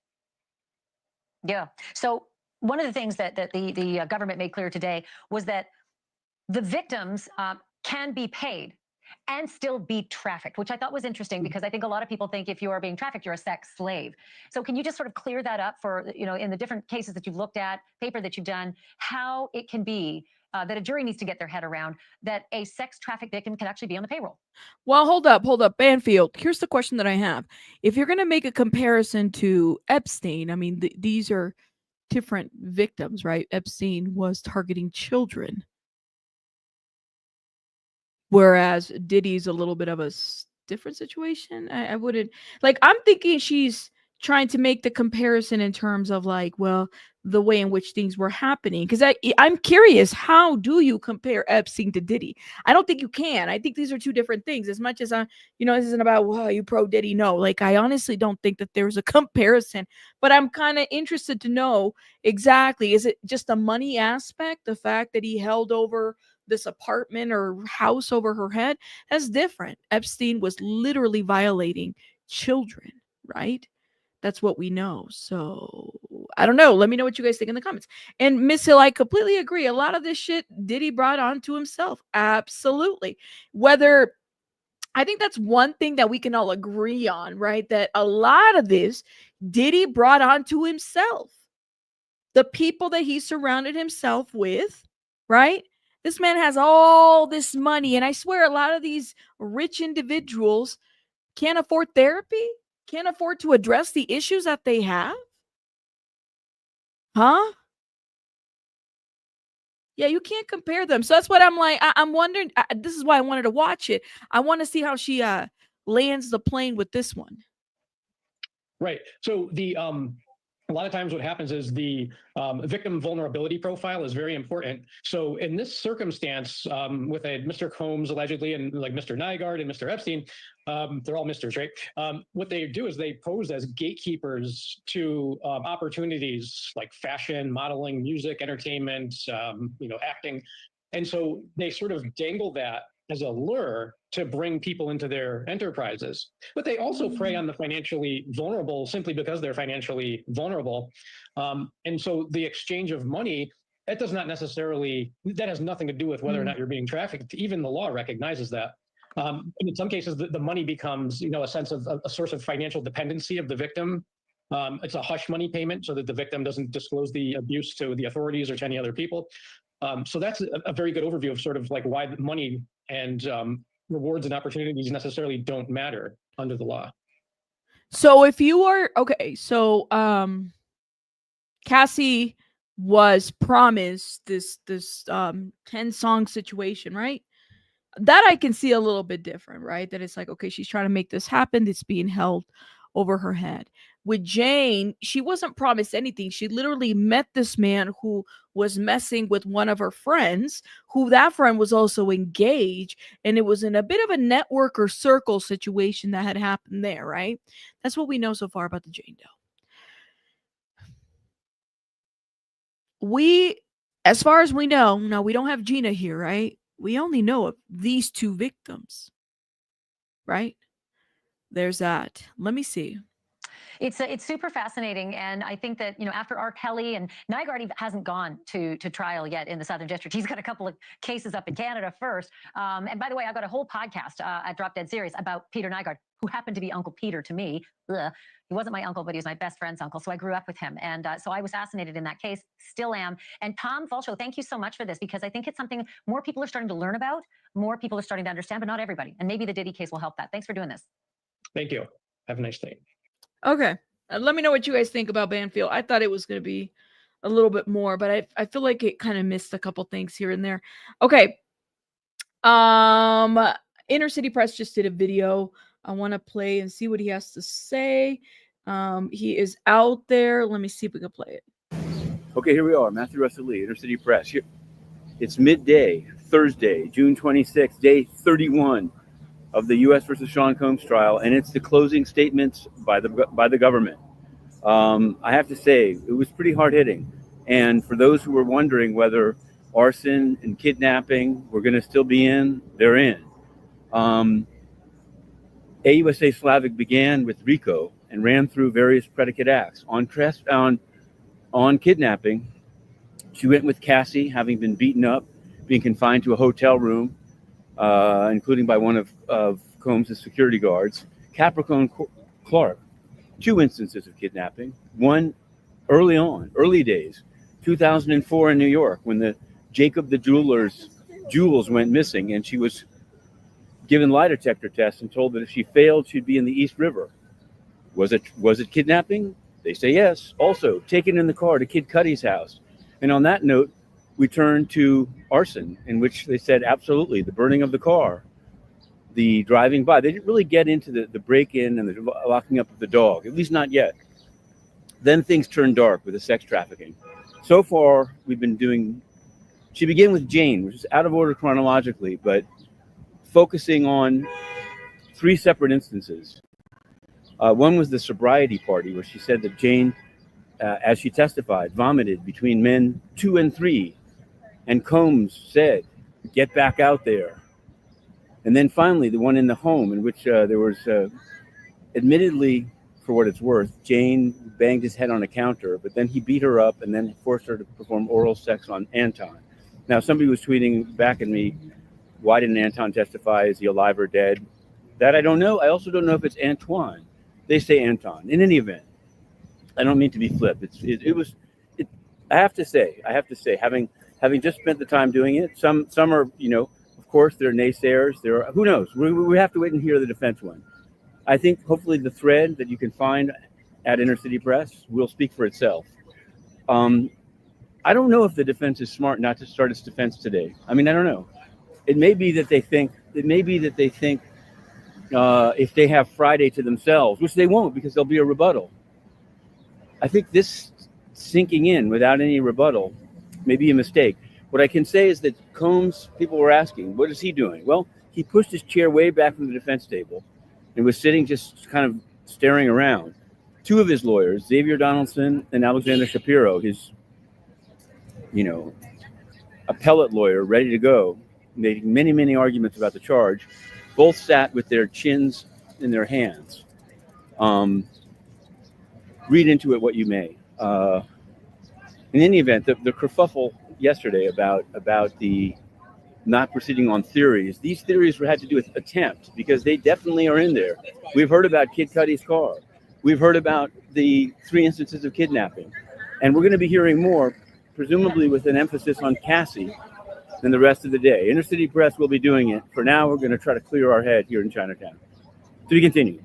J: Yeah. So one of the things that the government made clear today was that the victims can be paid and still be trafficked, which I thought was interesting because I think a lot of people think if you are being trafficked, you're a sex slave. So can you just sort of clear that up for, in the different cases that you've looked at, paper that you've done, how it can be that a jury needs to get their head around that a sex trafficked victim can actually be on the payroll?
A: Well, hold up, Banfield. Here's the question that I have. If you're going to make a comparison to Epstein, I mean, these are different victims, right? Epstein was targeting children, whereas Diddy's a little bit of a different situation. I wouldn't like. I'm thinking she's trying to make the comparison in terms of like, well, the way in which things were happening. Because I'm curious, how do you compare Epstein to Diddy? I don't think you can. I think these are two different things. As much as this isn't about, well, you pro Diddy. No, like I honestly don't think that there's a comparison. But I'm kind of interested to know exactly, is it just a money aspect? The fact that he held over this apartment or house over her head? That's different. Epstein was literally violating children, right? That's what we know. So I don't know. Let me know what you guys think in the comments. And Miss Hill, I completely agree. A lot of this shit Diddy brought on to himself. Absolutely. Whether I think that's one thing that we can all agree on, right? That a lot of this Diddy brought on to himself. The people that he surrounded himself with, right? This man has all this money. And I swear a lot of these rich individuals can't afford therapy, can't afford to address the issues that they have. Huh? Yeah, you can't compare them. So that's what I'm like. I'm wondering. This is why I wanted to watch it. I want to see how she lands the plane with this one.
L: Right. So a lot of times what happens is the victim vulnerability profile is very important. So in this circumstance, with a Mr. Combs allegedly and like Mr. Nygaard and Mr. Epstein, they're all Misters, right? What they do is they pose as gatekeepers to opportunities like fashion, modeling, music, entertainment, acting. And so they sort of dangle that as a lure to bring people into their enterprises. But they also prey on the financially vulnerable simply because they're financially vulnerable. And so the exchange of money, that has nothing to do with whether or not you're being trafficked. Even the law recognizes that. And in some cases, the money becomes, a sense of a source of financial dependency of the victim. It's a hush money payment so that the victim doesn't disclose the abuse to the authorities or to any other people. So that's a very good overview of sort of like why money and rewards and opportunities necessarily don't matter under the law.
A: So if you are okay, so Cassie was promised this 10-song situation, right? That I can see a little bit different, right? That it's like, okay, she's trying to make this happen. It's being held over her head. With Jane, she wasn't promised anything. She literally met this man who was messing with one of her friends, who that friend was also engaged. And it was in a bit of a network or circle situation that had happened there, right? That's what we know so far about the Jane Doe. As far as we know, now we don't have Gina here, right? We only know of these two victims, right? There's that. Let me see.
J: It's super fascinating, and I think that after R. Kelly and Nygaard even hasn't gone to trial yet in the Southern District. He's got a couple of cases up in Canada first. And by the way, I've got a whole podcast at Drop Dead Series about Peter Nygaard, who happened to be Uncle Peter to me. Ugh. He wasn't my uncle, but he was my best friend's uncle. So I grew up with him. And so I was fascinated in that case, still am. And Tom Fulcho, thank you so much for this, because I think it's something more people are starting to learn about, more people are starting to understand, but not everybody. And maybe the Diddy case will help that. Thanks for doing this.
L: Thank you. Have a nice day.
A: Okay. Let me know what you guys think about Banfield. I thought it was going to be a little bit more, but I feel like it kind of missed a couple things here and there. Okay. Inner City Press just did a video. I want to play and see what he has to say. He is out there. Let me see if we can play it.
F: Okay, here we are. Matthew Russell Lee, Inner City Press. Here, it's midday, Thursday, June 26th, day 31 of the U.S. versus Sean Combs trial, and it's the closing statements by the government. I have to say, it was pretty hard-hitting. And for those who were wondering whether arson and kidnapping were going to still be in, they're in. AUSA Slavic began with Rico and ran through various predicate acts. On kidnapping, she went with Cassie, having been beaten up, being confined to a hotel room, including by one of Combs' security guards. Capricorn Clark, 2 instances of kidnapping. One early days, 2004 in New York, when the Jacob the jeweler's jewels went missing, and she was given lie detector tests and told that if she failed, she'd be in the East River. Was it kidnapping? They say yes. Also, taken in the car to Kid Cudi's house. And on that note, we turn to arson, in which they said absolutely, the burning of the car, the driving by. They didn't really get into the break-in and the locking up of the dog, at least not yet. Then things turned dark with the sex trafficking. So far, we've been doing. She began with Jane, which is out of order chronologically, but focusing on 3 separate instances. One was the sobriety party, where she said that Jane, as she testified, vomited between men 2 and 3. And Combs said, "Get back out there." And then finally, the one in the home, in which there was, admittedly, for what it's worth, Jane banged his head on a counter, but then he beat her up and then forced her to perform oral sex on Anton. Now, somebody was tweeting back at me, why didn't Anton testify? Is he alive or dead? That I don't know. I also don't know if it's Antoine. They say Anton. In any event, I don't mean to be flip. I have to say, having just spent the time doing it, some are, of course, they're naysayers. Who knows? We have to wait and hear the defense one. I think hopefully the thread that you can find at Inner City Press will speak for itself. I don't know if the defense is smart not to start its defense today. I mean, I don't know. It may be that they think if they have Friday to themselves, which they won't because there'll be a rebuttal. I think this sinking in without any rebuttal may be a mistake. What I can say is that Combs, people were asking, what is he doing? Well, he pushed his chair way back from the defense table and was sitting just kind of staring around. 2 of his lawyers, Xavier Donaldson and Alexander Shapiro, his, appellate lawyer, ready to go, making many, many arguments about the charge, both sat with their chins in their hands. Read into it what you may. In any event, the kerfuffle yesterday about the not proceeding on theories, these theories had to do with attempt, because they definitely are in there. We've heard about Kid Cudi's car. We've heard about the 3 instances of kidnapping. And we're going to be hearing more, presumably with an emphasis on Cassie, than the rest of the day. Inner City Press will be doing it. For now, we're going to try to clear our head here in Chinatown. To be continued.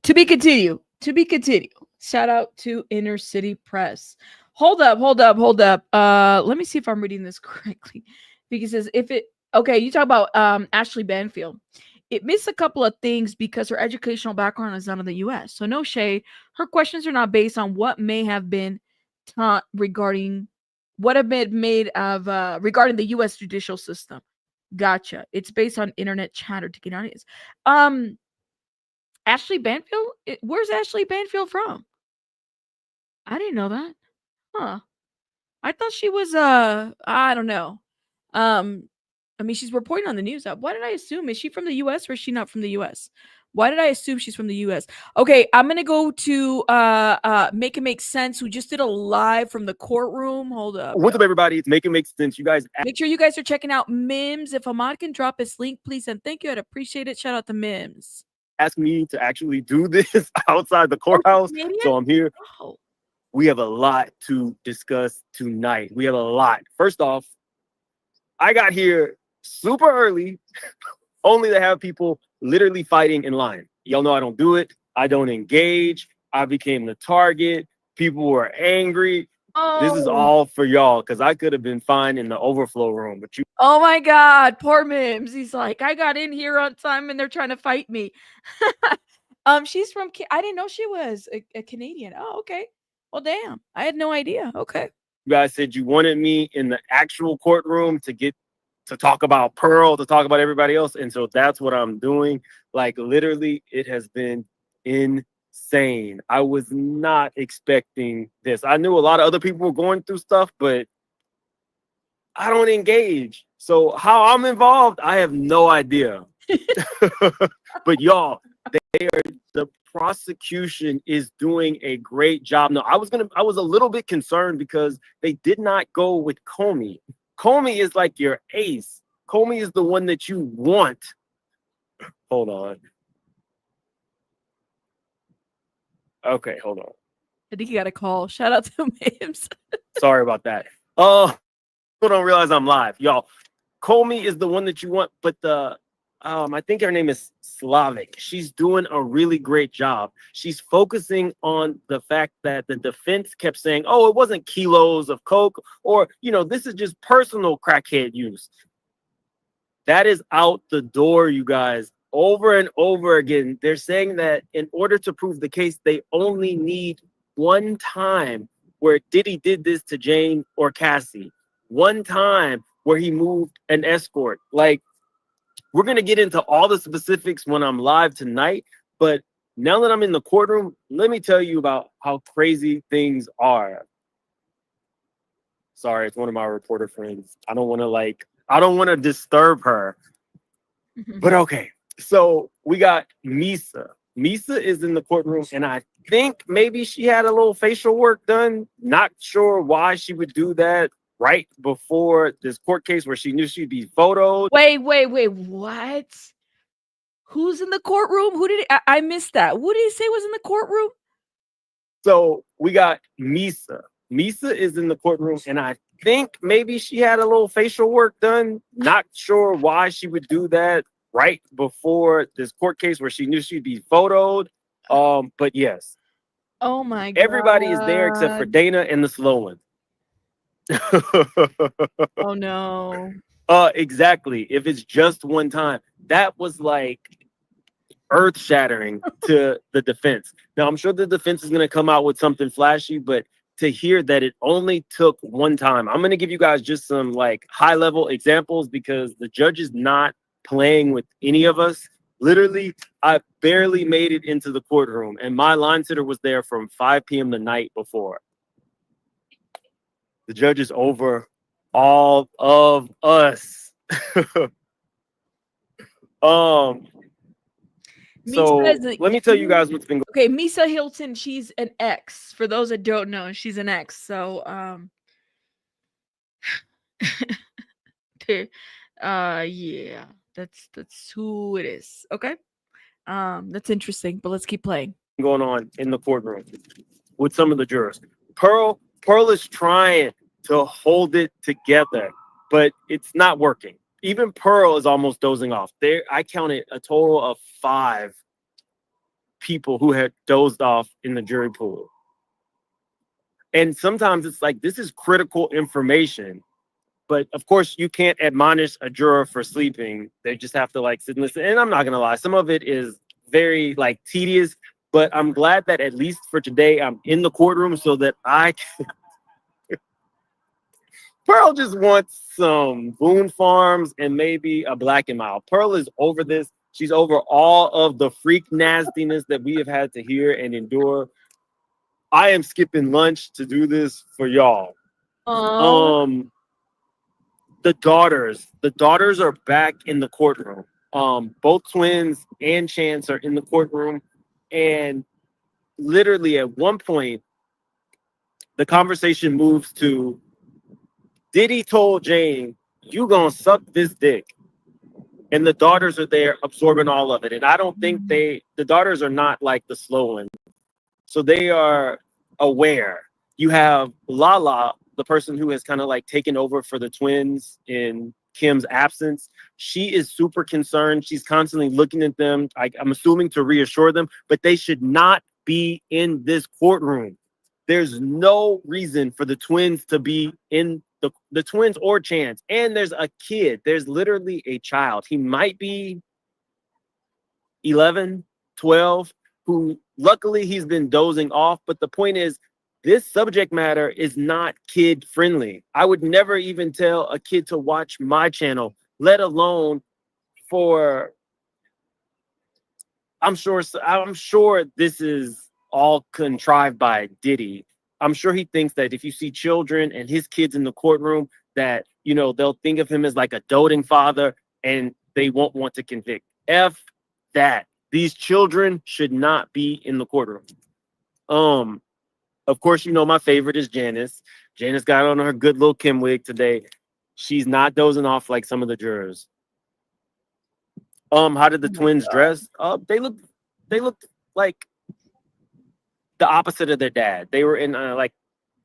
A: To be continued. To be continued. Shout out to Inner City Press. Hold up. Let me see if I'm reading this correctly. Because you talk about Ashley Banfield. It missed a couple of things because her educational background is not in the U.S. So no shade. Her questions are not based on what may have been taught regarding what have been made of regarding the U.S. judicial system. Gotcha. It's based on internet chatter to get audience. Ashley Banfield? Where's Ashley Banfield from? I didn't know that. Huh. I thought she was I don't know. I mean, she's reporting on the news. What did I assume? Is she from the US or is she not from the US? Why did I assume she's from the US? Okay, I'm gonna go to Make It Make Sense, who just did a live from the courtroom. Hold up.
M: What's up, everybody? It's Make It Make Sense. You guys
A: Make sure you guys are checking out Mims. If Ahmad can drop his link, please, and thank you. I'd appreciate it. Shout out to Mims.
M: asked me to actually do this outside the courthouse, so I'm here.
A: Oh.
M: We have a lot to discuss tonight. We have a lot. First off, I got here super early, only to have people literally fighting in line. Y'all know I don't do it. I don't engage. I became the target. People were angry. This is all for y'all, because I could have been fine in the overflow room, but you.
A: Oh my God, poor Mims. He's like, I got in here on time and they're trying to fight me. She's from, I didn't know she was a Canadian. Oh, okay. Well, damn. I had no idea. Okay.
M: You guys said you wanted me in the actual courtroom to talk about Pearl, to talk about everybody else. And so that's what I'm doing. Like, literally, it has been insane. I was not expecting this. I knew a lot of other people were going through stuff, but I don't engage. So how I'm involved, I have no idea. But y'all, the prosecution is doing a great job. No, I was a little bit concerned because they did not go with Comey. Comey is like your ace. Comey is the one that you want. Hold on. Okay, hold on.
A: I think you got a call. Shout out to Mims.
M: Sorry about that. People don't realize I'm live. Y'all, Comey is the one that you want, but I think her name is Slavic. She's doing a really great job. She's focusing on the fact that the defense kept saying, oh, it wasn't kilos of coke, or, this is just personal crackhead use. That is out the door, you guys. Over and over again, they're saying that in order to prove the case, they only need one time where Diddy did this to Jane or Cassie. One time where he moved an escort. Like, we're going to get into all the specifics when I'm live tonight, but now that I'm in the courtroom, let me tell you about how crazy things are. Sorry, it's one of my reporter friends. I don't want to disturb her. But okay, so we got Misa. Misa is in the courtroom, and I think maybe she had a little facial work done. Not sure why she would do that right before this court case where she knew she'd be photoed.
A: Wait, what? Who's in the courtroom? Who did I missed that? Who did he say was in the courtroom?
M: So we got Misa. Misa is in the courtroom, and I think maybe she had a little facial work done. Not sure why she would do that right before this court case where she knew she'd be photoed. But yes.
A: Oh my God.
M: Everybody is there except for Dana and the slow one.
A: Oh no.
M: Exactly. If it's just one time, that was like earth-shattering to the defense. Now, I'm sure the defense is going to come out with something flashy, but to hear that it only took one time, I'm going to give you guys just some like high-level examples because the judge is not playing with any of us. Literally, I barely made it into the courtroom, and my line sitter was there from 5 p.m. the night before. The judge is over all of us. So let me tell you guys what's been going on.
A: Okay, Misa Hilton, she's an ex. For those that don't know, she's an ex. So yeah, that's who it is. Okay. That's interesting, but let's keep playing.
M: Going on in the courtroom with some of the jurors. Pearl is trying to hold it together, but it's not working. Even Pearl is almost dozing off. I counted a total of 5 people who had dozed off in the jury pool. And sometimes it's like, this is critical information. But of course, you can't admonish a juror for sleeping. They just have to like sit and listen. And I'm not going to lie, some of it is very like tedious. But I'm glad that at least for today, I'm in the courtroom so that I can... Pearl just wants some Boone Farms and maybe a Black and Mild. Pearl is over this. She's over all of the freak nastiness that we have had to hear and endure. I am skipping lunch to do this for y'all. The daughters are back in the courtroom. Both twins and Chance are in the courtroom, and literally at one point, the conversation moves to Diddy told Jane, "You gonna suck this dick," and the daughters are there absorbing all of it. And I don't think the daughters are not like the slow ones, so they are aware. You have Lala, the person who has kind of like taken over for the twins in Kim's absence. She is super concerned. She's constantly looking at them, I'm assuming to reassure them, but they should not be in this courtroom. There's no reason for the twins to be in the twins or Chance. And there's a kid. There's literally a child. He might be 11, 12, who luckily he's been dozing off. But the point is, this subject matter is not kid friendly. I would never even tell a kid to watch my channel, let alone for, I'm sure this is all contrived by Diddy. I'm sure he thinks that if you see children and his kids in the courtroom, that, you know, they'll think of him as like a doting father and they won't want to convict. F that. These children should not be in the courtroom. Of course, you know, my favorite is Janice. Janice got on her good little Kim wig today. She's not dozing off like some of the jurors. How did the twins dress? They looked like the opposite of their dad. They were in like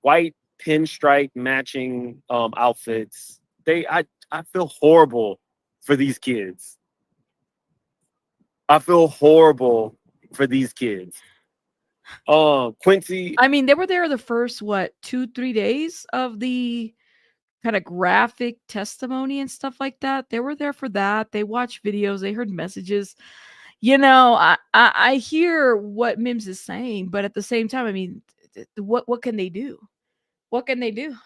M: white pinstripe matching outfits. I feel horrible for these kids. I feel horrible for these kids. Quincy.
A: I mean, they were there the first, 2-3 days of the kind of graphic testimony and stuff like that. They were there for that. They watched videos. They heard messages. You know, I hear what Mims is saying, but at the same time, I mean, what can they do? What can they do?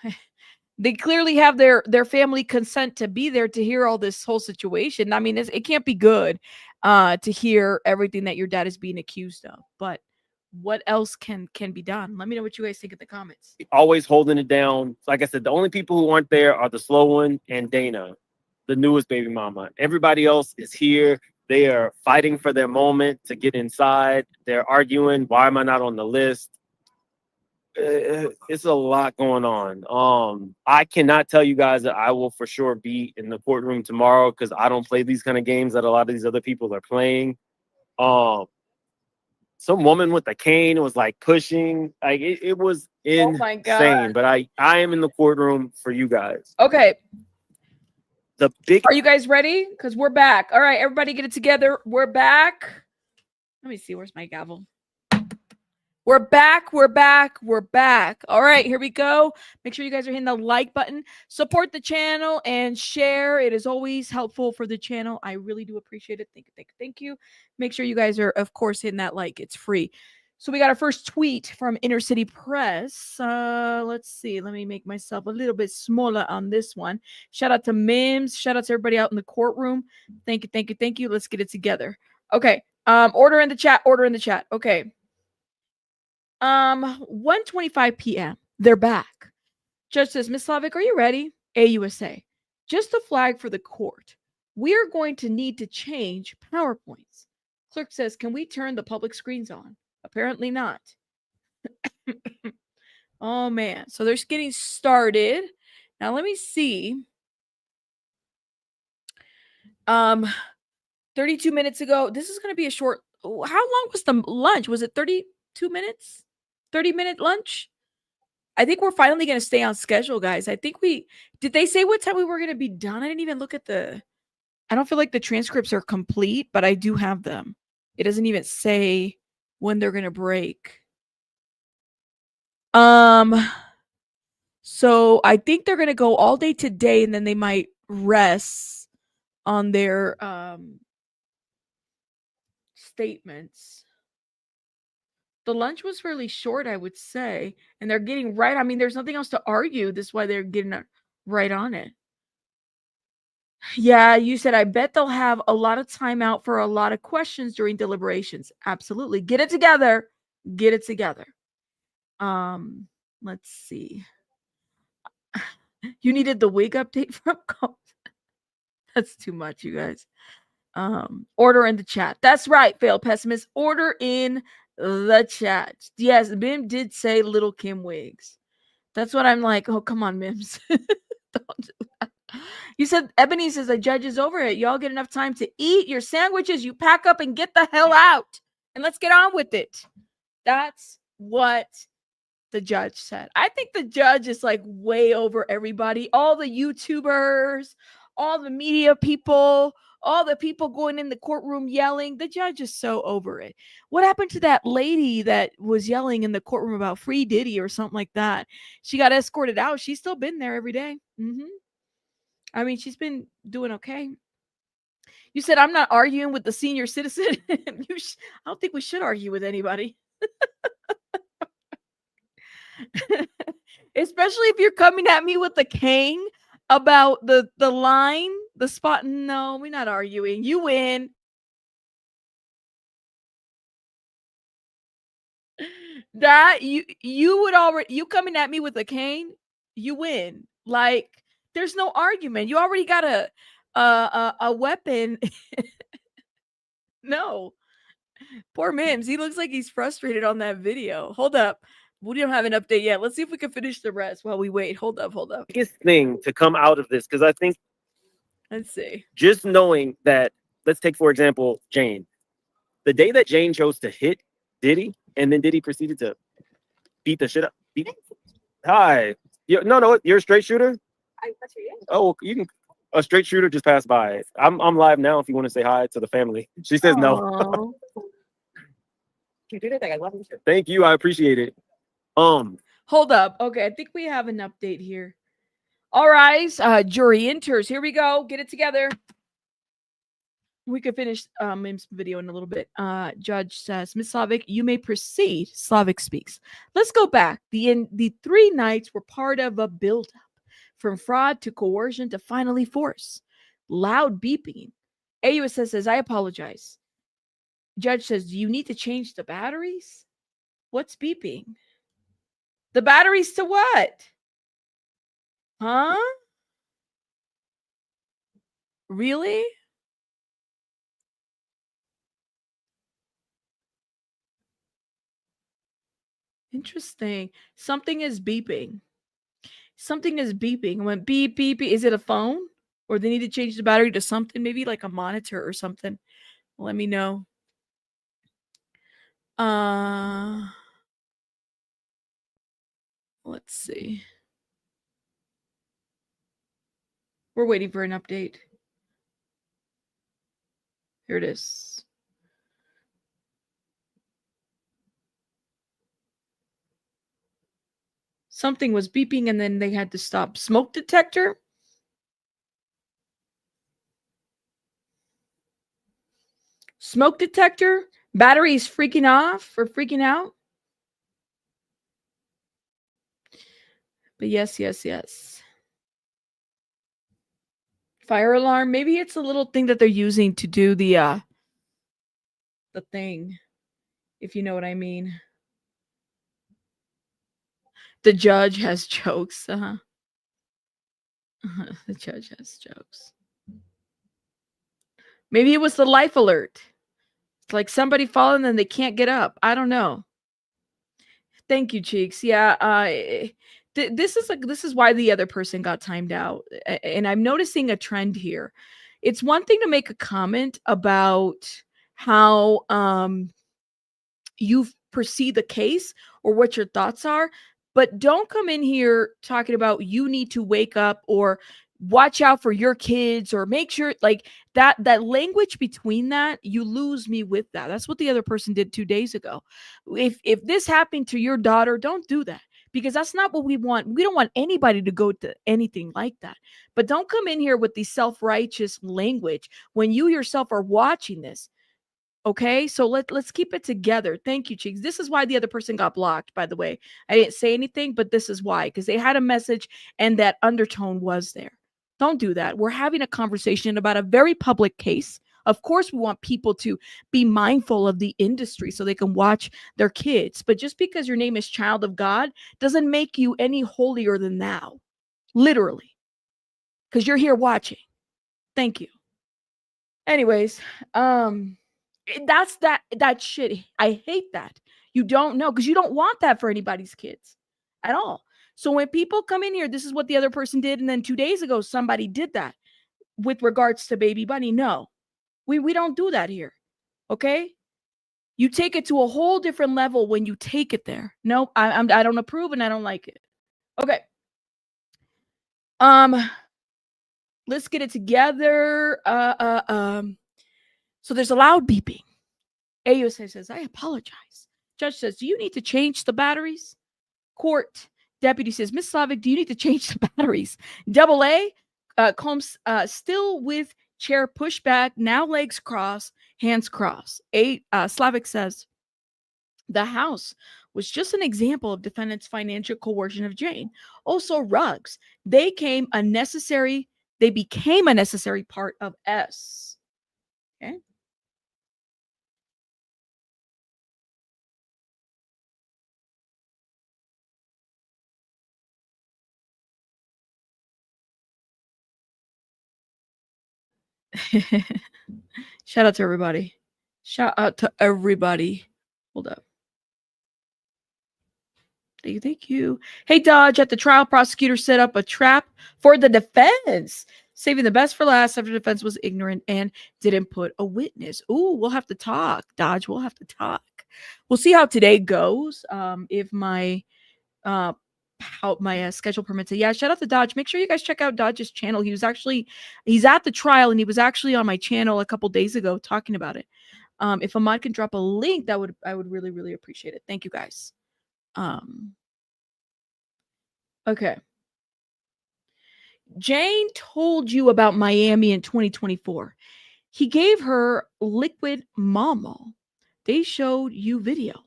A: They clearly have their family consent to be there to hear all this whole situation. I mean, it can't be good to hear everything that your dad is being accused of. But what else can be done? Let me know what you guys think in the comments.
M: Always holding it down. Like I said, the only people who aren't there are the slow one and Dana, the newest baby mama. Everybody else is here. They are fighting for their moment to get inside. They're arguing, why am I not on the list? It's a lot going on. I cannot tell you guys that I will for sure be in the courtroom tomorrow because I don't play these kind of games that a lot of these other people are playing. Some woman with a cane was like pushing, like it was insane. Oh my God. But I am in the courtroom for you guys.
A: Okay.
M: Are
A: you guys ready? Because we're back. All right, everybody get it together. We're back. Let me see. Where's my gavel? We're back. All right, here we go. Make sure you guys are hitting the like button. Support the channel and share. It is always helpful for the channel. I really do appreciate it. Thank you. Make sure you guys are, of course, hitting that like. It's free. So we got our first tweet from Inner City Press. Let's see. Let me make myself a little bit smaller on this one. Shout out to Mims. Shout out to everybody out in the courtroom. Thank you. Let's get it together. Okay. Order in the chat. Okay. 1:25 p.m. They're back. Judge says, Miss Slavic, are you ready? AUSA. Just a flag for the court. We are going to need to change PowerPoints. Clerk says, can we turn the public screens on? Apparently not. Oh, man. So they're getting started. Now, let me see. 32 minutes ago. This is going to be a short. How long was the lunch? Was it 32 minutes? 30-minute lunch? I think we're finally going to stay on schedule, guys. I think did they say what time we were going to be done? I didn't even look at I don't feel like the transcripts are complete, but I do have them. It doesn't even say when they're going to break. So I think they're going to go all day today and then they might rest on their statements. The lunch was fairly short, I would say, and they're getting right. I mean, there's nothing else to argue. This is why they're getting right on it. Yeah, you said, I bet they'll have a lot of time out for a lot of questions during deliberations. Absolutely. Get it together. Let's see. You needed the wig update from Combs. That's too much, you guys. Order in the chat. That's right, failed pessimist. Order in the chat. Yes, Mim did say Little Kim wigs. That's what I'm like. Oh, come on, Mims. Don't do that. You said Ebony says the judge is over it. Y'all get enough time to eat your sandwiches. You pack up and get the hell out. And let's get on with it. That's what the judge said. I think the judge is like way over everybody. All the YouTubers, all the media people, all the people going in the courtroom yelling. The judge is so over it. What happened to that lady that was yelling in the courtroom about free Diddy or something like that? She got escorted out. She's still been there every day. I mean, she's been doing okay. You said, I'm not arguing with the senior citizen. I don't think we should argue with anybody. Especially if you're coming at me with a cane about the line, the spot. No, we're not arguing. You win. That you would already, you coming at me with a cane, you win. Like, there's no argument. You already got a weapon. No. Poor Mims. He looks like he's frustrated on that video. Hold up. We don't have an update yet. Let's see if we can finish the rest while we wait. Hold up.
M: Biggest thing to come out of this, because I think,
A: let's see.
M: Just knowing that, let's take, for example, Jane. The day that Jane chose to hit Diddy, and then Diddy proceeded to beat the shit up. Hi. No, you're a straight shooter? Oh, you can. A straight shooter just passed by. I'm live now if you want to say hi to the family. She says no. Thank you. I appreciate it.
A: Hold up. Okay, I think we have an update here. All right, jury enters. Here we go. Get it together. We could finish Mim's video in a little bit. Judge says, Ms. Slavic, you may proceed. Slavic speaks. Let's go back. The 3 nights were part of a buildup from fraud to coercion to finally force. Loud beeping. AUSS says, I apologize. Judge says, do you need to change the batteries? What's beeping? The batteries to what? Huh? Really? Interesting. Something is beeping. Something is beeping. Went beep, beep, beep. Is it a phone? Or they need to change the battery to something, maybe like a monitor or something. Let me know. Let's see. We're waiting for an update. Here it is. Something was beeping and then they had to stop. Smoke detector? Smoke detector? Batteries freaking off or freaking out? But yes. Fire alarm. Maybe it's a little thing that they're using to do the thing, if you know what I mean. The judge has jokes. The judge has jokes. Maybe it was the life alert. It's like somebody fallen and they can't get up. I don't know. Thank you, Cheeks. Yeah, this is why the other person got timed out. And I'm noticing a trend here. It's one thing to make a comment about how you perceive the case or what your thoughts are, but don't come in here talking about you need to wake up or watch out for your kids or make sure, like that language between that, you lose me with that. That's what the other person did 2 days ago. If this happened to your daughter, don't do that, because that's not what we want. We don't want anybody to go to anything like that. But don't come in here with the self-righteous language when you yourself are watching this. Okay, so let's keep it together. Thank you, Cheeks. This is why the other person got blocked, by the way. I didn't say anything, but this is why, because they had a message and that undertone was there. Don't do that. We're having a conversation about a very public case. Of course, we want people to be mindful of the industry so they can watch their kids. But just because your name is Child of God doesn't make you any holier than thou. Literally. Because you're here watching. Thank you. Anyways, that's that shit. I hate that. You don't know, because you don't want that for anybody's kids at all. So when people come in here, this is what the other person did, and then 2 days ago somebody did that with regards to Baby Bunny. No, we don't do that here. Okay, you take it to a whole different level when you take it there. No, I don't approve and I don't like it. Okay. Let's get it together. So there's a loud beeping. AUSA says, I apologize. Judge says, do you need to change the batteries? Court deputy says, Miss Slavic, do you need to change the batteries? Double A, Combs still with chair pushed back, now legs crossed, hands crossed. Slavic says, the house was just an example of defendant's financial coercion of Jane. Also, rugs. They became a necessary part of S. Okay. Shout out to everybody. Shout out to everybody. Hold up. Thank you. Hey, Dodge, at the trial, prosecutor set up a trap for the defense, saving the best for last after the defense was ignorant and didn't put a witness. Ooh, we'll have to talk, Dodge. We'll have to talk. We'll see how today goes. If my schedule permits it. Yeah, shout out to Dodge. Make sure you guys check out Dodge's channel. He's at the trial, and he was actually on my channel a couple days ago talking about it. If Ahmad can drop a link, I would really, really appreciate it. Thank you guys. Okay. Jane told you about Miami in 2024. He gave her liquid mama. They showed you video.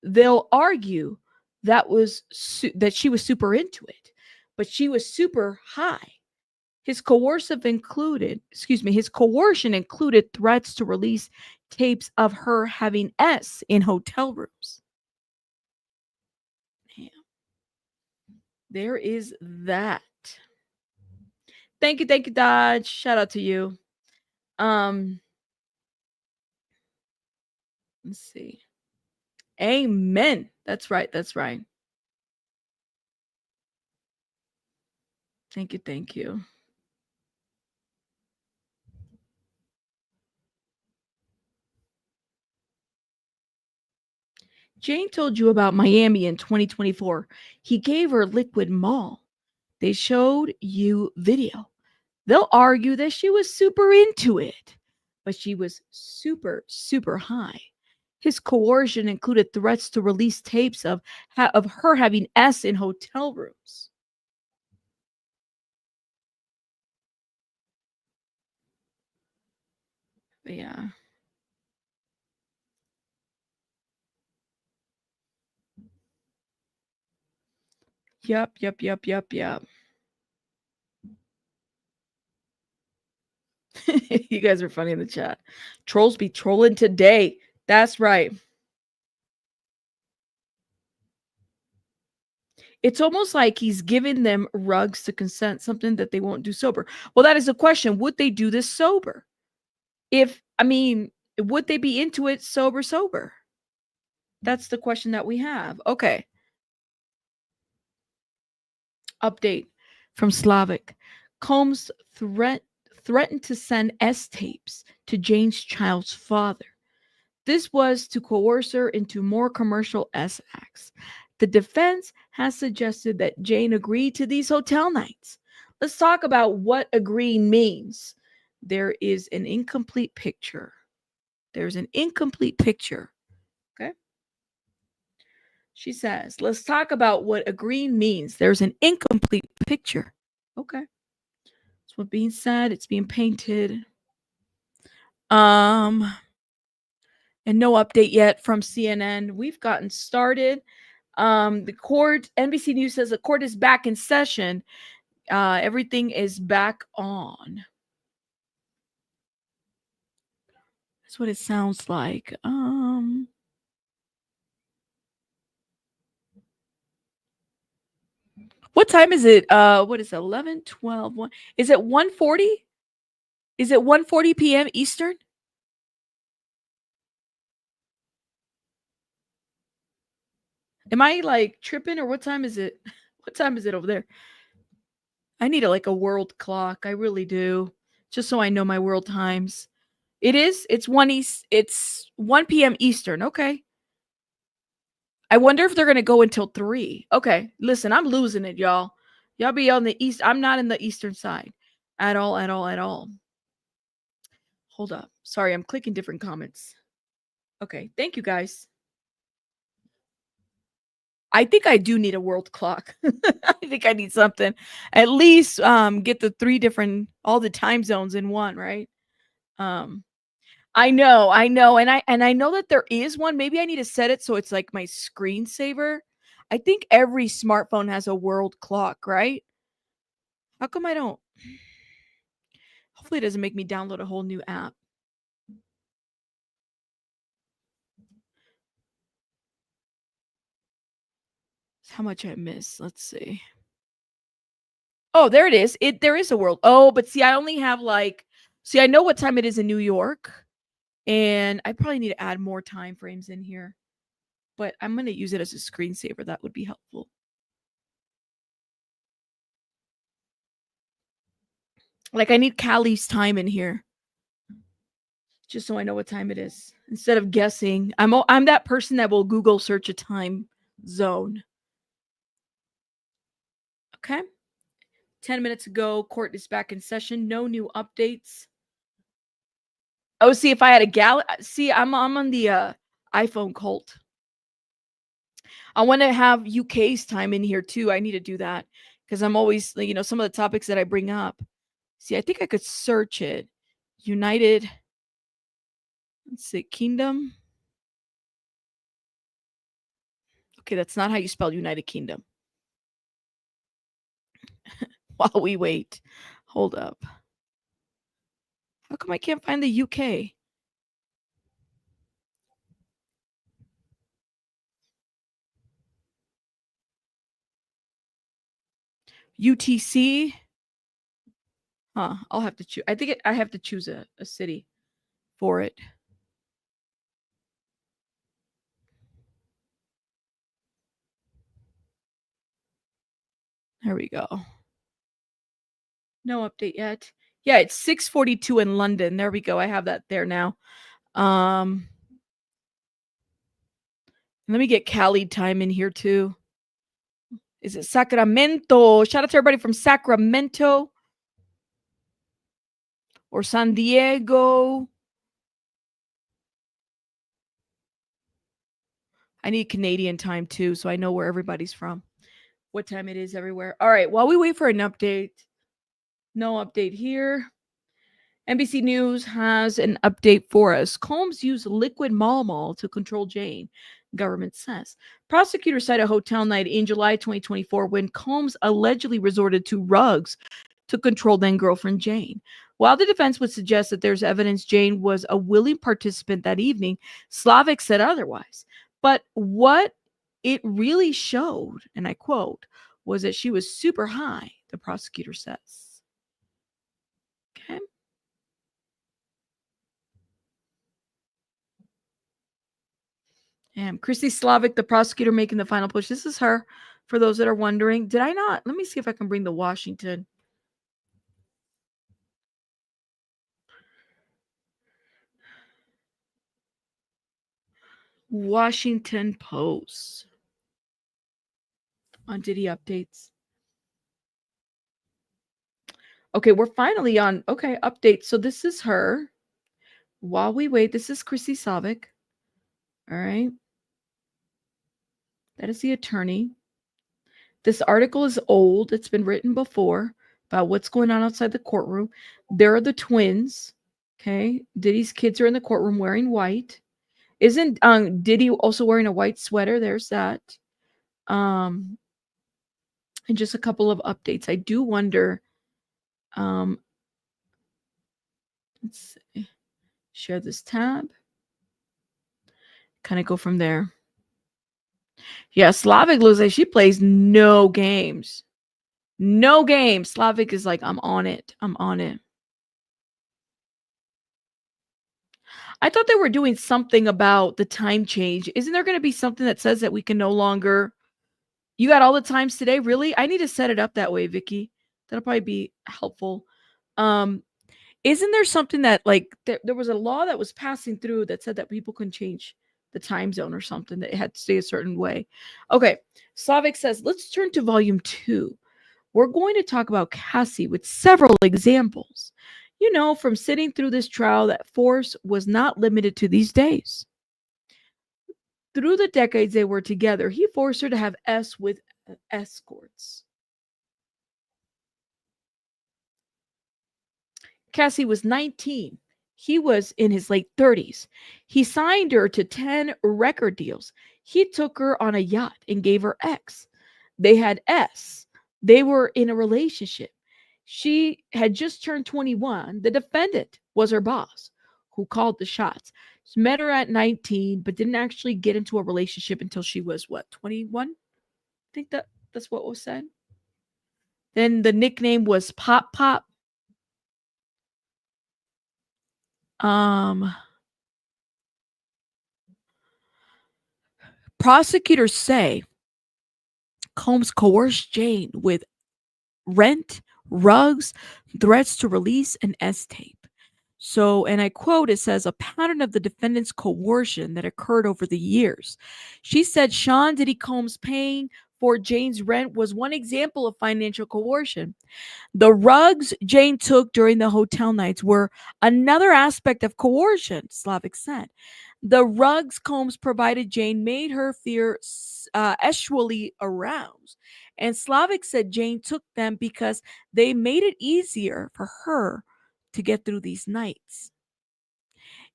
A: They'll argue that she was super into it, but she was super high. His coercion included threats to release tapes of her having S in hotel rooms. Damn. There is that. Thank you, Dodge. Shout out to you. Let's see. Amen. That's right. Thank you. Jane told you about Miami in 2024. He gave her liquid mall. They showed you video. They'll argue that she was super into it, but she was super, super high. His coercion included threats to release tapes of her having S in hotel rooms. But yeah. Yep. You guys are funny in the chat. Trolls be trolling today. That's right. It's almost like he's giving them rugs to consent, something that they won't do sober. Well, that is a question. Would they do this sober? Would they be into it sober? That's the question that we have. Okay. Update from Slavic. Combs threatened to send S tapes to Jane's child's father. This was to coerce her into more commercial S acts. The defense has suggested that Jane agreed to these hotel nights. Let's talk about what agreeing means. There is an incomplete picture. Okay. She says, let's talk about what agreeing means. There's an incomplete picture. Okay. That's what being said. It's being painted. And no update yet from CNN. We've gotten started. The court, NBC News says the court is back in session. Everything is back on. That's what it sounds like. What time is it? What is it? 11, 12, 1? Is it 1:40? Is it 1:40 p.m. Eastern? Am I like tripping, or what time is it? What time is it over there? I need a world clock. I really do. Just so I know my world times. It's 1 p.m. Eastern. Okay. I wonder if they're going to go until 3. Okay. Listen, I'm losing it, y'all. Y'all be on the east. I'm not in the eastern side at all, at all, at all. Hold up. Sorry, I'm clicking different comments. Okay. Thank you, guys. I think I do need a world clock. I think I need something. At least get the all the time zones in one, right? I know. And I know that there is one. Maybe I need to set it so it's like my screensaver. I think every smartphone has a world clock, right? How come I don't? Hopefully it doesn't make me download a whole new app. How much I miss? Let's see. Oh, there it is. There is a world. Oh, but see, I only have see, I know what time it is in New York, and I probably need to add more time frames in here. But I'm going to use it as a screensaver. That would be helpful. Like, I need Callie's time in here, just so I know what time it is instead of guessing. I'm that person that will Google search a time zone. Okay. 10 minutes ago, court is back in session. No new updates. Oh, see, if I had a see, I'm on the iPhone cult. I want to have UK's time in here too. I need to do that because I'm always, some of the topics that I bring up. See, I think I could search it. United, let's see, Kingdom. Okay, that's not how you spell United Kingdom. While we wait, hold up. How come I can't find the UK? UTC. Huh, I'll have to choose. I think I have to choose a city for it. There we go. No update yet. Yeah, it's 6:42 in London. There we go. I have that there now. Let me get Cali time in here too. Is it Sacramento? Shout out to everybody from Sacramento or San Diego. I need Canadian time too, so I know where everybody's from. What time it is everywhere. All right, while we wait for an update. No update here. NBC News has an update for us. Combs used liquid Mal to control Jane, government says. Prosecutors cite a hotel night in July 2024 when Combs allegedly resorted to rugs to control then-girlfriend Jane. While the defense would suggest that there's evidence Jane was a willing participant that evening, Slavic said otherwise. But what it really showed, and I quote, was that she was super high, the prosecutor says. Okay. And Christy Slavic, the prosecutor making the final push. This is her, for those that are wondering. Did I not? Let me see if I can bring the Washington. Washington Post on Diddy updates. Okay, we're finally on. Okay, updates. So this is her. While we wait, this is Christy Slavic. All right. That is the attorney. This article is old. It's been written before about what's going on outside the courtroom. There are the twins. Okay. Diddy's kids are in the courtroom wearing white. Isn't Diddy also wearing a white sweater? There's that. And just a couple of updates. I do wonder. Let's see. Share this tab. Kind of go from there. Yeah, Slavic looks like she plays no games. No games. Slavic is like, I'm on it. I'm on it. I thought they were doing something about the time change. Isn't there going to be something that says that we can no longer? You got all the times today, really? I need to set it up that way, Vicky. That'll probably be helpful. Isn't there something that like there was a law that was passing through that said that people can change the time zone or something, that it had to stay a certain way? Okay, Slavic says, let's turn to volume 2. We're going to talk about Cassie with several examples. You know, from sitting through this trial, that force was not limited to these days. Through the decades they were together, he forced her to have S with escorts. Cassie was 19. He was in his late 30s. He signed her to 10 record deals. He took her on a yacht and gave her X. They had S. They were in a relationship. She had just turned 21. The defendant was her boss, who called the shots. She met her at 19, but didn't actually get into a relationship until she was, what, 21? I think that's what was said. Then the nickname was Pop Pop. Prosecutors say Combs coerced Jane with rent, rugs, threats to release, and S-tape. So, and I quote, it says, a pattern of the defendant's coercion that occurred over the years. She said Sean Diddy Combs paying for Jane's rent was one example of financial coercion. The rugs Jane took during the hotel nights were another aspect of coercion, Slavic said. The rugs Combs provided Jane made her feel sexually aroused. And Slavic said Jane took them because they made it easier for her to get through these nights.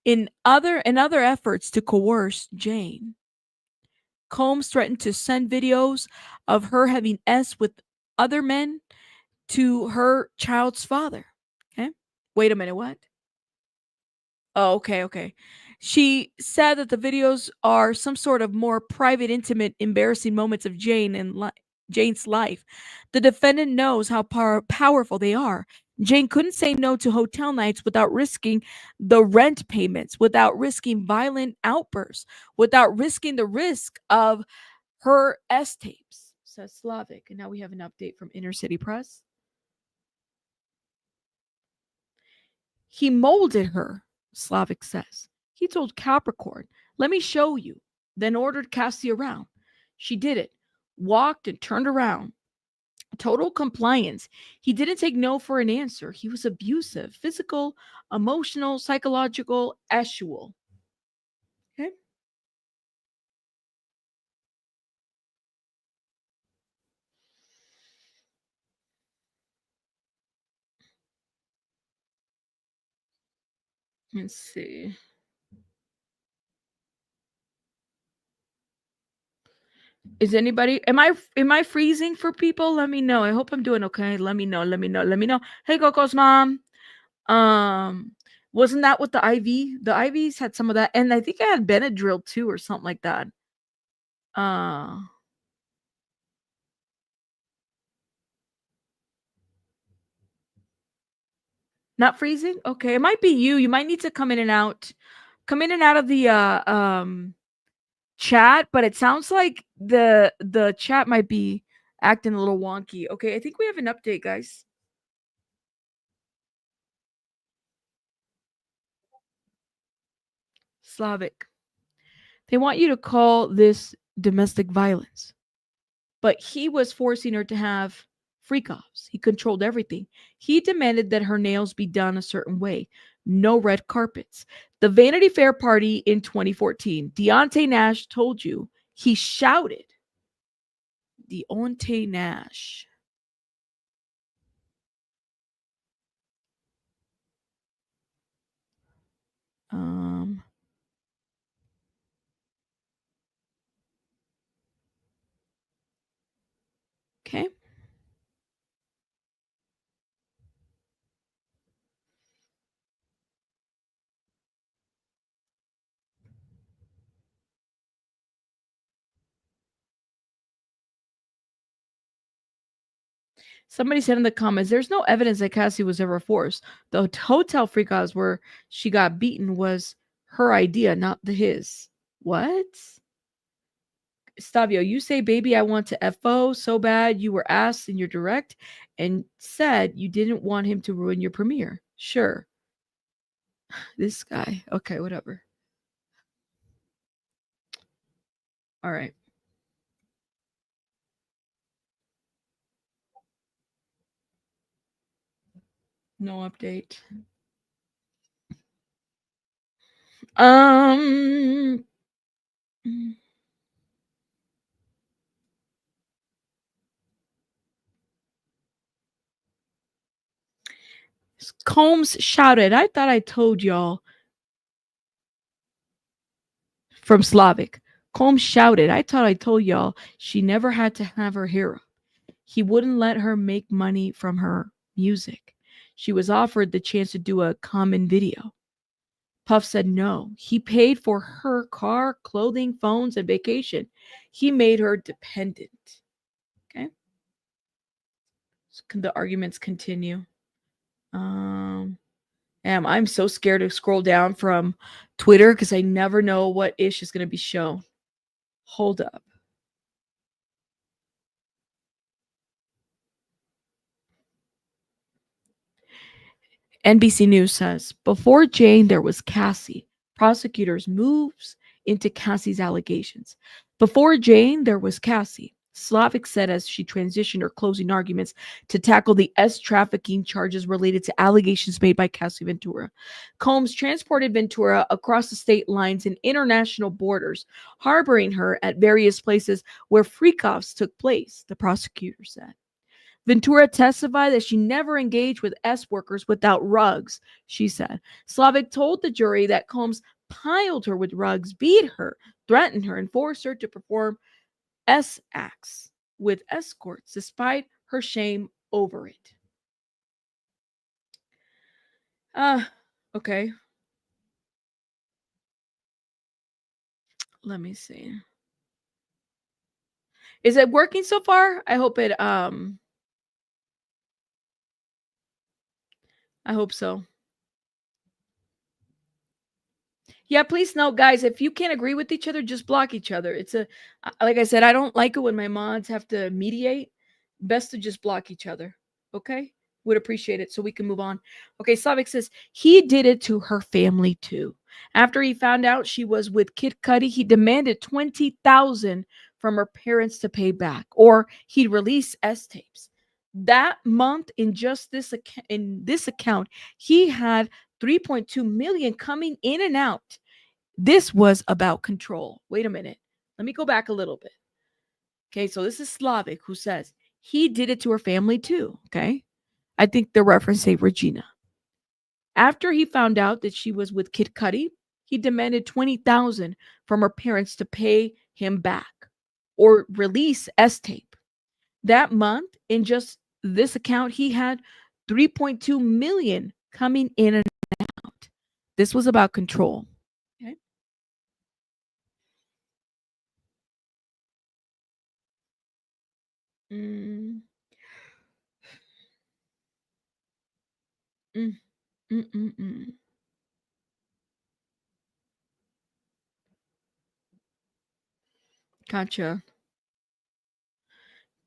A: In other efforts to coerce Jane, Combs threatened to send videos of her having S with other men to her child's father. Okay. Wait a minute. What? Oh, okay. She said that the videos are some sort of more private, intimate, embarrassing moments of Jane and Jane's life. The defendant knows how powerful they are. Jane couldn't say no to hotel nights without risking the rent payments, without risking violent outbursts, without risking the risk of her S-tapes, says Slavic. And now we have an update from Inner City Press. He molded her, Slavic says. He told Capricorn, let me show you, then ordered Cassie around. She did it, walked and turned around. Total compliance. He didn't take no for an answer. He was abusive, physical, emotional, psychological, sexual. Okay. Let's see. Is anybody, am I freezing for people? Let me know. I hope I'm doing okay. Let me know. Hey, Coco's mom. Wasn't that with the IV? The IVs had some of that, and I think I had Benadryl too, or something like that. Not freezing? Okay, it might be you. You might need to come in and out of the chat, but it sounds like the chat might be acting a little wonky. Okay, I think we have an update, guys. Slavic. They want you to call this domestic violence. But he was forcing her to have freak-offs. He controlled everything. He demanded that her nails be done a certain way. No red carpets. The Vanity Fair party in 2014. Deontay Nash told you. He shouted. Deontay Nash. Okay. Somebody said in the comments, there's no evidence that Cassie was ever forced. The hotel freakouts where she got beaten was her idea, not his. What? Stavio, you say, baby, I want to FO so bad. You were asked in your direct and said you didn't want him to ruin your premiere. Sure. This guy. Okay, whatever. All right. No update. Combs shouted, I thought I told y'all. From Slavic. Combs shouted, I thought I told y'all she never had to have her hair up. He wouldn't let her make money from her music. She was offered the chance to do a common video. Puff said no. He paid for her car, clothing, phones, and vacation. He made her dependent. Okay. So can the arguments continue? I'm so scared to scroll down from Twitter because I never know what ish is going to be shown. Hold up. NBC News says, before Jane, there was Cassie. Prosecutors moves into Cassie's allegations. Before Jane, there was Cassie. Slavic said as she transitioned her closing arguments to tackle the trafficking charges related to allegations made by Cassie Ventura. Combs transported Ventura across the state lines and international borders, harboring her at various places where freak-offs took place, the prosecutor said. Ventura testified that she never engaged with workers without rugs, she said. Slavic told the jury that Combs piled her with rugs, beat her, threatened her, and forced her to perform acts with escorts despite her shame over it. Okay. Let me see. Is it working so far? I hope it I hope so. Yeah, please note, guys, if you can't agree with each other, just block each other. It's like I said, I don't like it when my mods have to mediate. Best to just block each other. Okay? Would appreciate it so we can move on. Okay, Slavic says he did it to her family too. After he found out she was with Kid Cudi, he demanded $20,000 from her parents to pay back, or he'd release tapes. That month, in just this account, he had 3.2 million coming in and out. This was about control. Wait a minute. Let me go back a little bit. Okay, so this is Slavic who says he did it to her family too. Okay, I think they're referencing Regina. After he found out that she was with Kid Cudi, he demanded $20,000 from her parents to pay him back or release tape. That month, in just this account, he had 3.2 million coming in and out. This was about control. Okay. Gotcha.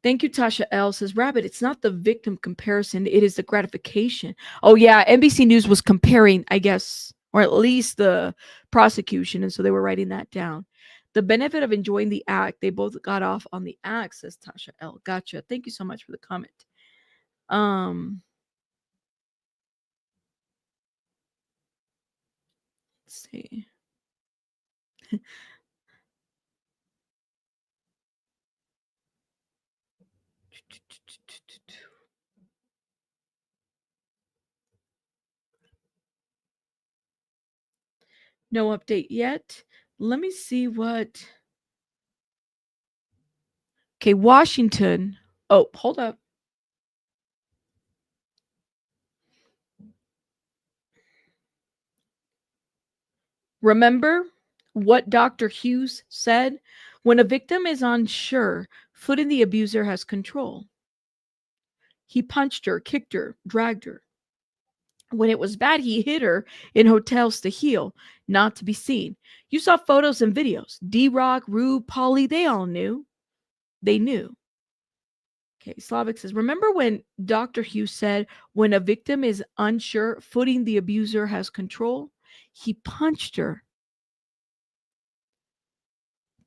A: Thank you, Tasha L. Says, Rabbit, it's not the victim comparison. It is the gratification. Oh, yeah. NBC News was comparing, I guess, or at least the prosecution. And so they were writing that down. The benefit of enjoying the act. They both got off on the act, says Tasha L. Gotcha. Thank you so much for the comment. Let's see. No update yet. Let me see what. Okay, Washington. Oh, hold up. Remember what Dr. Hughes said? When a victim is unsure, footing the abuser has control. He punched her, kicked her, dragged her. When it was bad, he hid her in hotels to heal, not to be seen. You saw photos and videos. D-Rock, Rube, Pauly, they all knew. They knew. Okay, Slavic says, remember when Dr. Hughes said, when a victim is unsure, footing the abuser has control? He punched her,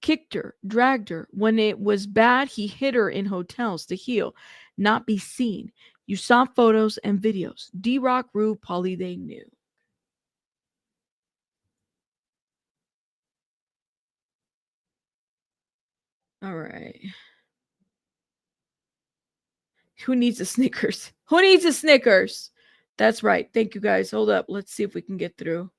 A: kicked her, dragged her. When it was bad, he hid her in hotels to heal, not be seen. You saw photos and videos. D-Rock, Rube, Pauly, they knew. All right. Who needs a Snickers? Who needs a Snickers? That's right. Thank you, guys. Hold up. Let's see if we can get through.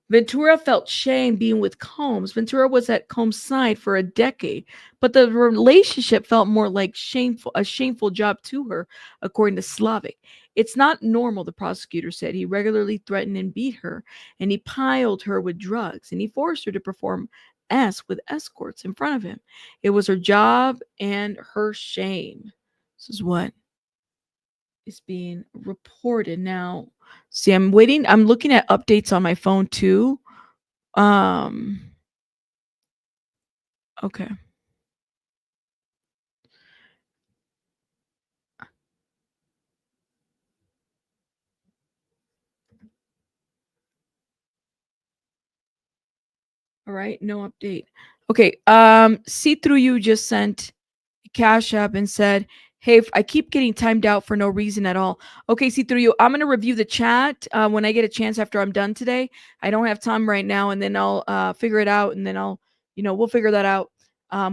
A: Ventura felt shame being with Combs. Ventura was at Combs' side for a decade, but the relationship felt more like a shameful job to her, according to Slavic. It's not normal, the prosecutor said. He regularly threatened and beat her, and he piled her with drugs, and he forced her to perform with escorts in front of him. It was her job and her shame. This is what is being reported now. See, I'm waiting. I'm looking at updates on my phone too. Okay. All right, no update. Okay, see through you just sent a Cash App and said, hey, I keep getting timed out for no reason at all. Okay, see through you. I'm going to review the chat when I get a chance after I'm done today. I don't have time right now, and then I'll figure it out, and then we'll figure that out.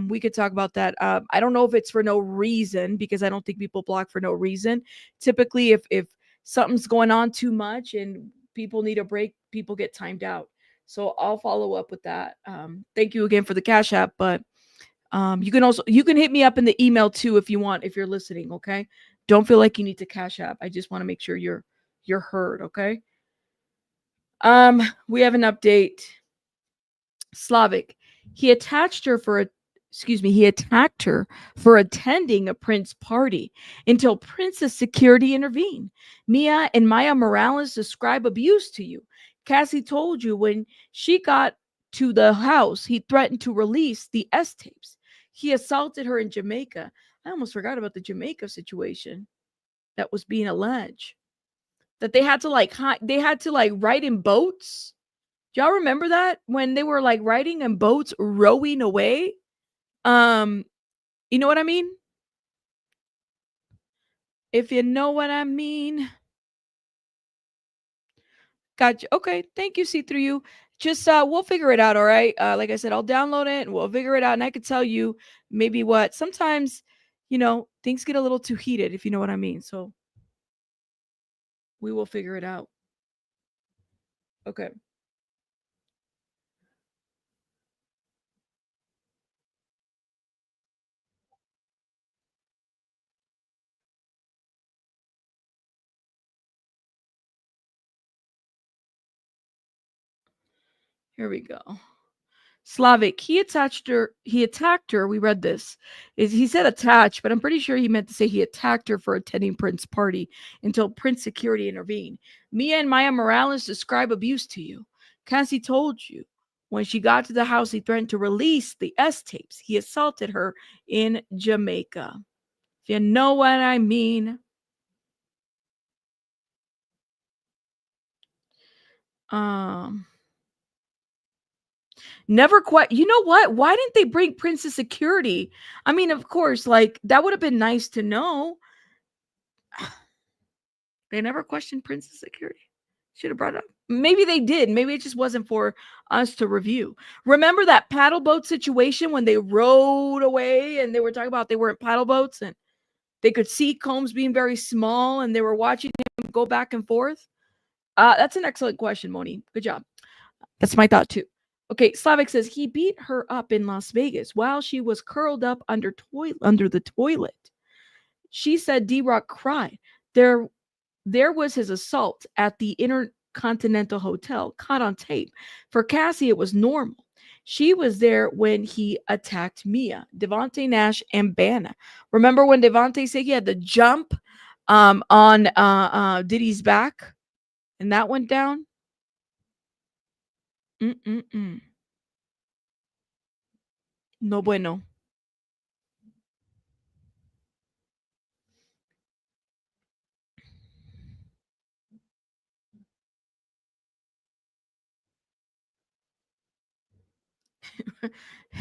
A: We could talk about that. I don't know if it's for no reason, because I don't think people block for no reason. Typically, if something's going on too much and people need a break, people get timed out. So I'll follow up with that. Thank you again for the Cash App, but you can hit me up in the email too if you want, if you're listening. Okay, don't feel like you need to Cash App. I just want to make sure you're heard. Okay. We have an update. Slavic, he attacked her for attending a Prince party until Prince's security intervened. Mia and Maya Morales describe abuse to you. Cassie told you when she got to the house, he threatened to release the S tapes. He assaulted her in Jamaica. I almost forgot about the Jamaica situation that was being alleged. That they had to ride in boats. Do y'all remember that when they were like riding in boats, rowing away? You know what I mean? If you know what I mean. Gotcha. Okay. Thank you, See Through You. Just we'll figure it out. All right. Like I said, I'll download it and we'll figure it out. And I could tell you maybe what sometimes, things get a little too heated, if you know what I mean. So we will figure it out. Okay. Here we go. Slavic, he attacked her. We read this. He said attached, but I'm pretty sure he meant to say he attacked her for attending Prince's party until Prince security intervened. Mia and Maya Morales describe abuse to you. Cassie told you when she got to the house, he threatened to release the S tapes. He assaulted her in Jamaica. If you know what I mean. Never quite. You know what? Why didn't they bring Prince's security? I mean, of course, like that would have been nice to know. They never questioned Prince's security. Should have brought it up. Maybe they did. Maybe it just wasn't for us to review. Remember that paddle boat situation when they rowed away and they were talking about they weren't paddle boats and they could see Combs being very small and they were watching him go back and forth? That's an excellent question, Moni. Good job. That's my thought too. Okay, Slavic says he beat her up in Las Vegas while she was curled up under the toilet. She said D-Rock cried. There was his assault at the Intercontinental Hotel, caught on tape. For Cassie, it was normal. She was there when he attacked Mia, Devontae Nash, and Banna. Remember when Devontae said he had the jump on Diddy's back, and that went down? No bueno.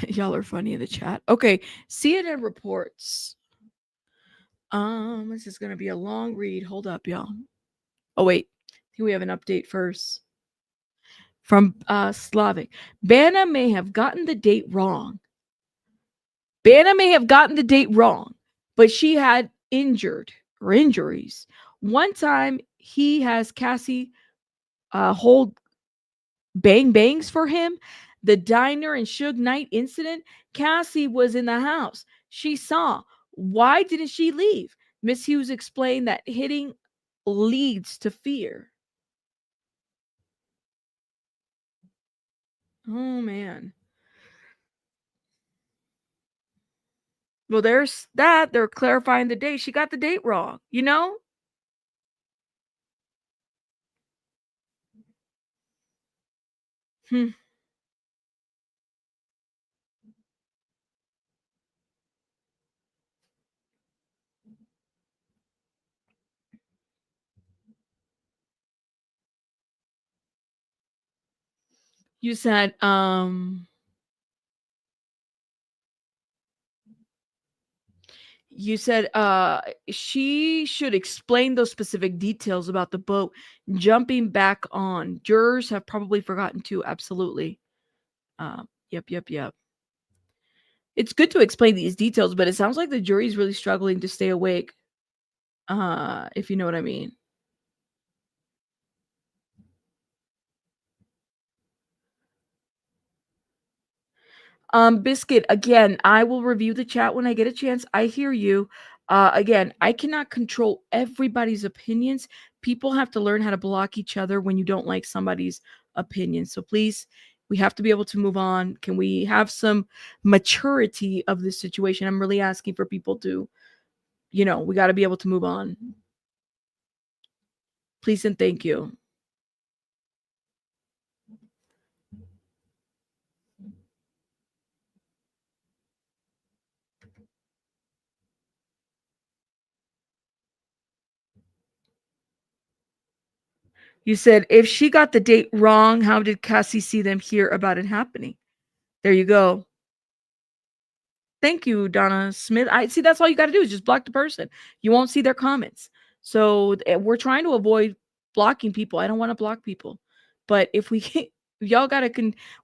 A: Y'all are funny in the chat. Okay, CNN reports. This is gonna be a long read. Hold up, y'all. Oh wait, I think we have an update first from Slavic. Banna may have gotten the date wrong. Banna may have gotten the date wrong, but she had injuries. One time he has Cassie hold bang bangs for him. The diner and Suge Knight incident, Cassie was in the house. She saw. Why didn't she leave? Miss Hughes explained that hitting leads to fear. Oh, man. Well, there's that. They're clarifying the date. She got the date wrong, you know? You said, she should explain those specific details about the boat jumping back on. Jurors have probably forgotten too. Absolutely. Yep. It's good to explain these details, but it sounds like the jury's really struggling to stay awake. If you know what I mean. Biscuit, again, I will review the chat when I get a chance. I hear you. Again, I cannot control everybody's opinions. People have to learn how to block each other when you don't like somebody's opinion. So please, we have to be able to move on. Can we have some maturity of this situation? I'm really asking for people to, we got to be able to move on. Please and thank you. You said, if she got the date wrong, how did Cassie see them hear about it happening? There you go. Thank you, Donna Smith. I see that's all you got to do is just block the person. You won't see their comments. So we're trying to avoid blocking people. I don't want to block people. But if we can't, y'all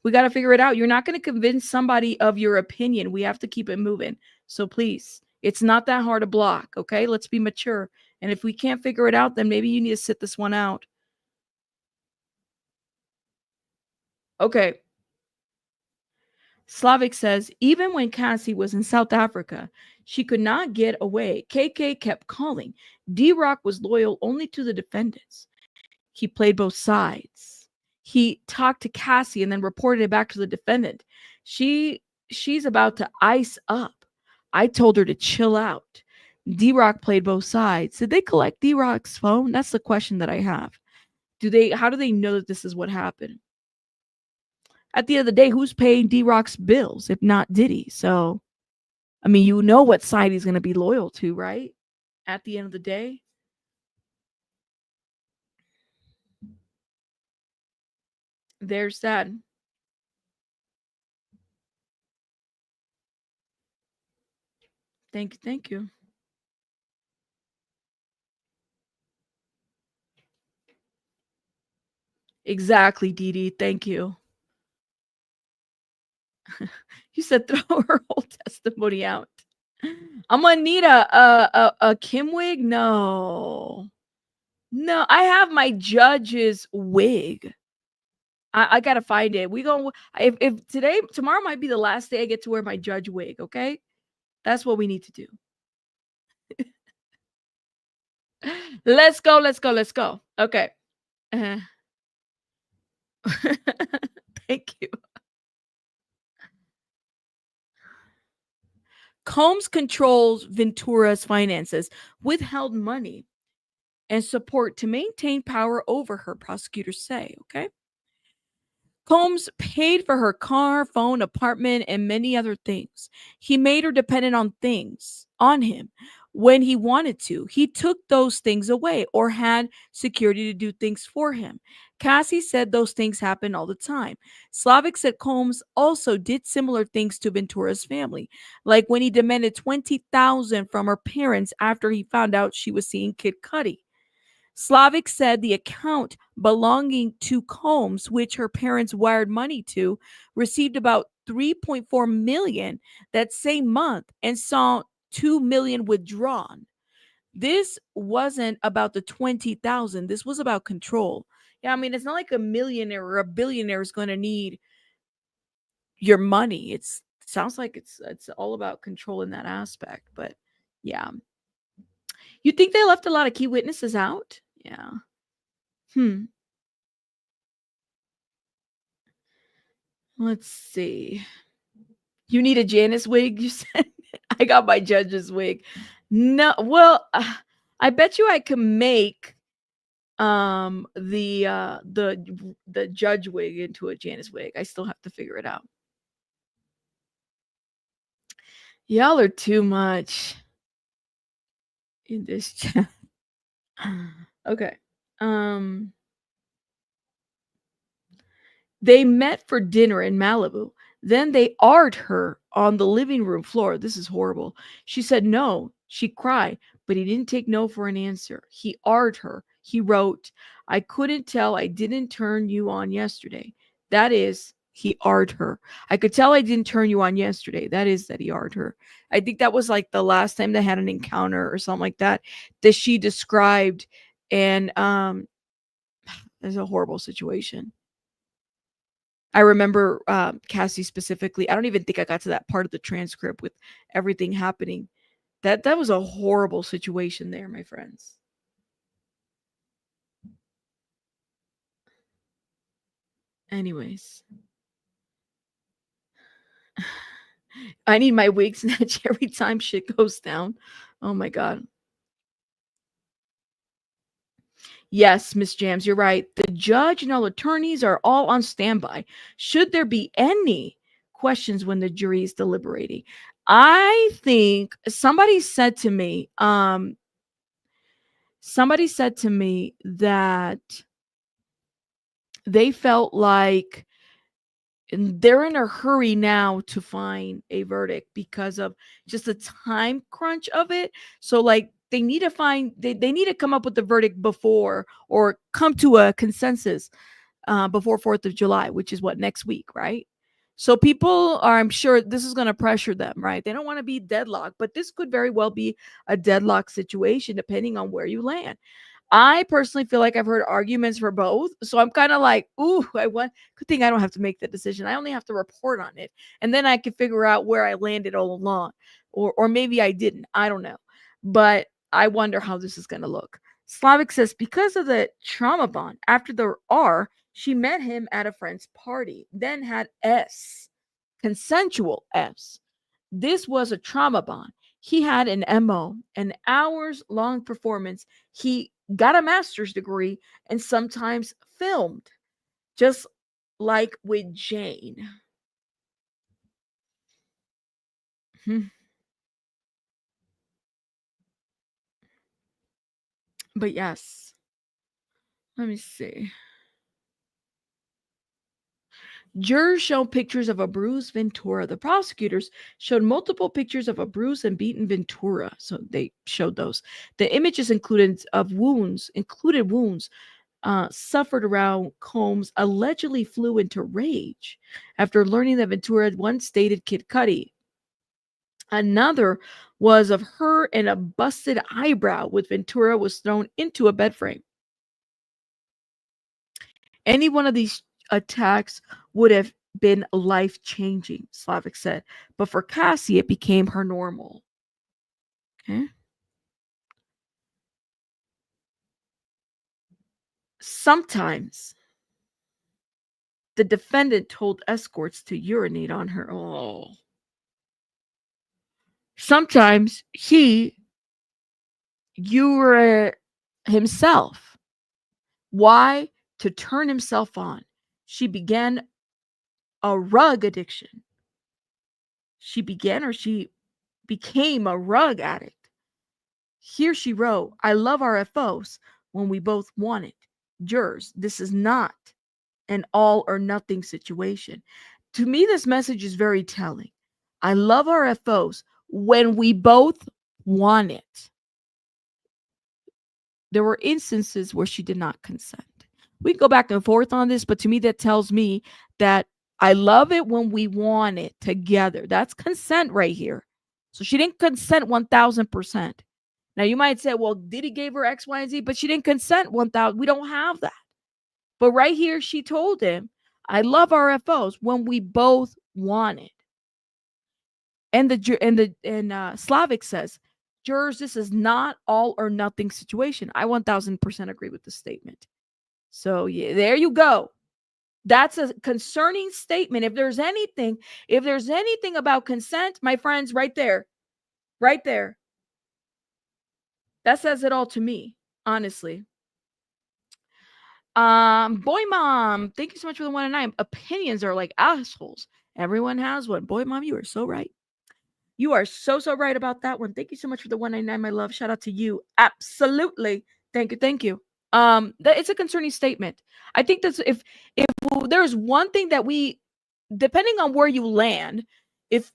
A: we got to figure it out. You're not going to convince somebody of your opinion. We have to keep it moving. So please, it's not that hard to block. Okay. Let's be mature. And if we can't figure it out, then maybe you need to sit this one out. Okay. Slavic says, even when Cassie was in South Africa, she could not get away. KK kept calling. D-Rock was loyal only to the defendants. He played both sides. He talked to Cassie and then reported it back to the defendant. She's about to ice up. I told her to chill out. D-Rock played both sides. Did they collect D-Rock's phone? That's the question that I have. How do they know that this is what happened? At the end of the day, who's paying D-Rock's bills if not Diddy? So, I mean, you know what side he's going to be loyal to, right? At the end of the day. There's that. Thank you. Exactly, Didi. Thank you. You said throw her whole testimony out. I'm gonna need a Kim wig. No, I have my judge's wig. I gotta find it. If tomorrow might be the last day I get to wear my judge wig. Okay, that's what we need to do. Let's go. Okay. Thank you. Combs controls Ventura's finances, withheld money, and support to maintain power over her, prosecutors say. Okay. Combs paid for her car, phone, apartment, and many other things. He made her dependent on him when he wanted to. He took those things away or had security to do things for him. Cassie said those things happen all the time. Slavic said Combs also did similar things to Ventura's family, like when he demanded $20,000 from her parents after he found out she was seeing Kid Cudi. Slavic said the account belonging to Combs, which her parents wired money to, received about $3.4 million that same month and saw $2 million withdrawn. This wasn't about the $20,000. This was about control. Yeah, I mean, it's not like a millionaire or a billionaire is going to need your money. It sounds like it's all about control in that aspect. But yeah, you think they left a lot of key witnesses out? Yeah. Let's see. You need a Janice wig, you said? I got my judge's wig. No, well, I bet you I can make the judge wig into a Janice wig. I still have to figure it out. Y'all are too much in this chat. Okay. They met for dinner in Malibu. Then they AR'd her on the living room floor. This is horrible. She said no. She cried, but he didn't take no for an answer. He AR'd her. He wrote, I couldn't tell I didn't turn you on yesterday. That is, he AR'd her. I could tell I didn't turn you on yesterday. That is that he AR'd her. I think that was like the last time they had an encounter or something like that she described. And it's a horrible situation. I remember Cassie specifically. I don't even think I got to that part of the transcript with everything happening. That was a horrible situation there, my friends. Anyways. I need my wig snatch every time shit goes down. Oh my God. Yes, Miss Jams, you're right. The judge and all attorneys are all on standby. Should there be any questions when the jury is deliberating? I think somebody said to me that they felt like they're in a hurry now to find a verdict because of just the time crunch of it. So like they need to they need to come up with the verdict before or come to a consensus before 4th of July, which is what, next week, right? So people are, I'm sure this is going to pressure them, right? They don't want to be deadlocked, but this could very well be a deadlock situation depending on where you land. I personally feel like I've heard arguments for both. So I'm kind of like, ooh, good thing I don't have to make that decision. I only have to report on it. And then I can figure out where I landed all along. Or maybe I didn't. I don't know. But I wonder how this is going to look. Slavic says, because of the trauma bond, after the R, she met him at a friend's party, then had S, consensual S. This was a trauma bond. He had an MO, an hours-long performance. He got a master's degree and sometimes filmed, just like with Jane. But yes, let me see. Jurors showed pictures of a bruised Ventura. The prosecutors showed multiple pictures of a bruised and beaten Ventura. So they showed those. The images included wounds suffered around Combs allegedly flew into rage after learning that Ventura had once dated Kid Cudi. Another was of her and a busted eyebrow with Ventura was thrown into a bed frame. Any one of these attacks would have been life-changing, Slavic said. But for Cassie, it became her normal. Okay. Sometimes the defendant told escorts to urinate on her. Oh. sometimes he himself. Why? To turn himself on. She began a rug addiction. She became a rug addict. Here she wrote, I love RFOs when we both want it. Jurors, this is not an all or nothing situation. To me, this message is very telling. I love RFOs when we both want it. There were instances where she did not consent. We can go back and forth on this, but to me, that tells me that I love it when we want it together. That's consent right here. So she didn't consent 1000%. Now you might say, well, Diddy gave her X, Y, and Z, but she didn't consent 1000. We don't have that. But right here, she told him, I love RFOs when we both want it. And Slavic says, jurors, this is not all or nothing situation. I 1000% agree with the statement. So yeah, there you go. That's a concerning statement. If there's anything about consent, my friends, right there, that says it all to me, honestly. Boy Mom, thank you so much for the 1 and 9. Opinions are like assholes. Everyone has one. Boy Mom, you are so right. You are so right about that one. Thank you so much for the 199, my love. Shout out to you. Absolutely. Thank you. It's a concerning statement. I think that's if there's one thing that we, depending on where you land, if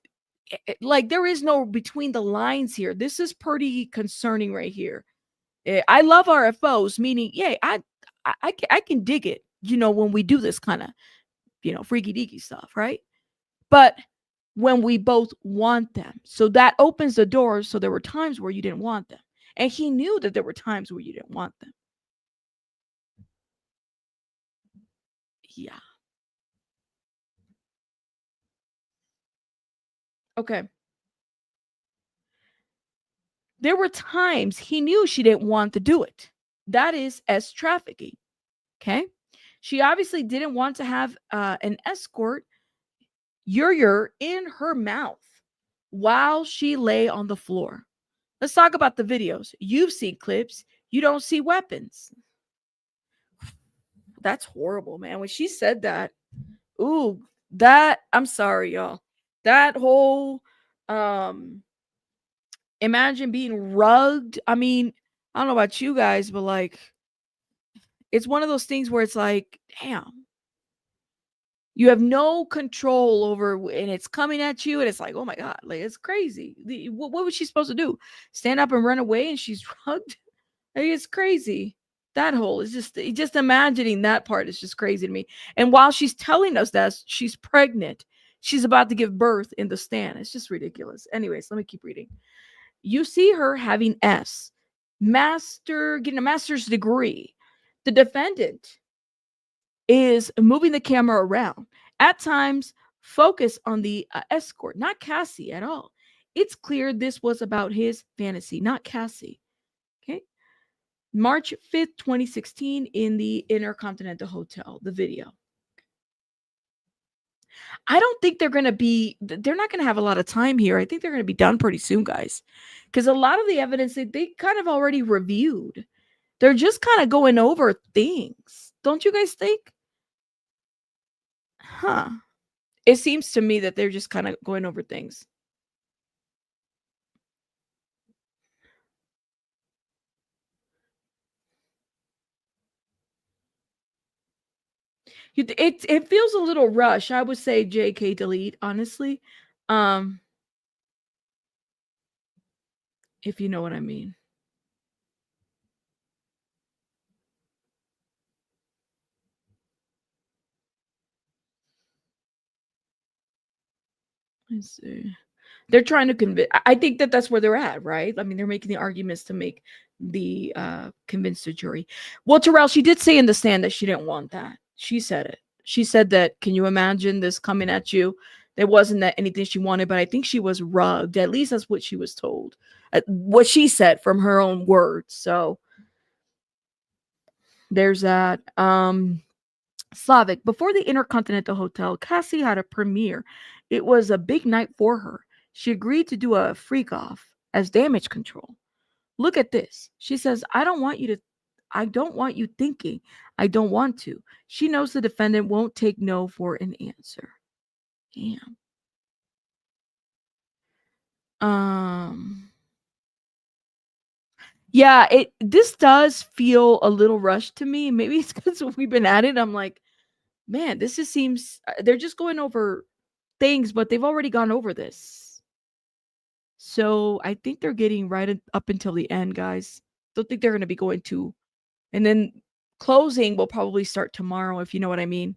A: like there is no between the lines here. This is pretty concerning right here. I love RFOs, meaning, yeah, I can dig it, when we do this kind of, freaky deaky stuff, right? But when we both want them, so that opens the door. So there were times where you didn't want them, and he knew that there were times where you didn't want them. Yeah. Okay. There were times he knew she didn't want to do it. That is S trafficking. Okay. She obviously didn't want to have an escort in her mouth while she lay on the floor. Let's talk about the videos. You've seen clips. You don't see weapons. That's horrible, man. When she said that, I'm sorry, y'all. That whole imagine being rugged. I mean, I don't know about you guys, but like, it's one of those things where it's like, damn, you have no control over, and it's coming at you, and it's like, oh my God, like, it's crazy. What was she supposed to do? Stand up and run away, and she's rugged? Like, it's crazy. That whole is just imagining that part is just crazy to me. And while she's telling us that she's pregnant, she's about to give birth in the stand. It's just ridiculous. Anyways, let me keep reading. You see her having getting a master's degree. The defendant is moving the camera around. At times, focus on the escort, not Cassie at all. It's clear this was about his fantasy, not Cassie. Okay. March 5th, 2016, in the Intercontinental Hotel, the video. I don't think they're not going to have a lot of time here. I think they're going to be done pretty soon, guys. Because a lot of the evidence they kind of already reviewed. They're just kind of going over things. Don't you guys think? Huh. It seems to me that they're just kind of going over things. It feels a little rush. I would say JK delete, honestly. If you know what I mean. Let's see. They're trying to convince. I think that's where they're at, right? I mean, they're making the arguments to make the convince the jury. Well, Terrell, she did say in the stand that she didn't want that. She said it. She said that, can you imagine this coming at you? There wasn't that anything she wanted, but I think she was rugged. At least that's what she was told. What she said from her own words. So there's that. Slavic, before the Intercontinental Hotel, Cassie had a premiere. It was a big night for her. She agreed to do a freak off as damage control. Look at this. She says, I don't want you thinking I don't want to. She knows the defendant won't take no for an answer. Damn. Yeah, this does feel a little rushed to me. Maybe it's because we've been at it. I'm like, man, this just seems they're just going over things, but they've already gone over this. So I think they're getting right up until the end, guys. Don't think they're going to be going to, and then closing will probably start tomorrow, if you know what I mean.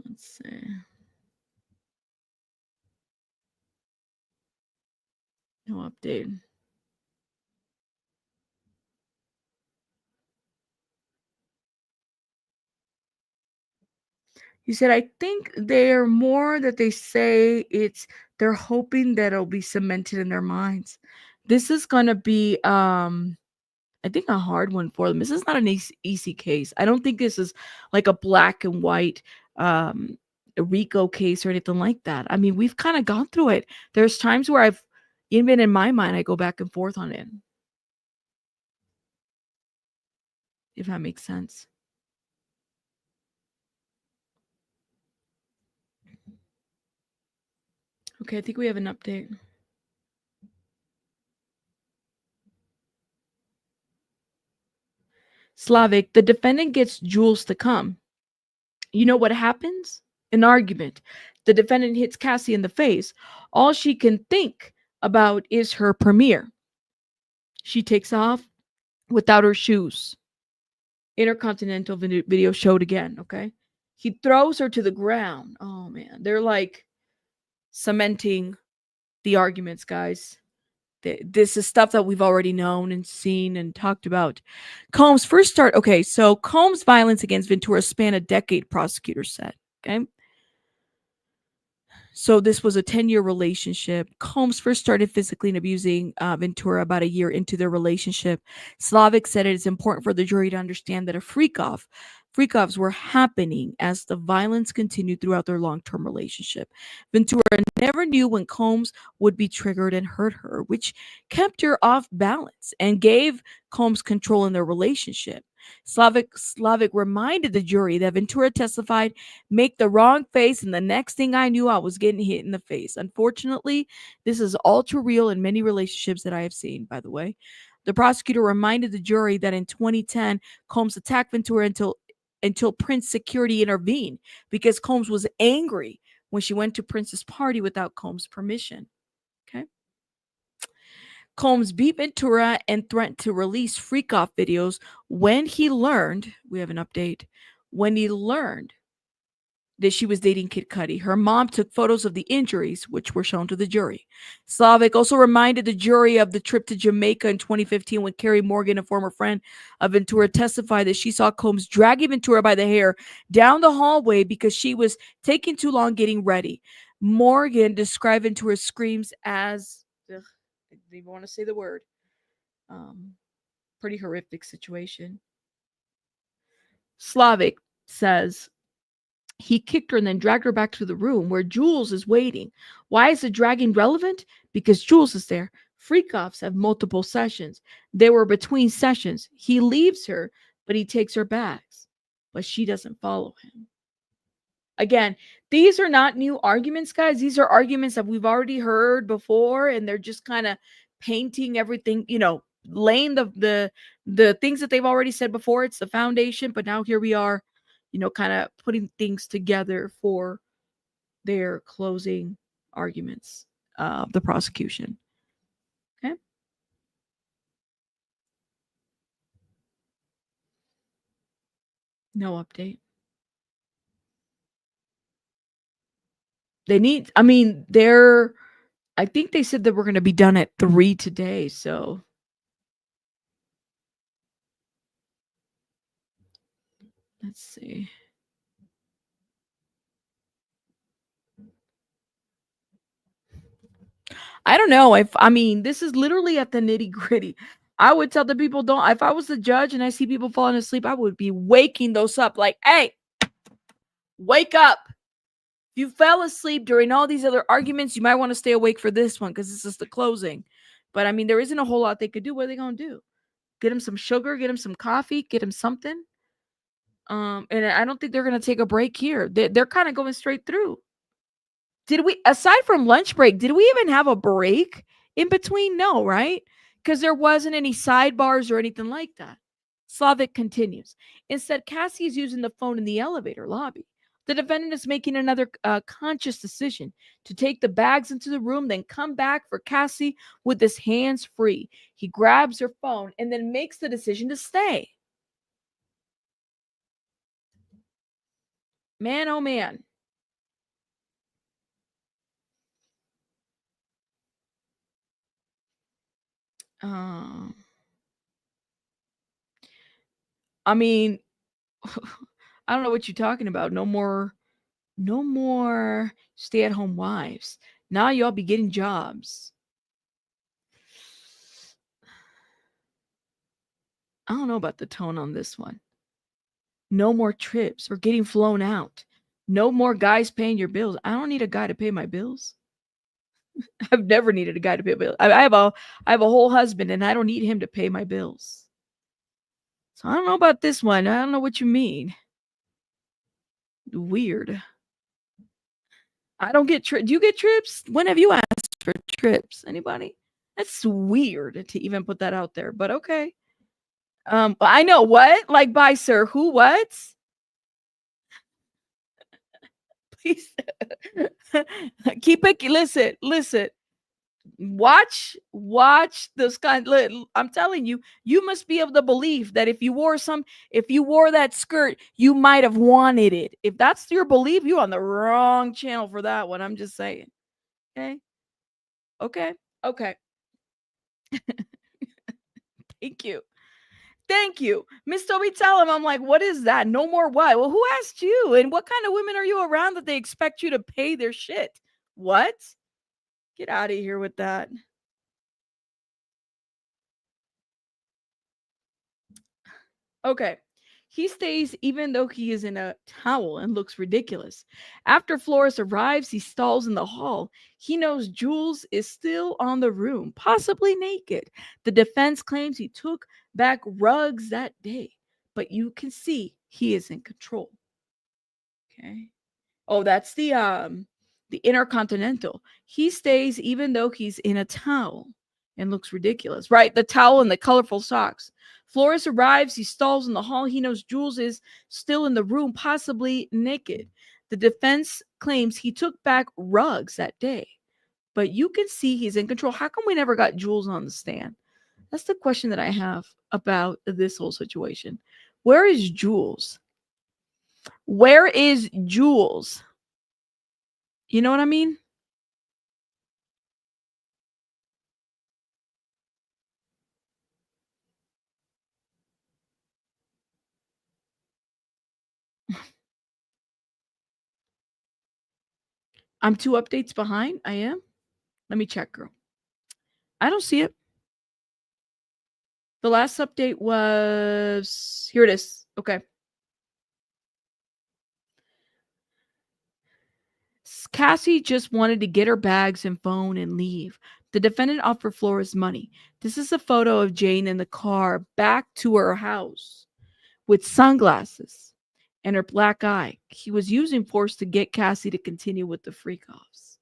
A: Let's see. No update. He said, I think they're more that they say they're hoping that it'll be cemented in their minds. This is going to be, I think, a hard one for them. This is not an easy case. I don't think this is like a black and white a Rico case or anything like that. I mean, we've kind of gone through it. There's times where even in my mind, I go back and forth on it. If that makes sense. Okay, I think we have an update. Slavic, the defendant gets Jules to come. You know what happens? An argument. The defendant hits Cassie in the face. All she can think about is her premiere. She takes off without her shoes. Intercontinental video showed again, okay? He throws her to the ground. Oh, man. They're like cementing the arguments, guys. This is stuff that we've already known and seen and talked about. Combs first start. Okay, so Combs' violence against Ventura spanned a decade, prosecutors said. Okay. So this was a 10-year relationship. Combs first started physically and abusing Ventura about a year into their relationship. Slavic said it is important for the jury to understand that freak-offs were happening as the violence continued throughout their long-term relationship. Ventura never knew when Combs would be triggered and hurt her, which kept her off balance and gave Combs control in their relationship. Slavic reminded the jury that Ventura testified, make the wrong face, and the next thing I knew, I was getting hit in the face. Unfortunately, this is all too real in many relationships that I have seen, by the way. The prosecutor reminded the jury that in 2010, Combs attacked Ventura until Prince security intervened because Combs was angry when she went to Prince's party without Combs' permission. Okay. Combs beat Ventura and threatened to release freak-off videos when he learned, we have an update, when he learned that she was dating Kid Cudi. Her mom took photos of the injuries, which were shown to the jury. Slavic also reminded the jury of the trip to Jamaica in 2015 when Carrie Morgan, a former friend of Ventura, testified that she saw Combs dragging Ventura by the hair down the hallway because she was taking too long getting ready. Morgan described Ventura's screams as, I don't even want to say the word, pretty horrific situation. Slavic says, he kicked her and then dragged her back to the room where Jules is waiting. Why is the dragging relevant? Because Jules is there. Freak-offs have multiple sessions. They were between sessions. He leaves her, but he takes her bags. But she doesn't follow him. Again, these are not new arguments, guys. These are arguments that we've already heard before, and they're just kind of painting everything, laying the things that they've already said before. It's the foundation, but now here we are, kind of putting things together for their closing arguments of the prosecution. Okay. No update. I think they said that we're going to be done at 3 today. So let's see. I don't know. I mean, this is literally at the nitty gritty. I would tell the people, don't, if I was the judge and I see people falling asleep, I would be waking those up like, hey, wake up. If you fell asleep during all these other arguments, you might want to stay awake for this one because this is the closing. But I mean, there isn't a whole lot they could do. What are they going to do? Get him some sugar, get him some coffee, get him something. And I don't think they're going to take a break here. They're kind of going straight through. Did we, aside from lunch break, did we even have a break in between? No, right? Because there wasn't any sidebars or anything like that. Slavic continues. Instead, Cassie is using the phone in the elevator lobby. The defendant is making another conscious decision to take the bags into the room, then come back for Cassie with his hands free. He grabs her phone and then makes the decision to stay. Man, oh man. I mean, I don't know what you're talking about. No more stay-at-home wives. Now y'all be getting jobs. I don't know about the tone on this one. No more trips or getting flown out. No more guys paying your bills. I don't need a guy to pay my bills. I've never needed a guy to pay bills. I have a whole husband and I don't need him to pay my bills. So I don't know about this one. I don't know what you mean. Weird. I don't get trips. Do you get trips? When have you asked for trips? Anybody? That's weird to even put that out there, but okay. I know what? Like, bye, sir. Who? What? Please keep it. Listen. Watch this kind. I'm telling you, you must be able to believe that if you wore that skirt, you might have wanted it. If that's your belief, you're on the wrong channel for that one. I'm just saying. Okay. Thank you. Miss Toby, tell him. I'm like, what is that? No more what? Well, who asked you? And what kind of women are you around that they expect you to pay their shit? What? Get out of here with that. Okay. He stays even though he is in a towel and looks ridiculous. After Flores arrives, he stalls in the hall. He knows Jules is still on the room, possibly naked. The defense claims he took back rugs that day, but you can see he is in control. Okay. Oh, that's the Intercontinental. He stays even though he's in a towel and looks ridiculous, right? The towel and the colorful socks. Flores arrives. He stalls in the hall. He knows Jules is still in the room, possibly naked. The defense claims he took back rugs that day, but you can see he's in control. How come we never got Jules on the stand? That's the question that I have about this whole situation. Where is Jules? Where is Jules? You know what I mean? I'm 2 updates behind. I am. Let me check, girl. I don't see it. The last update was here. It is. Okay. Cassie just wanted to get her bags and phone and leave. The defendant offered Flores money. This is a photo of Jane in the car back to her house with sunglasses and her black eye. He was using force to get Cassie to continue with the freak-offs.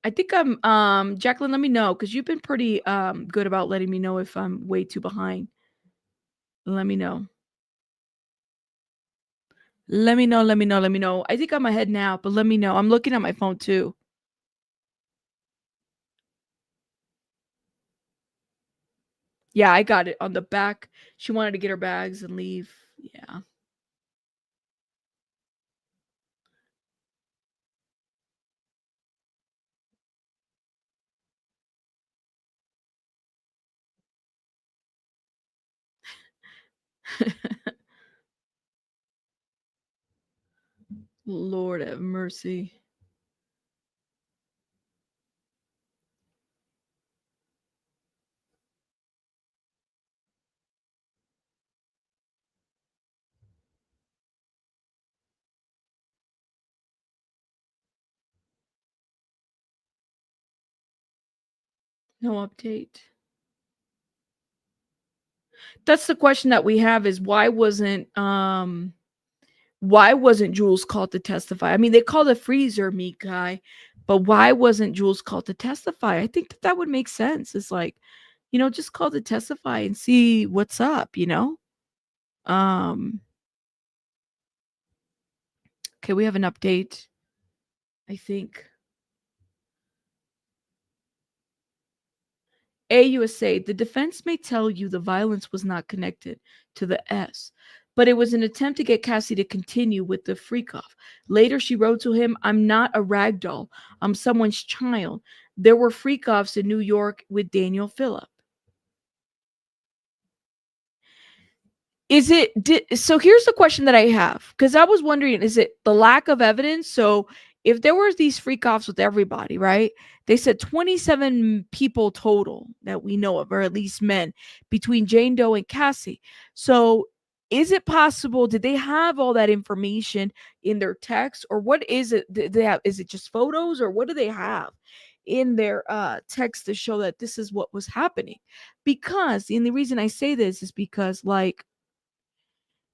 A: I think I'm Jacqueline, let me know because you've been pretty good about letting me know if I'm way too behind. Let me know. Let me know. I think I'm ahead now, but let me know. I'm looking at my phone too. Yeah, I got it on the back. She wanted to get her bags and leave. Yeah. Lord have mercy. No update. That's the question that we have is why wasn't Jules called to testify? I mean, they called a freezer meat guy, but why wasn't Jules called to testify? I think that would make sense. It's like, just call to testify and see what's up, Okay, we have an update, I think. AUSA, the defense may tell you the violence was not connected to the S, but it was an attempt to get Cassie to continue with the freak off. Later, she wrote to him, I'm not a rag doll. I'm someone's child. There were freak offs in New York with Daniel Phillip. So here's the question that I have, because I was wondering, is it the lack of evidence? So if there were these freak offs with everybody, right? They said 27 people total that we know of, or at least men, between Jane Doe and Cassie. So is it possible, did they have all that information in their text, or what is it? They have, is it just photos, or what do they have in their text to show that this is what was happening? Because, and the reason I say this is because, like,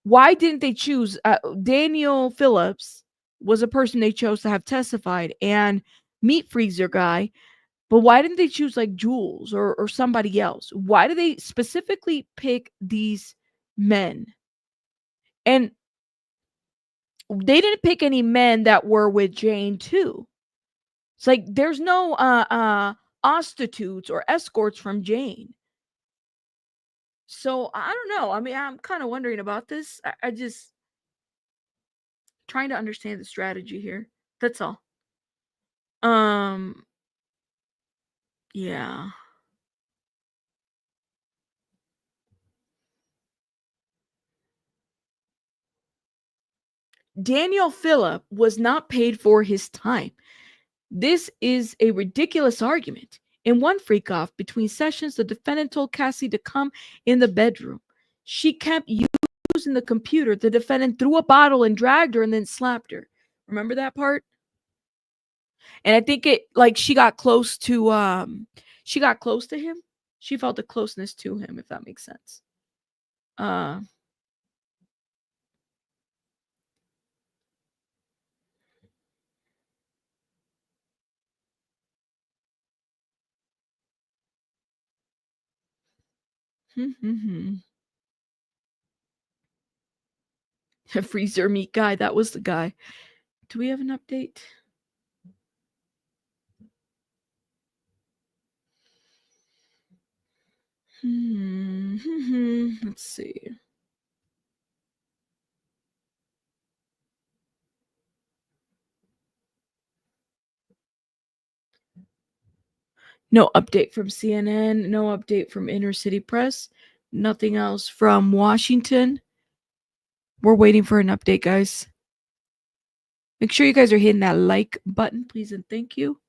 A: why didn't they choose Daniel Phillips was a person they chose to have testified, and meat freezer guy, but why didn't they choose like Jules or somebody else? Why do they specifically pick these men? And they didn't pick any men that were with Jane too. It's like there's no prostitutes or escorts from Jane. So I don't know. I mean, I'm kind of wondering about this. I just trying to understand the strategy here. That's all. Yeah. Daniel Phillip was not paid for his time. This is a ridiculous argument. In one freak off between sessions, the defendant told Cassie to come in the bedroom. She kept using the computer. The defendant threw a bottle and dragged her and then slapped her. Remember that part? And I think she got close to him. She felt a closeness to him, if that makes sense. Freezer meat guy, that was the guy. Do we have an update? Let's see. No update from CNN, no update from Inner City Press, nothing else from Washington. We're waiting for an update, guys. Make sure you guys are hitting that like button, please, and thank you.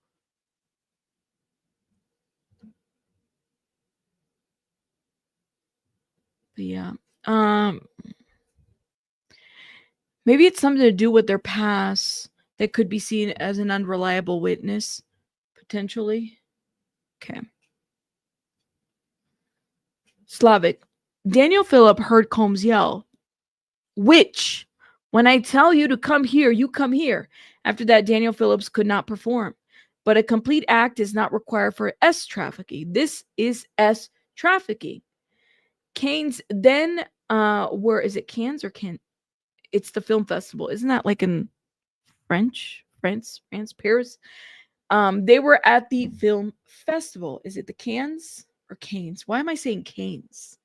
A: But yeah. Maybe it's something to do with their past that could be seen as an unreliable witness, potentially. Okay. Slavic. Daniel Phillip heard Combs yell, "Which? When I tell you to come here, you come here." After that, Daniel Phillips could not perform. But a complete act is not required for S trafficking. This is S trafficking. Cannes then, where is it? Cannes or Cannes? It's the film festival. Isn't that like in France, Paris? They were at the film festival. Is it the Cannes or Cannes? Why am I saying Cannes?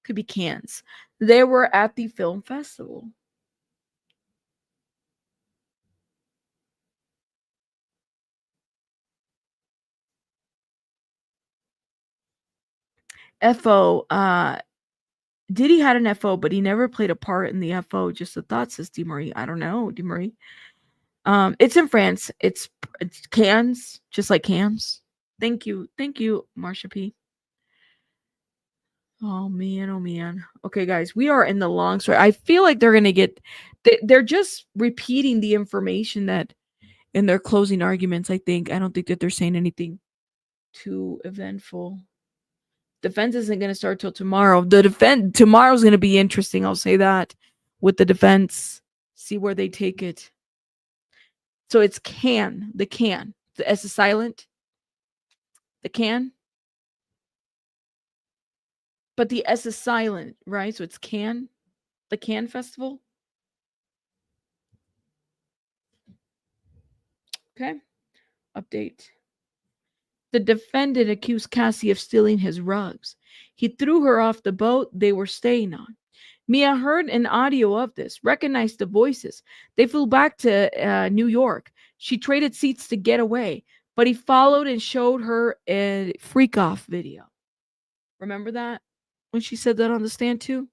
A: Could be Cannes. They were at the film festival. FO, Diddy had an FO, but he never played a part in the FO. Just a thought, says DeMarie. I don't know, DeMarie. It's in France. It's cans, just like cams. Thank you, Marsha P. Oh man. Okay, guys, we are in the long story. I feel like they're gonna get. They're just repeating the information that in their closing arguments. I don't think that they're saying anything too eventful. Defense isn't going to start till tomorrow. Tomorrow's going to be interesting. I'll say that with the defense. See where they take it. So it's the S is silent. The can. But the S is silent, right? So it's the Cannes Festival. Okay. Update. The defendant accused Cassie of stealing his rugs. He threw her off the boat they were staying on. Mia heard an audio of this, recognized the voices. They flew back to New York. She traded seats to get away, but he followed and showed her a freak-off video. Remember that? When she said that on the stand too?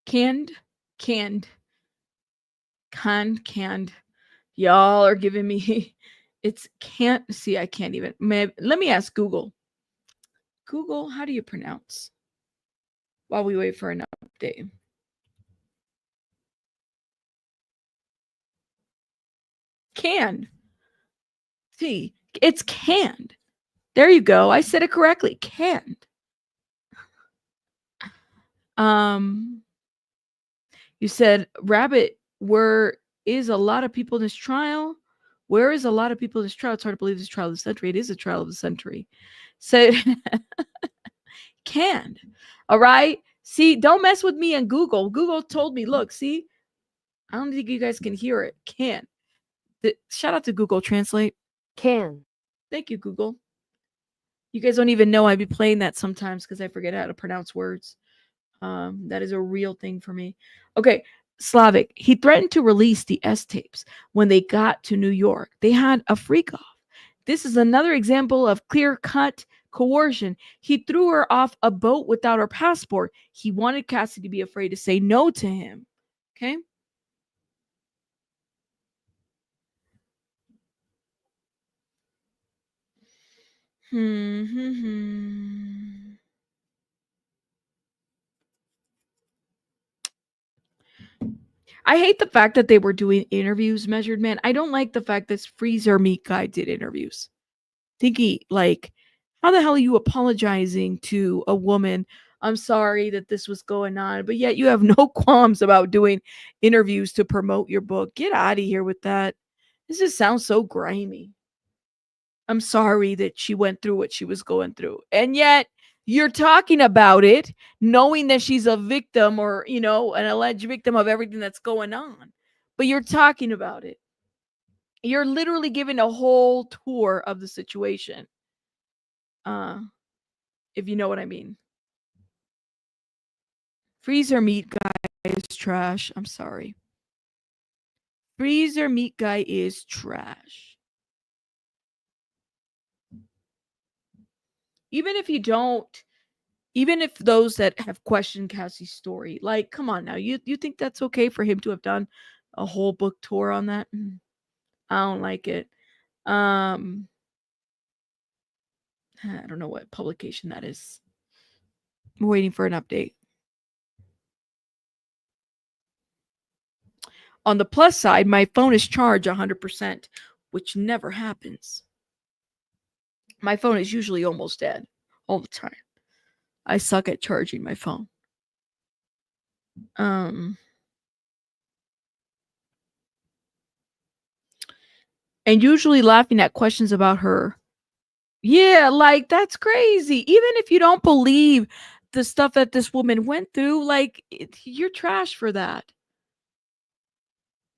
A: Canned. Y'all are giving me I can't even. Let me ask Google. Google, how do you pronounce? While we wait for an update. Canned. See, it's canned. There you go. I said it correctly. Canned. You said, Rabbit, where is a lot of people in this trial? Where is a lot of people in this trial? It's hard to believe this trial of the century. It is a trial of the century. So, canned. All right. See, don't mess with me and Google. Google told me, look, see, I don't think you guys can hear it. Can. Shout out to Google Translate. Can. Thank you, Google. You guys don't even know I'd be playing that sometimes because I forget how to pronounce words. That is a real thing for me. Okay, Slavic. He threatened to release the S tapes when they got to New York. They had a freak off. This is another example of clear-cut coercion. He threw her off a boat without her passport. He wanted Cassie to be afraid to say no to him. Okay? I hate the fact that they were doing interviews, Measured Man. I don't like the fact that Freezer Meat Guy did interviews. Thinking, like, how the hell are you apologizing to a woman? I'm sorry that this was going on, but yet you have no qualms about doing interviews to promote your book. Get out of here with that. This just sounds so grimy. I'm sorry that she went through what she was going through. And yet you're talking about it, knowing that she's a victim or, an alleged victim of everything that's going on. But you're talking about it. You're literally giving a whole tour of the situation. If you know what I mean. Freezer Meat Guy is trash. I'm sorry. Freezer Meat Guy is trash. Even if those that have questioned Cassie's story, like, come on now, you think that's okay for him to have done a whole book tour on that? I don't like it. I don't know what publication that is. I'm waiting for an update. On the plus side, my phone is charged 100%, which never happens. My phone is usually almost dead all the time. I suck at charging my phone. And usually laughing at questions about her. Yeah, like, that's crazy. Even if you don't believe the stuff that this woman went through, like, you're trash for that.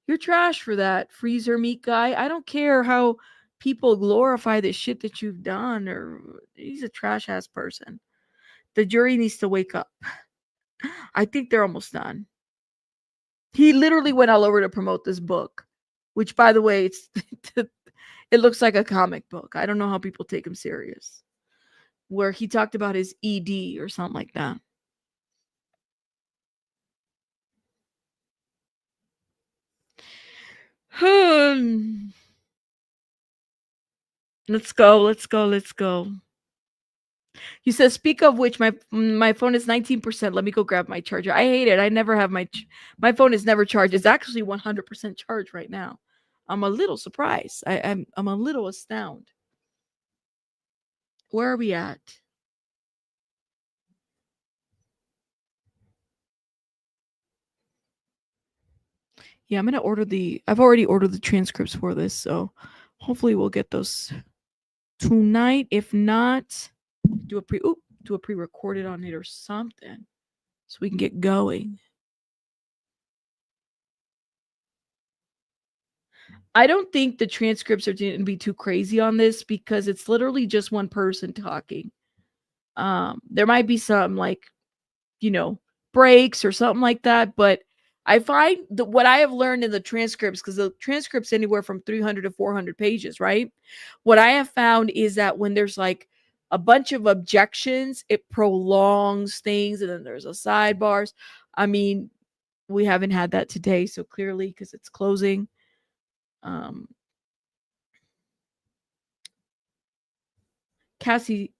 A: You're trash for that, Freezer Meat Guy. I don't care how people glorify the shit that you've done, or he's a trash ass person. The jury needs to wake up. I think they're almost done. He literally went all over to promote this book, which, by the way, it looks like a comic book. I don't know how people take him serious. Where he talked about his ED or something like that. Let's go. He says, speak of which, my phone is 19%. Let me go grab my charger. I hate it. I never have my phone is never charged. It's actually 100% charged right now. I'm a little surprised. I'm a little astounded. Where are we at? Yeah, I'm gonna I've already ordered the transcripts for this, so hopefully we'll get those tonight. If not, do a pre-recorded on it or something so we can get going. I don't think the transcripts are going to be too crazy on this because it's literally just one person talking. There might be some breaks or something like that, but I find that what I have learned in the transcripts, because the transcripts anywhere from 300 to 400 pages, right? What I have found is that when there's like a bunch of objections, it prolongs things, and then there's a sidebars. I mean, we haven't had that today, so clearly because it's closing. Cassie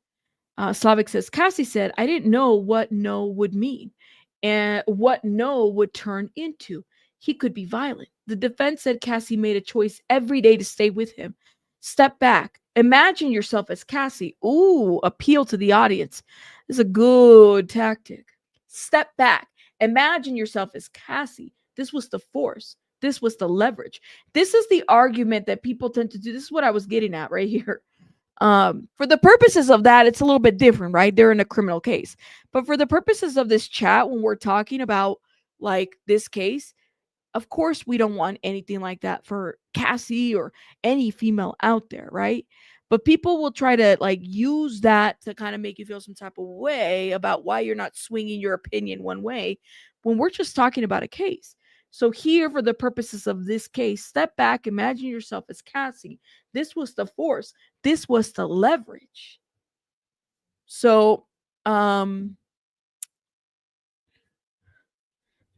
A: Slavic says, Cassie said, I didn't know what no would mean and what no would turn into. He could be violent. The defense said Cassie made a choice every day to stay with him. Step back. Imagine yourself as Cassie. Ooh, appeal to the audience. This is a good tactic. Step back. Imagine yourself as Cassie. This was the force. This was the leverage. This is the argument that people tend to do. This is what I was getting at right here. For the purposes of that, it's a little bit different, right? They're in a criminal case. But for the purposes of this chat, when we're talking about like this case, of course, we don't want anything like that for Cassie or any female out there, right? But people will try to like use that to kind of make you feel some type of way about why you're not swinging your opinion one way when we're just talking about a case. So here, for the purposes of this case, step back, imagine yourself as Cassie. This was the force. This was the leverage. So, let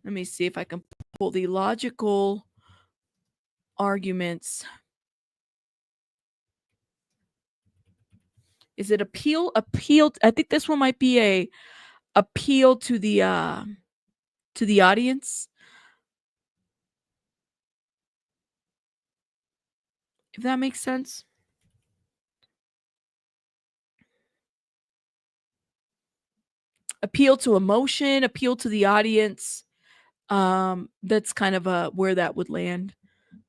A: me see if I can pull the logical arguments. Is it appeal? I think this one might be a appeal to the audience. If that makes sense. Appeal to emotion, appeal to the audience. That's kind of where that would land.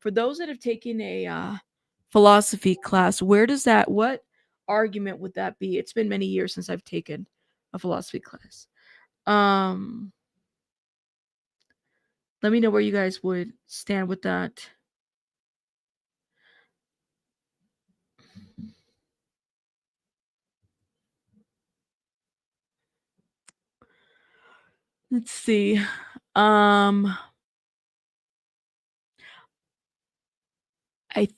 A: For those that have taken a philosophy class, what argument would that be? It's been many years since I've taken a philosophy class. Let me know where you guys would stand with that. Let's see. I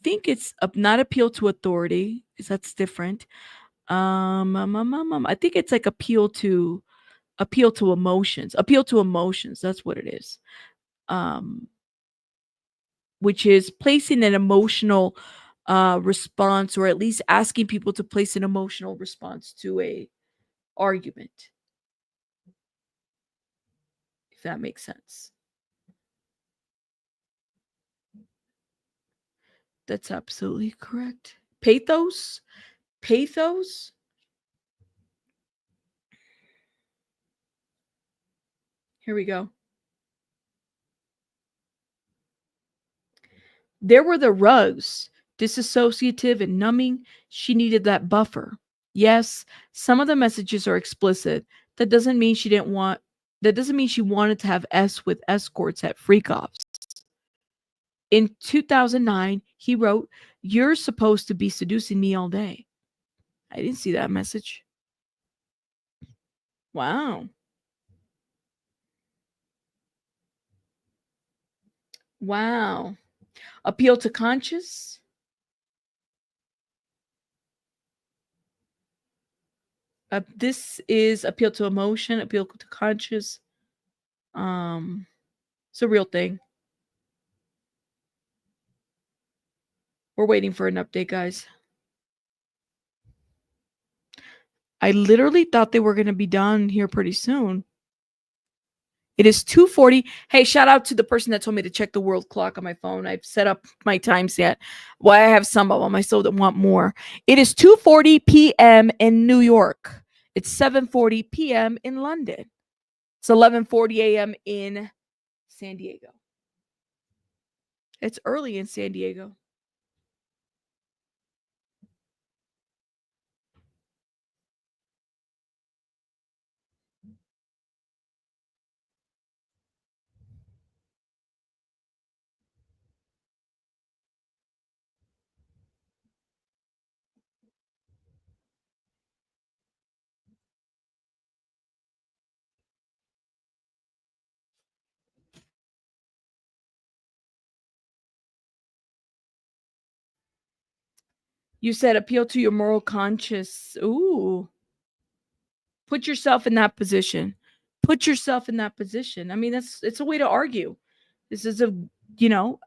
A: think it's not appeal to authority, because that's different. I think it's like appeal to emotions. Appeal to emotions. That's what it is. Which is placing an emotional response, or at least asking people to place an emotional response to a argument. If that makes sense. That's absolutely correct. Pathos. Here we go. There were the rugs, disassociative and numbing. She needed that buffer. Yes, some of the messages are explicit. That doesn't mean she wanted to have with escorts at freak-offs. In 2009, he wrote, "You're supposed to be seducing me all day." I didn't see that message. Wow. Wow. Appeal to conscience. This is appeal to emotion, appeal to conscience. It's a real thing. We're waiting for an update, guys. I literally thought they were going to be done here pretty soon. It is 2:40. Hey, shout out to the person that told me to check the world clock on my phone. I've set up my times yet. Well, I have some of them. I still want more. It is 2:40 p.m. in New York. It's 7:40 p.m. in London. It's 11:40 a.m. in San Diego. It's early in San Diego. You said appeal to your moral conscience. Ooh. Put yourself in that position. Put yourself in that position. I mean, it's a way to argue. This is and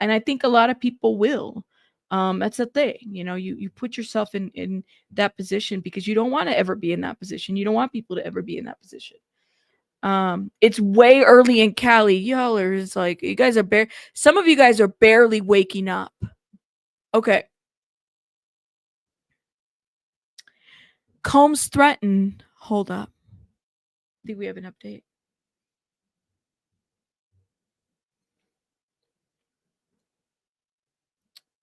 A: I think a lot of people will. That's the thing. You put yourself in that position because you don't want to ever be in that position. You don't want people to ever be in that position. It's way early in Cali. Y'all are just like, you guys are some of you guys are barely waking up. Okay. Combs threatened. Hold up. I think we have an update.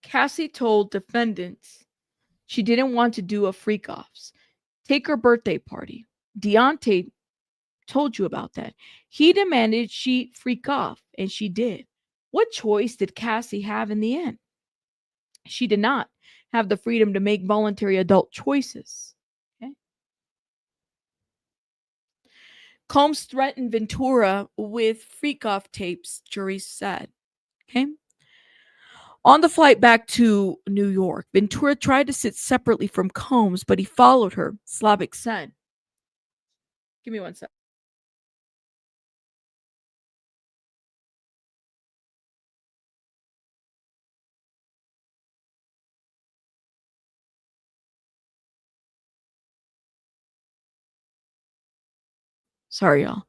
A: Cassie told defendants she didn't want to do a freak-offs. Take her birthday party. Deontay told you about that. He demanded she freak off, and she did. What choice did Cassie have in the end? She did not have the freedom to make voluntary adult choices. Okay. Combs threatened Ventura with freak-off tapes, jury said. Okay. On the flight back to New York, Ventura tried to sit separately from Combs, but he followed her, Slavic said. Give me 1 sec. Sorry, y'all.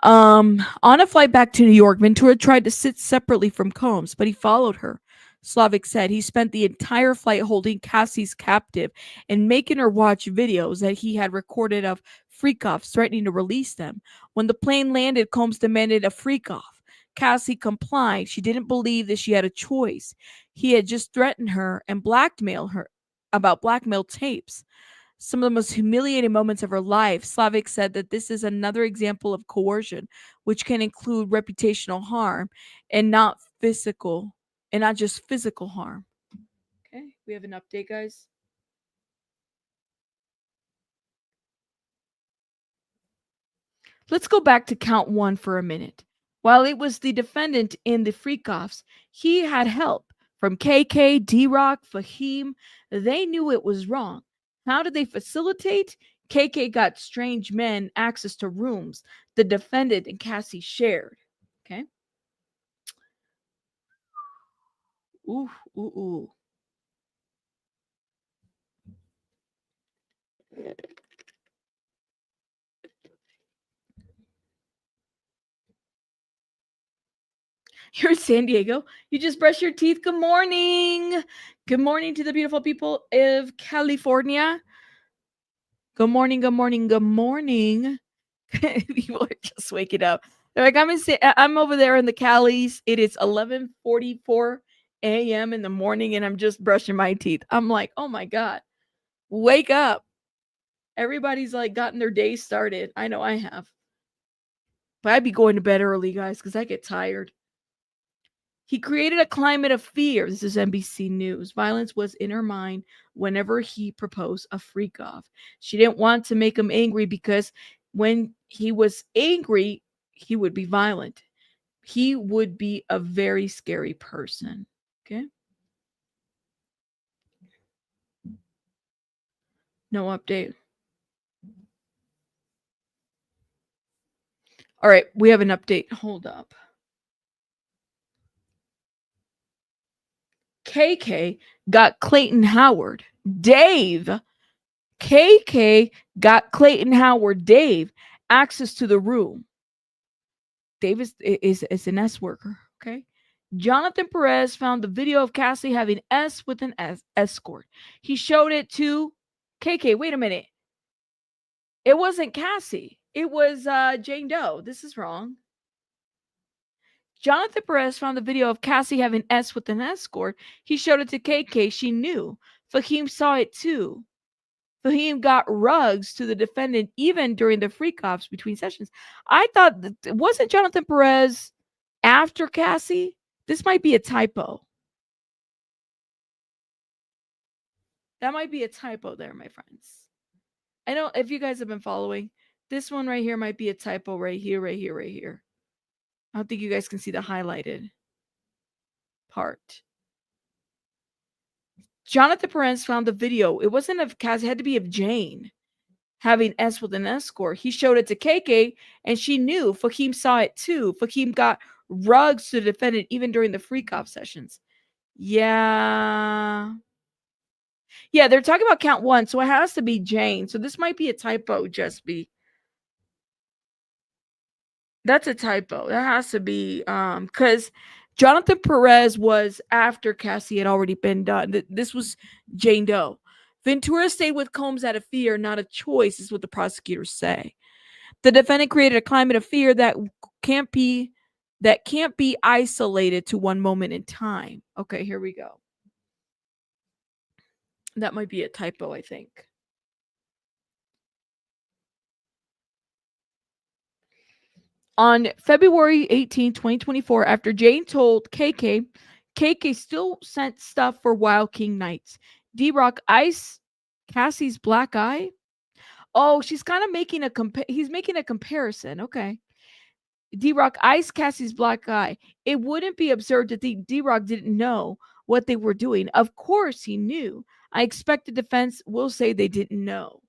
A: On a flight back to New York, Ventura tried to sit separately from Combs, but he followed her. Slavic said he spent the entire flight holding Cassie's captive and making her watch videos that he had recorded of freak-offs, threatening to release them. When the plane landed, Combs demanded a freak-off. Cassie complied. She didn't believe that she had a choice. He had just threatened her and blackmailed her about blackmail tapes. Some of the most humiliating moments of her life. Slavic said that this is another example of coercion, which can include reputational harm and not just physical harm. Okay, we have an update, guys. Let's go back to count 1 for a minute. While it was the defendant in the freak-offs, he had help from KK, D-Rock, Fahim. They knew it was wrong. How did they facilitate? KK got strange men access to rooms the defendant and Cassie shared. Okay. Ooh, ooh, ooh. You're in San Diego. You just brush your teeth. Good morning. Good morning to the beautiful people of California. Good morning. Good morning. Good morning. People are just waking up. They're like, I'm over there in the Calis. It is 11:44 a.m. in the morning, and I'm just brushing my teeth. I'm like, oh my God, wake up. Everybody's like gotten their day started. I know I have. But I'd be going to bed early, guys, because I get tired. He created a climate of fear. This is NBC News. Violence was in her mind whenever he proposed a freak off. She didn't want to make him angry because When he was angry, he would be violent. He would be a very scary person. Okay. No update. All right, we have an update. Hold up. KK got Clayton Howard. Dave. KK got Clayton Howard. Dave access to the room. Dave is an S worker. Okay. Jonathan Perez found the video of Cassie having S with an escort. He showed it to KK. Wait a minute. It wasn't Cassie. It was Jane Doe. This is wrong. Jonathan Perez found the video of Cassie having S with an escort. He showed it to KK. She knew. Fahim saw it too. Fahim got rugs to the defendant even during the freak offs between sessions. I thought, wasn't Jonathan Perez after Cassie? This might be a typo. That might be a typo there, my friends. I know if you guys have been following, this one right here might be a typo right here, right here, right here. I don't think you guys can see the highlighted part. Jonathan Perez found the video. It wasn't of Cassie, it had to be of Jane having S with an escort. He showed it to KK and she knew. Fahim saw it too. Fahim got rugs to the defendant even during the freak off sessions. Yeah. Yeah, they're talking about count one, so it has to be Jane. So this might be a typo, just be. That's a typo. That has to be because Jonathan Perez was after Cassie had already been done. This was Jane Doe. Ventura stayed with Combs out of fear, not a choice, is what the prosecutors say. The defendant created a climate of fear that can't be isolated to one moment in time. Okay, here we go. That might be a typo, I think. On February 18, 2024, after Jane told KK still sent stuff for Wild King Nights. D-Rock ice Cassie's black eye. Oh, she's kind of making he's making a comparison. Okay. D-Rock ice Cassie's black eye. It wouldn't be absurd to think D-Rock didn't know what they were doing. Of course he knew. I expect the defense will say they didn't know.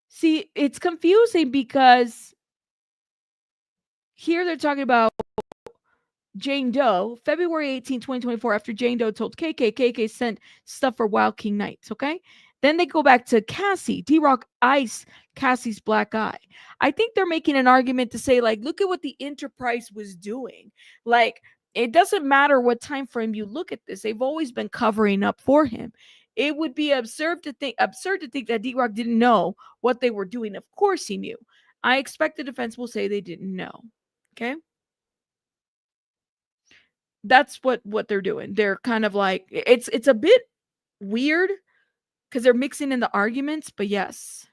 A: See, it's confusing because here they're talking about Jane Doe, February 18, 2024, after Jane Doe told KK sent stuff for Wild King Nights, okay? Then they go back to Cassie, D-Rock ice Cassie's black eye. I think they're making an argument to say, like, look at what the enterprise was doing. Like, it doesn't matter what time frame you look at this. They've always been covering up for him. It would be absurd to think that D-Rock didn't know what they were doing. Of course he knew. I expect the defense will say they didn't know. Okay? That's what they're doing. They're kind of like, it's a bit weird because they're mixing in the arguments, but yes.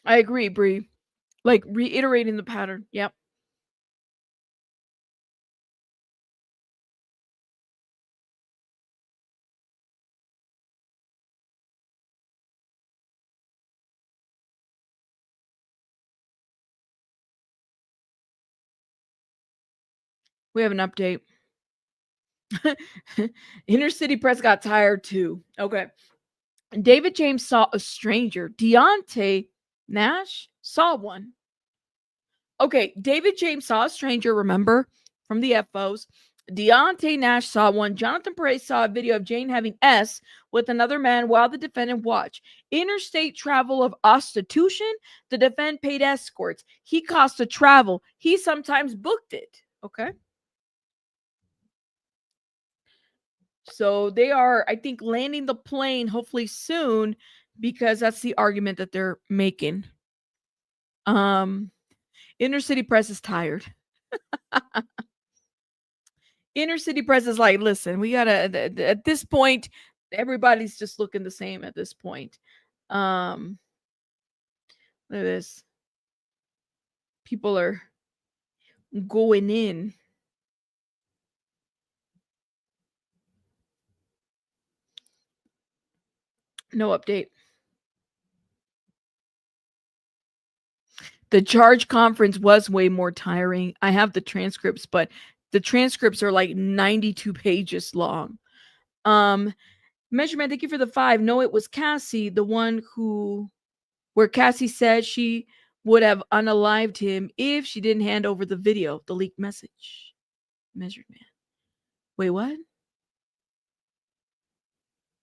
A: I agree, Bree. Like reiterating the pattern. Yep. We have an update. Inner City Press got tired too. Okay. David James saw a stranger. Deontay Nash saw one. Okay, David James saw a stranger, remember, from the FOs. Deontay Nash saw one. Jonathan Perez saw a video of Jane having S with another man while the defendant watched. Interstate travel of prostitution. The defendant paid escorts. He cost the travel. He sometimes booked it. Okay. So they are, I think, landing the plane hopefully soon because that's the argument that they're making. Inner city press is tired. Inner city press is like, listen, we gotta, at this point, everybody's just looking the same at this point. Look at this. People are going in. No update. The charge conference was way more tiring. I have the transcripts, but the transcripts are like 92 pages long. Measurement, thank you for the 5. No, it was Cassie, the one where Cassie said she would have unalived him if she didn't hand over the video, the leaked message. Measured man. Wait, what?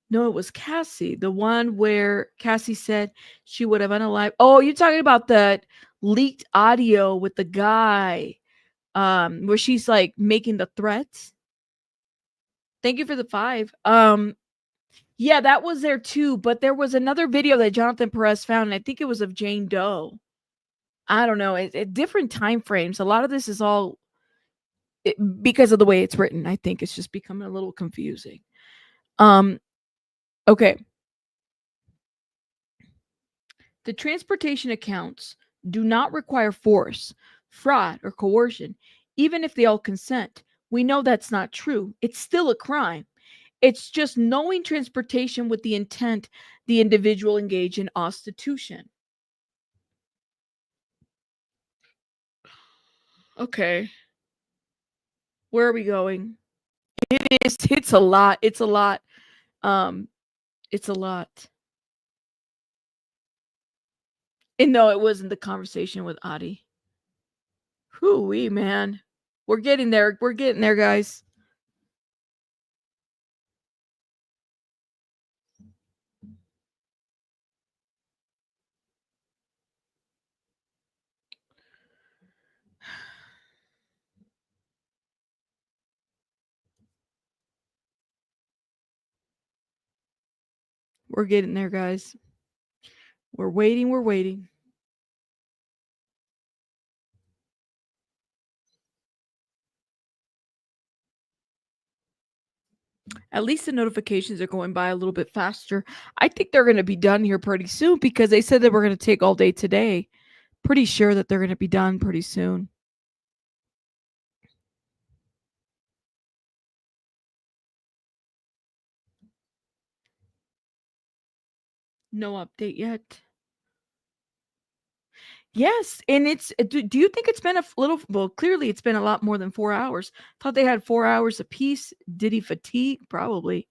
A: No, it was Cassie, the one where Cassie said she would have unalived. Oh, you're talking about the leaked audio with the guy, where she's like making the threats. Thank you for the 5. Yeah, that was there too, but there was another video that Jonathan Perez found, and I think it was of Jane Doe. I don't know. It different time frames. A lot of this is all because of the way it's written. I think it's just becoming a little confusing. Okay. The transportation accounts do not require force, fraud, or coercion, even if they all consent. We know that's not true. It's still a crime. It's just knowing transportation with the intent the individual engage in prostitution. Okay. Where are we going? It's a lot. It's a lot. It's a lot. And no, it wasn't the conversation with Adi. Hoo-wee, man. We're getting there. We're getting there, guys. We're getting there, guys. We're waiting. We're waiting. At least the notifications are going by a little bit faster. I think they're going to be done here pretty soon because they said that we're going to take all day today. Pretty sure that they're going to be done pretty soon. No update yet. Yes, and it's. Do you think it's been a little? Well, clearly it's been a lot more than 4 hours. Thought they had 4 hours apiece. Diddy fatigue, probably.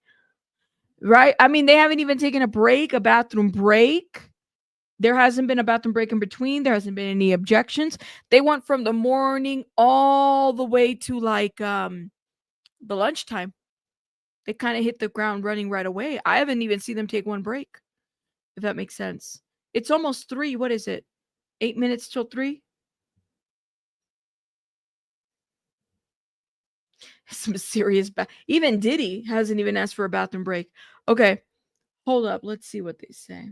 A: Right? I mean, they haven't even taken a break, a bathroom break. There hasn't been a bathroom break in between. There hasn't been any objections. They went from the morning all the way to like the lunchtime. They kind of hit the ground running right away. I haven't even seen them take one break, if that makes sense. It's almost 3. What is it? 8 minutes till 3? Some serious even Diddy hasn't even asked for a bathroom break. Okay. Hold up. Let's see what they say.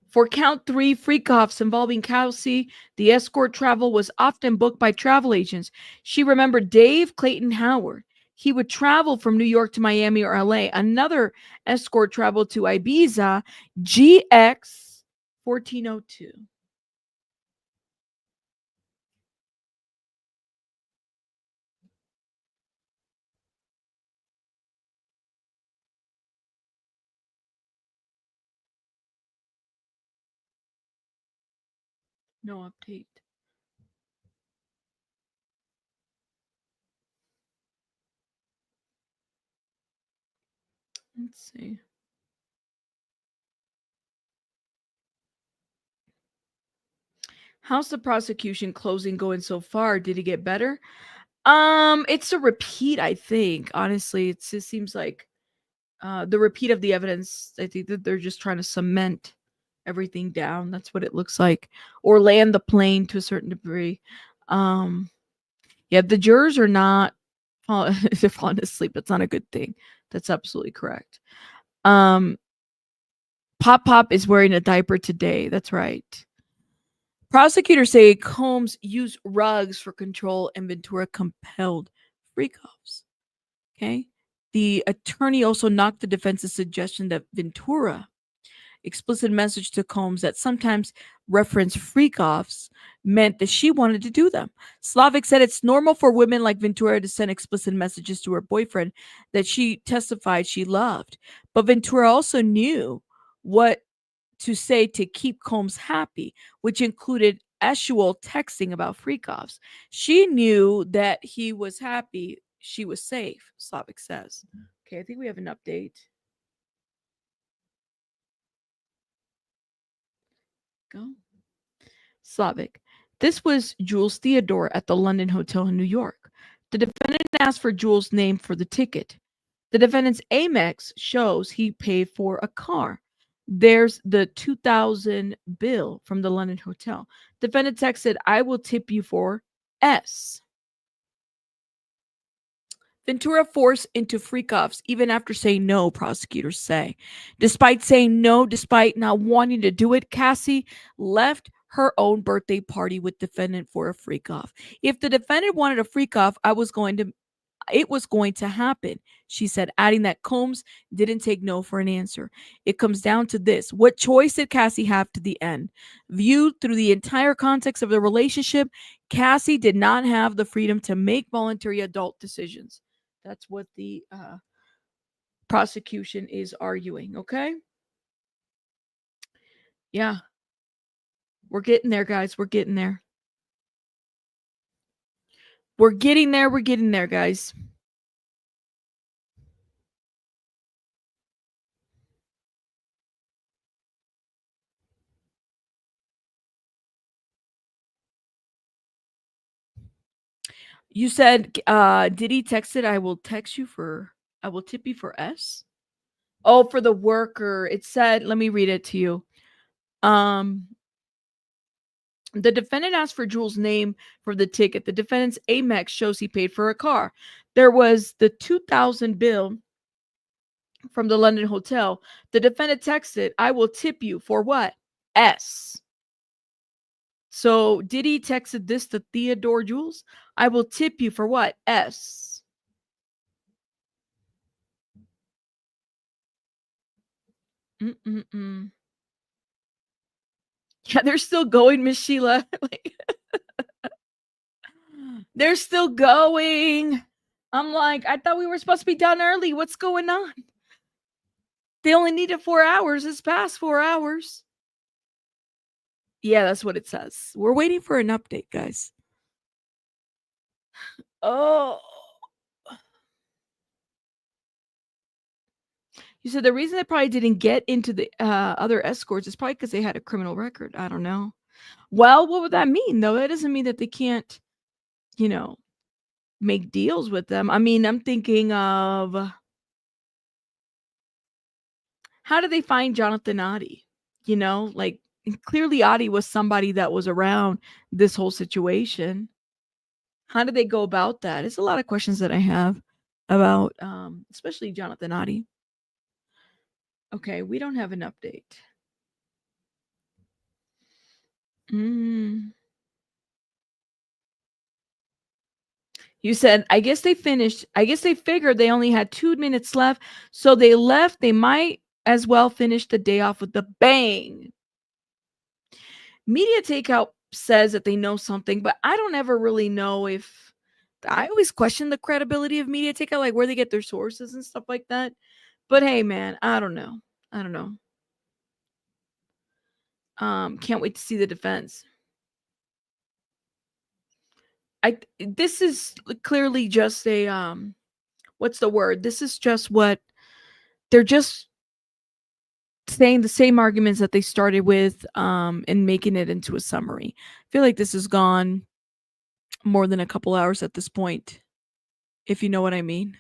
A: For count 3 freak-offs involving Kelsey, the escort travel was often booked by travel agents. She remembered Dave Clayton Howard. He would travel from New York to Miami or LA. Another escort traveled to Ibiza, GX 1402. No update. Let's see. How's the prosecution closing going so far? Did it get better? It's a repeat, I think. Honestly, it just seems like the repeat of the evidence. I think that they're just trying to cement everything down. That's what it looks like, or land the plane to a certain degree. Yeah, the jurors are not they're falling asleep. That's not a good thing. That's absolutely correct. Pop is wearing a diaper today. That's right. Prosecutors say Combs used rugs for control and Ventura compelled freak-offs. Okay. The attorney also knocked the defense's suggestion that Ventura explicit message to Combs that sometimes reference freak-offs meant that she wanted to do them. Slavic said it's normal for women like Ventura to send explicit messages to her boyfriend that she testified she loved. But Ventura also knew what to say to keep Combs happy, which included actual texting about freak-offs. She knew that he was happy, she was safe, Slavic says. Okay, I think we have an update. Go. Slavic. This was Jules Theodore at the London Hotel in New York. The defendant asked for Jules' name for the ticket. The defendant's Amex shows he paid for a car. There's the 2,000 bill from the London Hotel. Defendant texted, I will tip you for S. Ventura forced into freak-offs even after saying no, prosecutors say. Despite saying no, despite not wanting to do it, Cassie left her own birthday party with defendant for a freak-off. If the defendant wanted a freak-off, it was going to happen, she said, adding that Combs didn't take no for an answer. It comes down to this. What choice did Cassie have to the end? Viewed through the entire context of the relationship, Cassie did not have the freedom to make voluntary adult decisions. That's what the prosecution is arguing, okay? Yeah. We're getting there, guys. We're getting there. We're getting there. We're getting there, guys. You said Diddy texted, I will tip you for S. Oh, for the worker. It said, let me read it to you. The defendant asked for Jules' name for the ticket. The defendant's Amex shows he paid for a car. There was the 2,000 bill from the London Hotel. The defendant texted, I will tip you for what? S. So Diddy texted this to Theodore Jules. I will tip you for what? S. Mm-mm-mm. Yeah, they're still going, Miss Sheila. They're still going. I'm like, I thought we were supposed to be done early. What's going on? They only needed 4 hours. It's past 4 hours. Yeah, that's what it says. We're waiting for an update, guys. Oh. You said the reason they probably didn't get into the other escorts is probably because they had a criminal record. I don't know. Well, what would that mean, though? That doesn't mean that they can't, make deals with them. I mean, I'm thinking of how did they find Jonathan Oddie? Clearly Oddie was somebody that was around this whole situation. How did they go about that? It's a lot of questions that I have about especially Jonathan Oddie. Okay, we don't have an update. You said, I guess they figured they only had 2 minutes left, so they left. They might as well finish the day off with a bang. Media Takeout says that they know something, but I don't ever really know if I always question the credibility of Media Takeout, like where they get their sources and stuff like that. But hey, man, I don't know. Can't wait to see the defense. This is clearly just a what's the word? This is just what they're just saying, the same arguments that they started with and making it into a summary. I feel like this has gone more than a couple hours at this point, if you know what I mean.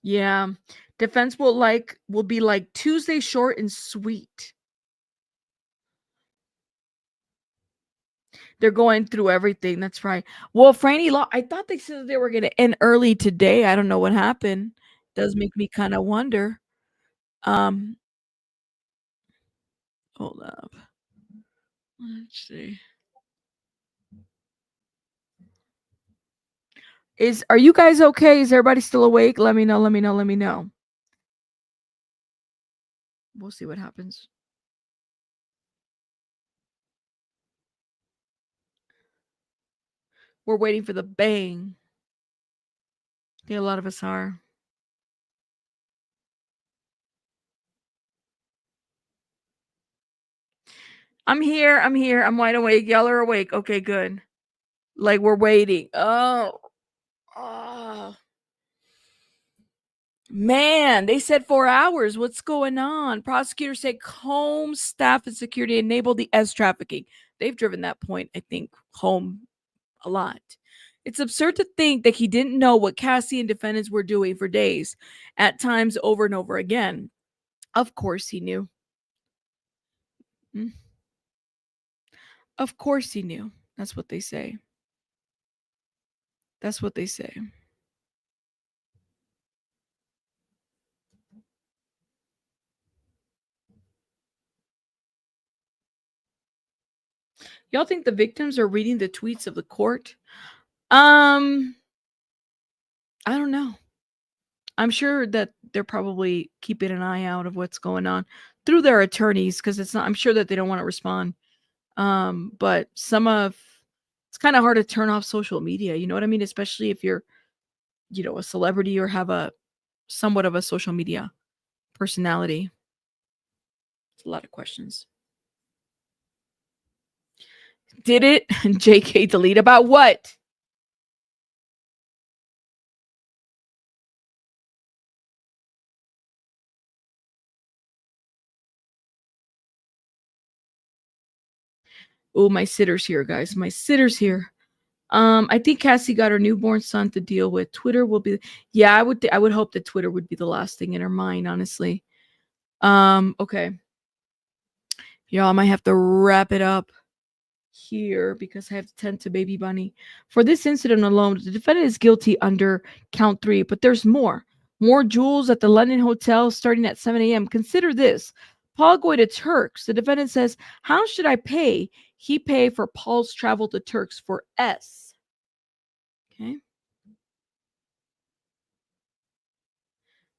A: Yeah. Defense will be like Tuesday short and sweet. They're going through everything. That's right. Well, Franny Law, I thought they said they were going to end early today. I don't know what happened. Does make me kind of wonder. Hold up. Let's see. Are you guys okay? Is everybody still awake? Let me know. Let me know. Let me know. We'll see what happens. We're waiting for the bang. I think a lot of us are. I'm here. I'm here. I'm wide awake. Y'all are awake. Okay, good. Like we're waiting. Oh. Man, they said 4 hours. What's going on? Prosecutors say Combs staff and security enabled the trafficking. They've driven that point, I think, home a lot. It's absurd to think that he didn't know what Cassie and defendants were doing for days, at times over and over again. Of course he knew. Of course he knew. That's what they say. That's what they say. Y'all think the victims are reading the tweets of the court? I don't know. I'm sure that they're probably keeping an eye out of what's going on through their attorneys, because I'm sure that they don't want to respond. But it's kind of hard to turn off social media. You know what I mean? Especially if you're, a celebrity or have somewhat of a social media personality. It's a lot of questions. Did it? JK delete about what? Oh, my sitter's here, guys. My sitter's here. I think Cassie got her newborn son to deal with. Twitter will be, yeah, I would hope that Twitter would be the last thing in her mind, honestly. Okay. Y'all, I might have to wrap it up here because I have to tend to baby bunny. For this incident alone, the defendant is guilty under count 3, but there's more. More jewels at the London hotel starting at 7 a.m. Consider this. Paul going to Turks. The defendant says, how should I pay? He paid for Paul's travel to Turks for S. Okay.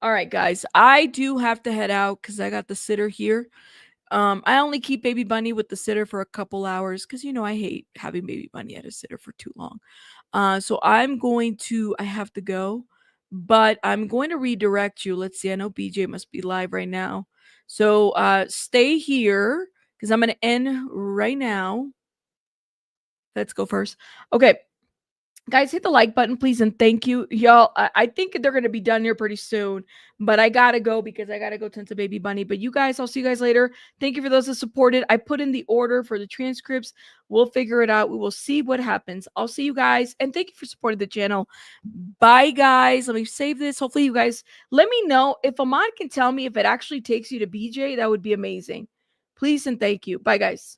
A: All right, guys. I do have to head out because I got the sitter here. I only keep Baby Bunny with the sitter for a couple hours because, I hate having Baby Bunny at a sitter for too long. So I have to go, but I'm going to redirect you. Let's see. I know BJ must be live right now. So stay here because I'm going to end right now. Let's go first. Okay. Guys, hit the like button, please, and thank you. Y'all, I think they're going to be done here pretty soon, but I got to go because I got to go tend to Baby Bunny. But you guys, I'll see you guys later. Thank you for those that supported. I put in the order for the transcripts. We'll figure it out. We will see what happens. I'll see you guys, and thank you for supporting the channel. Bye, guys. Let me save this. Hopefully, you guys, let me know if Ahmad can tell me if it actually takes you to BJ. That would be amazing. Please and thank you. Bye, guys.